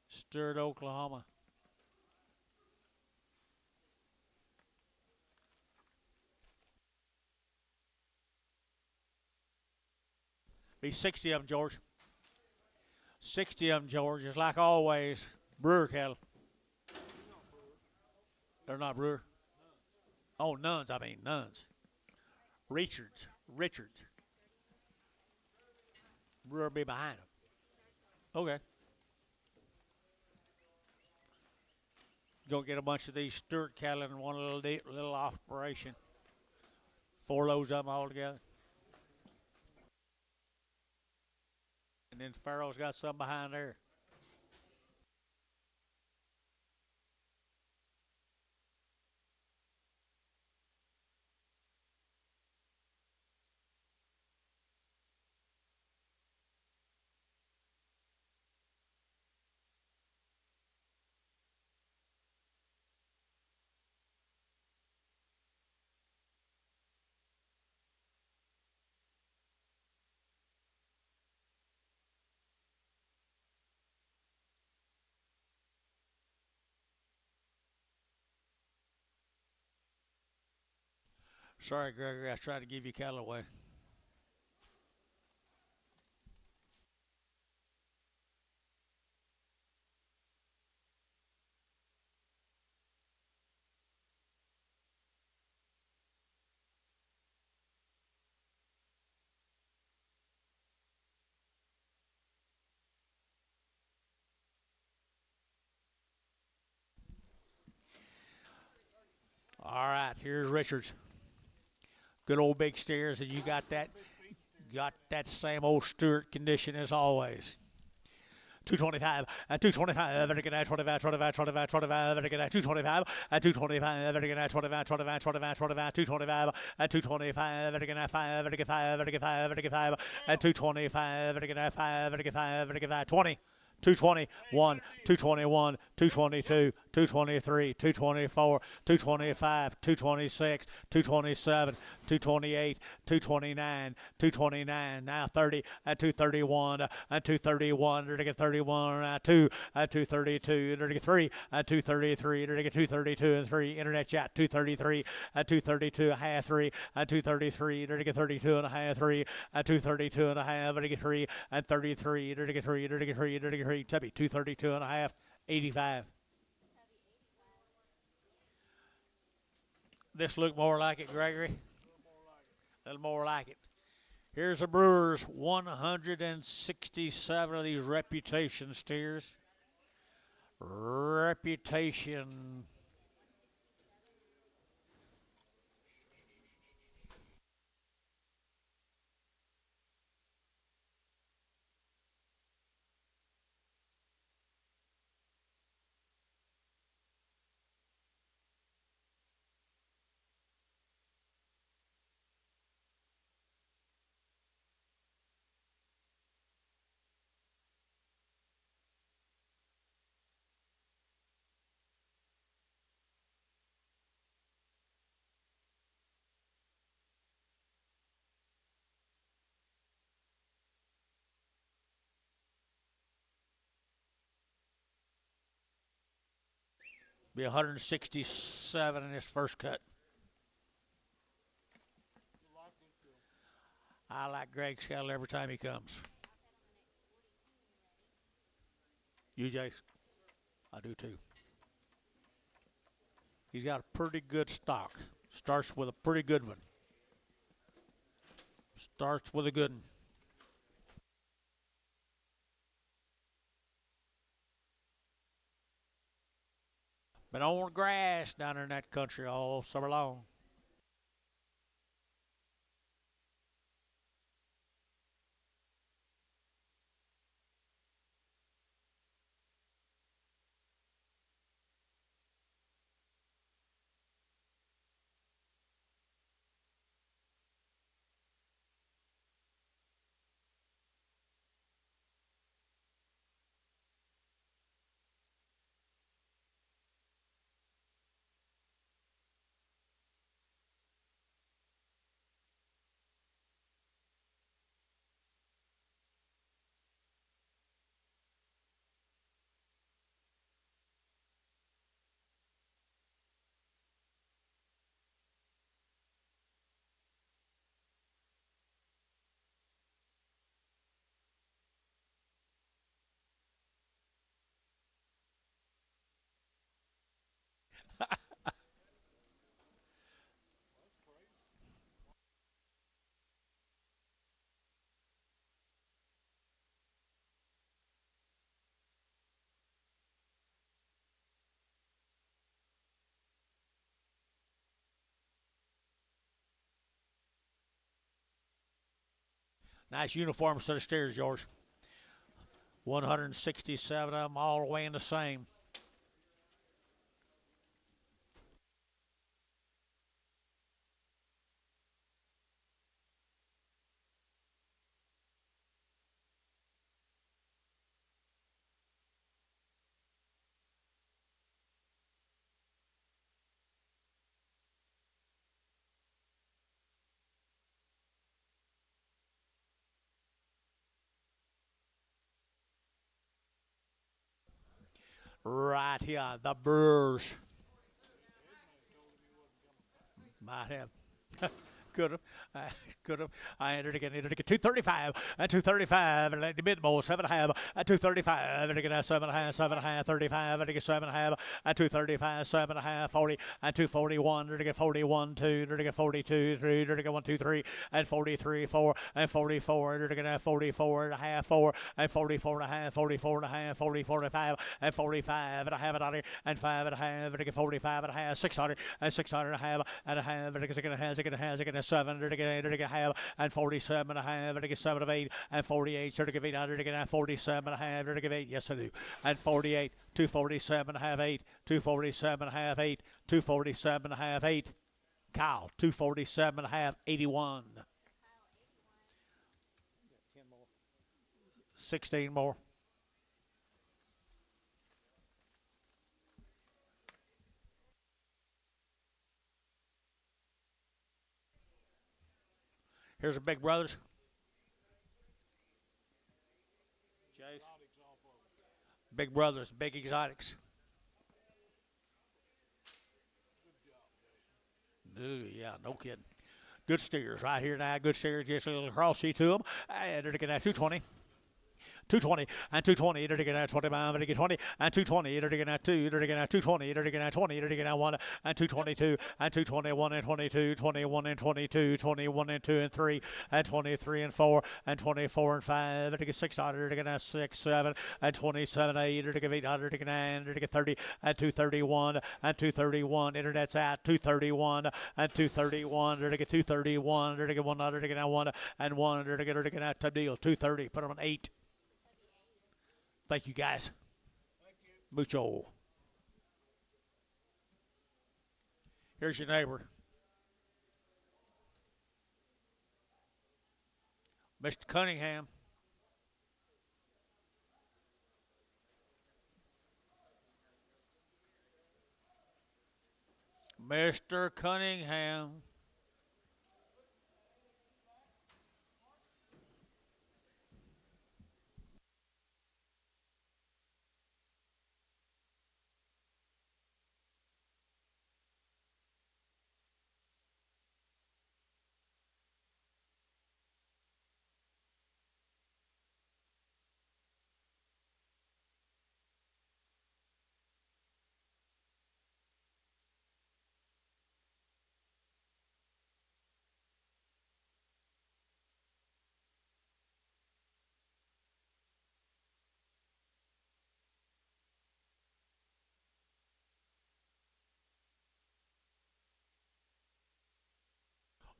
Stewart, Oklahoma. Be 60 of them, George. 60 of them, George. It's like always. Brewer cattle. They're not Brewer. Oh, nuns. I mean, nuns. Richards. Brewer be behind him. Okay. Go get a bunch of these Stewart cattle in one little operation. 4 loads of them all together. And then Farrell's got some behind there. Sorry, Gregory, I was trying to give you cattle away. All right, here's Richards. Good old big steers, and you got that same old Stewart condition as always. 225 and 225 very good at 25 25 25 25 very good at 225 and 225 very good at 25 25 25 25 225 and 225 very good at 5 very good 5 very good 5 very good 5 and 225 very good at 5 very good 5 very good 20 221, 221, 222, 223, 224, 225, 226, 227, 228, 229, 229, now 30, at 231, at 231, to get 31, at 2, at 232, to get 3, at 233, to get 232 and 3, internet chat, 233, at 232, a half 3, at 233, to get 32 and a half 3, at 232 and a half, to get 3, at 33, to get 3, to get 3, to get 3, Tubby, 232 and a half, 85. This look more like it, Gregory? A little more like it. Here's the Brewers, 167 of these reputation steers. Reputation. Be 167 in this first cut. I like Greg's cattle every time he comes. You, Jace? I do too. He's got a pretty good stock. Starts with a pretty good one. Starts with a good one. Been on the grass down there in that country all summer long. Nice uniform set of steers, George. 167 of them all weighing the same. Right here, the Brewers. Might have. Could have. Could have. I entered again. 235. At 235. And the mid bowl, 7.5. At 235. And again, 7.5. 7.5. 35. And again, 7.5. At 235. 7.5. 40. At 241. And again, 41. 2. And again, 42. 3. And again, 1, 2, 3. And 43. 4. And 44. And again, 44 and a half. 4. And 44 and a half. 44 and a half. 44 and a 5. And 45 and a half. And 5 and a half. And again, 45 and a half. 600. And 600 and a half. And a half. And again, 6 and a half. 6 and a half. a 7, to get 8, to get half, and 47 and a half, to get 7 of 8, and 48, to get 8, to get 47 and a half, to get 8, yes I do, and 48, 247 and a half, 8, 247 and a half, 8, 247 and a half, 8, Kyle, 247 and a half, 81. 16 more. Here's the big brothers. Chase. Big brothers, big exotics. Ooh, yeah, no kidding. Good steers right here now. Good steers. Just a little cross sheet to them. And they're looking at 220. 220 and 220, they're getting at 25, they're getting 20 and 220, they're getting at 2, they're getting at 220, they're getting at 20, they're getting at 1 and 222 and 221 and 22, 21 and 22, 21 and 2 and 3 and 23 and 4 and 24 and 5, they're getting 600, they're getting at 6, 7 and 27, 8, they're getting 800, they're getting 9, they're getting 30 and 231 and 231, internet's at 231 and 231, they're getting 231, they're getting 100, they're getting 1 and 1, they're getting at top deal 230, put them on 8. Thank you, guys. Thank you. Mucho. Here's your neighbor. Mr. Cunningham. Mr. Cunningham.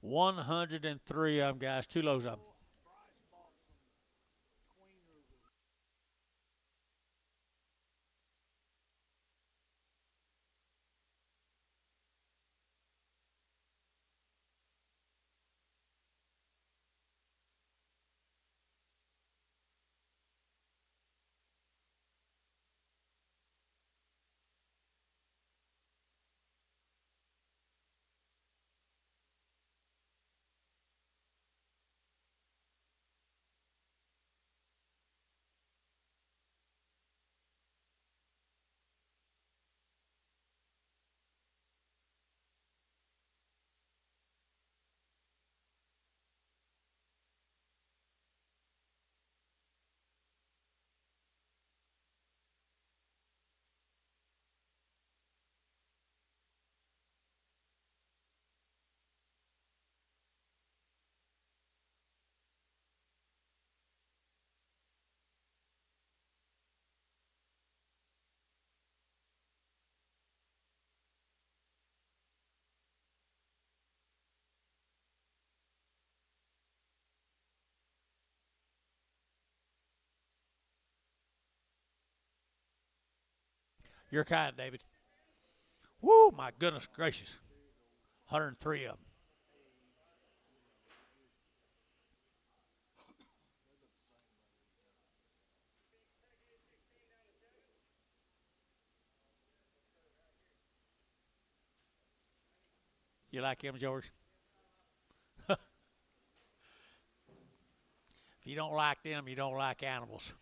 $103 of them, guys. 2 lows of them. You're kind, David. Woo, my goodness gracious. 103 of them. You like him, George? If you don't like them, you don't like animals.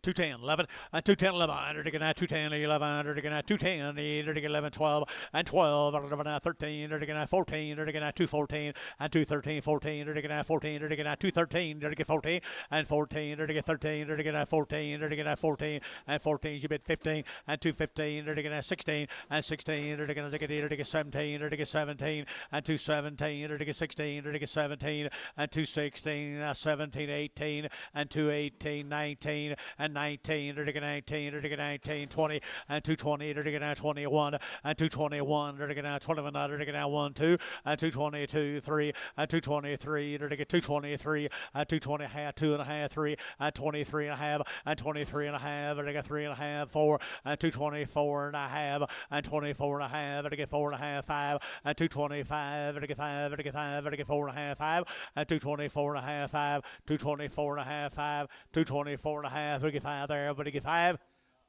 $210, 11, and 210, 11, again at 210, 11, again at 210, 8, again 11, 12, and 12, and 13, again at 14, again at 214, and 213, 14, again at 14, again at 213, again 14, and 14, again 13, again at 14, again at 14, and 14, you bid 15, and 215, again at 16, and 16, again as I get 17, again 17, and 217, again 16, again 17, and 216, 17, 18, and 218, 19, and and 19, 20, and 220, 21, and 221, 21, 1, 2, and 222, 3, and 223, 223, and 220 half, 2 and a half, 3, and 23 and a half, and 23 and a half, 3 and a half, 4, and 224 and a half, and 24 and a half, 4 and a half, 5, and 225, 5, 4 and a half, 5, and 224 and a half, 5, 224 and a half, 5, 224 and a half, 5 there, 5,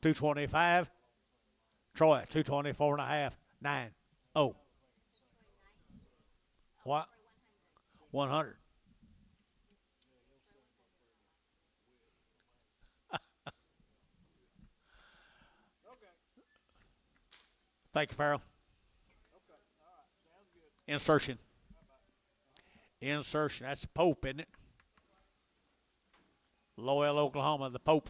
225. Troy, 224 and a half, 9. Oh. What? 100. Thank you, Farrell. Insertion. Insertion. That's Pope, isn't it? Loyal, Oklahoma, the Pope.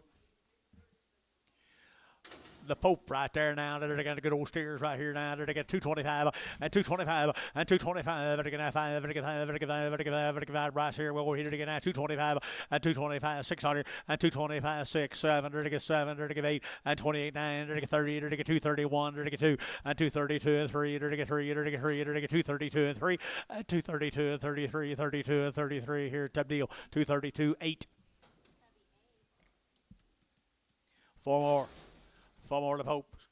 The Pope right there now. They got the good old steers right here now. They got 225 and 225 and 225. They got 5. They got 5 right here. We'll here to get 225 and 225 600 and 225 6 7. They get 7. They get 8 and 28 9. They get 30. They get 231. They get 2 and 232 and 3. They get 3. They get 3. They get 232 and 3 and 232 and 33 32 and 33 here. Top deal 232 8. 4 more. 4 more to Popes.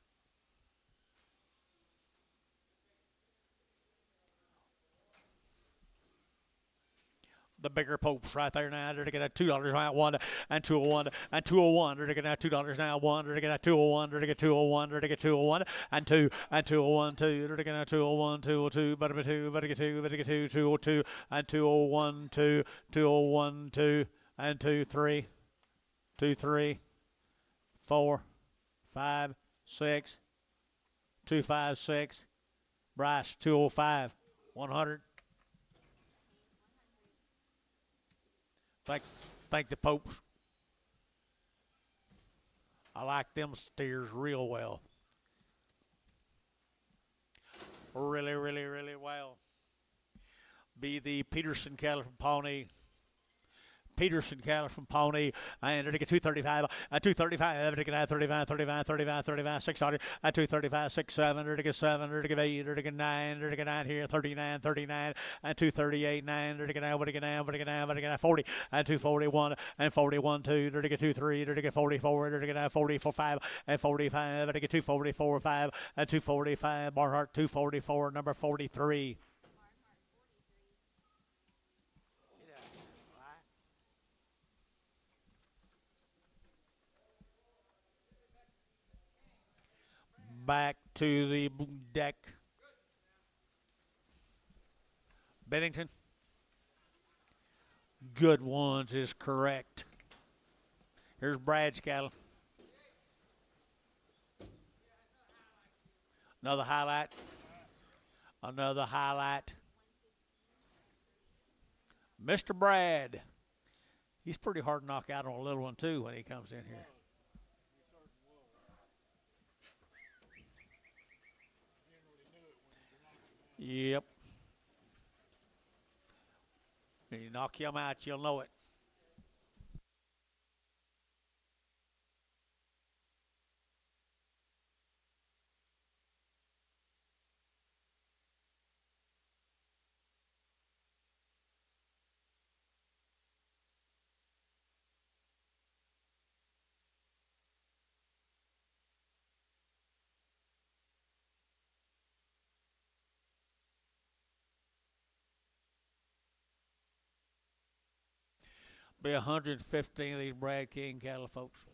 The bigger Popes right there now. They're getting $2 now, 1 and 201 and 201. They're getting $2 now, 1. They're getting 201. They're getting 201. They're getting 201 and 2 and 201 2. They're getting 201 202. But 2, but 2, but 2, 202 and 201 2, 201 2 and 2 3, 2 3, 4, 5, 6, 256. Bryce 205, 100. Thank the Popes. I like them steers real well. Really, really, really well. Be the Peterson cattle from Pawnee. Peterson cattle from Pawnee, and they get 235, 235, they get 35, 35, 35, 35, 600, 235, 6, 7, they get 7, they get 8, they get 9, they get 9 here, 39, 39, and 238, 9, they get 9, they get 9, they get 9, they get 40, and 241, and 41, 2, they get 23, they get 44, they get 44, 5, and 45, they get 244, 5, and 245, Barnhart 244, number 43. Back to the deck. Bennington. Good ones is correct. Here's Brad's cattle. Another highlight. Another highlight. Mr. Brad. He's pretty hard to knock out on a little one, too, when he comes in here. Yep. When you knock him out, you'll know it. Be 115 of these Brad King cattle, folks.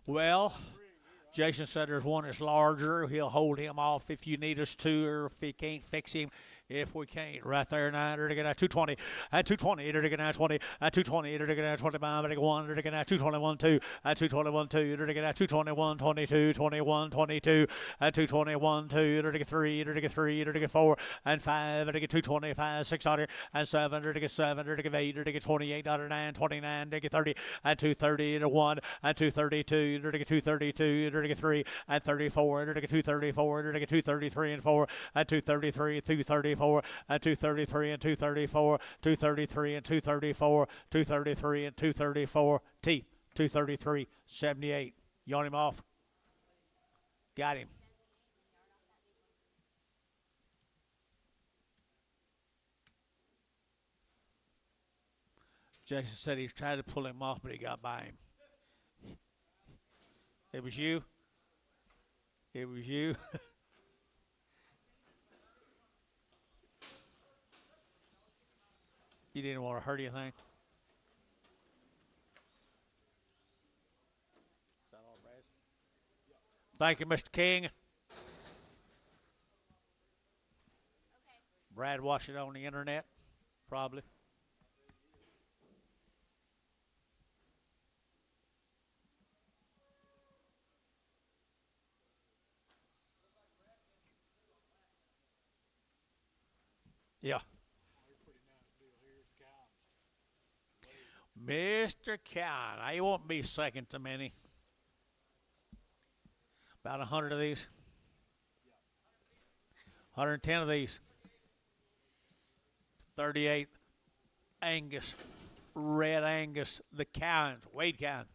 Well, Jason said there's one that's larger. He'll hold him off if you need us to, or if he can't fix him. If we can't, right there now, they're going to 220, at 220, they're going to 20, at 220, they're going to 25, they're going 1, they're going to 221, 2, at 221, 2, they're going to 221, 22, 21, 22, at 221, 2, they're going to 3, they're going to 3, they're going to 4, and 5, they're going to 225, 600, and 7, they're going to 7, they're going to 8, they're going to 28, 9, 29, they're going 30, and 230, and 1, and 232, they're going to 232, they're going to 3, and 34, they're going to 234, they're going to 233, and 4, and 233, 234, and 233 and 234, 233 and 234, 233 and 234, T, 233, 78. You on him off? Got him. Jason said he's trying to pull him off, but he got by him. It was you? It was you? You didn't want to hurt anything? Is that all, Brad? Thank you, Mr. King. Brad watched it on the internet, probably. Yeah. Mr. Cowan, I won't be second to many. About 100 of these. 110 of these. 38 Angus, Red Angus, the Cowans, Wade Cowan.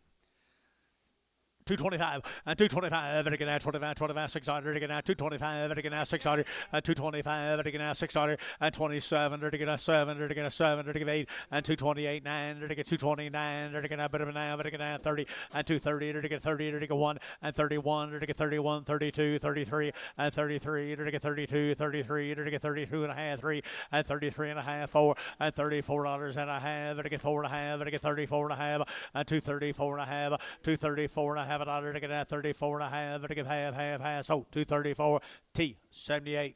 225 and 225 and again 25 25 600 again 225 and again 600 and 225 and again 600 and 27 and again 7 and again 7 and again 8 and 228 9 and again 229 and again a bit of a 9 and again 30 and 230 and again 30 and again 1 and 31 and again 31 32 33 and 33 and again 32 33 and again 32 and a half 3 and 33 and a half 4 and $34 and a half and again 4 and a half and again 34 and a half and 234 and a half 234 and a half $1 to get that 34 and a half to get half so 234 T 78.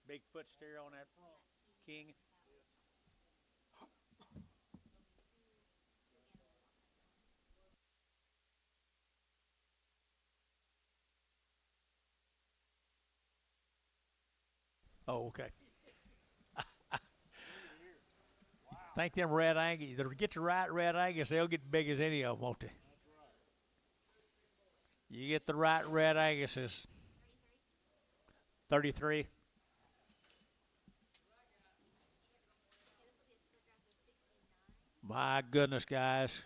Big foot steer on that King. Oh, okay. Think them Red Angus. They'll get the right Red Angus, they'll get big as any of them, won't they? You get the right Red Angus's. 33. My goodness, guys.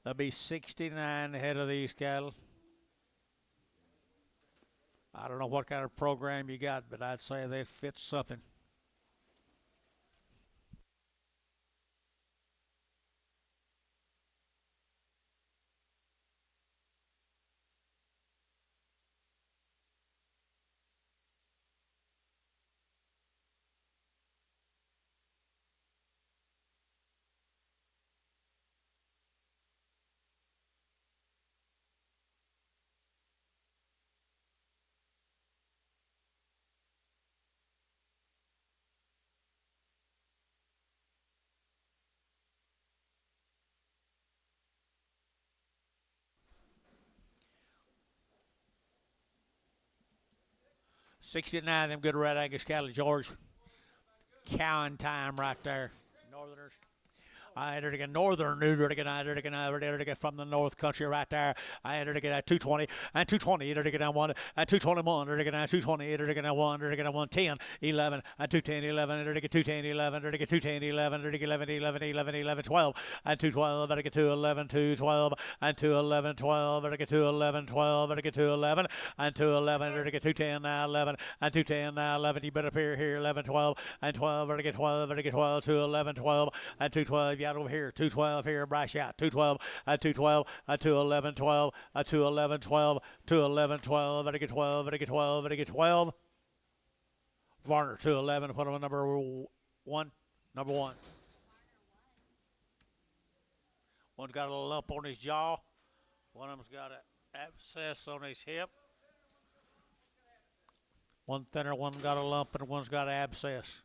There'll be 69 ahead of these cattle. I don't know what kind of program you got, but I'd say they fit something. $69, them good Red Angus cattle, George. Cowan time right there. Northerners. I entered again northern neuter again. I entered again from the north country right there. I entered again at 220 and 220. Entered again at 1 at 221. Entered again at 220. Entered again at 1. Entered again at 110 11 and 210 11. Entered again 210 11. Entered again 210 11. Entered again 11 11 11 11 12 and 212. Entered again 211 212 and 211 12. Entered again 211 12. Entered again 211 and 211. Entered again 210 now 11 and 210 now 11. You better appear here 11 12 and 12. Entered again 12. Entered again 12 211 12 and 212. out over here. 212 here, Bryce out. 212, 212, 211, 12, 211, 12, 211, 12, better get 12, better get 12, better get 12. Varner, 211, put him on number one. Number one. One's got a lump on his jaw. One of them's got an abscess on his hip. One thinner, one got a lump, and one's got an abscess.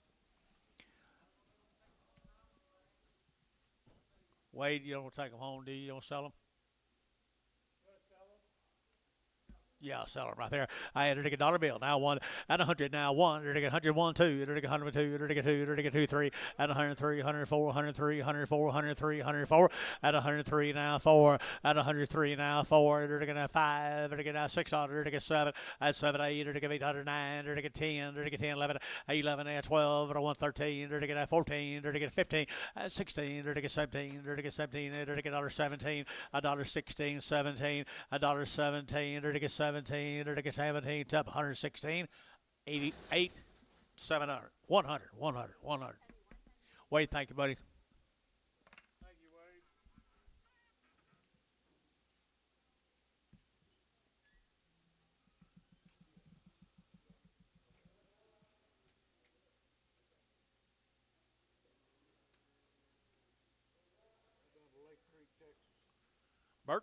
Wade, you don't take them home, do you? You don't sell them? Yeah, sell them right there. I had to take a dollar bill. Now one and 100. Now one. You're taking 101, 2. You're taking 102. You're taking 2. You're taking 2, 3. And 103, 104, 103, 104, 103, 104. And 103 now 4. And 103 now 4. You're taking 5. You're taking 600. You're taking 7. And 7, 8. You're taking 809. You're taking 10. You're taking 10, 11, 11, and 12. And 113. You're taking 14. You're taking 15. And 16. You're taking 17. You're taking 17. You're taking $17. $16. 17. $17. You're taking 17. You're taking 17. Top 116. 88. 700. 100. 100. 100. Wade, thank you, buddy. Thank you, Wade. We're going to Lake Creek, Texas. Bert.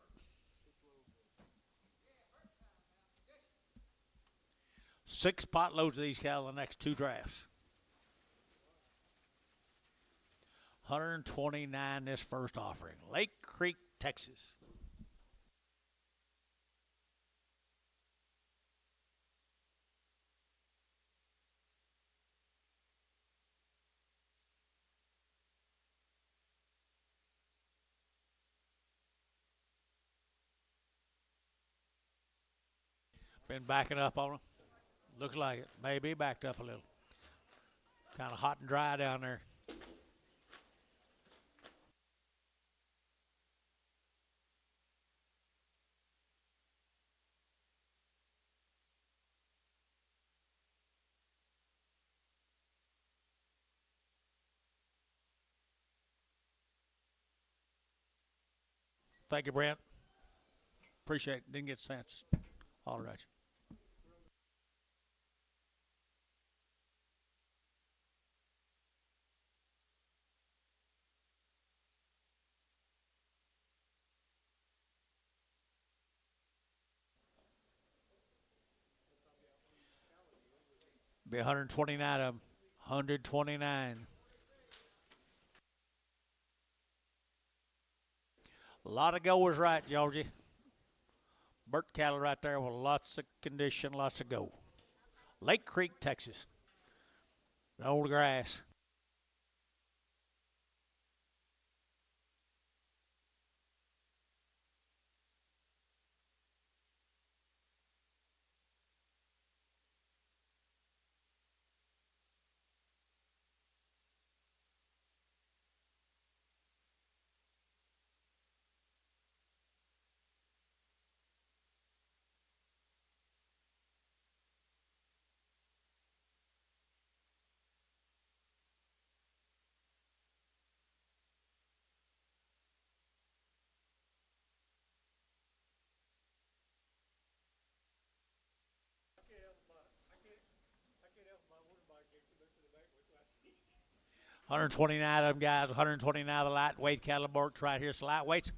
6 pot loads of these cattle in the next 2 drafts. 129 this first offering. Lake Creek, Texas. Been backing up on them. Looks like it. Maybe backed up a little. Kind of hot and dry down there. Thank you, Brent. Appreciate it. Didn't get sense. All right. Be 129 of them. 129. A lot of goers right, Georgie. Burt cattle right there with lots of condition, lots of go. Lake Creek, Texas. The old grass. I can't help 129 of them guys, 129 of the lightweight cattle Burks right here. So lightweights.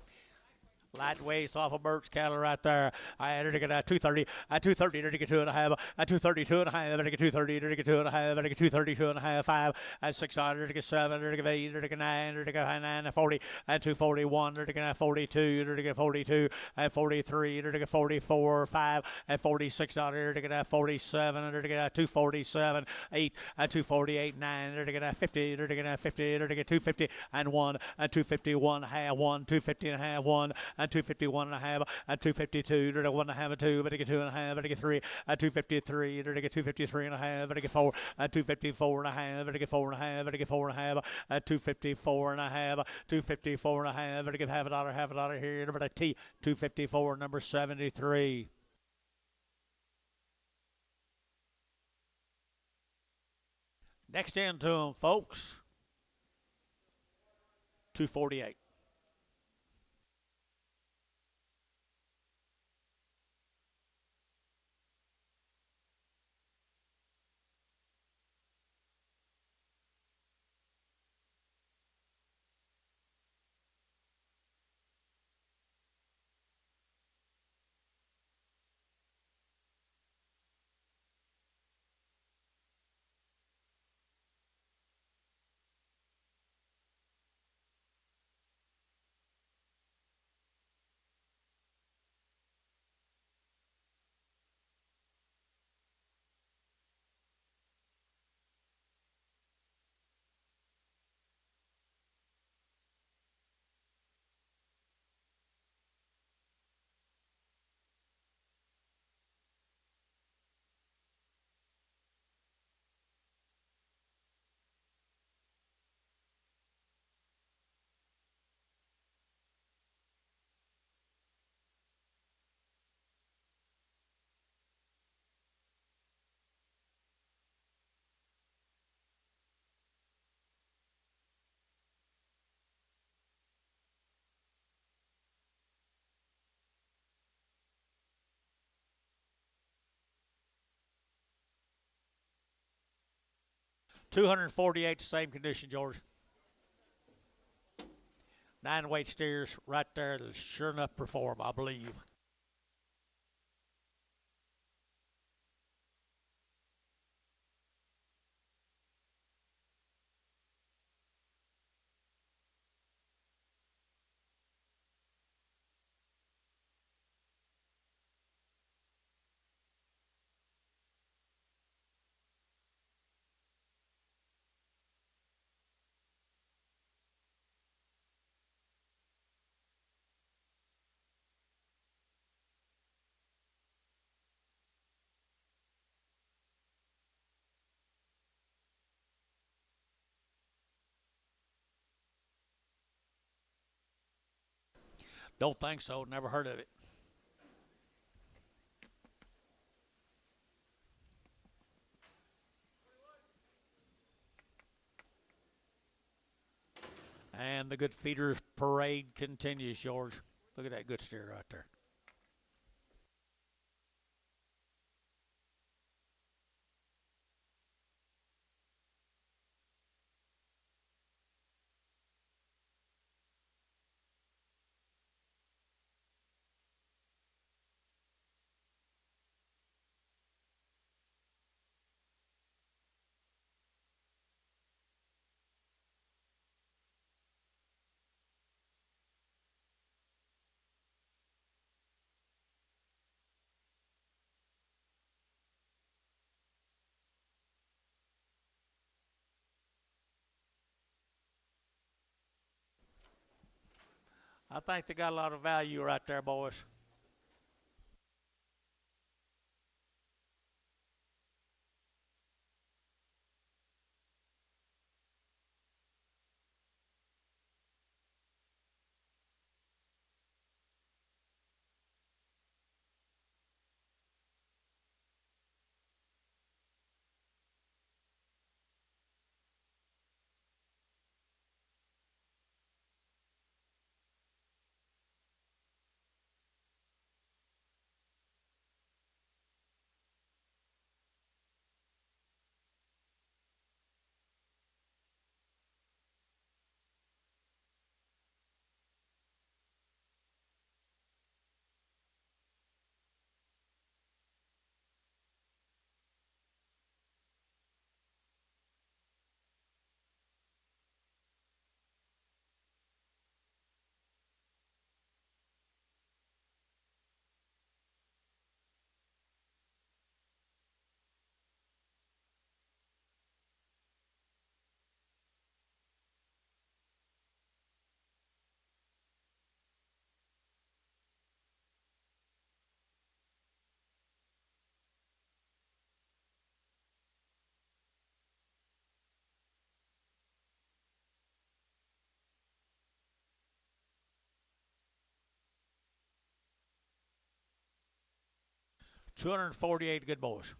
Lightweights off of Burt's cattle right there. I entered to get 230. At 230, to get 2.5. At 232 and a half. To get 230. To get 2.5. To get 232 and a half. 5. At 600. To get 7. To get 8. To get 9. To get 9. At 40. At 241. To get 42. To get 42. At 43. To get 44. 5. At 46. To get 47. To get 247. 8. At 248. 9. To get 50. To get 50. To get 250 and 1. At 251 half. 1. 250 and a half. 1. At 251 and a half, at 252, to get 1 and a half, 2, but to get 2 and a half, but to get 3, at 253, to get 253 and a half, but to get 4, at 254 and a half, but to get 4 and a half, but to get 4 and a half, at 254 and a half, 254 and a half, but to get half a dollar here, but a T, 254, number 73. Next in to them, folks. 248. $248, same condition, George. 9 weight steers right there that sure enough perform, I believe. Don't think so. Never heard of it. And the good feeder parade continues, George. Look at that good steer right there. I think they got a lot of value right there, boys. $248 good boys.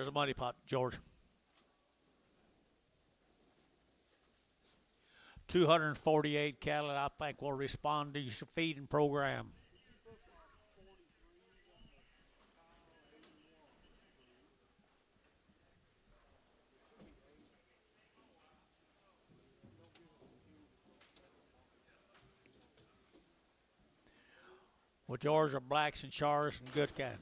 Here's a money pot, George. 248 cattle, I think, will respond to your feeding program. Well, George are blacks and chars and good cat.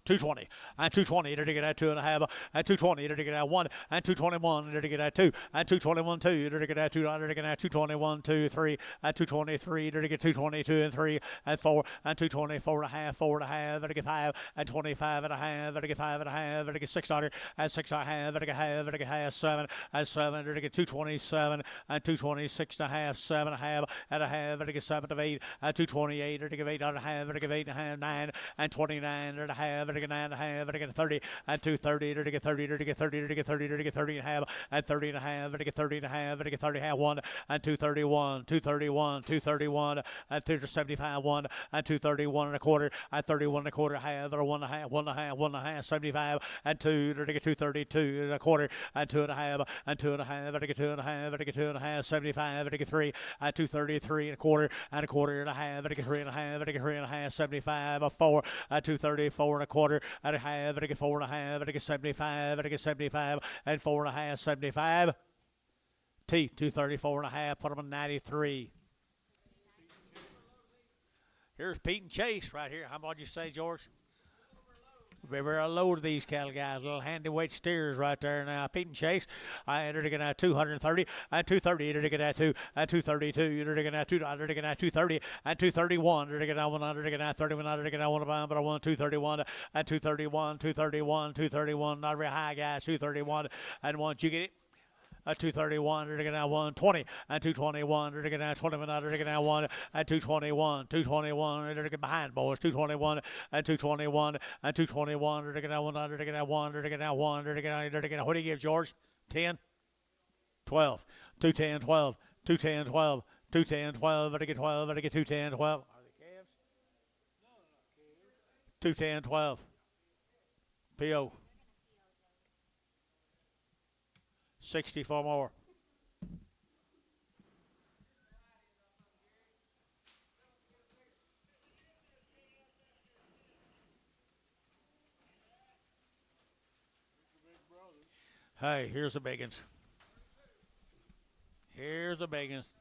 220 and 220 to get at 2.5 and 220 to get at 1 and 221 to get at 2 and 221 2 to get at 2 to get at 221 2 3 and 223 to get 222 and 3 and 4 and 224 and a half 4 and a half to get 5 and 25 and a half to get 5 and a half to get 600 and 6 and a half to get half to get half 7 and 7 to get 227 and 226 and a half 7 and a half to get 7 to 8 and 228 to get 8 and a half to get 8 and a half 9 and 29 and a half to get 9 and a half to get 30 and 230 to get 30 to get 30 to get 30 to get 30 and a half and 30 and a half to get 30 and a half to get 30 and a half 1 and 231 231 and 275 1 and 231 and a quarter and 31 and a quarter half or 1 and a half 75 and 2 to get 232 and a quarter and 2 and a half and 2 and a half to get 2 and a half to get 2 and a half 75 to get 3 and 233 and a quarter and a half to get 3 and a half to get 3 and a half 75 a 4 and 234 and a quarter and a half to get 4 and a half to get 75 to get 75 and 4 and a half 75 T 234 and a half put them in 93. Here's Pete and Chase right here. How much you say, George? Very, very low to these cattle guys. Little handy weight steers right there now. Pete and Chase. I entered to get at 230 and 230 to get at 2 and 232 to get at 2 to get at 230 and 231 to get at 100 to get at 31 to get at 1 but I want 231 and 231 not very high guys 231 and once you get it 231 to get out 120 and 221 to get out 20 to get out 1 and 221 to get behind boys 221 and 221 and 221 to get out 1 to get out 1 to get out 1 to get out what do you give George 10 12 210 12 210 12 210 12 to get 12 to get 210 12 are they calves 210 12 PO 64 more. Hey, here's the big uns. Here's the big uns.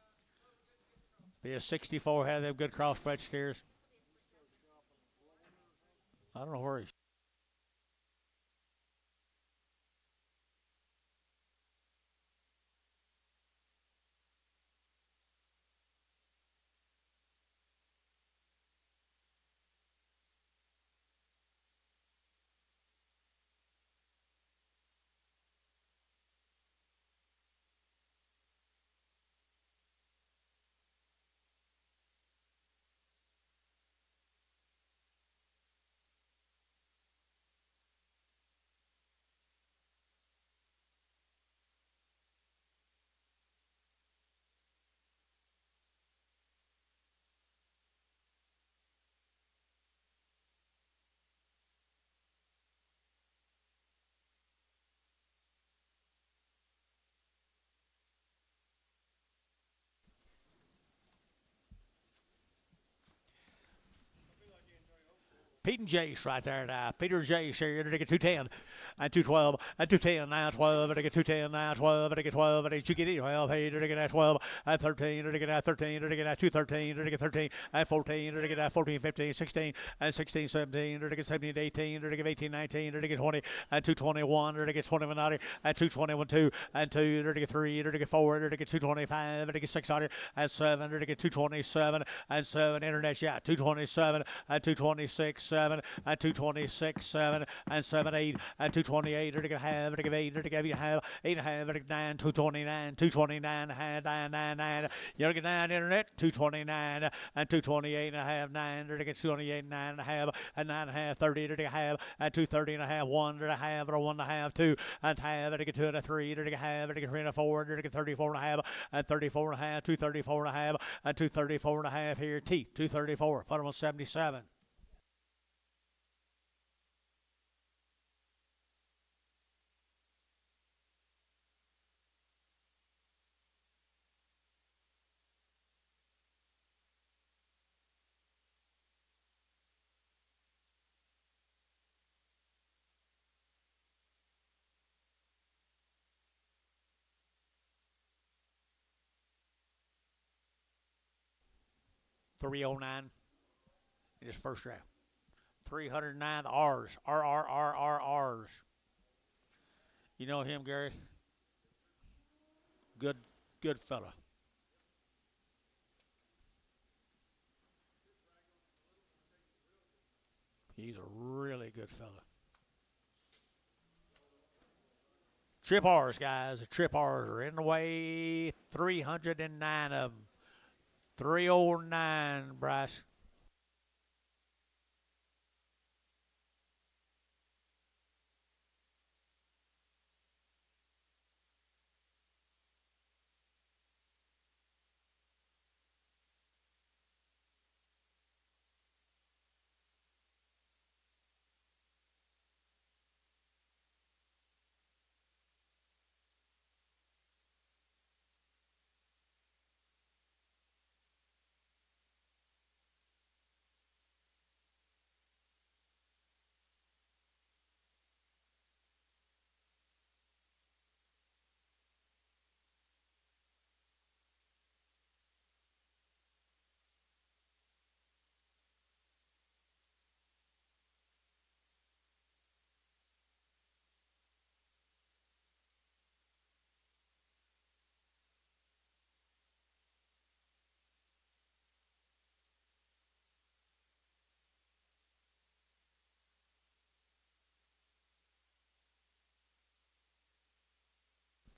Be a 64, have them good crossbred steers. I don't know where he's. Pete and Jace right there now. Peter and Jace here to get 210 and 212 and 210 now 12 to get 210 now 12 to get 12 and you get it 12 hey to get at 12 and 13 to get at 13 to get at 213 to get 13 and 14 to get at 14 15 16 and 16 17 to get 17 18 to get 18 19 to get 20 and 221 to get 21 and 221 2 and 2 to get 3 to get 4 to get 225 to get 600 and 7 to get 227 and 7 internet yeah 227 and 226 7 and 226 7 and 7 8 and 228 to get half to get 8 to get half 8 and a half to get 9 229 half 9 9 9 you get 9 internet 229 and 228 and a half 9 to get 228 9 and a half and 9 and a half 30 to get half and 230 and a half 1 to half or 1 and a half 2 and half to get 2 and a 3 to get half to get 3 and a 4 to get 34 and a half and 34 and a half 234 and a half and 234 and a half here T 234 put them on 77. 309 in his first draft. 309 R's. R, R, R, R, R's. You know him, Gary? Good, good fella. He's a really good fella. Trip R's, guys. The Trip R's are in the way. 309 of them. 309, Bryce.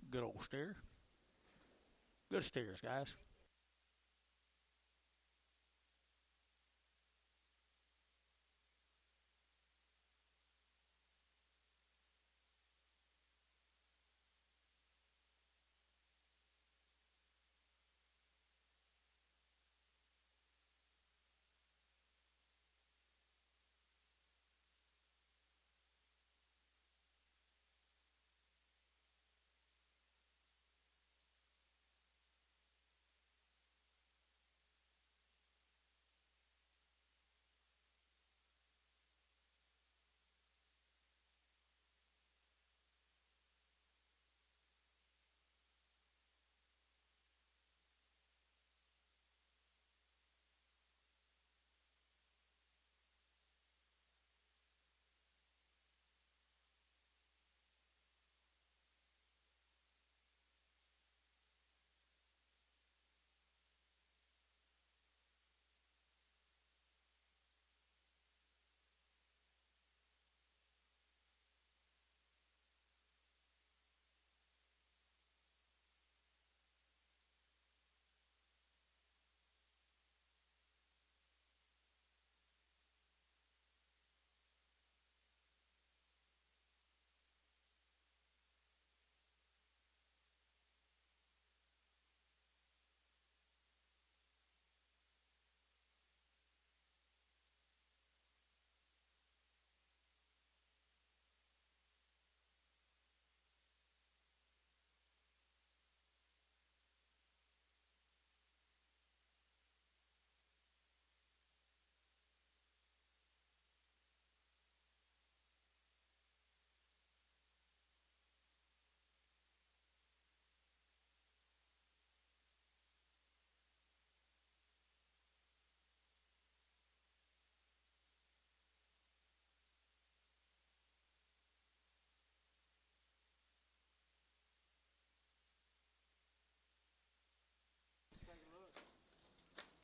Good old steer. Good steers, guys.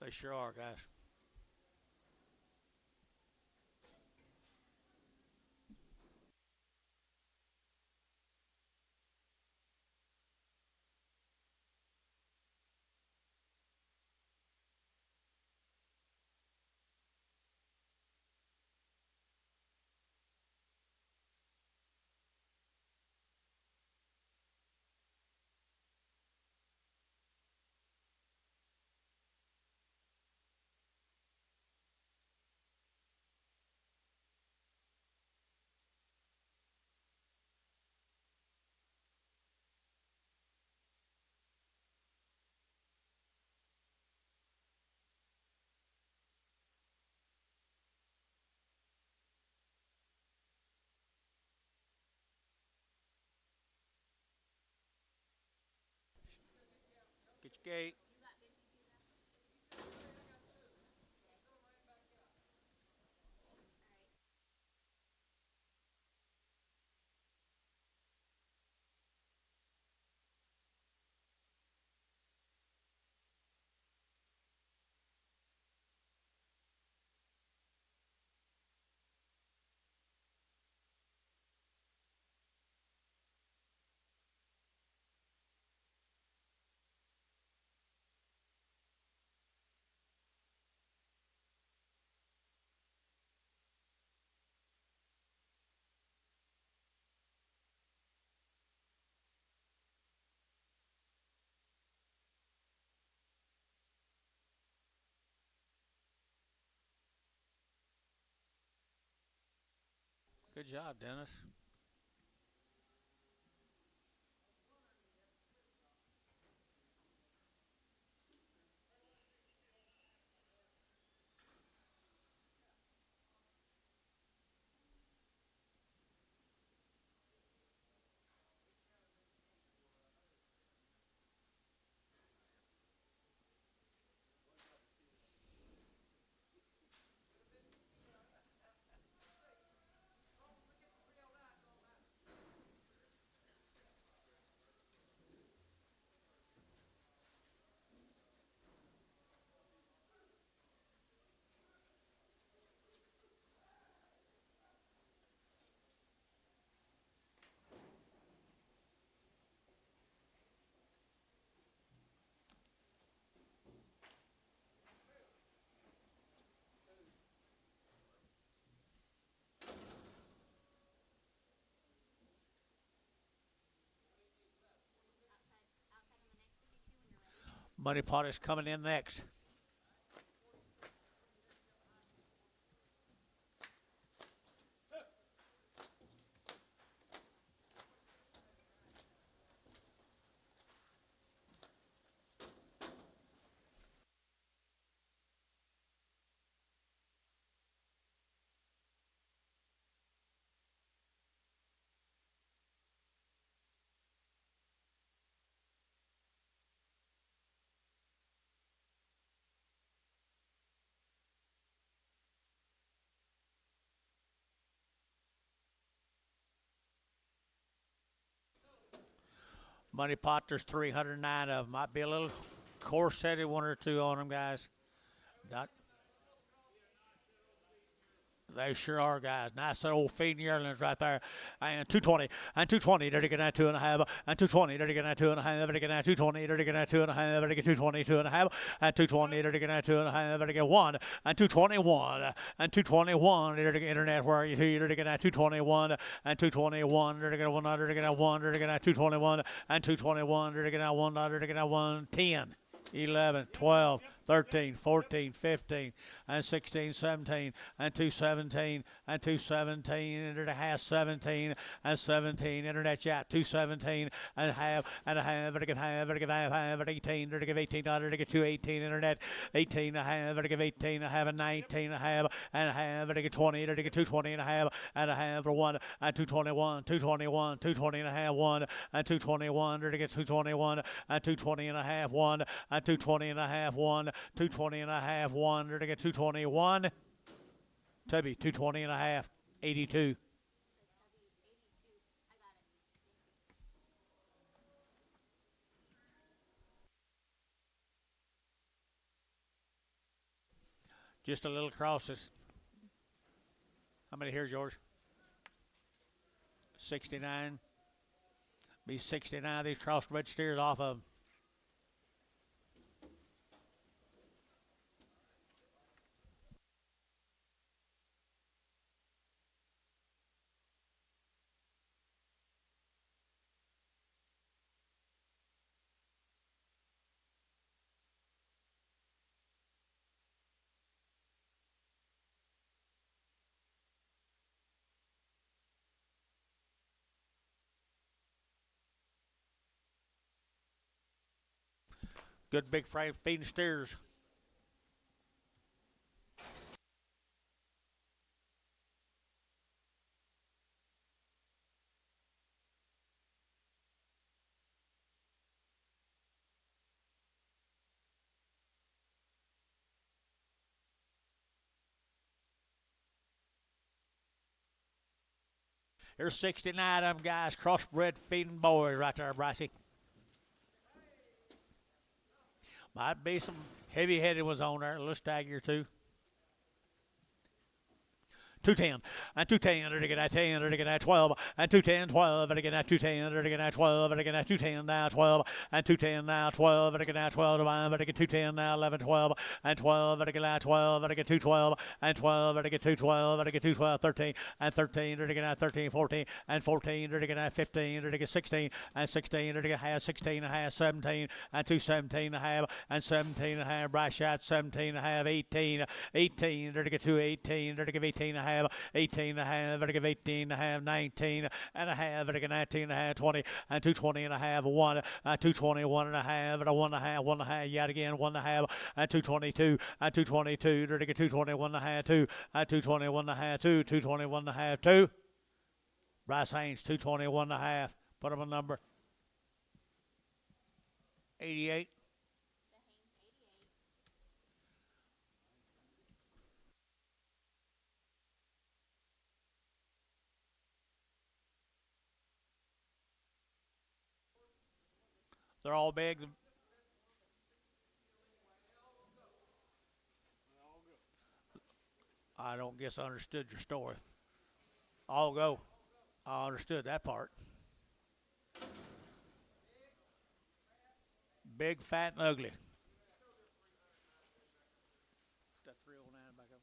They sure are, guys. Get your gate. Good job, Dennis. Money pot is coming in next. Money pot, there's 309 of them. Might be a little coarse-headed one or two on them, guys. Not, they sure are, guys. Nice old feeding yearlings right there. And 220, and 220, there to get that 2.5, and 220, there to get that 2.5, there to get that 220, there to get that 2.5, there to get 220, 2.5, and 220, there to get that 2.5, there to get 1, and 221, and 221, there to get internet where you there to get that 221, and 221, there to get 1, there to get that 1, there to get that 221, and 221, there to get that 1, there to get that 1, 10. 11, 12, 13, 14, 15, and 16, 17, and 217, and 217, enter the half 17, and 17, enter that chat, 217, and a half, and a half, and a half, and a half, and 18, and 18, and 218, enter that 18, and a half, and 18, and a half, and 19, and a half, and a half, and 20, and 220, and a half, and a half, for 1, and 221, 221, 220, and a half, 1, and 221, and 221, and 220, and a half, 1, and 220 and a half, 1, 220 and a half, 1, to get 221. Tubby, 220 and a half, 82. Just a little crosses. How many here's yours? 69. Be 69. These crossbred steers off of them. Good big frame feeding steers. There's 69 of them guys, crossbred feeding boys right there, Brycey. Might be some heavy-headed ones on there, a little staggy or two. 210, and 210, to get that 10, to get that 12, and 210, 12, to get that 210, to get that 12, to get that 210 now 12, and 210 now 12, to get that 12 to 1, to get 210 now 11, 12, and 12, to get that 12, to get 212, and 12, to get 212, to get 212, 13, and 13, to get that 13, 14, and 14, to get that 15, to get 16, and 16, to get half 16 and a half, 17, and 217 and a half, and 17 and a half, Bryce shot 17 and a half, 18, 18, to get 218, to get 18 and a half. half, 18 and a half, vertical 18 and a half, 19 and a half, vertical 19 and a half, 20, and 220 and a half, 221 and a half, and a 1.5, yet again, 1.5, and 222, and 222, vertical 221 and a half, 2, and 221 and a half, 2, 221 and a half, 2. Bryce Haynes, 221 and a half. Put him a number. 88. They're all big. I don't guess I understood your story. All go. I understood that part. Big, fat, and ugly. That 309 back up.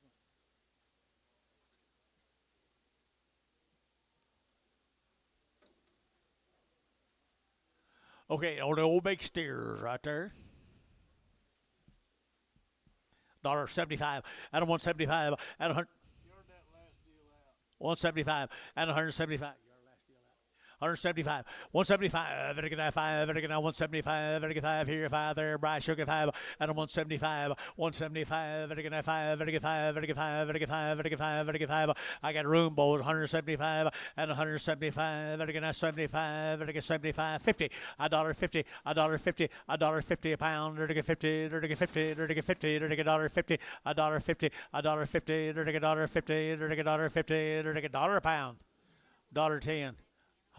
Okay, all the old big steers right there. $1.75 and a 175 and a 100. You're that last deal out. 175 and 175. 175, 175, vertical 5, vertical 175, vertical 5 here, 5 there, Bryce Sugar 5, and a 175, 175, vertical 5, vertical 5, vertical 5, vertical 5, vertical 5, vertical 5. I got room bows, 175 and 175, vertical 75, vertical 75, 50, $1.50, $1.50, $1.50 a pound, vertical 50, vertical 50, vertical 50, vertical $1.50, $1.50, $1.50, vertical $1.50, vertical $1.50, vertical $1 a pound, $1.10.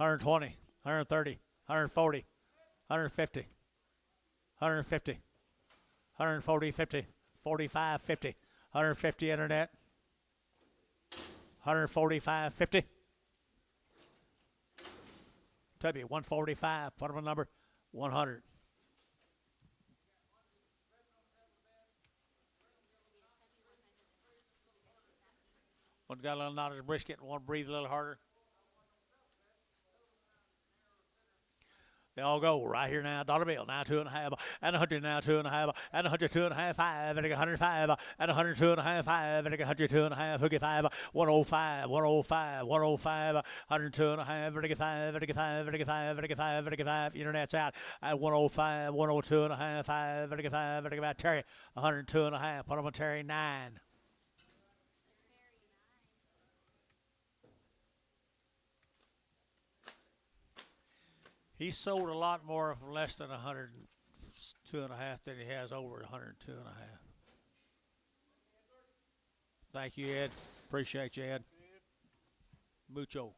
120, 130, 140, 150, 150, 140, 50, 45, 50, 150 internet, 145, 50. Tubby, 145, put him a number, 100. One got a little knot his brisket and one breathe a little harder. They all go right here now. Dollar bill now 2.5 and 100 now 2.5 and 102.5 5 and 105 and 102.5 5 and 102.5 hooky 5 105 105 105 102.5 vertical 5 vertical 5 vertical 5 vertical 5 vertical 5 internet's out at 105 102.5 5 vertical 5 vertical 5 Terry 102.5 put him on Terry 9. He sold a lot more for less than 102.5 than he has over 102.5. Thank you, Ed. Appreciate you, Ed. Mucho.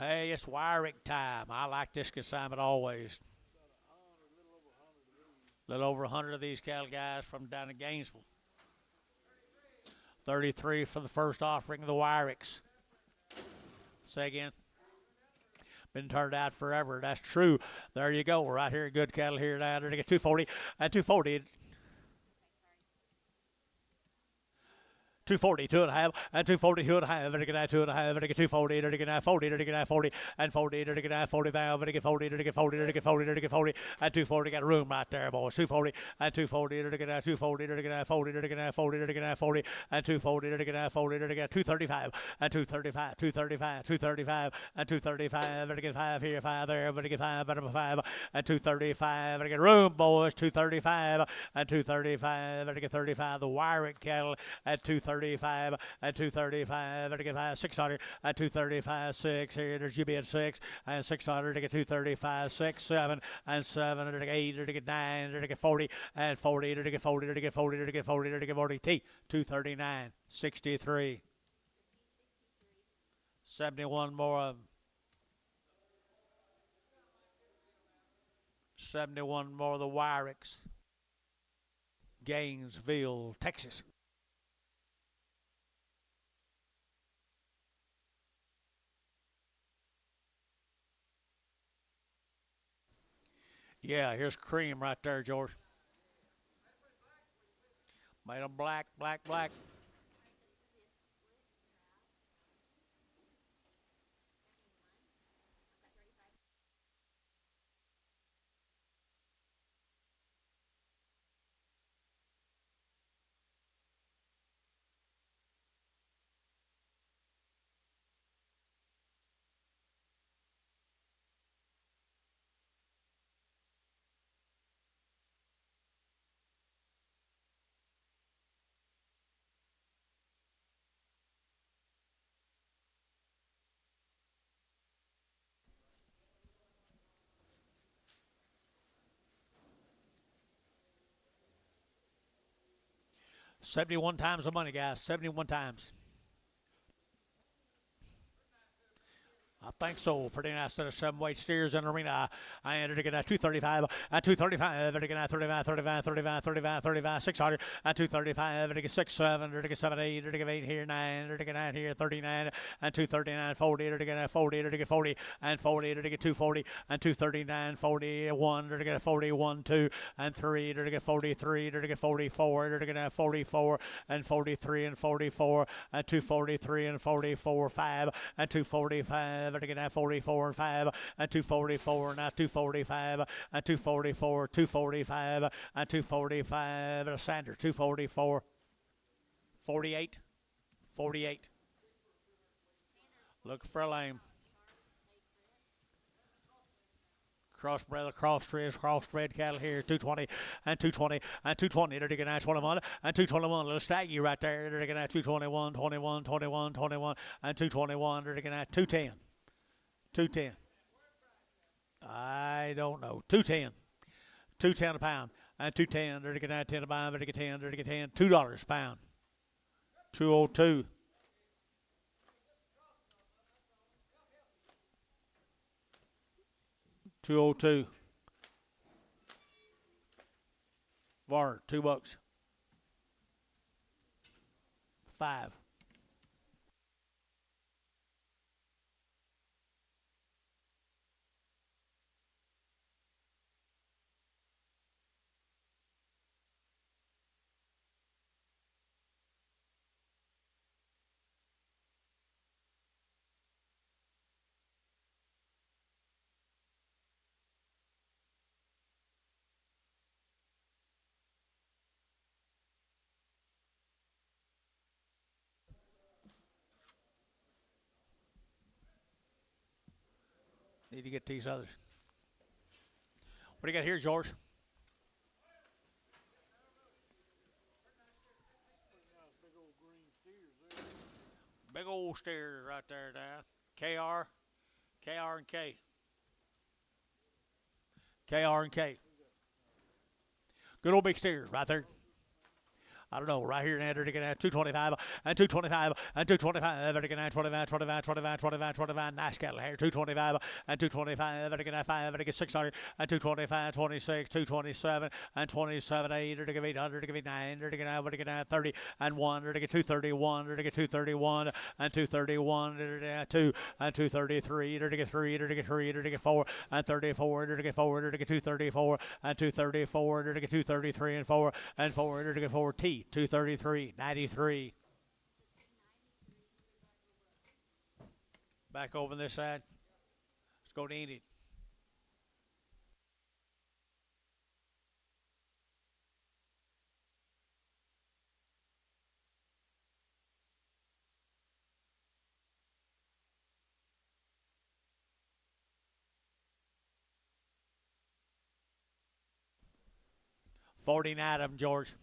Hey, it's Wyrick time. I like this consignment always. A little over 100 of these cattle guys from down in Gainesville. 33 for the first offering of the Wyricks. Say again. Been turned out forever. That's true. There you go. Right here, good cattle here now. They get 240 and 240. 240, 2.5, and 240, 2.5, and 2.5, and 240, and 40, and 40, and 40, and 40 valve, and 40, and 40, and 40, and 40, and 240. Got room right there, boys. 240, and 240, and 240, and 40, and 40, and 40, and 240, and 40, and 235, and 235, 235, 235, and 235, and 5 here, 5 there, and 5, and 5, and 235, and room, boys. 235, and 235, and 35. The Wyrick cattle at 235 and 235 and 5 600 and 235 6 here there's GB at 6 and 600 to get 235 6 7 and 7 to get 8 to get 9 to get 40 and 40 to get 40 to get 40 to get 40 to get 40 T 239 63 71 more of them. 71 more of the Wyricks. Gainesville, Texas. Yeah, here's cream right there, George. Made them black, black, black. $71 times the money, guys. 71 times. I think so. Pretty nice set of 7-weight steers in the arena. I entered again at 235, at 235, and again at 35, 35, 35, 35, 35, 600, at 235, and again 6, 7, and again 7, 8, and again 8 here, 9, and again 9 here, 39, and 239, 40, and again at 40, and again 40, and 40, and again 240, and 239, 41, and again 41, 2, and 3, and again 43, and again 44, and again at 44, and 43, and 44, and 243, and 44, 5, and 245, and again at 44 and 5, and 244, now 245, and 244, 245, and 245, and a Sanders, 244, 48, 48. Look for a lane. Crossbred cattle here, 220, and 220, and 220, they're digging at 21, and 221, a little staggy right there, they're digging at 221, 21, 21, 21, and 221, they're digging at 210. 210. I don't know. 210. 210 a pound. And 210. They're getting at 10 a pound. They're getting 10. They're getting 10. $2 a pound. 202. $202. Var, $2. 5. Need to get these others. What do you got here, George? Big old green steers there. Big old steers right there now. KR, KR and K. KR and K. Good old big steers right there. I don't know, right here in Andrew, at 225, and 225, and 225, and at 25, 25, 25, 25, 25, nice cattle here, 225, and 225, and at 5, and 600, and 225, 26, 227, and 27, 8, and 800, and 9, and at 30, and 1, and 231, and 231, and 231, and at 2, and 233, and 3, and 3, and 4, and 34, and 4, and 234, and 234, and 233, and 4, and 4, and 4 T. 233, 93. Back over on this side. Let's go to Enid. $49 of them, George.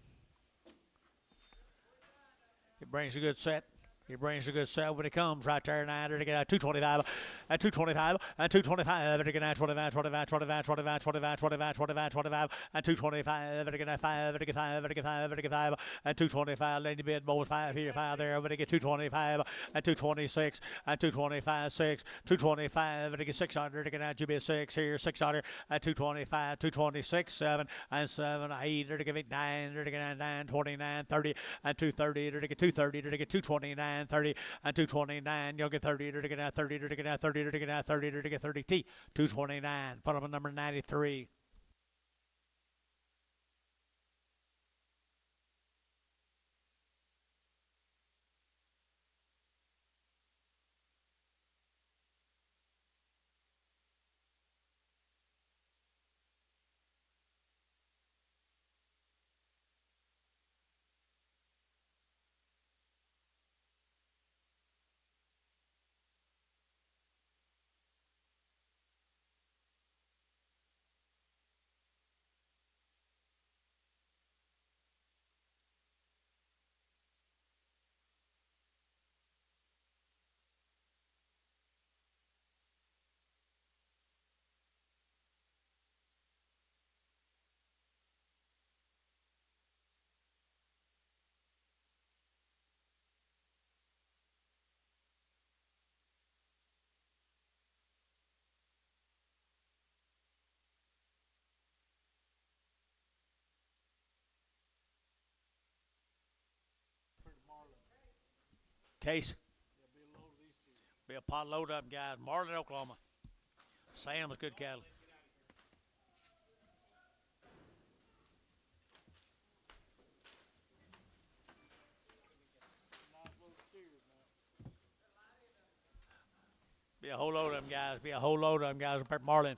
It brings a good set. He brings a good sell when he comes right there. 9 to get out 225 and 225 and 225 to get out 25, 25, 25, 25, 25, 25, 25, 25 and 225 to get out 5 to get 5 to get 5 to get 5 and 225. Lady bid both 5 here, 5 there. But to get 225 and 226 and 225 6, 225 to get 600 to get out. You be 6 here, 600 and 225, 226 7 and 7, 8 to get 9 to get 9, 29 30 and 230 to get 230 to get 229. 30 and 229. You'll get 30 to get out 30 to get out 30 to get out 30 to get 30 T 229. Put them at number 93. Case. Be a pot load up, guys. Marlin, Oklahoma. Sam's good cattle. Be a whole load of them, guys. Be a whole load of them, guys. Up at Marlin.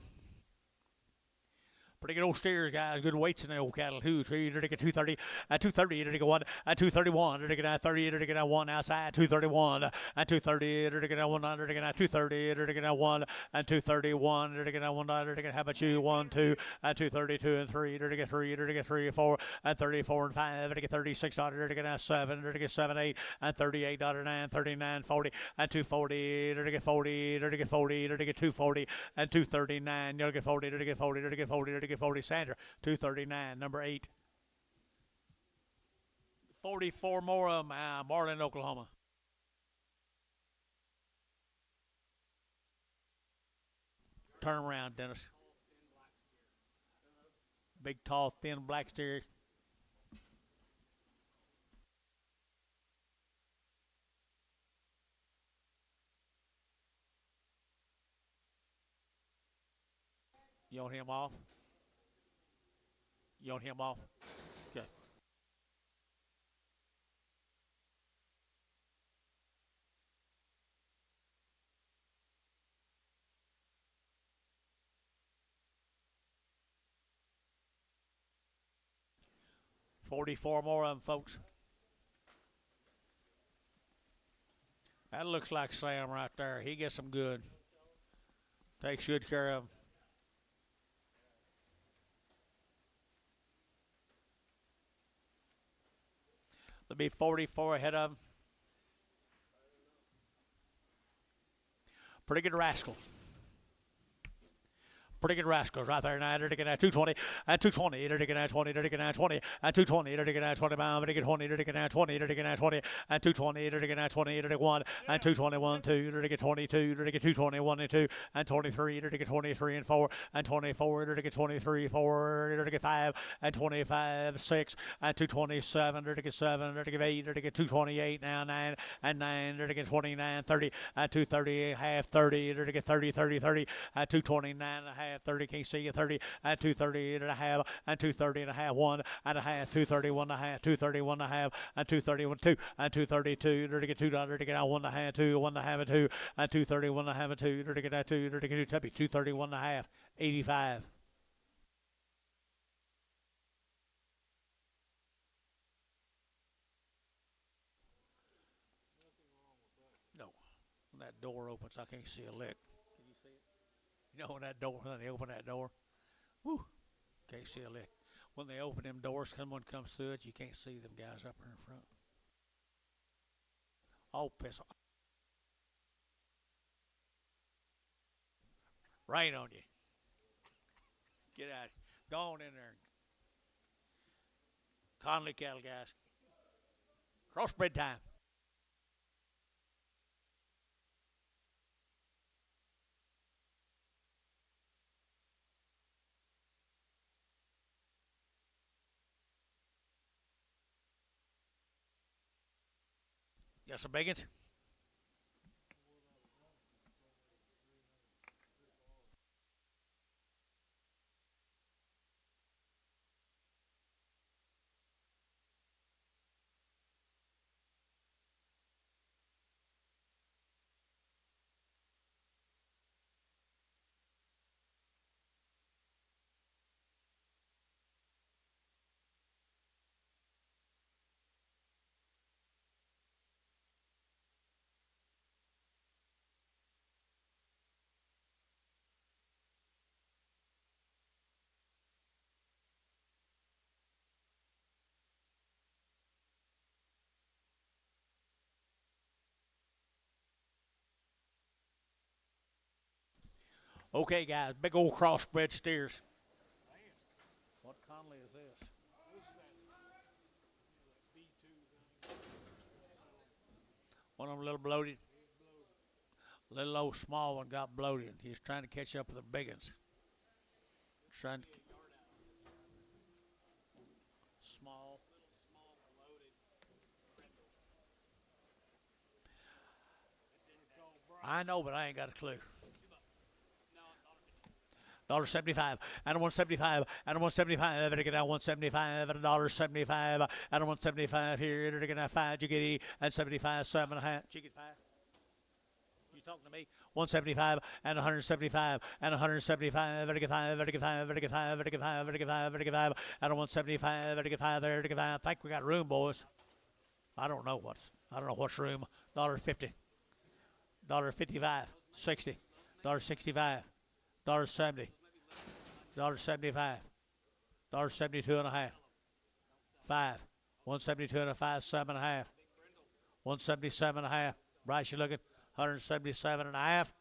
Pretty good old steers, guys. Good weights in the old cattle. 230, 230, to get 1, 231, to get 30, to get 1 outside, 231, 230, to get 1, to get 230, to get 1, 231, to get 1, to get how about you? 1, 2, 232 and 3, to get 3, to get 3, 4, 34 and 5, to get 36, to get 7, to get 7, 8, and 38, 9, 39, 40, 240, to get 40, to get 40, to get 240, 239, to get 40, to get 40, to get 40, to get 40. Sandra, 239, number 8. 44 more of them, Marlin, Oklahoma. Turn around, Dennis. Big, tall, thin black steer. You want him off? You want him off? Okay. $44 more of them, folks. That looks like Sam right there. He gets them good. Takes good care of them. There'll be 44 ahead of them. Pretty good rascals. Pretty good rascals right there. Now, they're taking out 220, and 220, they're taking out 20, they're taking out 20, and 220, they're taking out 20 pounds, they're taking 20, they're taking out 20, they're taking out 20, and 220, they're taking out 20, they're taking 1, and 221, 2, they're taking 22, they're taking 221 and 2, and 23, they're taking 23 and 4, and 24, they're taking 23, 4, they're taking 5, and 25, 6, and 227, they're taking 7, they're taking 8, they're taking 228 now, 9, and 9, they're taking 29, 30, and 230, half 30, they're taking 30, 30, 30, and 229 and a half. 30, can't see you 30, and 230 and a half, and 230 and a half, 1 and a half, 231 and a half, 231 and a half, and 231 2, and 232, to get 2, to get out 1 and a half, 2, 1 and a half, and 2, and 231 and a half, and 2, to get out 2, to get 2, 231 and a half, 85. No, when that door opens, I can't see a lick. You know, when that door, when they open that door, whoo, can't see a lick. When they open them doors, someone comes through it, you can't see them guys up here in front. Oh, piss off. Rain on you. Get out. Go on in there. Conley cattle, guys. Crossbred time. Got some biggins? Okay, guys. Big old crossbred steers. What Conley is this? One of them a little bloated. Little old small one got bloated. He's trying to catch up with the big ones. Trying to small. I know, but I ain't got a clue. $1.75 and a 175 and a 175 and get out 175 and $1.75 and a 175 here to get out 5 jiggity and 75 7.5 jiggity 5. You talking to me? 175 and 175 and 175 and 5 and 5 and 5 and 5 and 5 and 5 and a 175 and 5 there to 5. I think we got room, boys. I don't know what's room. $1.50, $1.55, 60, $1.65, $1.70. $1.75, $1.72 and a half, 5, 172 and a 5, 7.5, 177 and a half. Bryce, you looking? 177 and a half.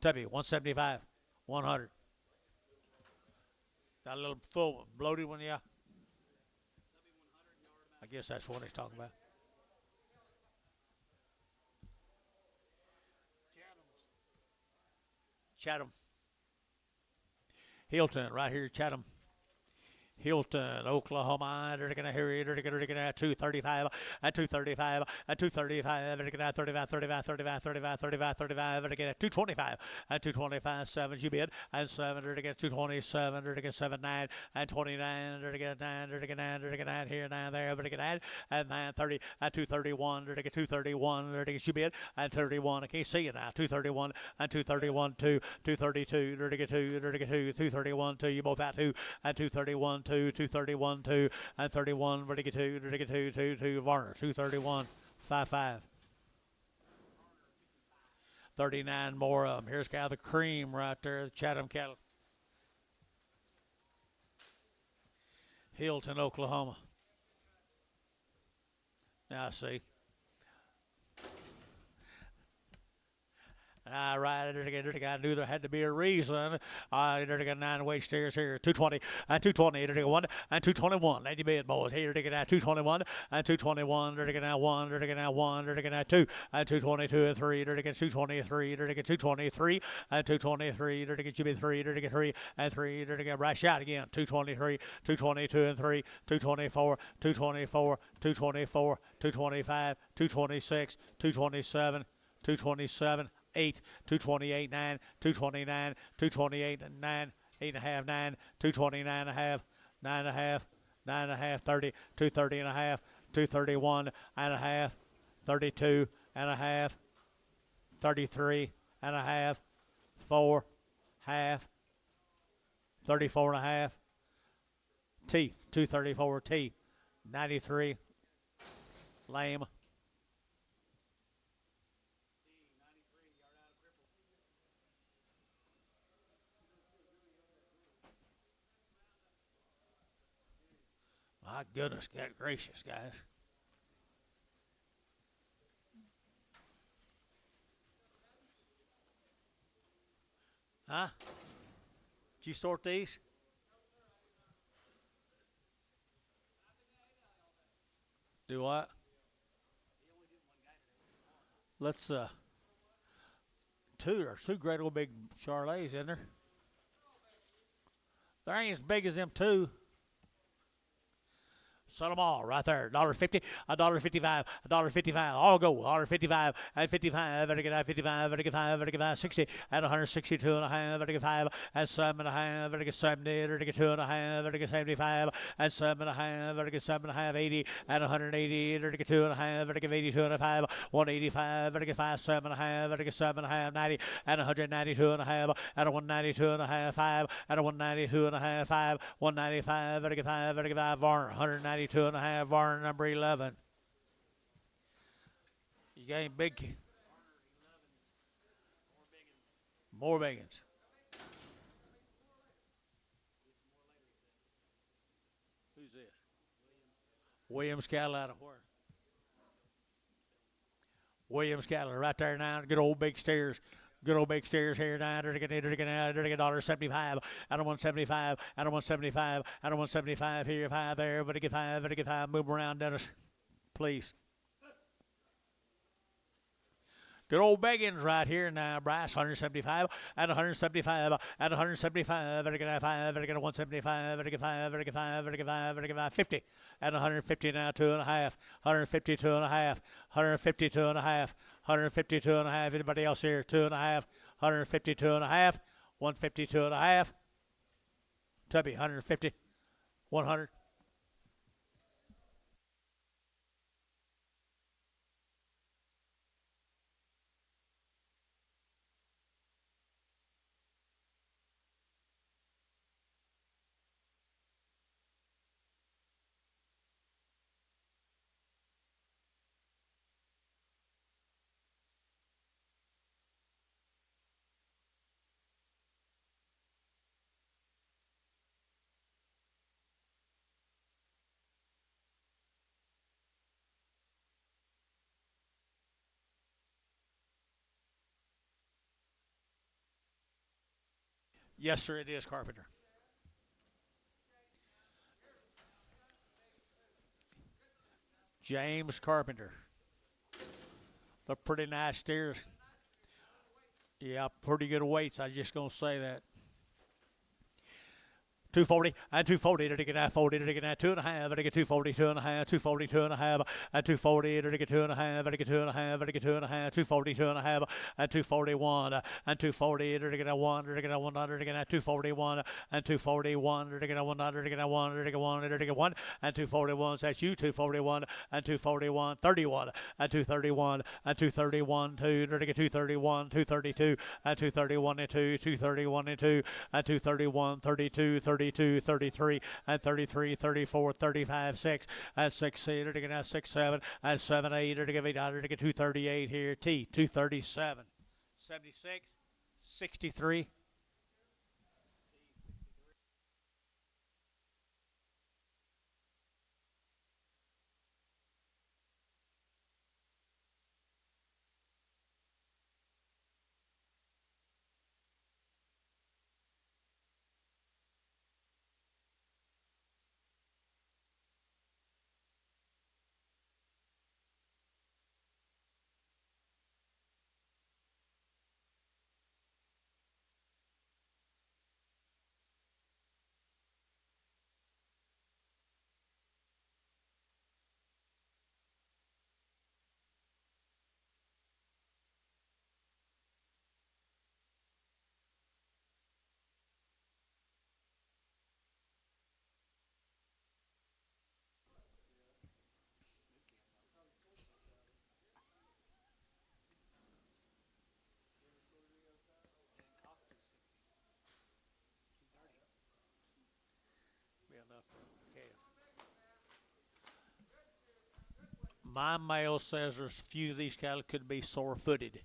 Tubby, 175, 100. Got a little full, bloated one, yeah. I guess that's what he's talking about. Chatham. Hilton, right here, Chatham. Hilton, Oklahoma. They're going to hurry. They're going to 235 at 235 at 235. They're going to 35, 35, 35, 35, 35, 35. They're going to 225 at 225. 7 you bid and 7. They're going to 227. They're going to 7 9 and 29. They're going to 9. They're going to 9. They're going to 9 here 9 there. They're going to 9 and 9 30 at 231. They're going to 231. They're going to you bid and 31. I can't see it now. 231 and 231 2 232. They're going to 2. They're going to 2 231 2. You both out 2 and 231 2 231 2 and 31 ready to 2 ready to 2 2 2 Varner 231 5 5 39 more of them. Here's kind of the cream right there, the Chatham cattle. Hilton, Oklahoma. Now I see. All right, I knew there had to be a reason. They're got 9 weight steers here, 220 and 220. They're 1 and 221. Let you bid, boys. Here they're going 221 and 221. They're going 1. They're going 1. They're going 2 and 222 and 3. They're going 223. They're going 223 and 223. They're going to be 3. They're going 3 and 3. They're going to rush out again. 223, 222 and 3. 224, 224, 224, 225, 226, 227, 227. 8, 228, 9, 229, 228, 9, 8.5, 9, 229 and a half, 9.5, 9.5, 30, 230 and a half, 231 and a half, 32 and a half, 33 and a half, 4, half, 34 and a half, T, 234 T, 93, lame. My goodness, God gracious, guys. Huh? Did you sort these? Do what? Let's there's two great old big Charolais in there. They ain't as big as them two. Sell them all right there. $1.50, $1.55, $1.55. All go. $1.55 and 55. Better get 55. Better get 5. Better get 5. 60 and 162 and a half. Better get 5 and 7 and a half. Better get 70. Better get 2 and a half. Better get 75 and 7 and a half. Better get 7 and a half. 80 and 180. Better get 2 and a half. Better get 82 and a half. 185. Better get 5. 7 and a half. Better get 7 and a half. 90 and 192 and a half. And a 192 and a half. 5 and a 192 and a half. 5. 195. Better get 5. Better get 5. Varner. 192 and a half. Varner number 11. You gain big. More biggins. Who's this? Williams cattle out of where? Williams cattle right there now. Good old big steers. Good old big steers here now. They're getting $1.75 and a 175 and a 175 and a 175 here. 5 there. Everybody get 5. Everybody get 5. Move around, Dennis. Please. Good old beggins right here now, Bryce. 175 and 175 and 175. Better get 5. Better get a 175. Better get 5. Better get 5. Better get 5. Better get 5. 50 and 150 now. 2 and a half. 152 and a half. 152 and a half. 152 and a half. Anybody else here? 2 and a half. 152 and a half. 152 and a half. Tubby. 150. 100. Yes, sir, it is, Carpenter. James Carpenter. They're pretty nice steers. Yeah, pretty good weights. I just gonna say that. 240 and 240 to get that 40 to get that 2 and a half to get 240 2 and a half 240 2 and a half and 240 to get 2 and a half to get 2 and a half to get 2 and a half 240 2 and a half and 241 and 240 to get a 1 to get a 100 to get a 241 and 241 to get a 100 to get a 1 to get 1 to get 1 and 241. So that's you 241 and 241 31 and 231 and 231 2 to get 231 232 and 231 and 2 231 and 2 and 231 32 32 33 and 33 34 35 6 and 6 to get out 6 7 and 7 8 to get 800 to get 238 here. T 237 76 63. My mail says there's a few of these cattle could be sore-footed.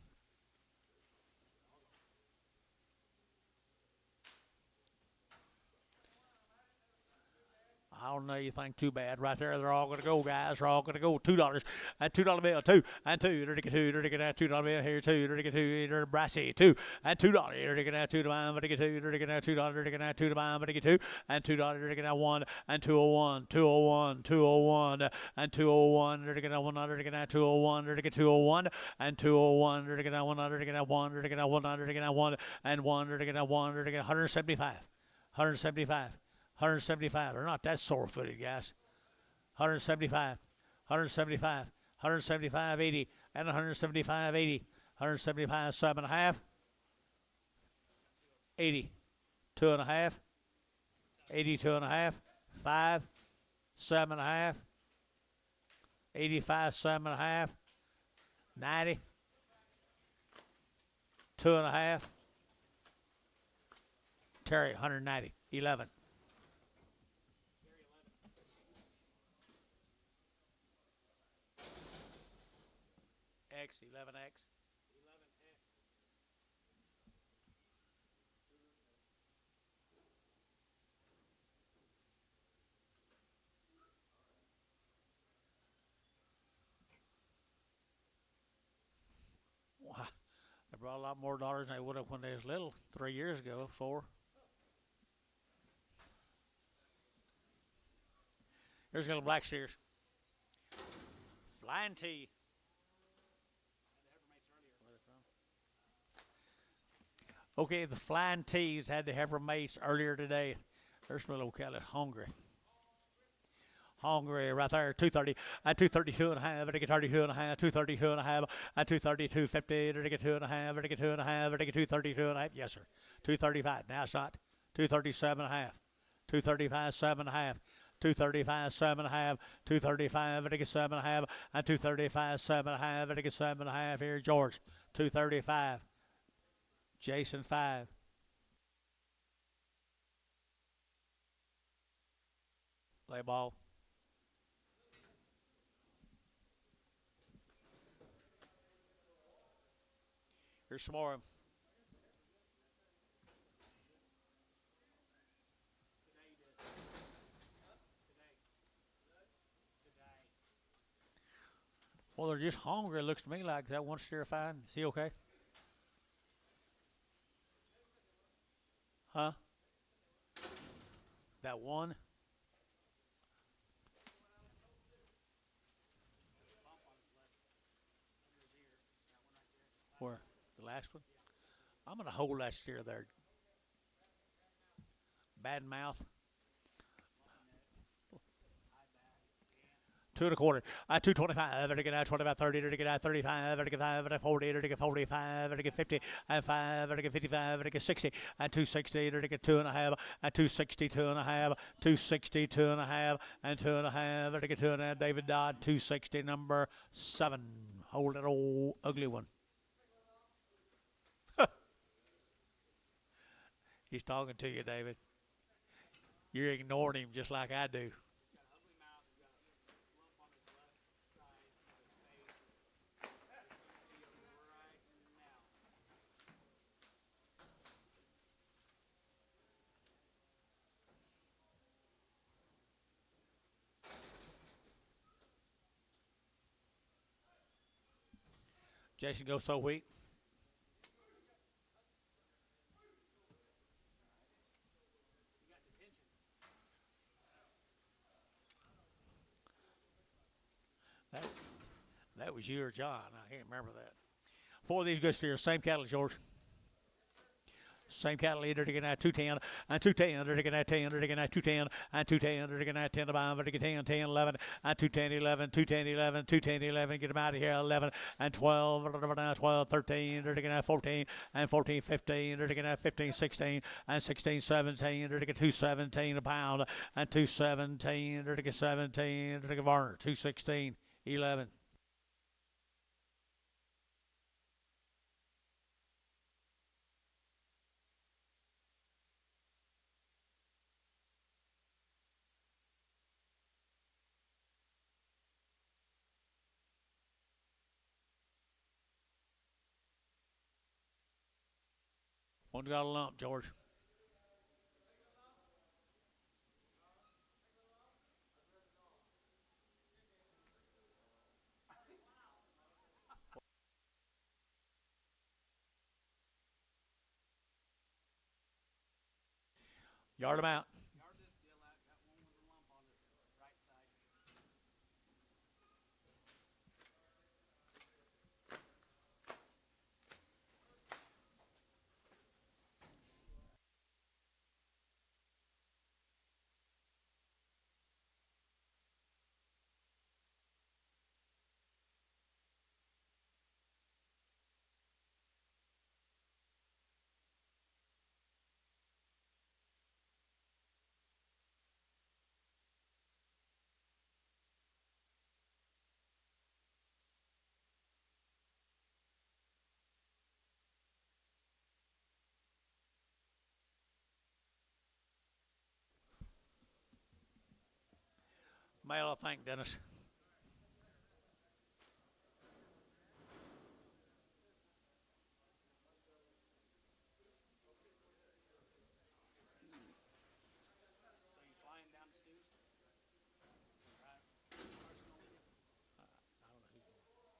I don't know anything too bad right there. They're all gonna go, guys. They're all gonna go. $2 and $2 bill, two and two. They're to get two. They're to get that $2 bill here, two. They're to get two. They're brassy, two and $2. They're to get that two to buy. But to get two. They're to get that $2. They're to get that two to buy. But to get two and $2. They're to get that one and 201, 201, 201 and 201. They're to get that 100. They're to get that 201. They're to get 201 and 201. They're to get that 100. They're to get that 1. They're to get that 100. They're to get that 1 and 1. They're to get that 1. They're to get 175. 175. 175. They're not that sore-footed, guys. 175. 175. 175, 80, and 175, 80. 175, 7.5. 80. 2.5. 82.5. 5. 7.5. 85, 7.5. 90. 2.5. Terry, 190. 11. X, 11X. Wow. They brought a lot more dollars than they would have when they was little 3 years ago, 4. Here's a little black steers. Flying T. Okay, the Flying T's had the heifer mates earlier today. There's some little cattle hungry. Hungry right there, 230, and 232 and a half, and 32 and a half, 232 and a half, and 232, 50, and 2 and a half, and 2 and a half, and 232 and a half. Yes, sir. 235. Now it's not. 237 and a half. 235, 7 and a half. 235, 7 and a half. 235, and 7 and a half, and 235, 7 and a half, and 7 and a half. Here's George. 235. Jason 5. Play ball. Here's some more. Well, they're just hungry. It looks to me like that one steer fine. Is he okay? Huh? That one? Where? The last one? I'm going to hold that steer there. Bad mouth. 2 1/4. 225. Vertical out 25, 30. Vertical out 35. Vertical 5. Vertical 40. Vertical 45. Vertical 50. And 5. Vertical 55. Vertical 60. And 260. Vertical 2 and a half. And 260. 2 and a half. 260. 2 and a half. And 2 and a half. Vertical 2 and a half. David Dodd. 260. Number 7. Hold that old ugly one. He's talking to you, David. You're ignoring him just like I do. Jason goes so weak. That was you or John. I can't remember that. 4 of these good steers. Same cattle, George. Same cattle leader to get at 210 and 210, to get at 10, to get at 210 and 210, to get at 10 to buy, to get 10, 10, 11 and 210, 11, 210, 11, 210, 11, get them out of here, 11 and 12, 12, 13, to get at 14 and 14, 15, to get at 15, 16 and 16, 17, to get 217 a pound and 217, to get 17, to get Varner, 216, 11. One got a lump, George. Yard them out. Yard this deal out. Got one with a lump on his right side. Male, I think, Dennis. So you flying down to Stu's? Right. Arsenal with you? I don't know who's going.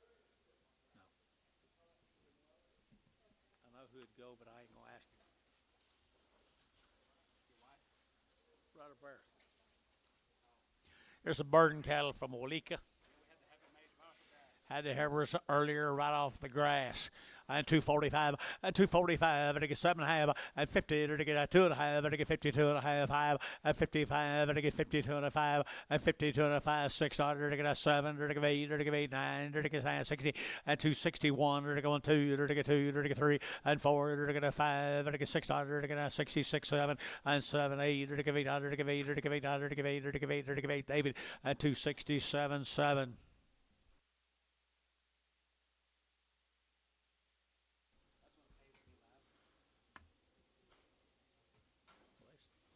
Dennis? I know who'd go, but I ain't gonna ask him. Your wife? Right up there. There's some burden cattle from Walika. We had to have it made off the grass. Had to have hers earlier right off the grass. And 245, and 245, and I get 7.5, and 50, and I get 2.5, and I get 52.5, 5, and 55, and I get 52.5, and 52.5, 600, and I get 7, and I get 8, and I get 8, 9, and I get 60, and 261, and I get 2, and I get 2, and I get 3, and 4, and I get 5, and I get 600, and I get 66, 7, and 7, 8, and I get 800, and I get 8, and I get 800, and I get 8, and I get 8, and I get 8, David, and 267, 7.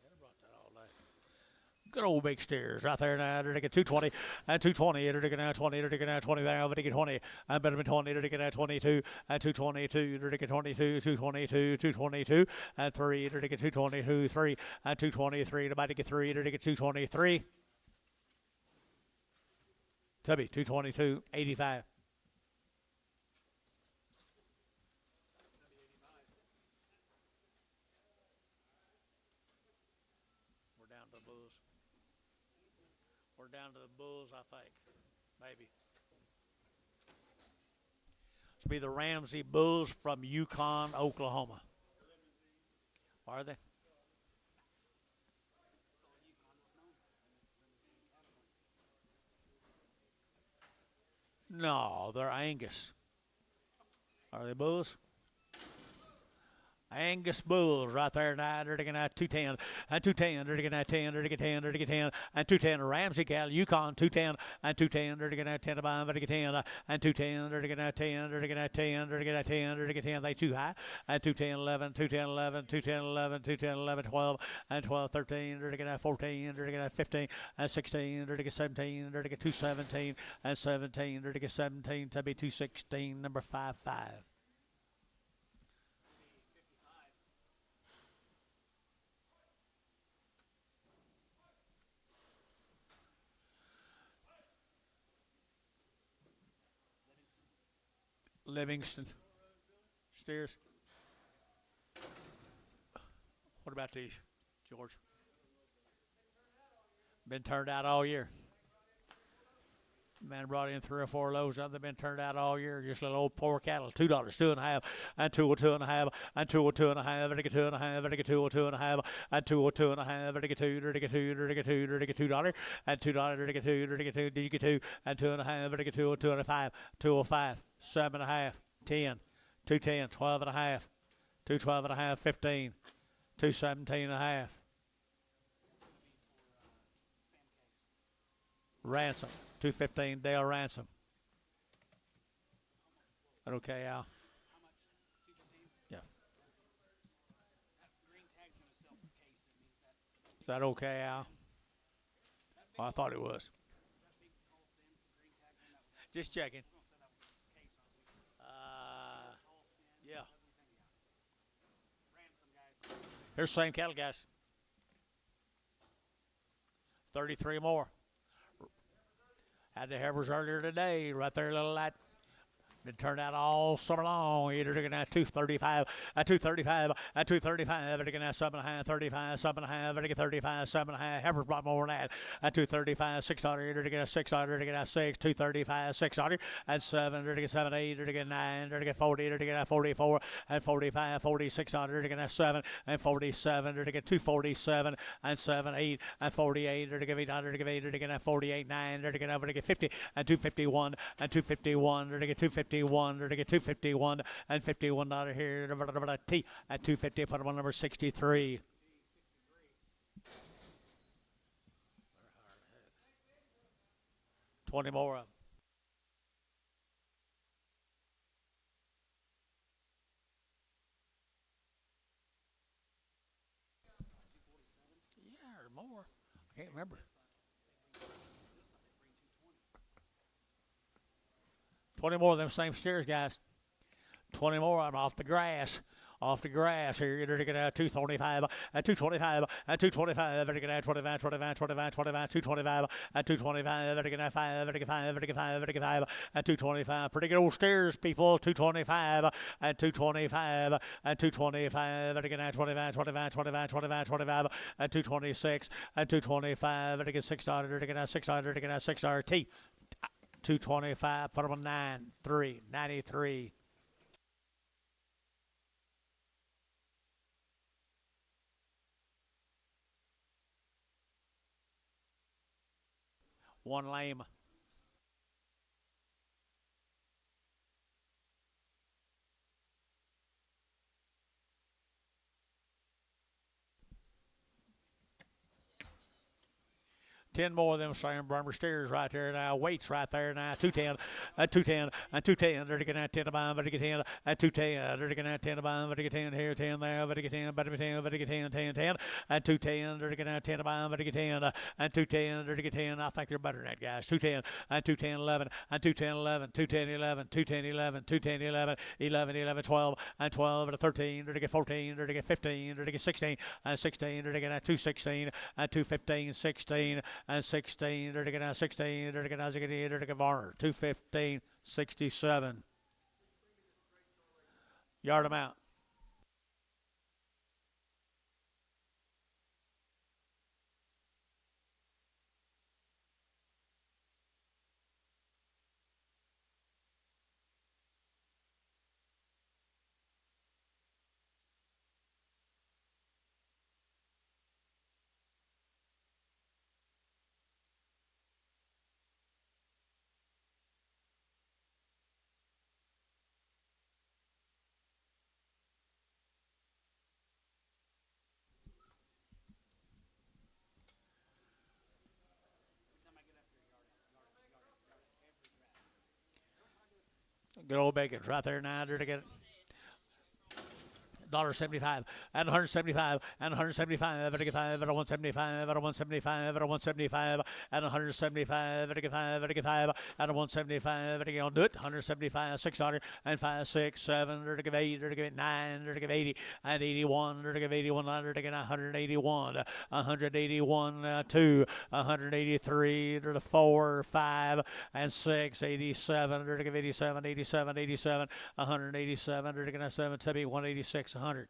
That's what paid me last. Good old big steers right there now. They're get 220 and 220. They're get 20. They're get 20 now. They get 20 and better than 20. They're get 22 and 222. They're get 22, 222, 222 and 3. They're get 222, 3 and 223. They're about to get 3. They're get 223. Tubby 222, 85. We're down to the Bulls. We're down to the Bulls, I think. Maybe. This will be the Ramsey Bulls from Yukon, Oklahoma. Are they? No, they're Angus. Are they Bulls? Angus Bulls right there now. They're taking out 210 and 210. They're taking out 10. They're taking 10. They're taking 10 and 210. Ramsey Cal Yukon 210 and 210. They're taking out 10 to buy. They're taking 10 and 210. They're taking out 10. They're taking out 10. They're taking out 10. They're taking 10. They too high and 210 11 210 11 210 11 210 11 12 and 12 13. They're taking out 14. They're taking out 15 and 16. They're taking 17. They're taking 217 and 17. They're taking 17 to be 216. Number 5-5. Livingston steers. What about these, George? Been turned out all year. Man brought in 3 or 4 loads of them. They've been turned out all year. Just little old poor cattle. $2, 2.5, and 202.5, and 202.5, and I get 2.5, and I get 202.5, and 202.5, and I get 2, and I get 2, and I get 2, and I get $2, and $2, and I get 2, and I get 2. Did you get 2? And 2.5, and I get 2, 2.5, 205, 7.5, 10, 210, 12.5, 212.5, 15, 217.5. Ransom, 215, Dale Ransom. That okay, Al? How much? 215? Yeah. That green tag's going to sell for case. It means that Is that okay, Al? Oh, I thought it was. that big, tall, thin green tag on that one. Just checking. We're going to set that with case on it. Tall, thin, Yeah. everything, yeah. Ransom, guys. Here's the same cattle, guys. 33 more. Had the Hebbers earlier today, right there, little light. Been turned out all summer long. You're looking at 235, at 235, at 235. Looking at 7.5, 35, 7.5. Looking at 35, 7.5. Heifers brought more than that. At 235, 600. You're looking at 600. Looking at 6, 235, 600. At 7. You're looking at 7, 8. You're looking at 9. You're looking at 40. You're looking at 44. At 45, 4600. You're looking at 7 and 47. You're looking at 247 and 7, 8 and 48. You're looking at 800. You're looking at 48, 9. You're looking at 50 and 251 and 251. You're looking at 251. They're to get 251 and $51 here. T at 250 for one number 63. $20 more. Yeah, or more. I can't remember. 20 more of them same steers, guys. 20 more. I'm off the grass. Off the grass here. You're looking at 225, at 225, at 225, looking at 25, 25, 25, 25, 225, at 225, looking at 5, looking at 5, looking at 5, looking at 5, at 225. Pretty good old steers, people. 225, at 225, at 225, looking at 25, 25, 25, 25, 25, at 226, at 225, looking at 600, looking at 600, looking at 600 T. 225, put them on 9, 3, 93. One lame. Ten more of them same Burma steers right there now. Weights right there now. 210, at 210, at 210. They're looking at 10 to bomb, but to get 10 at 210. They're looking at 10 to bomb, but to get 10 here, 10 there, but to get 10, but to get 10, but to get 10, 10, 10. At 210, they're looking at 10 to bomb, but to get 10. At 210, they're to get 10. I think they're better than that, guys. 210, at 210, 11, at 210, 11, 210, 11, 210, 11, 210, 11, 11, 11, 12, and 12, at 13, they're to get 14, they're to get 15, they're to get 16, and 16, they're to get at 216, at 215, 16, and 16, they're to get 16, they're to get they're to get Varner, 215, 67. Yard them out. Good old Bacon's right there now. They're to get $1.75 and 175 and 175 at 5 at 175 at 175 at 175 and 175 at 5 at 5 at 175 at on do it 175 600 and 5 6 7 to give 8 to give 9 to give 80 and 81 to give 81 to get 181 181 2 183 to the 4 5 and 6 87 to give 87 87 87 187 to get 7 to be 186 100.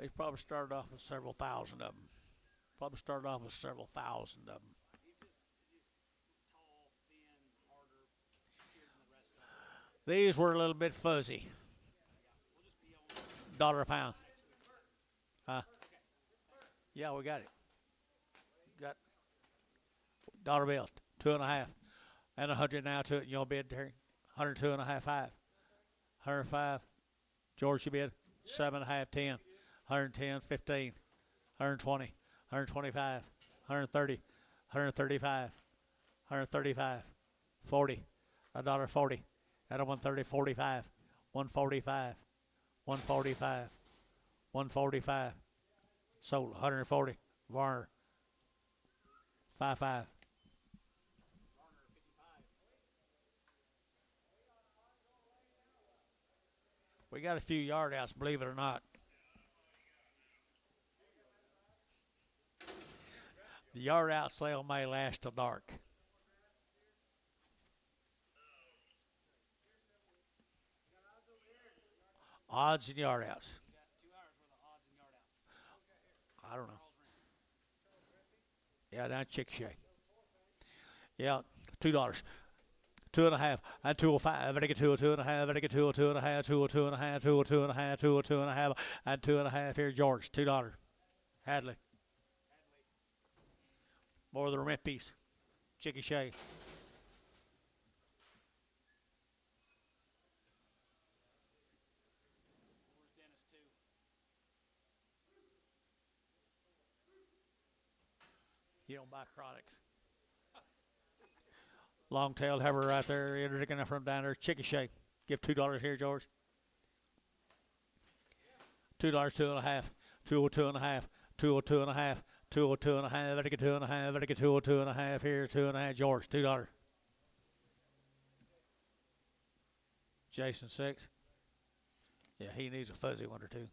They probably started off with several thousand of them. Probably started off with several thousand of them. He's tall, thin, harder, bigger than the rest of them. These were a little bit fuzzy. We'll just be on Dollar a pound. next week. Huh? Okay. Yeah, we got it. Got dollar bill, 2.5, and 100 now to it. You want to bid, Terry? 102.5, 5, 105. George, you bid 7.5, 10, 110, 15, 120, 125, 130, 135, 135, 40, $1.40, at a 130, 45, 145, 145, 145. Sold 140. Varner 5.5. We got a few yard outs, believe it or not. The yard out sale may last till dark. Odds and yard outs. We got 2 hours worth of odds and yard outs. I don't know. Charles Ring. Yeah, down Chickasha. Yeah, $2. 2.5, and 205, and I get 2.5, and I get 2.5, 2.5, 2.5, 2.5, and 2.5 here, George, $2. Hadley. More of the rent piece. Chickasha. Where's Dennis too? You don't buy chronics. Long tailed heifer right there, introducing from down there, Chickasha. Give $2 here, George. $2, 2.5, 202.5, 202.5, 202.5, I get 2.5, I get 202.5 here, 2.5, George, $2. Jason 6. Yeah, he needs a fuzzy one or two.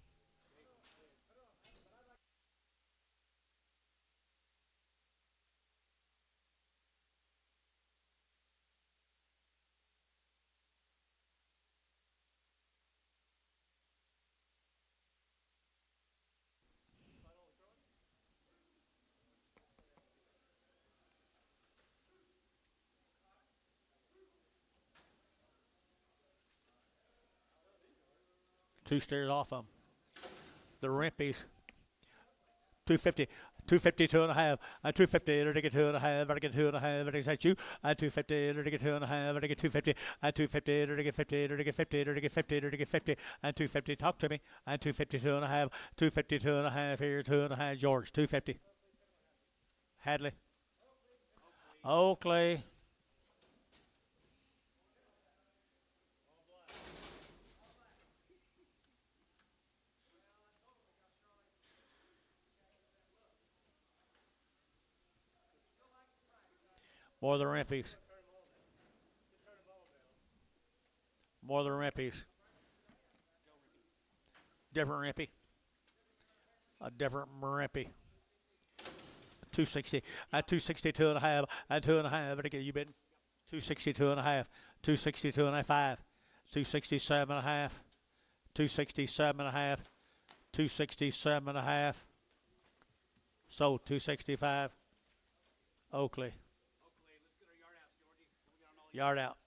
Two stairs off them. The Rempies. 250. 250, 2.5, and 250, and I get 2.5, and I get 2.5, and I get you, and 250, and I get 2.5, and I get 250, and 250, and I get 50, and I get 50, and I get 50, and I get 50, and 250, talk to me, and 250, 2.5, 250, 2.5 here, 2.5, George, 250. Hadley. Oakley. More of the Rempies. More of the Rempies. Different Rempy. A different Rempy. 260. At 260, 2.5. At 2.5. But again, you bid 260, 2.5. 260, 2.5. 267.5. 267.5. 267.5. Sold 265. Oakley. Oakley, let's get our yard outs, Georgie. We got 'em all Yard out.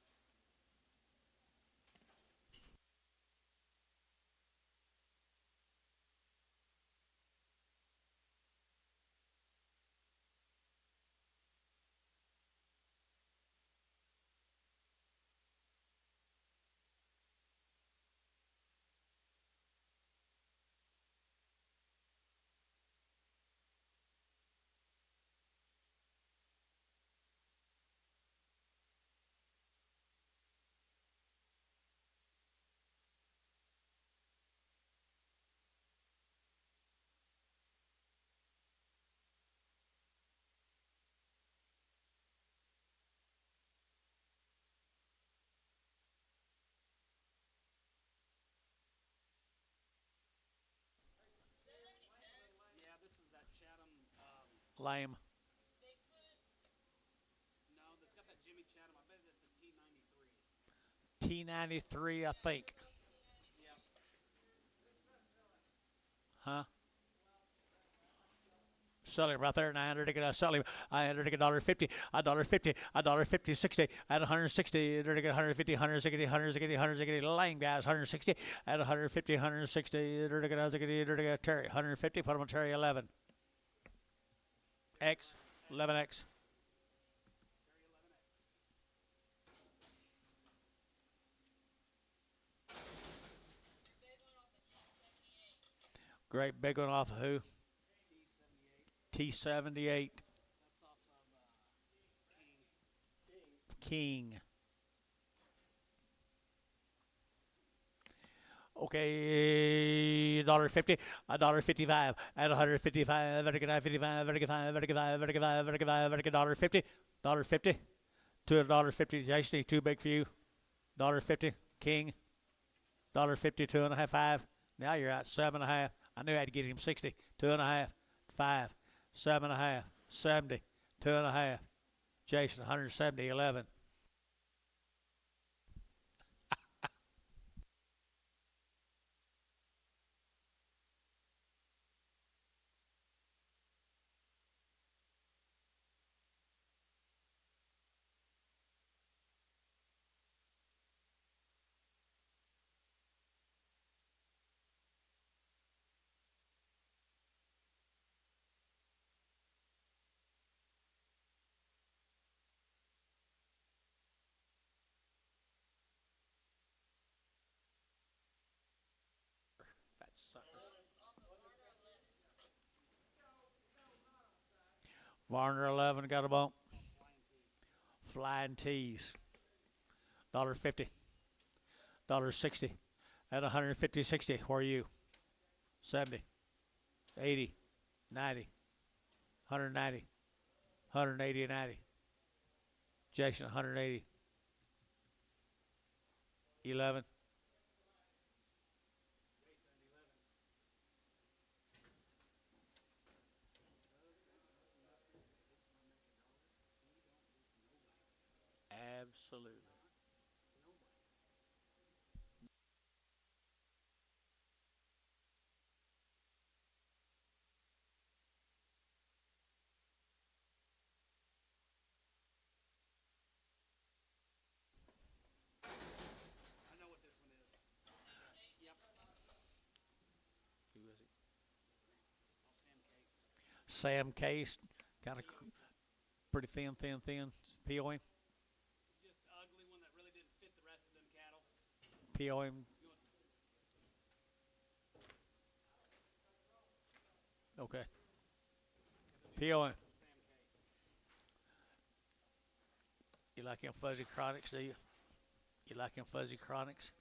Yeah, this is that Chatham. Lame. No, that's got that Jimmy Chatham. I bet it's a T93. T93, I think. Yep. Huh? Sell him right there. And I enter to get a sell him. I enter to get $1.50, $1.50, $1.50, 60, at 160. Enter to get 150, 160, 160, 160. Lane guys, 160, at 150, 160. Enter to get 160. Enter to get Terry, 150. Put him on Terry 11. X, 11X. Great big one off of who? T78. That's off of King. Okay, $1.50, $1.55, at 155, $1.55, $1.50, $1.50, to $1.50, JC, too big for you, $1.50, King, $1.50, 2.5, 5. Now you're at 7.5. I knew I had to get him 60, 2.5, 5, 7.5, 70, 2.5. Jason, 170, 11. That sucker. Varner 11 got a bump. Flying T's. $1.50. $1.60. At 150, 60. Where are you? 70. 80. 90. 190. 180 and 90. Jason 180. 11. Absolutely. I know what this one is. Yep. Who is it? Oh, Sam Case. Sam Case. Kind of pretty thin. PO him. Just ugly one that really didn't fit the rest of them cattle. PO him. Okay. PO him. Sam Case. You like him fuzzy chronics, do you? You like him fuzzy chronics?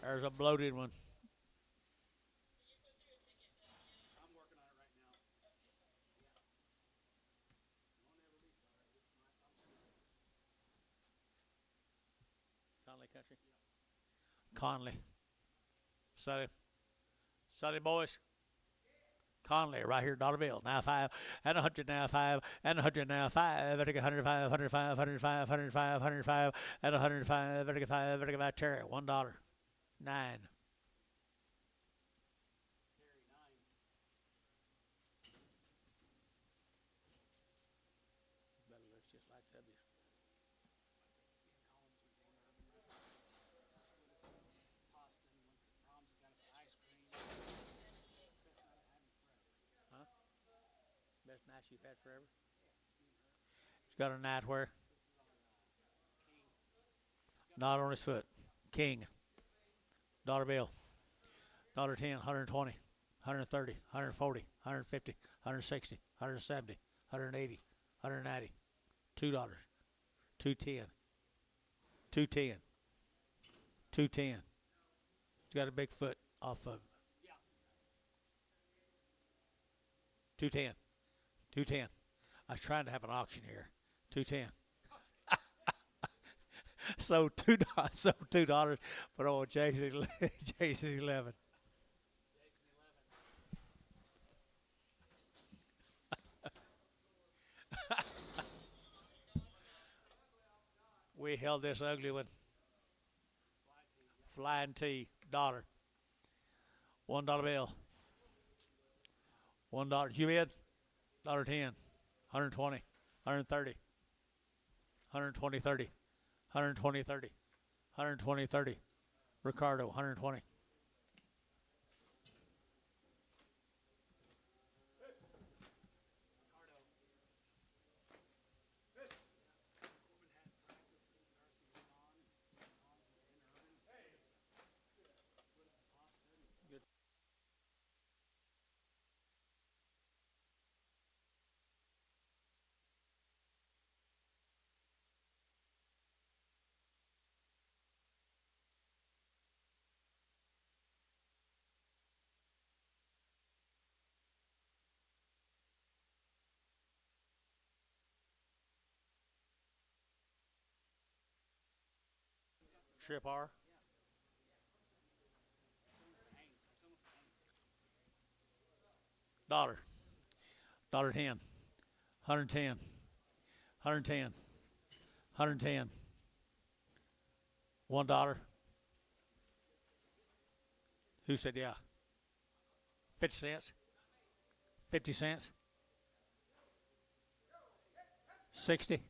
There's a bloated one. I'm working on it right now. Conley Country. Conley. Study boys. Conley right here, dollar bill. Now 5 and 100 now 5 and 100 now 5. 105, 105, 105, 105, 105 and 105, 105, Terry, $1. 9. Terry 9. Better looks just like W. Collins went to Urban Restaurant. Split us pasta and went to Brahms and got us ice cream. Best night I had in forever. Best night you've had forever. He's got a nightwear. Not on his foot. King. Dollar bill. $10, 120, 130, 140, 150, 160, 170, 180, 190, $2, 210, 210, 210. He's got a big foot off of. Yeah. 210, 210. I was trying to have an auction here. 210. So $2, but oh, Jason 11. Jason 11. We held this ugly one. Flying T, $1. $1 bill. $1. You bid? $1.10. 120. 130. 120, 30. 120, 30. 120, 30. Ricardo, 120. Trip R. Dollar. $1.10. 110. 110. 110. $1. Who said yeah? 50 cents. 50 cents. 60.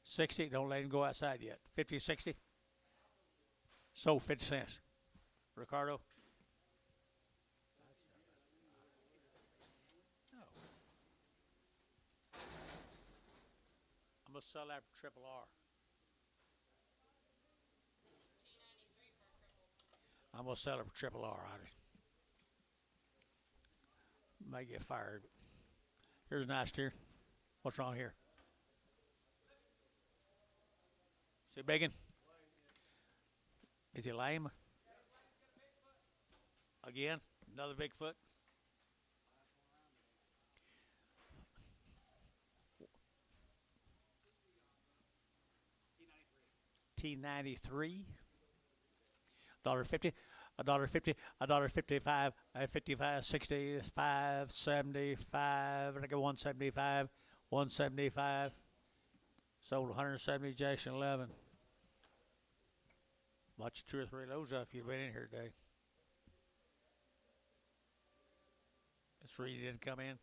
60. Don't let him go outside yet. 50, 60. So 50 cents. Ricardo. No. I'm gonna sell that for triple R. I'm gonna sell it for triple R. I may get fired. Here's a nice steer. What's wrong here? Is he begging? Is he lame? Again? Another Bigfoot? T93. $1.50. $1.50. $1.55. 55. 65. 75. I got 175. 175. Sold 170. Jason 11. Bought you 2 or 3 of those up if you'd been in here today. This Reed didn't come in.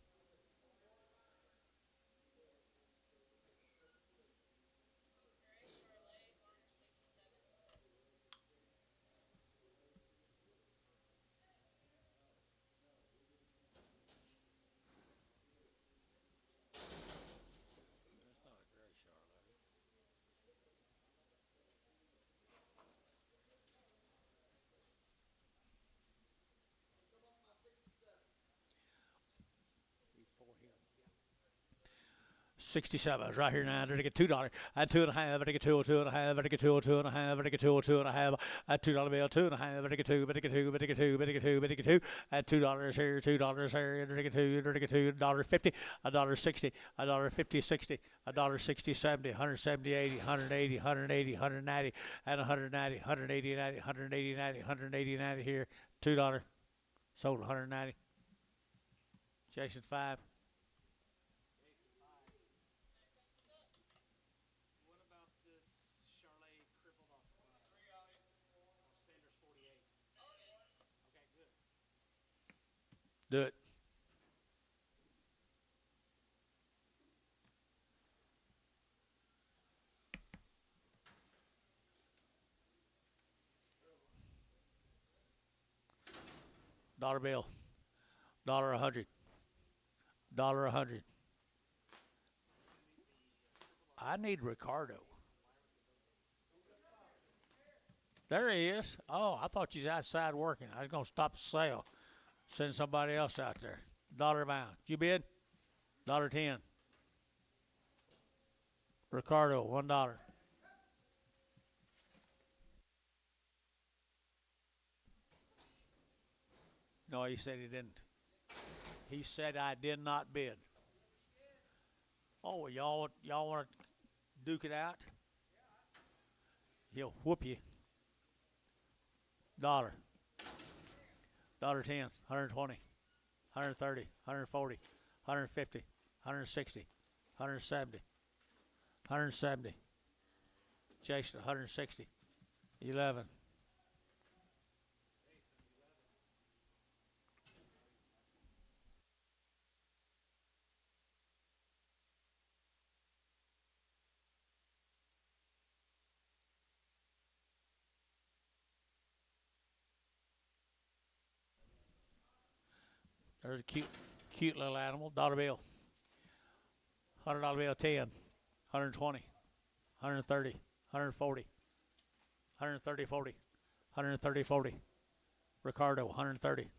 That's not a gray Charlotte. 67 is right here now. I get $2. At 2.5, I get 2.5, I get 2.5, I get 2.5. At $2 bill, 2.5, I get 2, I get 2, I get 2, I get 2, I get 2. At $2 here, $2 here, I get 2, I get 2, $1.50, $1.60, $1.50, 60, $1.60, 70, 170, 80, 180, 180, 190, and 190, 180, 90, 180, 90, 180, 90 here, $2. Sold 190. Jason 5. What about this Charlet crippled off Sanders 48? Okay, good. Do it. Dollar bill. $1.00. $1.00. I need Ricardo. There he is. Oh, I thought you was outside working. I was going to stop the sale. Send somebody else out there. $1 bound. You bid? $1.10. Ricardo, $1. No, he said he didn't. He said I did not bid. Oh, y'all want to duke it out? He'll whoop you. $1. $1.10. 120. 130. 140. 150. 160. 170. 170. Jason, 160. 11. There's a cute little animal. Dollar bill. $100 bill, 10, 120, 130, 140, 130, 40, 130, 40. Ricardo, 130.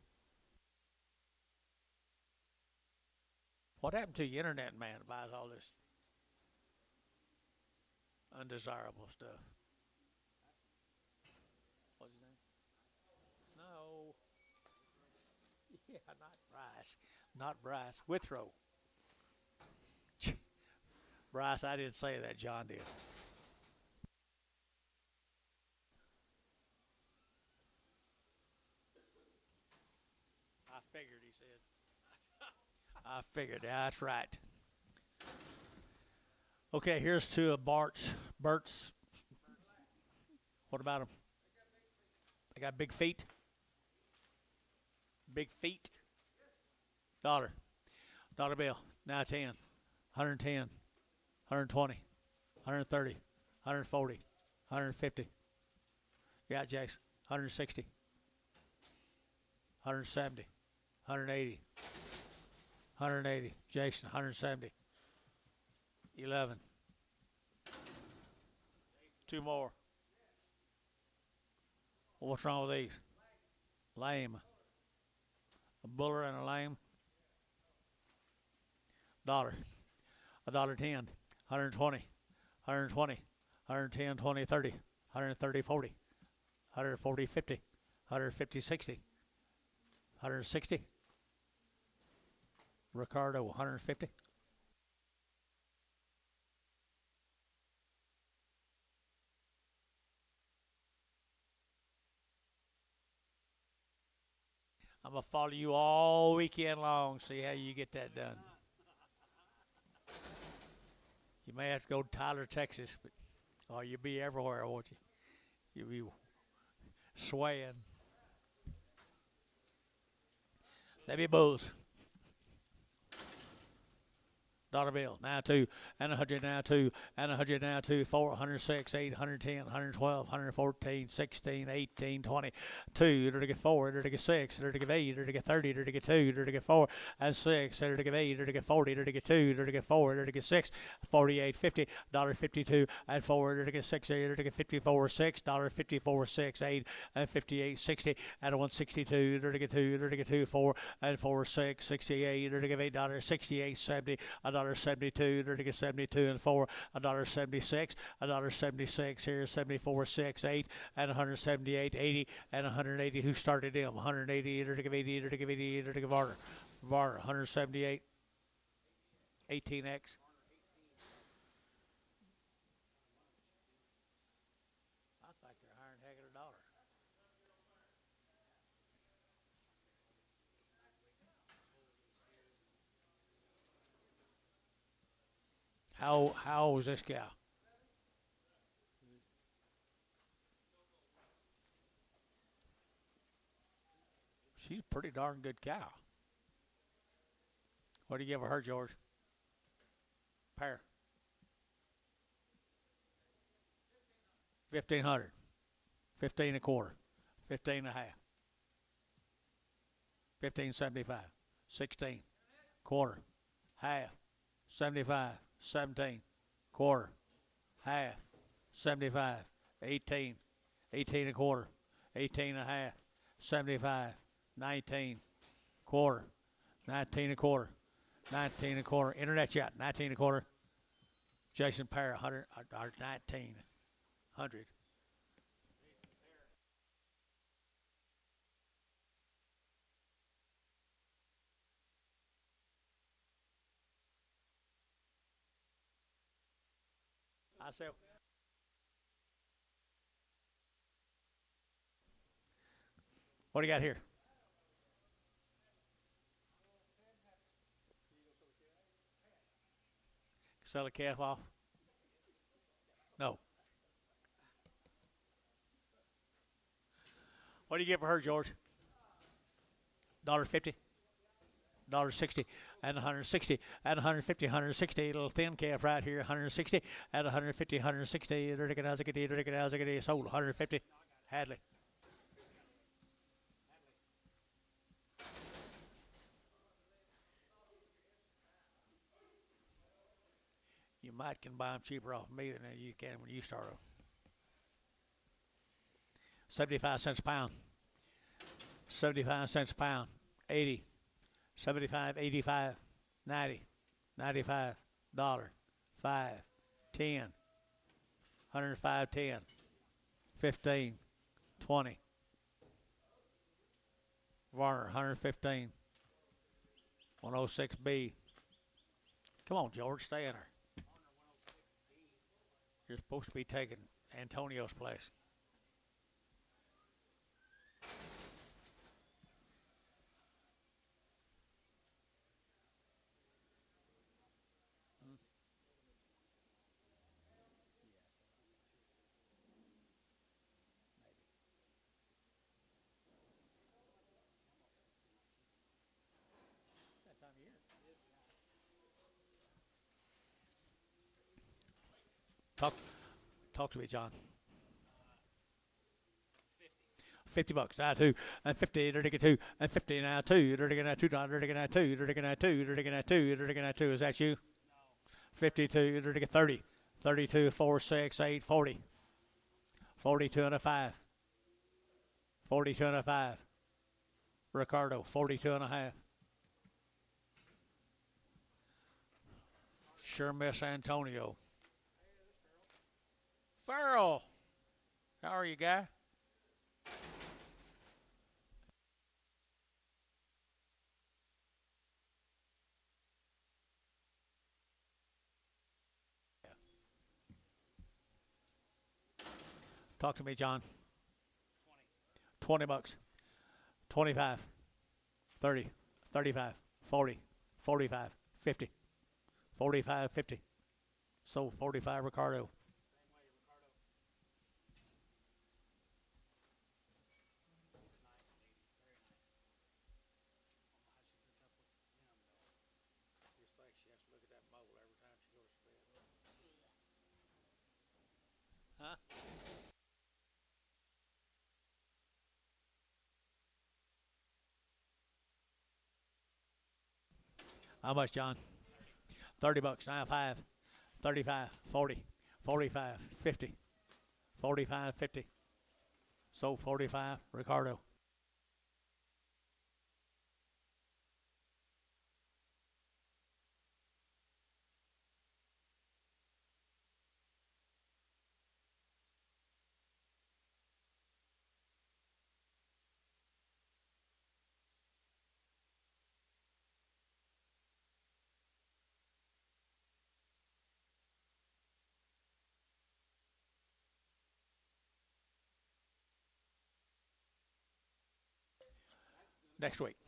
What happened to the internet man that buys all this undesirable stuff? What's his name? No. Yeah, not Bryce. Not Bryce. Withrow. Bryce, I didn't say that. John did. I figured, he said. I figured. That's right. Okay, here's two of Bert's. What about them? They got big feet. Big feet. Dollar bill. Now 10, 110, 120, 130, 140, 150. Yeah, Jason. 160, 170, 180, 180. Jason, 170. 11. Two more. Well, what's wrong with these? Lame. A buller and a lame. $1. $1.10. 120. 120. 110, 20, 30. 130, 40. 140, 50. 150, 60. 160. Ricardo, 150. I'm going to follow you all weekend long, see how you get that done. You may have to go to Tyler, Texas, but you'll be everywhere, won't you? You'll be swaying. Let me buzz. Dollar bill, now 2, and 100 now 2, and 100 now 2, 4, 106, 8, 110, 112, 114, 16, 18, 20, 2, to get 4, to get 6, to get 8, to get 30, to get 2, to get 4, and 6, to get 8, to get 40, to get 2, to get 4, to get 6, 48, 50, $52, and 4, to get 6, to get 54, 6, $54, 6, 8, and 58, 60, and 162, to get 2, to get 2, 4, and 4, 6, 68, to get $8, 68, 70, $1.72, to get 72 and 4, $1.76, $1.76 here, 74, 6, 8, and 178, 80, and 180. Who started him? 180, to give 80, to give 80, to give Varner. 178, 18X. I think they're hiring Haggard $1. How old is this cow? She's a pretty darn good cow. What do you give her, George? Pair. 1,500. 15 and a quarter. 15 and a half. 15.75. 16. Quarter. Half. 75. 17. Quarter. Half. 75. 18. 18 and a quarter. 18 and a half. 75. 19. Quarter. 19 and a quarter. 19 and a quarter. Internet shot. 19 and a quarter. Jason Parr, 100 or 19. 100. I said, what do you got here? Sell a calf off? No. What do you give for her, George? $1.50. $1.60 and 160 and 150, 160. Little thin calf right here, 160 and 150, 160. Sold 150. Hadley. might can buy them cheaper off me than you can when you start them. 75 cents a pound. 75 cents a pound. 80. 75, 85, 90, 95, dollar, 5, 10, 105, 10, 15, 20. Varner, 115. 106B. Come on, George, stay in her. You're supposed to be taking Antonio's place. Talk, talk to me, John. 50 bucks, now two, and 50, they're taking two, and 50 now two, they're taking now $2, they're taking now two, they're taking now two, they're taking now two, they're taking now two. Is that you? 52, they're taking 30, 32, 4, 6, 8, 40, 42 and a 5, 42 and a 5. Ricardo, 42 and a half. Sure miss Antonio. Farrell, how are you, guy? Talk to me, John. 20 bucks. 25, 30, 35, 40, 45, 50, 45, 50. So 45, Ricardo. Just think she has to look at that mole every time she goes to bed. Huh? How much, John? 30 bucks. Now 5, 35, 40, 45, 50, 45, 50. So 45, Ricardo. Next week.